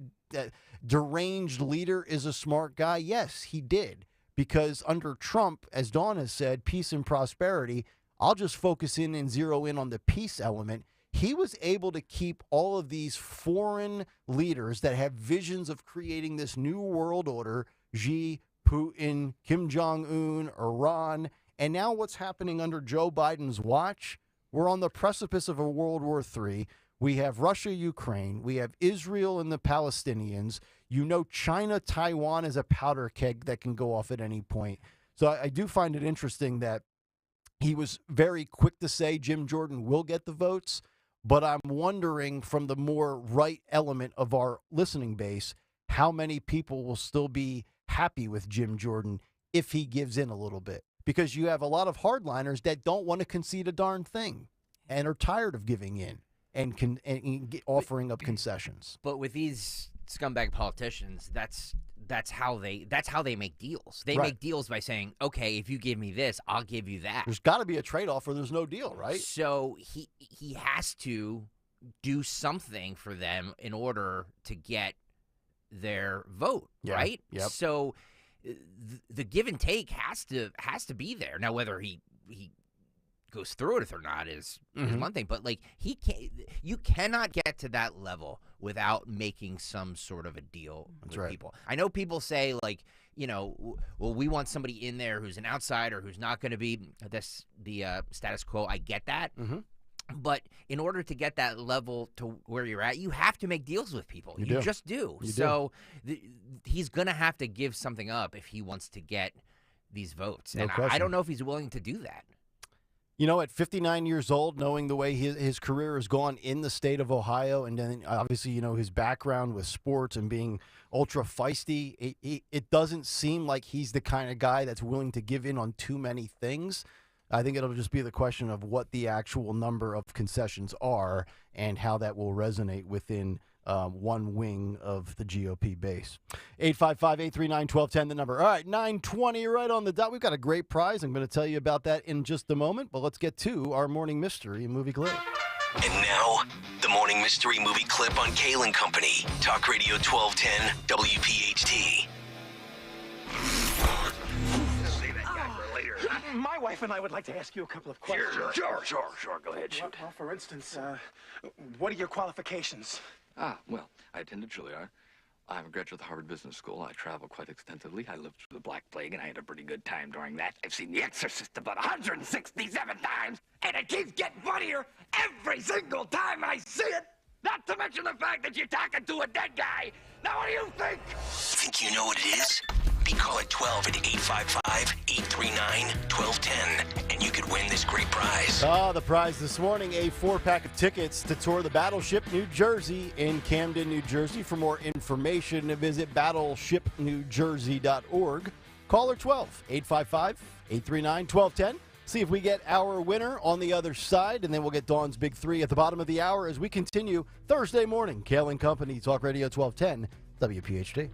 S9: deranged leader is a smart guy? Yes, he did. Because under Trump, as Dawn has said, peace and prosperity, I'll just focus in and zero in on the peace element. He was able to keep all of these foreign leaders that have visions of creating this new world order, Xi, Putin, Kim Jong-un, Iran, and now what's happening under Joe Biden's watch? We're on the precipice of a World War III. We have Russia, Ukraine. We have Israel and the Palestinians. China, Taiwan is a powder keg that can go off at any point. So I do find it interesting that he was very quick to say Jim Jordan will get the votes. But I'm wondering, from the more right element of our listening base, how many people will still be happy with Jim Jordan if he gives in a little bit. Because you have a lot of hardliners that don't want to concede a darn thing and are tired of giving in and offering up concessions.
S3: But with these scumbag politicians, that's how they make deals. They make deals by saying, okay, if you give me this, I'll give you that.
S9: There's got to be a trade-off or there's no deal, right?
S3: So he has to do something for them in order to get their vote, right?
S9: Yep.
S3: So the give and take has to be there. Now, whether he goes through it or not is one thing, but like you cannot get to that level without making some sort of a deal with people. I know people say like, well, we want somebody in there who's an outsider, who's not going to be the status quo. I get that. But in order to get that level to where you're at, you have to make deals with people. You just do. He's going to have to give something up if he wants to get these votes. And I don't know if he's willing to do that.
S9: At 59 years old, knowing the way his career has gone in the state of Ohio, and then obviously, his background with sports and being ultra feisty, it doesn't seem like he's the kind of guy that's willing to give in on too many things. I think it'll just be the question of what the actual number of concessions are and how that will resonate within one wing of the GOP base. 855-839-1210, the number. All right, 9:20 right on the dot. We've got a great prize. I'm going to tell you about that in just a moment, but let's get to our morning mystery movie clip.
S5: And now, the morning mystery movie clip on Kayal and Company. Talk Radio 1210, WPHT.
S27: My wife and I would like to ask you a couple of questions.
S1: Sure. Go ahead, shoot.
S27: Well, for instance, what are your qualifications?
S1: Well, I attended Juilliard. I'm a graduate of the Harvard Business School. I travel quite extensively. I lived through the Black Plague, and I had a pretty good time during that. I've seen The Exorcist about 167 times, and it keeps getting funnier every single time I see it. Not to mention the fact that you're talking to a dead guy. Now, what do you think?
S5: Think you know what it is? Be call at 12 at 855-839-1210, and you could win this great prize.
S9: The prize this morning, a 4-pack of tickets to tour the Battleship New Jersey in Camden, New Jersey. For more information, visit battleshipnewjersey.org. Caller 12-855-839-1210. See if we get our winner on the other side, and then we'll get Dawn's Big Three at the bottom of the hour as we continue Thursday morning. Kayal and Company, Talk Radio 1210, WPHT.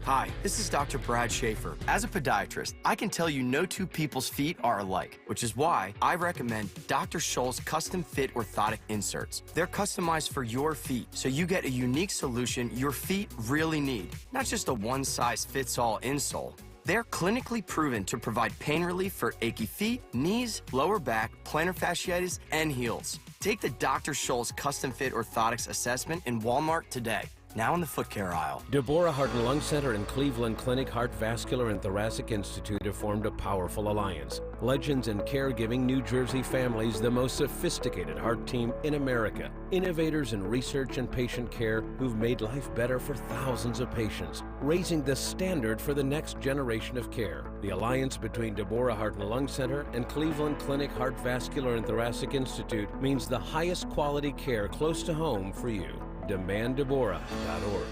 S8: Hi, this is Dr. Brad Schaefer. As a podiatrist, I can tell you no two people's feet are alike, which is why I recommend Dr. Scholl's custom fit orthotic inserts. They're customized for your feet, so you get a unique solution your feet really need, not just a one-size-fits-all insole. They're clinically proven to provide pain relief for achy feet, knees, lower back, plantar fasciitis, and heels. Take the Dr. Scholl's custom fit orthotics assessment in Walmart today. Now in the foot care aisle.
S12: Deborah Heart and Lung Center and Cleveland Clinic Heart Vascular and Thoracic Institute have formed a powerful alliance. Legends in caregiving New Jersey families, the most sophisticated heart team in America. Innovators in research and patient care who've made life better for thousands of patients, raising the standard for the next generation of care. The alliance between Deborah Heart and Lung Center and Cleveland Clinic Heart Vascular and Thoracic Institute means the highest quality care close to home for you. DemandDeborah.org.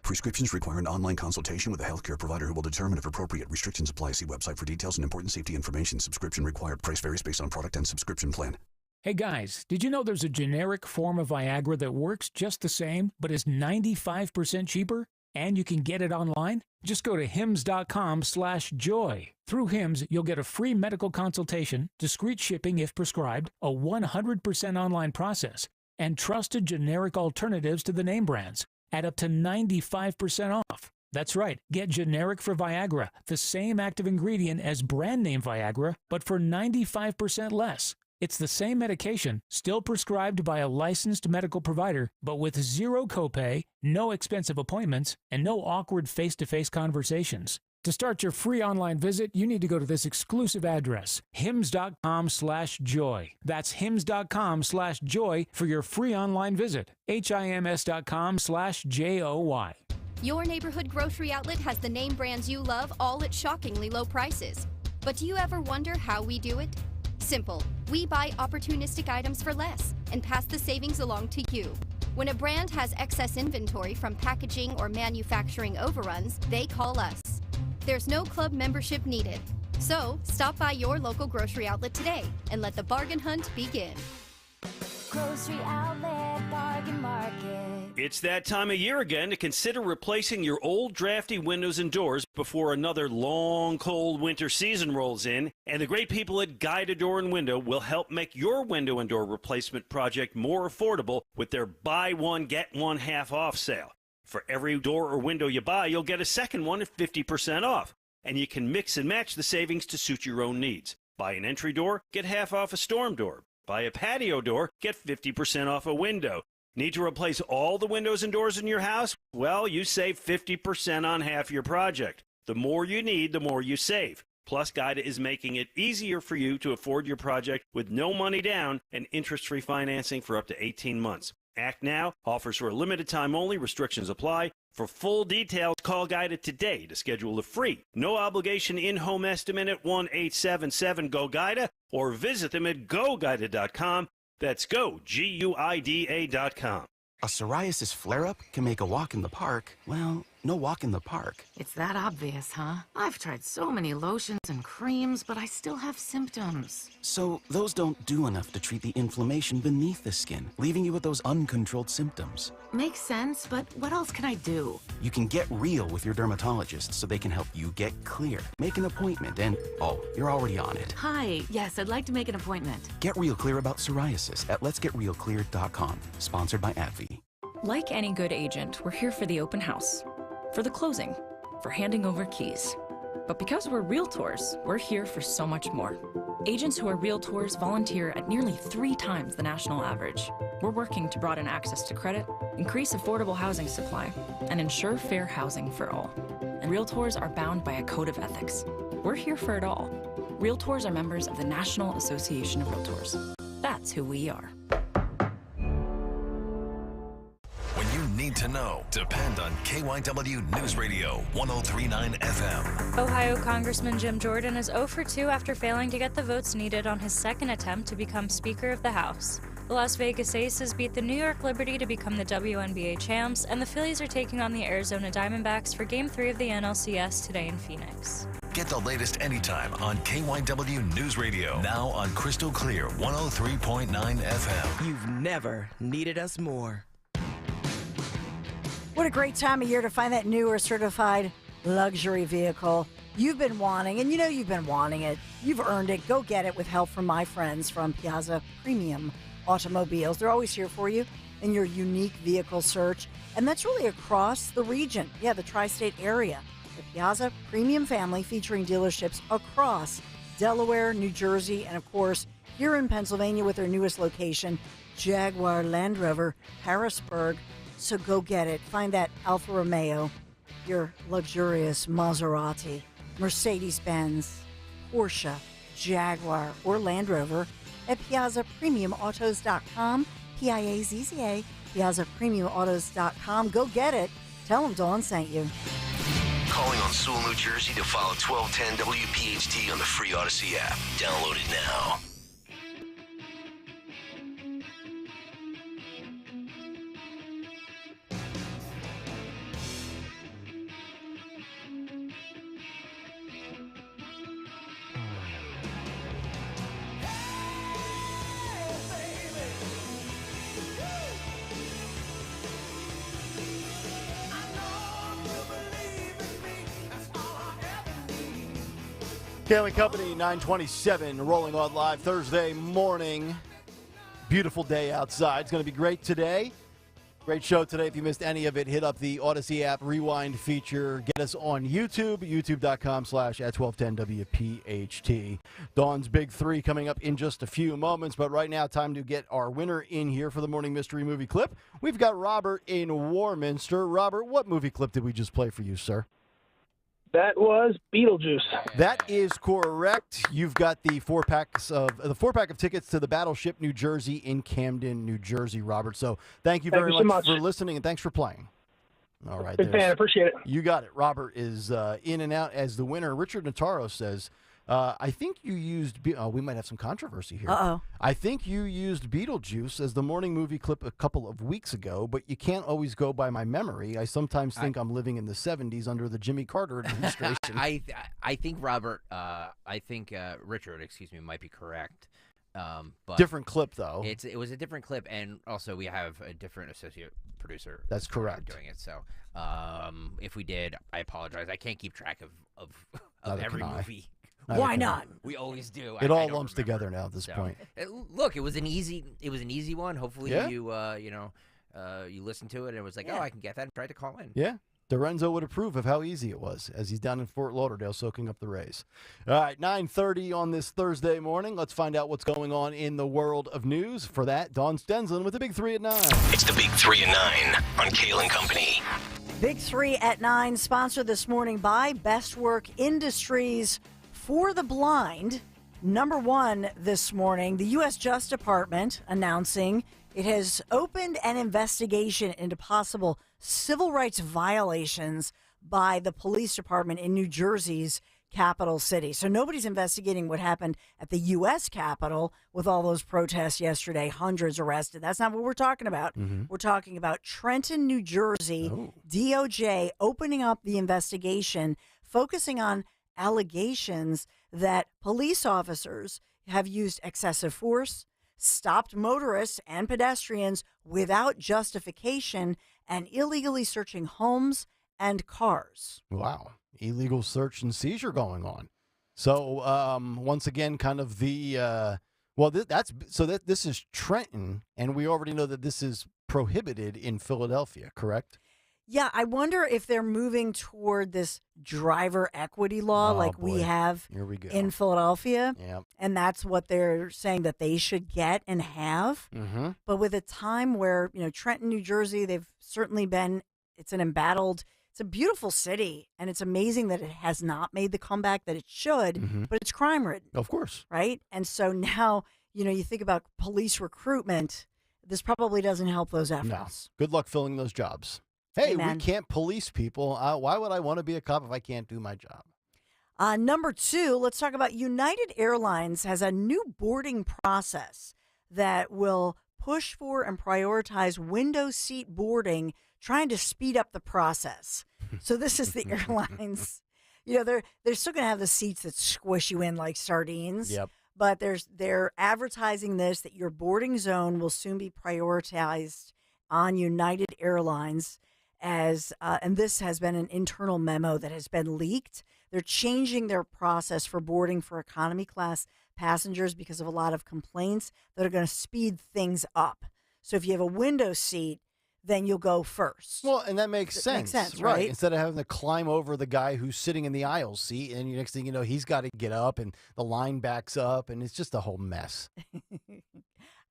S13: Prescriptions require an online consultation with a healthcare provider who will determine if appropriate. Restrictions apply. See website for details and important safety information. Subscription required. Price varies based on product and subscription plan.
S14: Hey guys, did you know there's a generic form of Viagra that works just the same, but is 95% cheaper? And you can get it online? Just go to hims.com/joy. Through Hims, you'll get a free medical consultation, discreet shipping if prescribed, a 100% online process, and trusted generic alternatives to the name brands at up to 95% off. That's right, get generic for Viagra, the same active ingredient as brand name Viagra, but for 95% less. It's the same medication, still prescribed by a licensed medical provider, but with zero copay, no expensive appointments, and no awkward face-to-face conversations. To start your free online visit, you need to go to this exclusive address, hims.com/joy. That's hims.com/joy for your free online visit. hims.com/joy.
S20: Your neighborhood grocery outlet has the name brands you love, all at shockingly low prices. But do you ever wonder how we do it? Simple. We buy opportunistic items for less and pass the savings along to you. When a brand has excess inventory from packaging or manufacturing overruns, they call us. There's no club membership needed. So, stop by your local grocery outlet today and let the bargain hunt begin.
S23: Grocery Outlet Bargain Market.
S25: It's that time of year again to consider replacing your old drafty windows and doors before another long, cold winter season rolls in. And the great people at Guida Door and Window will help make your window and door replacement project more affordable with their buy one, get one half off sale. For every door or window you buy, you'll get a second one at 50% off. And you can mix and match the savings to suit your own needs. Buy an entry door, get half off a storm door. Buy a patio door, get 50% off a window. Need to replace all the windows and doors in your house? Well, you save 50% on half your project. The more you need, the more you save. Plus, Guida is making it easier for you to afford your project with no money down and interest-free financing for up to 18 months. Act now. Offers for a limited time only. Restrictions apply. For full details, call Guida today to schedule a free, no-obligation in-home estimate at 1-877-GO-GUIDA or visit them at GoGuida.com. That's go, GUIDA.com.
S28: A psoriasis flare-up can make a walk in the park, well, no walk in the park.
S29: It's that obvious, huh? I've tried so many lotions and creams, but I still have symptoms.
S28: So those don't do enough to treat the inflammation beneath the skin, leaving you with those uncontrolled symptoms.
S29: Makes sense, but what else can I do?
S28: You can get real with your dermatologist so they can help you get clear. Make an appointment and, oh, you're already on it.
S29: Hi, yes, I'd like to make an appointment.
S28: Get real clear about psoriasis at letsgetrealclear.com. Sponsored by AbbVie.
S30: Like any good agent, we're here for the open house, for the closing, for handing over keys.
S6: But because we're realtors, we're here for so much more. Agents who are realtors volunteer at nearly 3 times the national average. We're working to broaden access to credit, increase affordable housing supply, and ensure fair housing for all. And realtors are bound by a code of ethics. We're here for it all. Realtors are members of the National Association of Realtors. That's who we are.
S7: When you need to know, depend on KYW News Radio 103.9 FM.
S10: Ohio Congressman Jim Jordan is 0 for 2 after failing to get the votes needed on his second attempt to become Speaker of the House. The Las Vegas Aces beat the New York Liberty to become the WNBA champs, and the Phillies are taking on the Arizona Diamondbacks for Game 3 of the NLCS today in Phoenix.
S7: Get the latest anytime on KYW News Radio. Now on Crystal Clear 103.9 FM.
S11: You've never needed us more.
S17: What a great time of year to find that new or certified luxury vehicle you've been wanting, and you know you've been wanting it. You've earned it. Go get it with help from my friends from Piazza Premium Automobiles. They're always here for you in your unique vehicle search, and that's really across the region. Yeah, the tri-state area. The Piazza Premium family featuring dealerships across Delaware, New Jersey, and of course here in Pennsylvania with their newest location, Jaguar Land Rover, Harrisburg. So go get it. Find that Alfa Romeo, your luxurious Maserati, Mercedes-Benz, Porsche, Jaguar, or Land Rover at PiazzaPremiumAutos.com, Piazza, PiazzaPremiumAutos.com. Go get it. Tell them Dawn sent you.
S5: Calling on Sewell, New Jersey to follow 1210 WPHT on the free Odyssey app. Download it now.
S9: Kayal Company, 927, rolling on live Thursday morning. Beautiful day outside. It's going to be great today. Great show today. If you missed any of it, hit up the Odyssey app rewind feature. Get us on YouTube, youtube.com/at1210WPHT. Dawn's Big Three coming up in just a few moments. But right now, time to get our winner in here for the morning mystery movie clip. We've got Robert in Warminster. Robert, what movie clip did we just play for you, sir?
S15: That was Beetlejuice.
S9: That is correct. You've got the four pack of tickets to the Battleship New Jersey in Camden, New Jersey, Robert. So thank you very much for listening and thanks for playing. All right.
S15: Big fan. Appreciate it.
S9: You got it. Robert is in and out as the winner. Richard Notaro says, I think you used, we might have some controversy here.
S17: Uh-oh.
S9: I think you used Beetlejuice as the morning movie clip a couple of weeks ago, but you can't always go by my memory. I sometimes think I'm living in the 70s under the Jimmy Carter administration.
S3: I think Robert, Richard, might be correct. But
S9: different clip, though.
S3: It was a different clip, and also we have a different associate producer.
S9: That's correct.
S3: Doing it. So if we did, I apologize. I can't keep track of every movie.
S17: Why not?
S3: We always do.
S9: It all lumps together now at this point.
S3: Look, it was an easy one. Hopefully, you listened to it and it was like, oh, I can get that, and tried to call in.
S9: Yeah. Dorenzo would approve of how easy it was as he's down in Fort Lauderdale soaking up the rays. All right, 9:30 on this Thursday morning. Let's find out what's going on in the world of news. For that, Dawn Stensland with the Big Three at 9.
S5: It's the Big Three at 9 on Kayal Company.
S17: Big Three at 9, sponsored this morning by Best Work Industries for the Blind. Number one this morning, the U.S. Justice Department announcing it has opened an investigation into possible civil rights violations by the police department in New Jersey's capital city. So nobody's investigating what happened at the U.S. Capitol with all those protests yesterday, hundreds arrested. That's not what we're talking about.
S9: Mm-hmm.
S17: We're talking about Trenton, New Jersey, DOJ opening up the investigation, focusing on allegations that police officers have used excessive force, stopped motorists and pedestrians without justification, and illegally searching homes and cars.
S9: Wow. Illegal search and seizure going on. So once again, kind of the, this is Trenton, and we already know that this is prohibited in Philadelphia, correct?
S17: Yeah, I wonder if they're moving toward this driver equity law like we have
S9: Here we go.
S17: in Philadelphia.
S9: Yep.
S17: And that's what they're saying that they should get and have.
S9: Mm-hmm.
S17: But with a time where, Trenton, New Jersey, they've certainly been, it's an embattled, it's a beautiful city. And it's amazing that it has not made the comeback that it should, but it's crime ridden.
S9: Of course.
S17: Right? And so now, you think about police recruitment, this probably doesn't help those efforts.
S9: No. Good luck filling those jobs. Hey,
S17: Amen.
S9: we can't police people. Why would I want to be a cop if I can't do my job?
S17: Number 2, let's talk about United Airlines has a new boarding process that will push for and prioritize window seat boarding, trying to speed up the process. So this is the airlines. They're still going to have the seats that squish you in like sardines.
S9: Yep.
S17: But they're advertising this, that your boarding zone will soon be prioritized on United Airlines and this has been an internal memo that has been leaked. They're changing their process for boarding for economy class passengers because of a lot of complaints that are going to speed things up. So if you have a window seat, then you'll go first.
S9: Well, and that makes sense.
S17: Makes sense, right?
S9: Instead of having to climb over the guy who's sitting in the aisle seat, and next thing you know, he's got to get up, and the line backs up, and it's just a whole mess.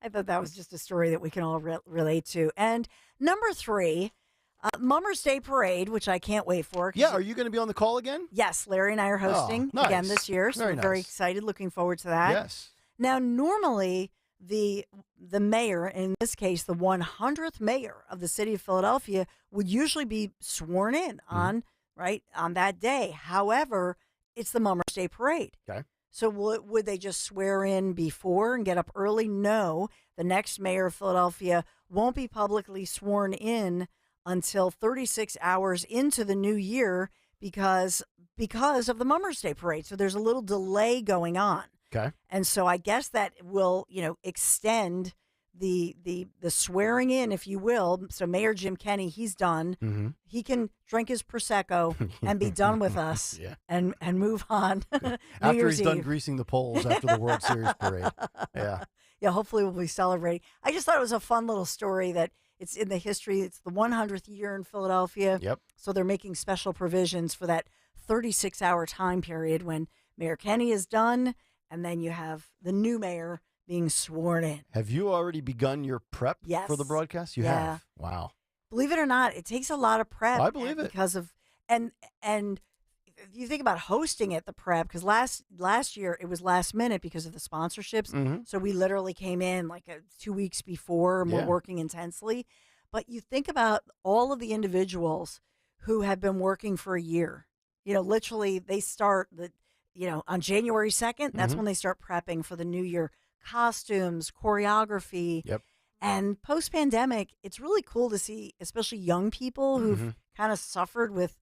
S17: I thought that was just a story that we can all relate to. And number 3, Mummers Day Parade, which I can't wait for.
S9: Yeah, are you going to be on the call again?
S17: Yes, Larry and I are hosting again this year, so we're very excited, looking forward to that.
S9: Yes.
S17: Now, normally, the mayor, in this case, the 100th mayor of the city of Philadelphia, would usually be sworn in on that day. However, it's the Mummers Day Parade.
S9: Okay.
S17: So would they just swear in before and get up early? No. The next mayor of Philadelphia won't be publicly sworn in until 36 hours into the new year because of the Mummers Day Parade. So there's a little delay going on.
S9: Okay.
S17: And so I guess that will, extend the swearing in, if you will. So Mayor Jim Kenney, he's done.
S9: Mm-hmm.
S17: He can drink his Prosecco and be done with us and move on.
S9: After he's done greasing the poles after the World Series parade. Yeah.
S17: Yeah, hopefully we'll be celebrating. I just thought it was a fun little story that it's in the history. It's the 100th year in Philadelphia.
S9: Yep.
S17: So they're making special provisions for that 36-hour time period when Mayor Kenney is done, and then you have the new mayor being sworn in.
S9: Have you already begun your prep for the broadcast? You have? Wow.
S17: Believe it or not, it takes a lot of prep.
S9: I believe it.
S17: Because of, and you think about hosting it, the prep, because last year it was last minute because of the sponsorships.
S9: Mm-hmm.
S17: So we literally came in like 2 weeks before and we're working intensely. But you think about all of the individuals who have been working for a year. Literally they start on January 2nd, that's when they start prepping for the new year. Costumes, choreography.
S9: Yep.
S17: And post-pandemic, it's really cool to see, especially young people who've kind of suffered with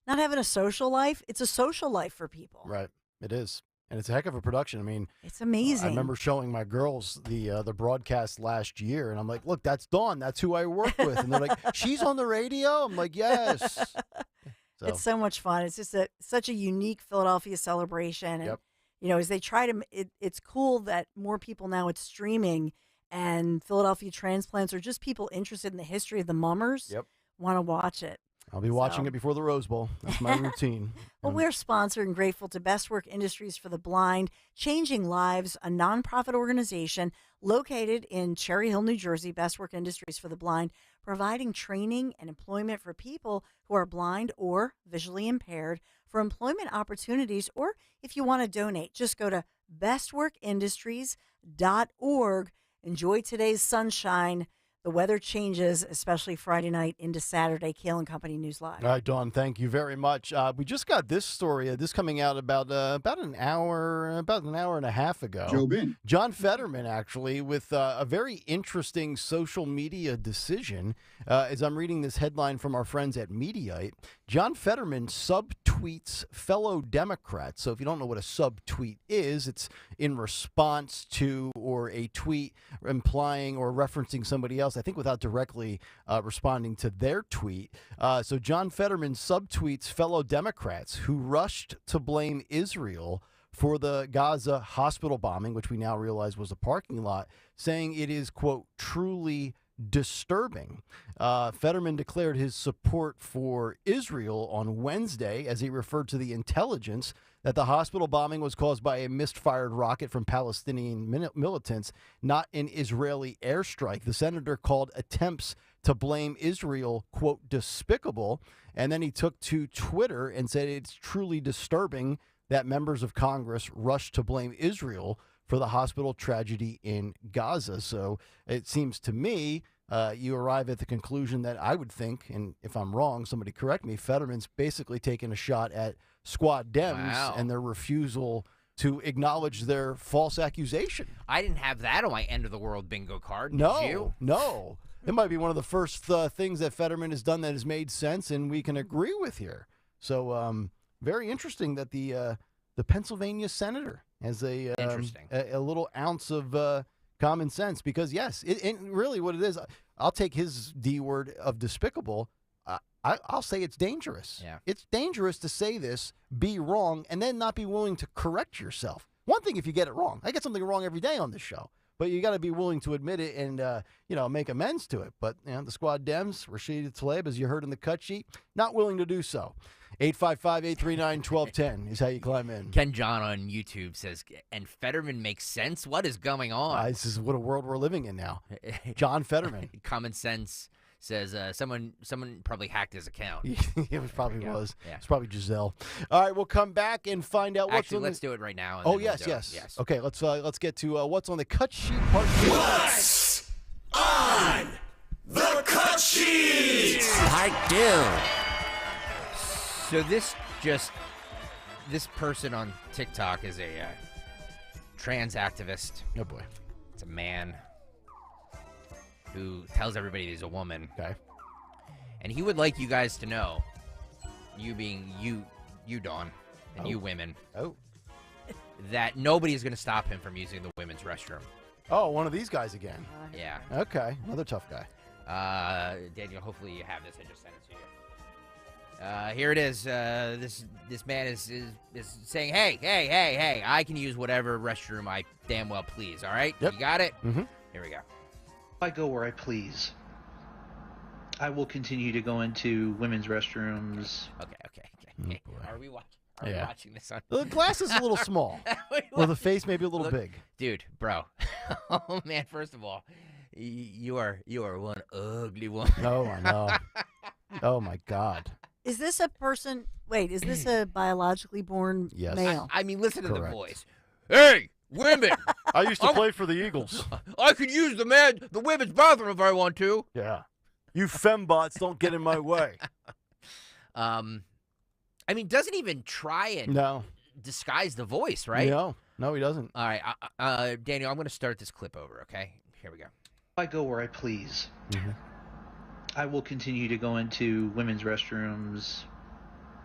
S17: not having a social life. It's a social life for people.
S9: Right. It is. And it's a heck of a production. I mean,
S17: it's amazing.
S9: I remember showing my girls the broadcast last year, and I'm like, look, that's Dawn. That's who I work with. And they're like, she's on the radio? I'm like, yes. So.
S17: It's so much fun. It's just such a unique Philadelphia celebration. And, as they try to, it's cool that more people now, it's streaming, and Philadelphia transplants or just people interested in the history of the Mummers want to watch it.
S9: I'll be watching it before the Rose Bowl. That's my routine.
S17: Well, we're sponsored and grateful to Best Work Industries for the Blind, Changing Lives, a nonprofit organization located in Cherry Hill, New Jersey. Best Work Industries for the Blind, providing training and employment for people who are blind or visually impaired for employment opportunities. Or if you want to donate, just go to bestworkindustries.org. Enjoy today's sunshine. The weather changes, especially Friday night into Saturday. Kayal and Company News Live.
S9: All right, Dawn, thank you very much. We just got this story. This coming out about an hour and a half ago.
S2: Joe Bin.
S9: John Fetterman, actually, with a very interesting social media decision. As I'm reading this headline from our friends at Mediaite, John Fetterman subtweets fellow Democrats. So if you don't know what a subtweet is, it's in response to or a tweet implying or referencing somebody else, I think without directly responding to their tweet. So John Fetterman subtweets fellow Democrats who rushed to blame Israel for the Gaza hospital bombing, which we now realize was a parking lot, saying it is, quote, truly disturbing. Fetterman declared his support for Israel on Wednesday as he referred to the intelligence that the hospital bombing was caused by a misfired rocket from Palestinian militants, not an Israeli airstrike. The senator called attempts to blame Israel, quote, despicable. And then he took to Twitter and said it's truly disturbing that members of Congress rushed to blame Israel for the hospital tragedy in Gaza. So it seems to me you arrive at the conclusion that I would think, and if I'm wrong, somebody correct me, Fetterman's basically taking a shot at Squad Dems and their refusal to acknowledge their false accusation.
S3: I didn't have that on my end of the world bingo card. Did you?
S9: No. It might be one of the first things that Fetterman has done that has made sense and we can agree with here. So very interesting that the Pennsylvania senator has a little ounce of common sense because, yes, it really what it is, I'll take his D word of despicable. I'll say it's dangerous.
S3: Yeah.
S9: It's dangerous to say this, be wrong, and then not be willing to correct yourself. One thing if you get it wrong. I get something wrong every day on this show. But you got to be willing to admit it and, make amends to it. But, the Squad Dems, Rashid Tlaib, as you heard in the cut sheet, not willing to do so. 855-839-1210 is how you climb in.
S3: Ken John on YouTube says, and Fetterman makes sense? What is going on?
S9: This is what a world we're living in now. John Fetterman.
S3: Common Sense says someone probably hacked his account.
S9: It was probably was.
S3: Yeah.
S9: It's probably Giselle. All right, we'll come back and find out what's
S3: Actually,
S9: on
S3: let's do it right now.
S9: Oh, yes. Okay, let's get to what's on the cut sheet part 2.
S5: What's on the cut sheet?
S3: Part 2. So this person on TikTok is a trans activist.
S9: Oh boy,
S3: it's a man who tells everybody he's a woman.
S9: Okay, and
S3: he would like you guys to know, you being you Dawn, and you women, that nobody is going to stop him from using the women's restroom.
S9: Oh, one of these guys again.
S3: Yeah.
S9: Okay, another tough guy.
S3: Daniel, hopefully you have this. I just sent it to you. Here it is. This man is saying, hey, I can use whatever restroom I damn well please, all right?
S9: Yep.
S3: You got it?
S9: Mm-hmm.
S3: Here we go.
S2: I go where I please. I will continue to go into women's restrooms.
S3: Okay. Are we watching this on?
S9: The glass is a little small. Or the face maybe a little big.
S3: Dude, bro. Oh, man, first of all, you are one ugly woman.
S9: Oh, I know. Oh, my God.
S17: Is this a person? Wait, is this a biologically born male?
S3: I mean, listen to the voice. Hey, women!
S9: I used to play for the Eagles.
S3: I could use the women's bathroom if I want to.
S9: Yeah. You fembots don't get in my way.
S3: I mean, doesn't even try and disguise the voice, right?
S9: No, he doesn't.
S3: All right, Daniel, I'm going to start this clip over, okay? Here we go.
S2: I go where I please.
S9: Mm-hmm.
S2: I will continue to go into women's restrooms,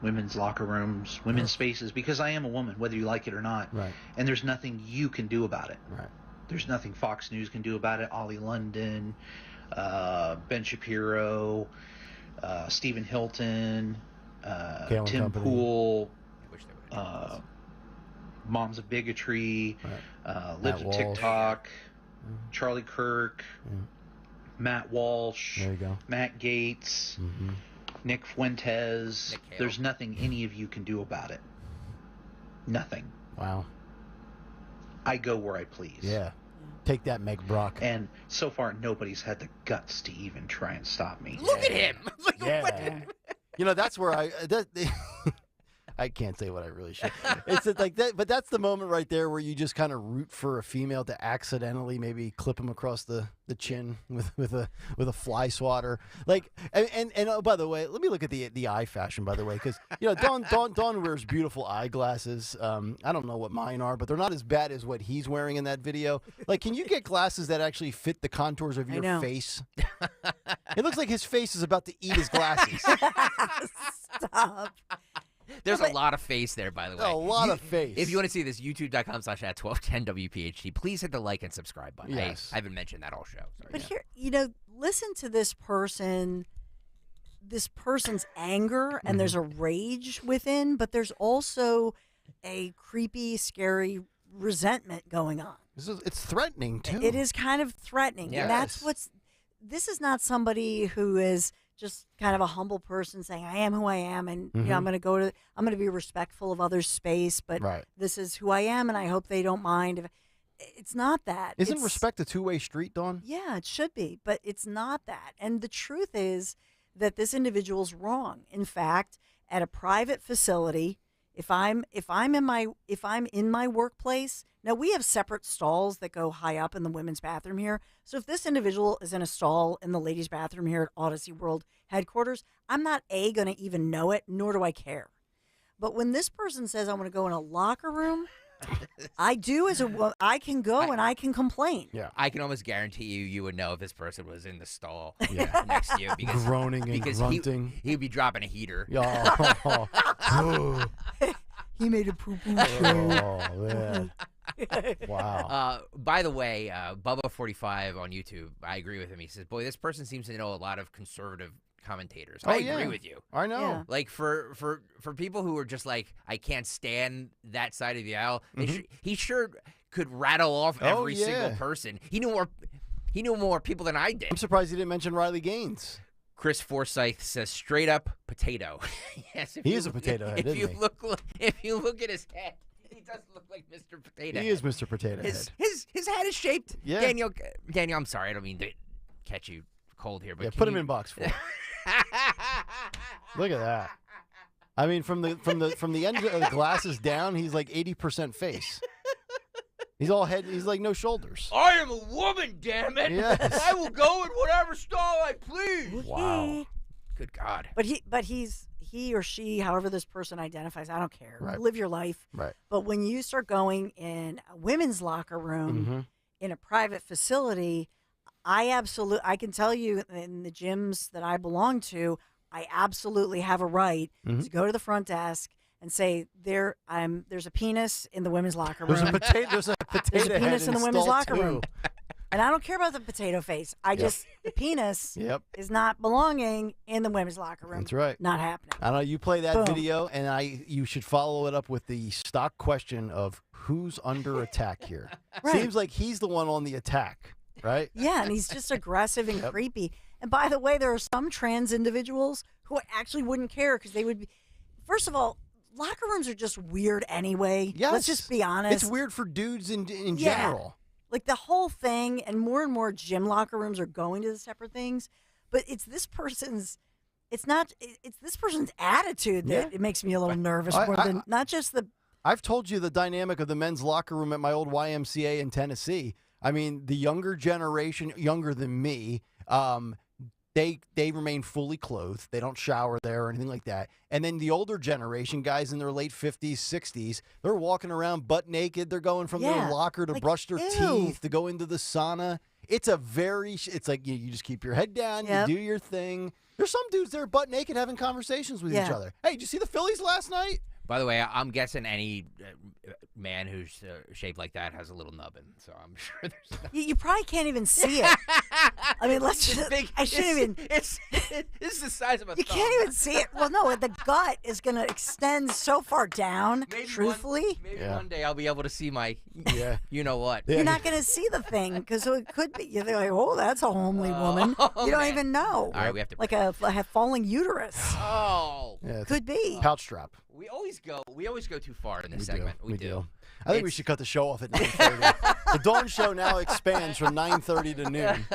S2: women's locker rooms, women's spaces, because I am a woman, whether you like it or not.
S9: Right.
S2: And there's nothing you can do about it.
S9: Right.
S2: There's nothing Fox News can do about it. Ollie London, Ben Shapiro, Stephen Hilton, Tim Pool, Moms of Bigotry, Lives of TikTok, Charlie Kirk, Matt Walsh,
S9: there you go.
S2: Matt Gaetz, Nick Fuentes. There's nothing any of you can do about it. Nothing.
S9: Wow.
S2: I go where I please.
S9: Yeah. Take that, Meg Brock.
S2: And so far, nobody's had the guts to even try and stop me.
S3: Look at him.
S9: Yeah. That's where I can't say what I really should. It's like that, but that's the moment right there where you just kind of root for a female to accidentally maybe clip him across the chin with a fly swatter. Like, and oh, by the way, let me look at the eye fashion, by the way, because Dawn wears beautiful eyeglasses. I don't know what mine are, but they're not as bad as what he's wearing in that video. Like, can you get glasses that actually fit the contours of your face? It looks like his face is about to eat his glasses.
S17: Stop.
S3: There's a lot of face there, by the way.
S9: A lot of face.
S3: If you want to see this, youtube.com/@1210WPHT. Please hit the like and subscribe button.
S9: Yes.
S3: I haven't mentioned that all show. Sorry.
S17: But here, listen to this person's anger, and there's a rage within, but there's also a creepy, scary resentment going on.
S9: It's threatening, too.
S17: It is kind of threatening.
S9: Yes.
S17: And that's what's this is not somebody who is just kind of a humble person saying, I am who I am, and you know, I'm going to be respectful of others' space, but this is who I am, and I hope they don't mind. It's not that.
S9: Isn't respect a two-way street, Dawn?
S17: Yeah, it should be, but it's not that. And the truth is that this individual's wrong. In fact, at a private facility, if I'm in my workplace, now we have separate stalls that go high up in the women's bathroom here. So if this individual is in a stall in the ladies' bathroom here at Odyssey World headquarters, I'm not going to even know it, nor do I care. But when this person says I want to go in a locker room, I do I can go and I can complain.
S3: Yeah, I can almost guarantee you would know if this person was in the stall next to you because
S9: groaning and grunting.
S3: He'd be dropping a heater.
S9: Oh.
S17: He made a poo-poo show.
S9: Oh man! Wow.
S3: By the way, Bubba45 on YouTube, I agree with him. He says, "Boy, this person seems to know a lot of conservative commentators." I agree with you.
S9: I know.
S17: Yeah.
S3: Like for people who are just like, I can't stand that side of the aisle. He sure could rattle off every single person. He knew more people than I did.
S9: I'm surprised he didn't mention Riley Gaines.
S3: Chris Forsyth says straight up potato. Yes,
S9: he is a potato head.
S3: If you look at his head, he does look like Mr. Potato Head.
S9: He is Mr. Potato Head.
S3: His head is shaped.
S9: Yeah.
S3: Daniel, I'm sorry, I don't mean to catch you cold here, but
S9: put him in box 4. Look at that. I mean, from the end of the glasses down, he's like 80% face. He's all head. He's like no shoulders.
S3: I am a woman, damn it!
S9: Yes.
S3: I will go in whatever stall I please.
S9: Wow.
S3: Good God.
S17: But he or she, however this person identifies, I don't care.
S9: Right.
S17: Live your life.
S9: Right.
S17: But when you start going in a women's locker room in a private facility, I can tell you in the gyms that I belong to, I absolutely have a right to go to the front desk and say there's a penis in the women's locker room.
S9: There's a potato
S17: penis in the women's locker room.
S9: Too.
S17: And I don't care about the potato face. The penis is not belonging in the women's locker room.
S9: That's right.
S17: Not happening.
S9: I know you play that video, and you should follow it up with the stock question of who's under attack here.
S17: Right.
S9: Seems like he's the one on the attack, right?
S17: Yeah, and he's just aggressive and creepy. And by the way, there are some trans individuals who actually wouldn't care because they would be. First of all, locker rooms are just weird anyway.
S9: Yes.
S17: Let's just be honest.
S9: It's weird for dudes in general.
S17: Like the whole thing, and more gym locker rooms are going to the separate things, but it's this person's attitude that it makes me a little nervous more than not just the.
S9: I've told you the dynamic of the men's locker room at my old YMCA in Tennessee. I mean, the younger generation, younger than me, they remain fully clothed. They don't shower there or anything like that. And then the older generation, guys in their late 50s, 60s, they're walking around butt naked. They're going from their locker to brush their teeth, to go into the sauna. It's like you just keep your head down, you do your thing. There's some dudes there butt naked having conversations with each other. Hey, did you see the Phillies last night?
S3: By the way, I'm guessing any man who's shaped like that has a little nubbin, so I'm sure there's.
S17: You probably can't even see it. I mean, let's just. I shouldn't even.
S3: It's the size of a.
S17: You
S3: thumb.
S17: can't even see it. Well, no, the gut is going to extend so far down.
S3: Maybe
S17: truthfully,
S3: one day I'll be able to see my. You know what?
S17: You're not going to see the thing because it could be. You're like, oh, that's a homely woman. You don't even know.
S3: All right, we have to.
S17: Like a falling uterus.
S3: Oh,
S17: could be
S9: pouch drop.
S3: We always go too far in this segment. We do.
S9: I think we should cut the show off at 9:30. The Dawn Show now expands from 9:30 to noon.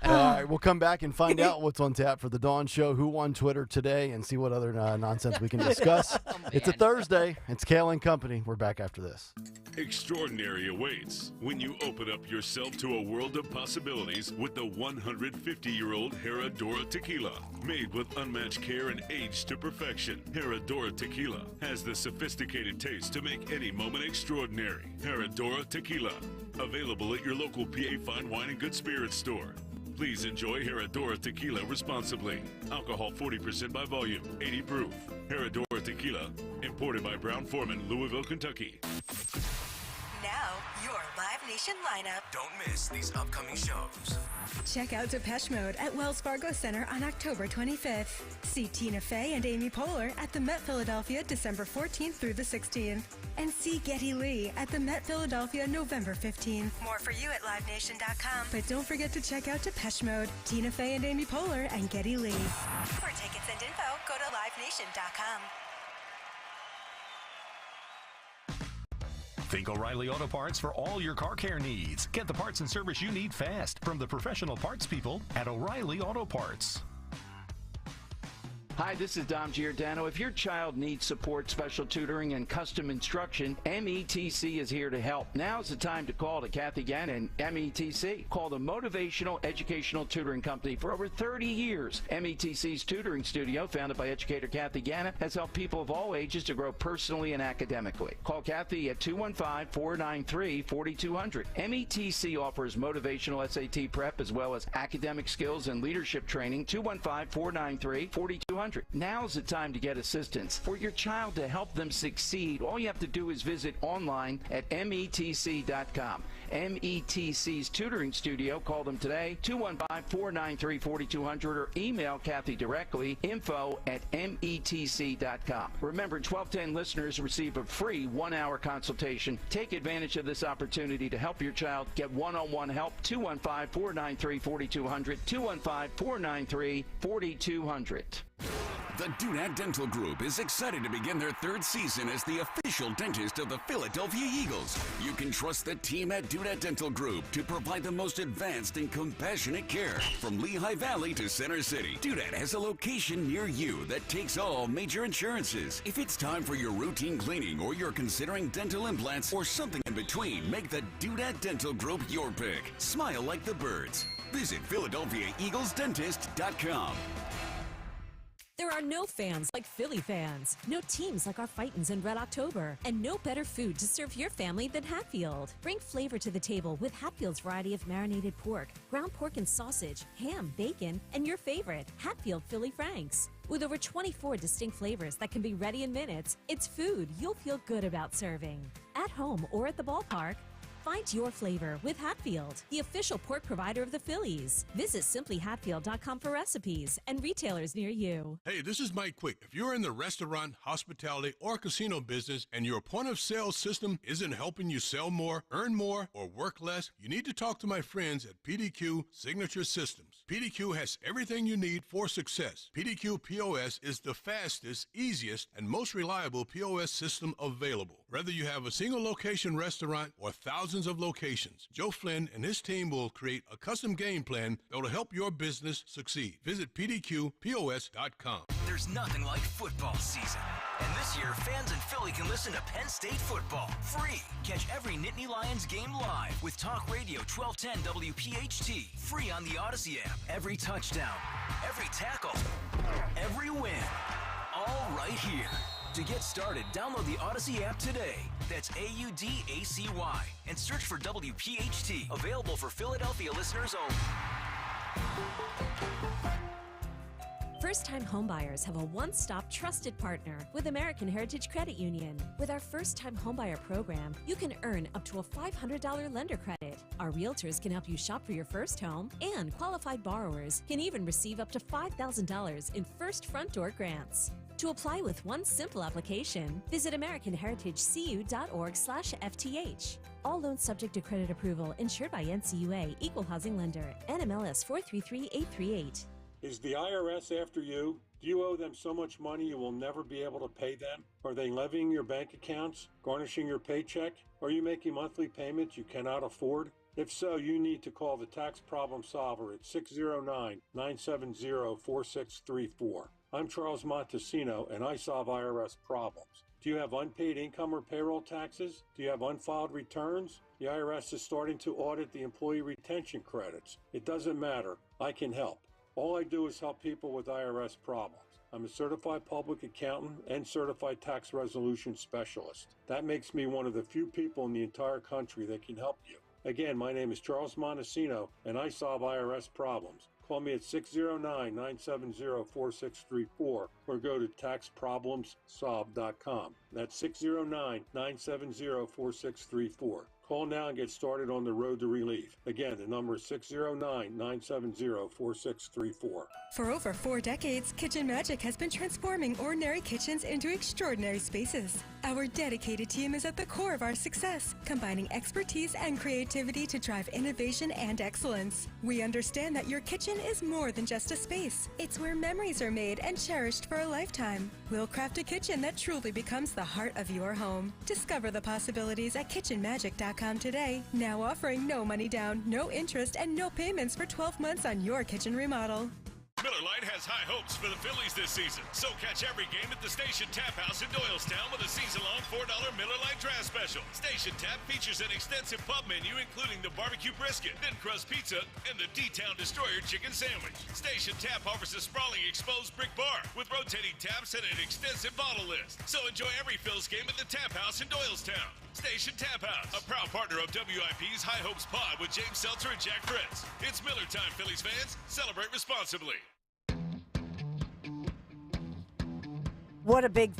S9: All right, we'll come back and find out what's on tap for the Dawn Show, who won Twitter today, and see what other nonsense we can discuss. It's a Thursday. It's Kayal and Company. We're back after this.
S4: Extraordinary awaits when you open up yourself to a world of possibilities with the 150-year-old Herradura Tequila. Made with unmatched care and aged to perfection, Herradura Tequila has the sophisticated taste to make any moment extraordinary. Herradura Tequila, available at your local PA Fine Wine and Good Spirits store. Please enjoy Herradura Tequila responsibly. Alcohol 40% by volume, 80 proof. Herradura Tequila, imported by Brown-Forman, Louisville, Kentucky.
S16: Now, your live
S1: Nation lineup.
S7: Don't miss these upcoming shows.
S1: Check out Depeche Mode at Wells Fargo Center on October 25th. See Tina Fey and Amy Poehler at the Met Philadelphia December 14th through the 16th. And see Geddy Lee at the Met Philadelphia November 15th. More for you at LiveNation.com. But don't forget to check out Depeche Mode, Tina Fey and Amy Poehler, and Geddy Lee. For tickets and info, go to LiveNation.com.
S16: Think O'Reilly Auto Parts for all your car care needs. Get the parts and service you need fast from the professional parts people at O'Reilly Auto Parts.
S18: Hi, this is Dom Giordano. If your child needs support, special tutoring, and custom instruction, METC is here to help. Now's the time to call to Kathy Gannon, METC. Call the Motivational Educational Tutoring Company for over 30 years. METC's tutoring studio, founded by educator Kathy Gannon, has helped people of all ages to grow personally and academically. Call Kathy at 215-493-4200. METC offers motivational SAT prep as well as academic skills and leadership training. 215-493-4200. Now's the time to get assistance. For your child to help them succeed, all you have to do is visit online at METC.com. METC's tutoring studio. Call them today, 215-493-4200, or email Kathy directly, info@METC.com. Remember, 1210 listeners receive a free 1-hour consultation. Take advantage of this opportunity to help your child get one-on-one help. 215-493-4200, 215-493-4200.
S19: The Dunat Dental Group is excited to begin their third season as the official dentist of the Philadelphia Eagles. You can trust the team at Dunat Dental Group to provide the most advanced and compassionate care. From Lehigh Valley to Center City, Dunat has a location near you that takes all major insurances. If it's time for your routine cleaning or you're considering dental implants or something in between, make the Dunat Dental Group your pick. Smile like the birds. Visit PhiladelphiaEaglesDentist.com.
S21: There are no fans like Philly fans, no teams like our Fightins in Red October, and no better food to serve your family than Hatfield. Bring flavor to the table with Hatfield's variety of marinated pork, ground pork and sausage, ham, bacon, and your favorite, Hatfield Philly Franks. With over 24 distinct flavors that can be ready in minutes, it's food you'll feel good about serving. At home or at the ballpark, find your flavor with Hatfield, the official pork provider of the Phillies. Visit simplyhatfield.com for recipes and retailers near you.
S22: Hey, this is Mike Quick. If you're in the restaurant, hospitality, or casino business and your point-of-sale system isn't helping you sell more, earn more, or work less, you need to talk to my friends at PDQ Signature Systems. PDQ has everything you need for success. PDQ POS is the fastest, easiest, and most reliable POS system available. Whether you have a single location restaurant or thousands of locations, Joe Flynn and his team will create a custom game plan that will help your business succeed. Visit PDQPOS.com.
S7: There's nothing like football season. And this year, fans in Philly can listen to Penn State football free. Catch every Nittany Lions game live with Talk Radio 1210 WPHT. Free on the Odyssey app. Every touchdown, every tackle, every win. All right here. To get started, download the Odyssey app today. That's AUDACY. And search for WPHT. Available for Philadelphia listeners only.
S21: First-time homebuyers have a one-stop trusted partner with American Heritage Credit Union. With our first-time homebuyer program, you can earn up to a $500 lender credit. Our realtors can help you shop for your first home, and qualified borrowers can even receive up to $5,000 in first front door grants. To apply with one simple application, visit AmericanHeritageCU.org/FTH. All loans subject to credit approval, insured by NCUA, Equal Housing Lender, NMLS 433838.
S24: Is the IRS after you? Do you owe them so much money you will never be able to pay them? Are they levying your bank accounts, garnishing your paycheck? Are you making monthly payments you cannot afford? If so, you need to call the Tax Problem Solver at 609-970-4634. I'm Charles Montesino, and I solve IRS problems. Do you have unpaid income or payroll taxes? Do you have unfiled returns? The IRS is starting to audit the employee retention credits. It doesn't matter. I can help. All I do is help people with IRS problems. I'm a certified public accountant and certified tax resolution specialist. That makes me one of the few people in the entire country that can help you. Again, my name is Charles Montesino, and I solve IRS problems. Call me at 609-970-4634 or go to taxproblemsolve.com. That's 609-970-4634. Call now and get started on the road to relief. Again, the number is 609-970-4634.
S1: For over 4 decades, Kitchen Magic has been transforming ordinary kitchens into extraordinary spaces. Our dedicated team is at the core of our success, combining expertise and creativity to drive innovation and excellence. We understand that your kitchen is more than just a space. It's where memories are made and cherished for a lifetime. We'll craft a kitchen that truly becomes the heart of your home. Discover the possibilities at kitchenmagic.com today. Now offering no money down, no interest, and no payments for 12 months on your kitchen remodel.
S8: Miller Lite has high hopes for the Phillies this season, so catch every game at the Station Tap House in Doylestown with a season-long $4 Miller Lite draft special. Station Tap features an extensive pub menu including the barbecue brisket, thin crust pizza, and the D-Town Destroyer chicken sandwich. Station Tap offers a sprawling exposed brick bar with rotating taps and an extensive bottle list. So enjoy every Phil's game at the Tap House in Doylestown. Station Tap House, a proud partner of WIP's High Hopes Pod with James Seltzer and Jack Fritz. It's Miller time, Phillies fans. Celebrate responsibly.
S17: What a big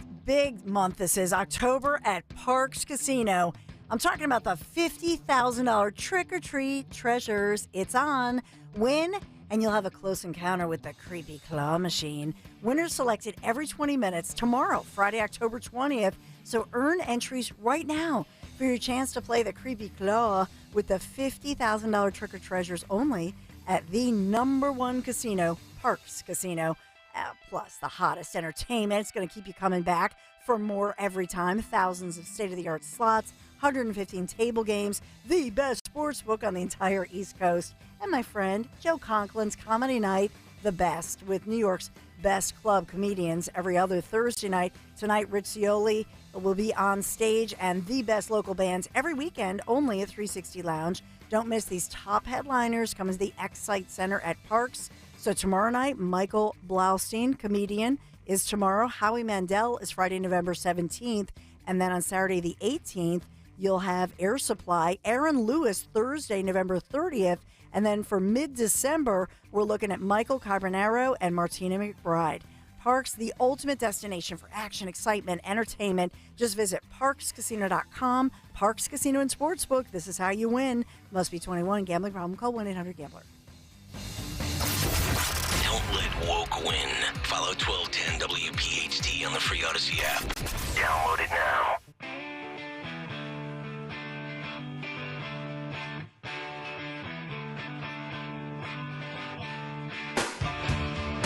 S17: month this is. October at Parks Casino. I'm talking about the $50,000 trick-or-treat treasures. It's on. Win, and you'll have a close encounter with the creepy claw machine. Winners selected every 20 minutes tomorrow, Friday, October 20th. So earn entries right now for your chance to play the creepy claw with the $50,000 trick or treasures only at the #1 casino, Parks Casino. Plus, the hottest entertainment. It's going to keep you coming back for more every time. Thousands of state-of-the-art slots, 115 table games, the best sports book on the entire East Coast. And my friend, Joe Conklin's Comedy Night, the best, with New York's best club comedians every other Thursday night. Tonight, Rich Scioli will be on stage, and the best local bands every weekend, only at 360 Lounge. Don't miss these top headliners. Come to the Excite Center at Parks. So tomorrow night, Michael Blaustein, comedian, is tomorrow. Howie Mandel is Friday, November 17th. And then on Saturday, the 18th, you'll have Air Supply. Aaron Lewis, Thursday, November 30th. And then for mid-December, we're looking at Michael Carbonaro and Martina McBride. Parks, the ultimate destination for action, excitement, entertainment. Just visit parkscasino.com. Parks Casino and Sportsbook. This is how you win. Must be 21. Gambling problem? Call 1-800-GAMBLER.
S5: Don't let woke win. Follow 1210 WPHT on the free Odyssey app. Download it now.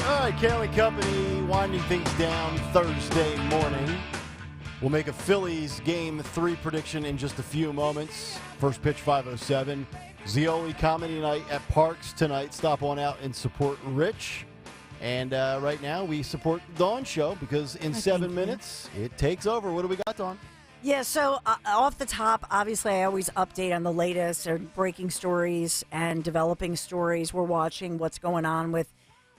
S9: All right, Kayal Company winding things down Thursday morning. We'll make a Phillies Game 3 prediction in just a few moments. First pitch, 5:07. Scioli Comedy Night at Parks tonight. Stop on out and support Rich. And right now we support Dawn Show because in 7 minutes it takes over. What do we got, Dawn?
S17: Yeah, so off the top, obviously I always update on the latest or breaking stories and developing stories. We're watching what's going on with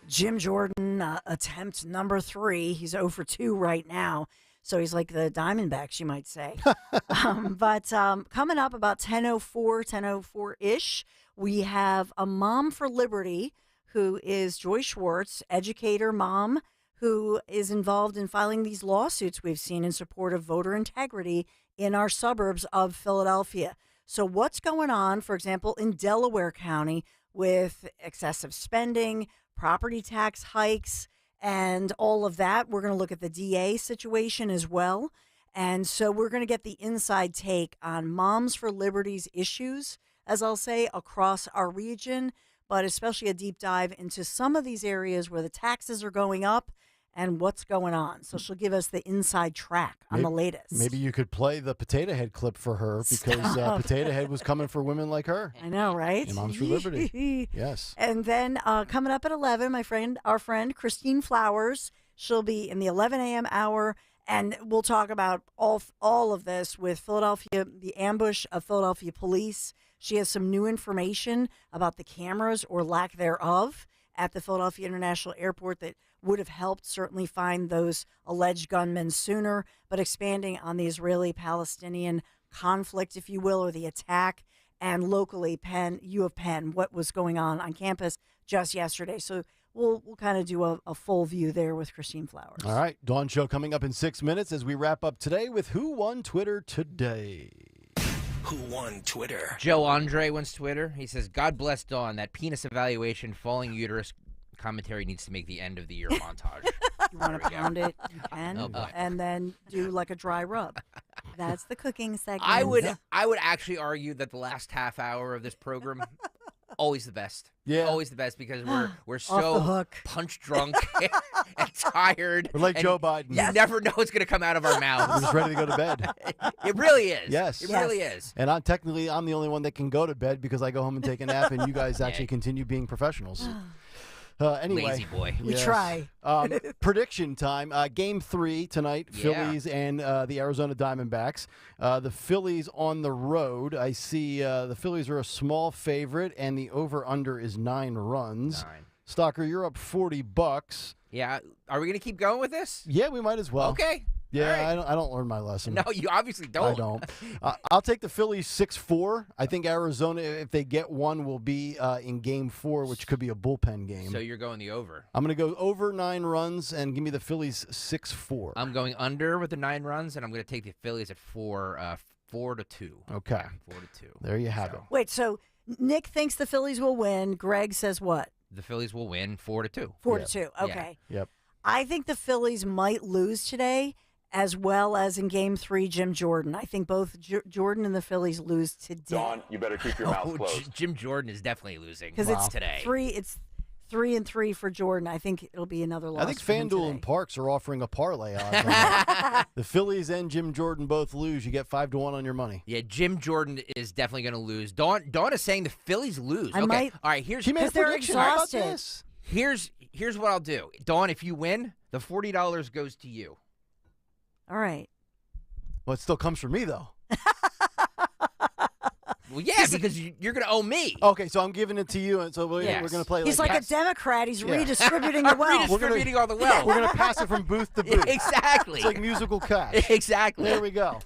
S17: Jim Jordan, attempt number 3. He's 0 for 2 right now. So he's like the Diamondbacks, you might say. But coming up about 10:04-ish, we have a Mom for Liberty, who is Joy Schwartz, educator mom, who is involved in filing these lawsuits we've seen in support of voter integrity in our suburbs of Philadelphia. So what's going on, for example, in Delaware County with excessive spending, property tax hikes, and all of that. We're going to look at the DA situation as well. And so we're going to get the inside take on Moms for Liberty's issues, as I'll say, across our region, but especially a deep dive into some of these areas where the taxes are going up and what's going on. So she'll give us the inside track on the latest.
S9: Maybe you could play the Potato Head clip for her because Potato Head was coming for women like her.
S17: I know, right?
S9: And Moms for Liberty. Yes.
S17: And then coming up at 11, our friend Christine Flowers. She'll be in the 11 a.m. hour, and we'll talk about all of this with Philadelphia, the ambush of Philadelphia police. She has some new information about the cameras or lack thereof at the Philadelphia International Airport that would have helped certainly find those alleged gunmen sooner, but expanding on the Israeli-Palestinian conflict, if you will, or the attack, and locally, U of Penn, what was going on campus just yesterday. So we'll kind of do a full view there with Christine Flowers.
S9: All right, Dawn Show coming up in 6 minutes as we wrap up today with Who Won Twitter Today.
S5: Who won Twitter?
S3: Joe Andre wins Twitter. He says, God bless Dawn. That penis evaluation, falling uterus commentary needs to make the end of the year montage.
S17: You want to pound it, you can,
S3: Oh, boy.
S17: and then do like a dry rub. That's the cooking segment.
S3: I would actually argue that the last half hour of this program, always the best.
S9: Yeah.
S3: Always the best because we're
S17: Off the
S3: so
S17: hook.
S3: punch drunk and tired.
S9: We're like
S3: and
S9: Joe Biden.
S3: You never know what's going to come out of our
S9: We're
S3: mouths.
S9: just ready to go to bed.
S3: It really is.
S9: Yes.
S3: It really is.
S9: And I'm the only one that can go to bed because I go home and take a nap, and you guys actually continue being professionals. Anyway,
S3: Lazy boy.
S17: We try.
S9: Prediction time. Game 3 tonight,
S3: Yeah.
S9: Phillies and the Arizona Diamondbacks. The Phillies on the road. I see the Phillies are a small favorite, and the over-under is 9 runs.
S3: 9.
S9: Stalker, you're up $40.
S3: Yeah. Are we going to keep going with this?
S9: Yeah, we might as well.
S3: Okay.
S9: Yeah, I don't learn my lesson.
S3: No, you obviously don't.
S9: I don't. I'll take the Phillies 6-4. I think Arizona, if they get one, will be in Game 4, which could be a bullpen game.
S3: So you're going the over.
S9: I'm going to go over 9 runs and give me the Phillies 6-4.
S3: I'm going under with the 9 runs, and I'm going to take the Phillies at 4-2.
S9: Okay.
S3: 4-2.
S9: There you have it.
S17: Wait, so Nick thinks the Phillies will win. Greg says what?
S3: The Phillies will win 4-2.
S17: 4-2. Okay.
S9: Yep.
S17: I think the Phillies might lose today, as well as in Game 3, Jim Jordan. I think both Jordan and the Phillies lose today.
S12: Dawn, you better keep your mouth closed.
S3: Jim Jordan is definitely losing
S17: Because it's
S3: today.
S17: 3-3 for Jordan. I think it'll be another loss.
S9: I think
S17: for him
S9: FanDuel
S17: today.
S9: and Parks are offering a parlay on the Phillies and Jim Jordan both lose. You get 5-1 on your money.
S3: Yeah, Jim Jordan is definitely going to lose. Dawn is saying the Phillies lose.
S17: I
S3: Okay.
S17: might-
S3: All right, here's
S9: She made a
S17: they're
S9: prediction. How about
S17: exhausted.
S9: this?
S3: Here's what I'll do. Dawn, if you win, the $40 goes to you.
S17: All right.
S9: Well, it still comes from me, though.
S3: Well, yeah, because you're going to owe me.
S9: Okay, so I'm giving it to you, and so we're
S3: Yes.
S9: going to play.
S17: He's like a
S9: pass-
S17: Democrat. He's
S9: Yeah.
S17: redistributing the wealth.
S3: Redistributing all the wealth.
S9: We're going to pass it from booth to booth.
S3: Exactly.
S9: It's like musical cash.
S3: Exactly.
S9: There we go.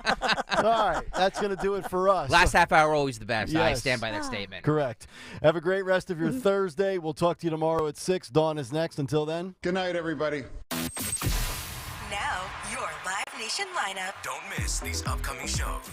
S9: All right, that's going to do it for us.
S3: Last half hour always the best. I
S9: Yes.
S3: stand by that statement.
S9: Correct. Have a great rest of your Thursday. We'll talk to you tomorrow at 6. Dawn is next. Until then.
S12: Good night, everybody.
S1: Now, your Live Nation lineup.
S5: Don't miss these upcoming shows.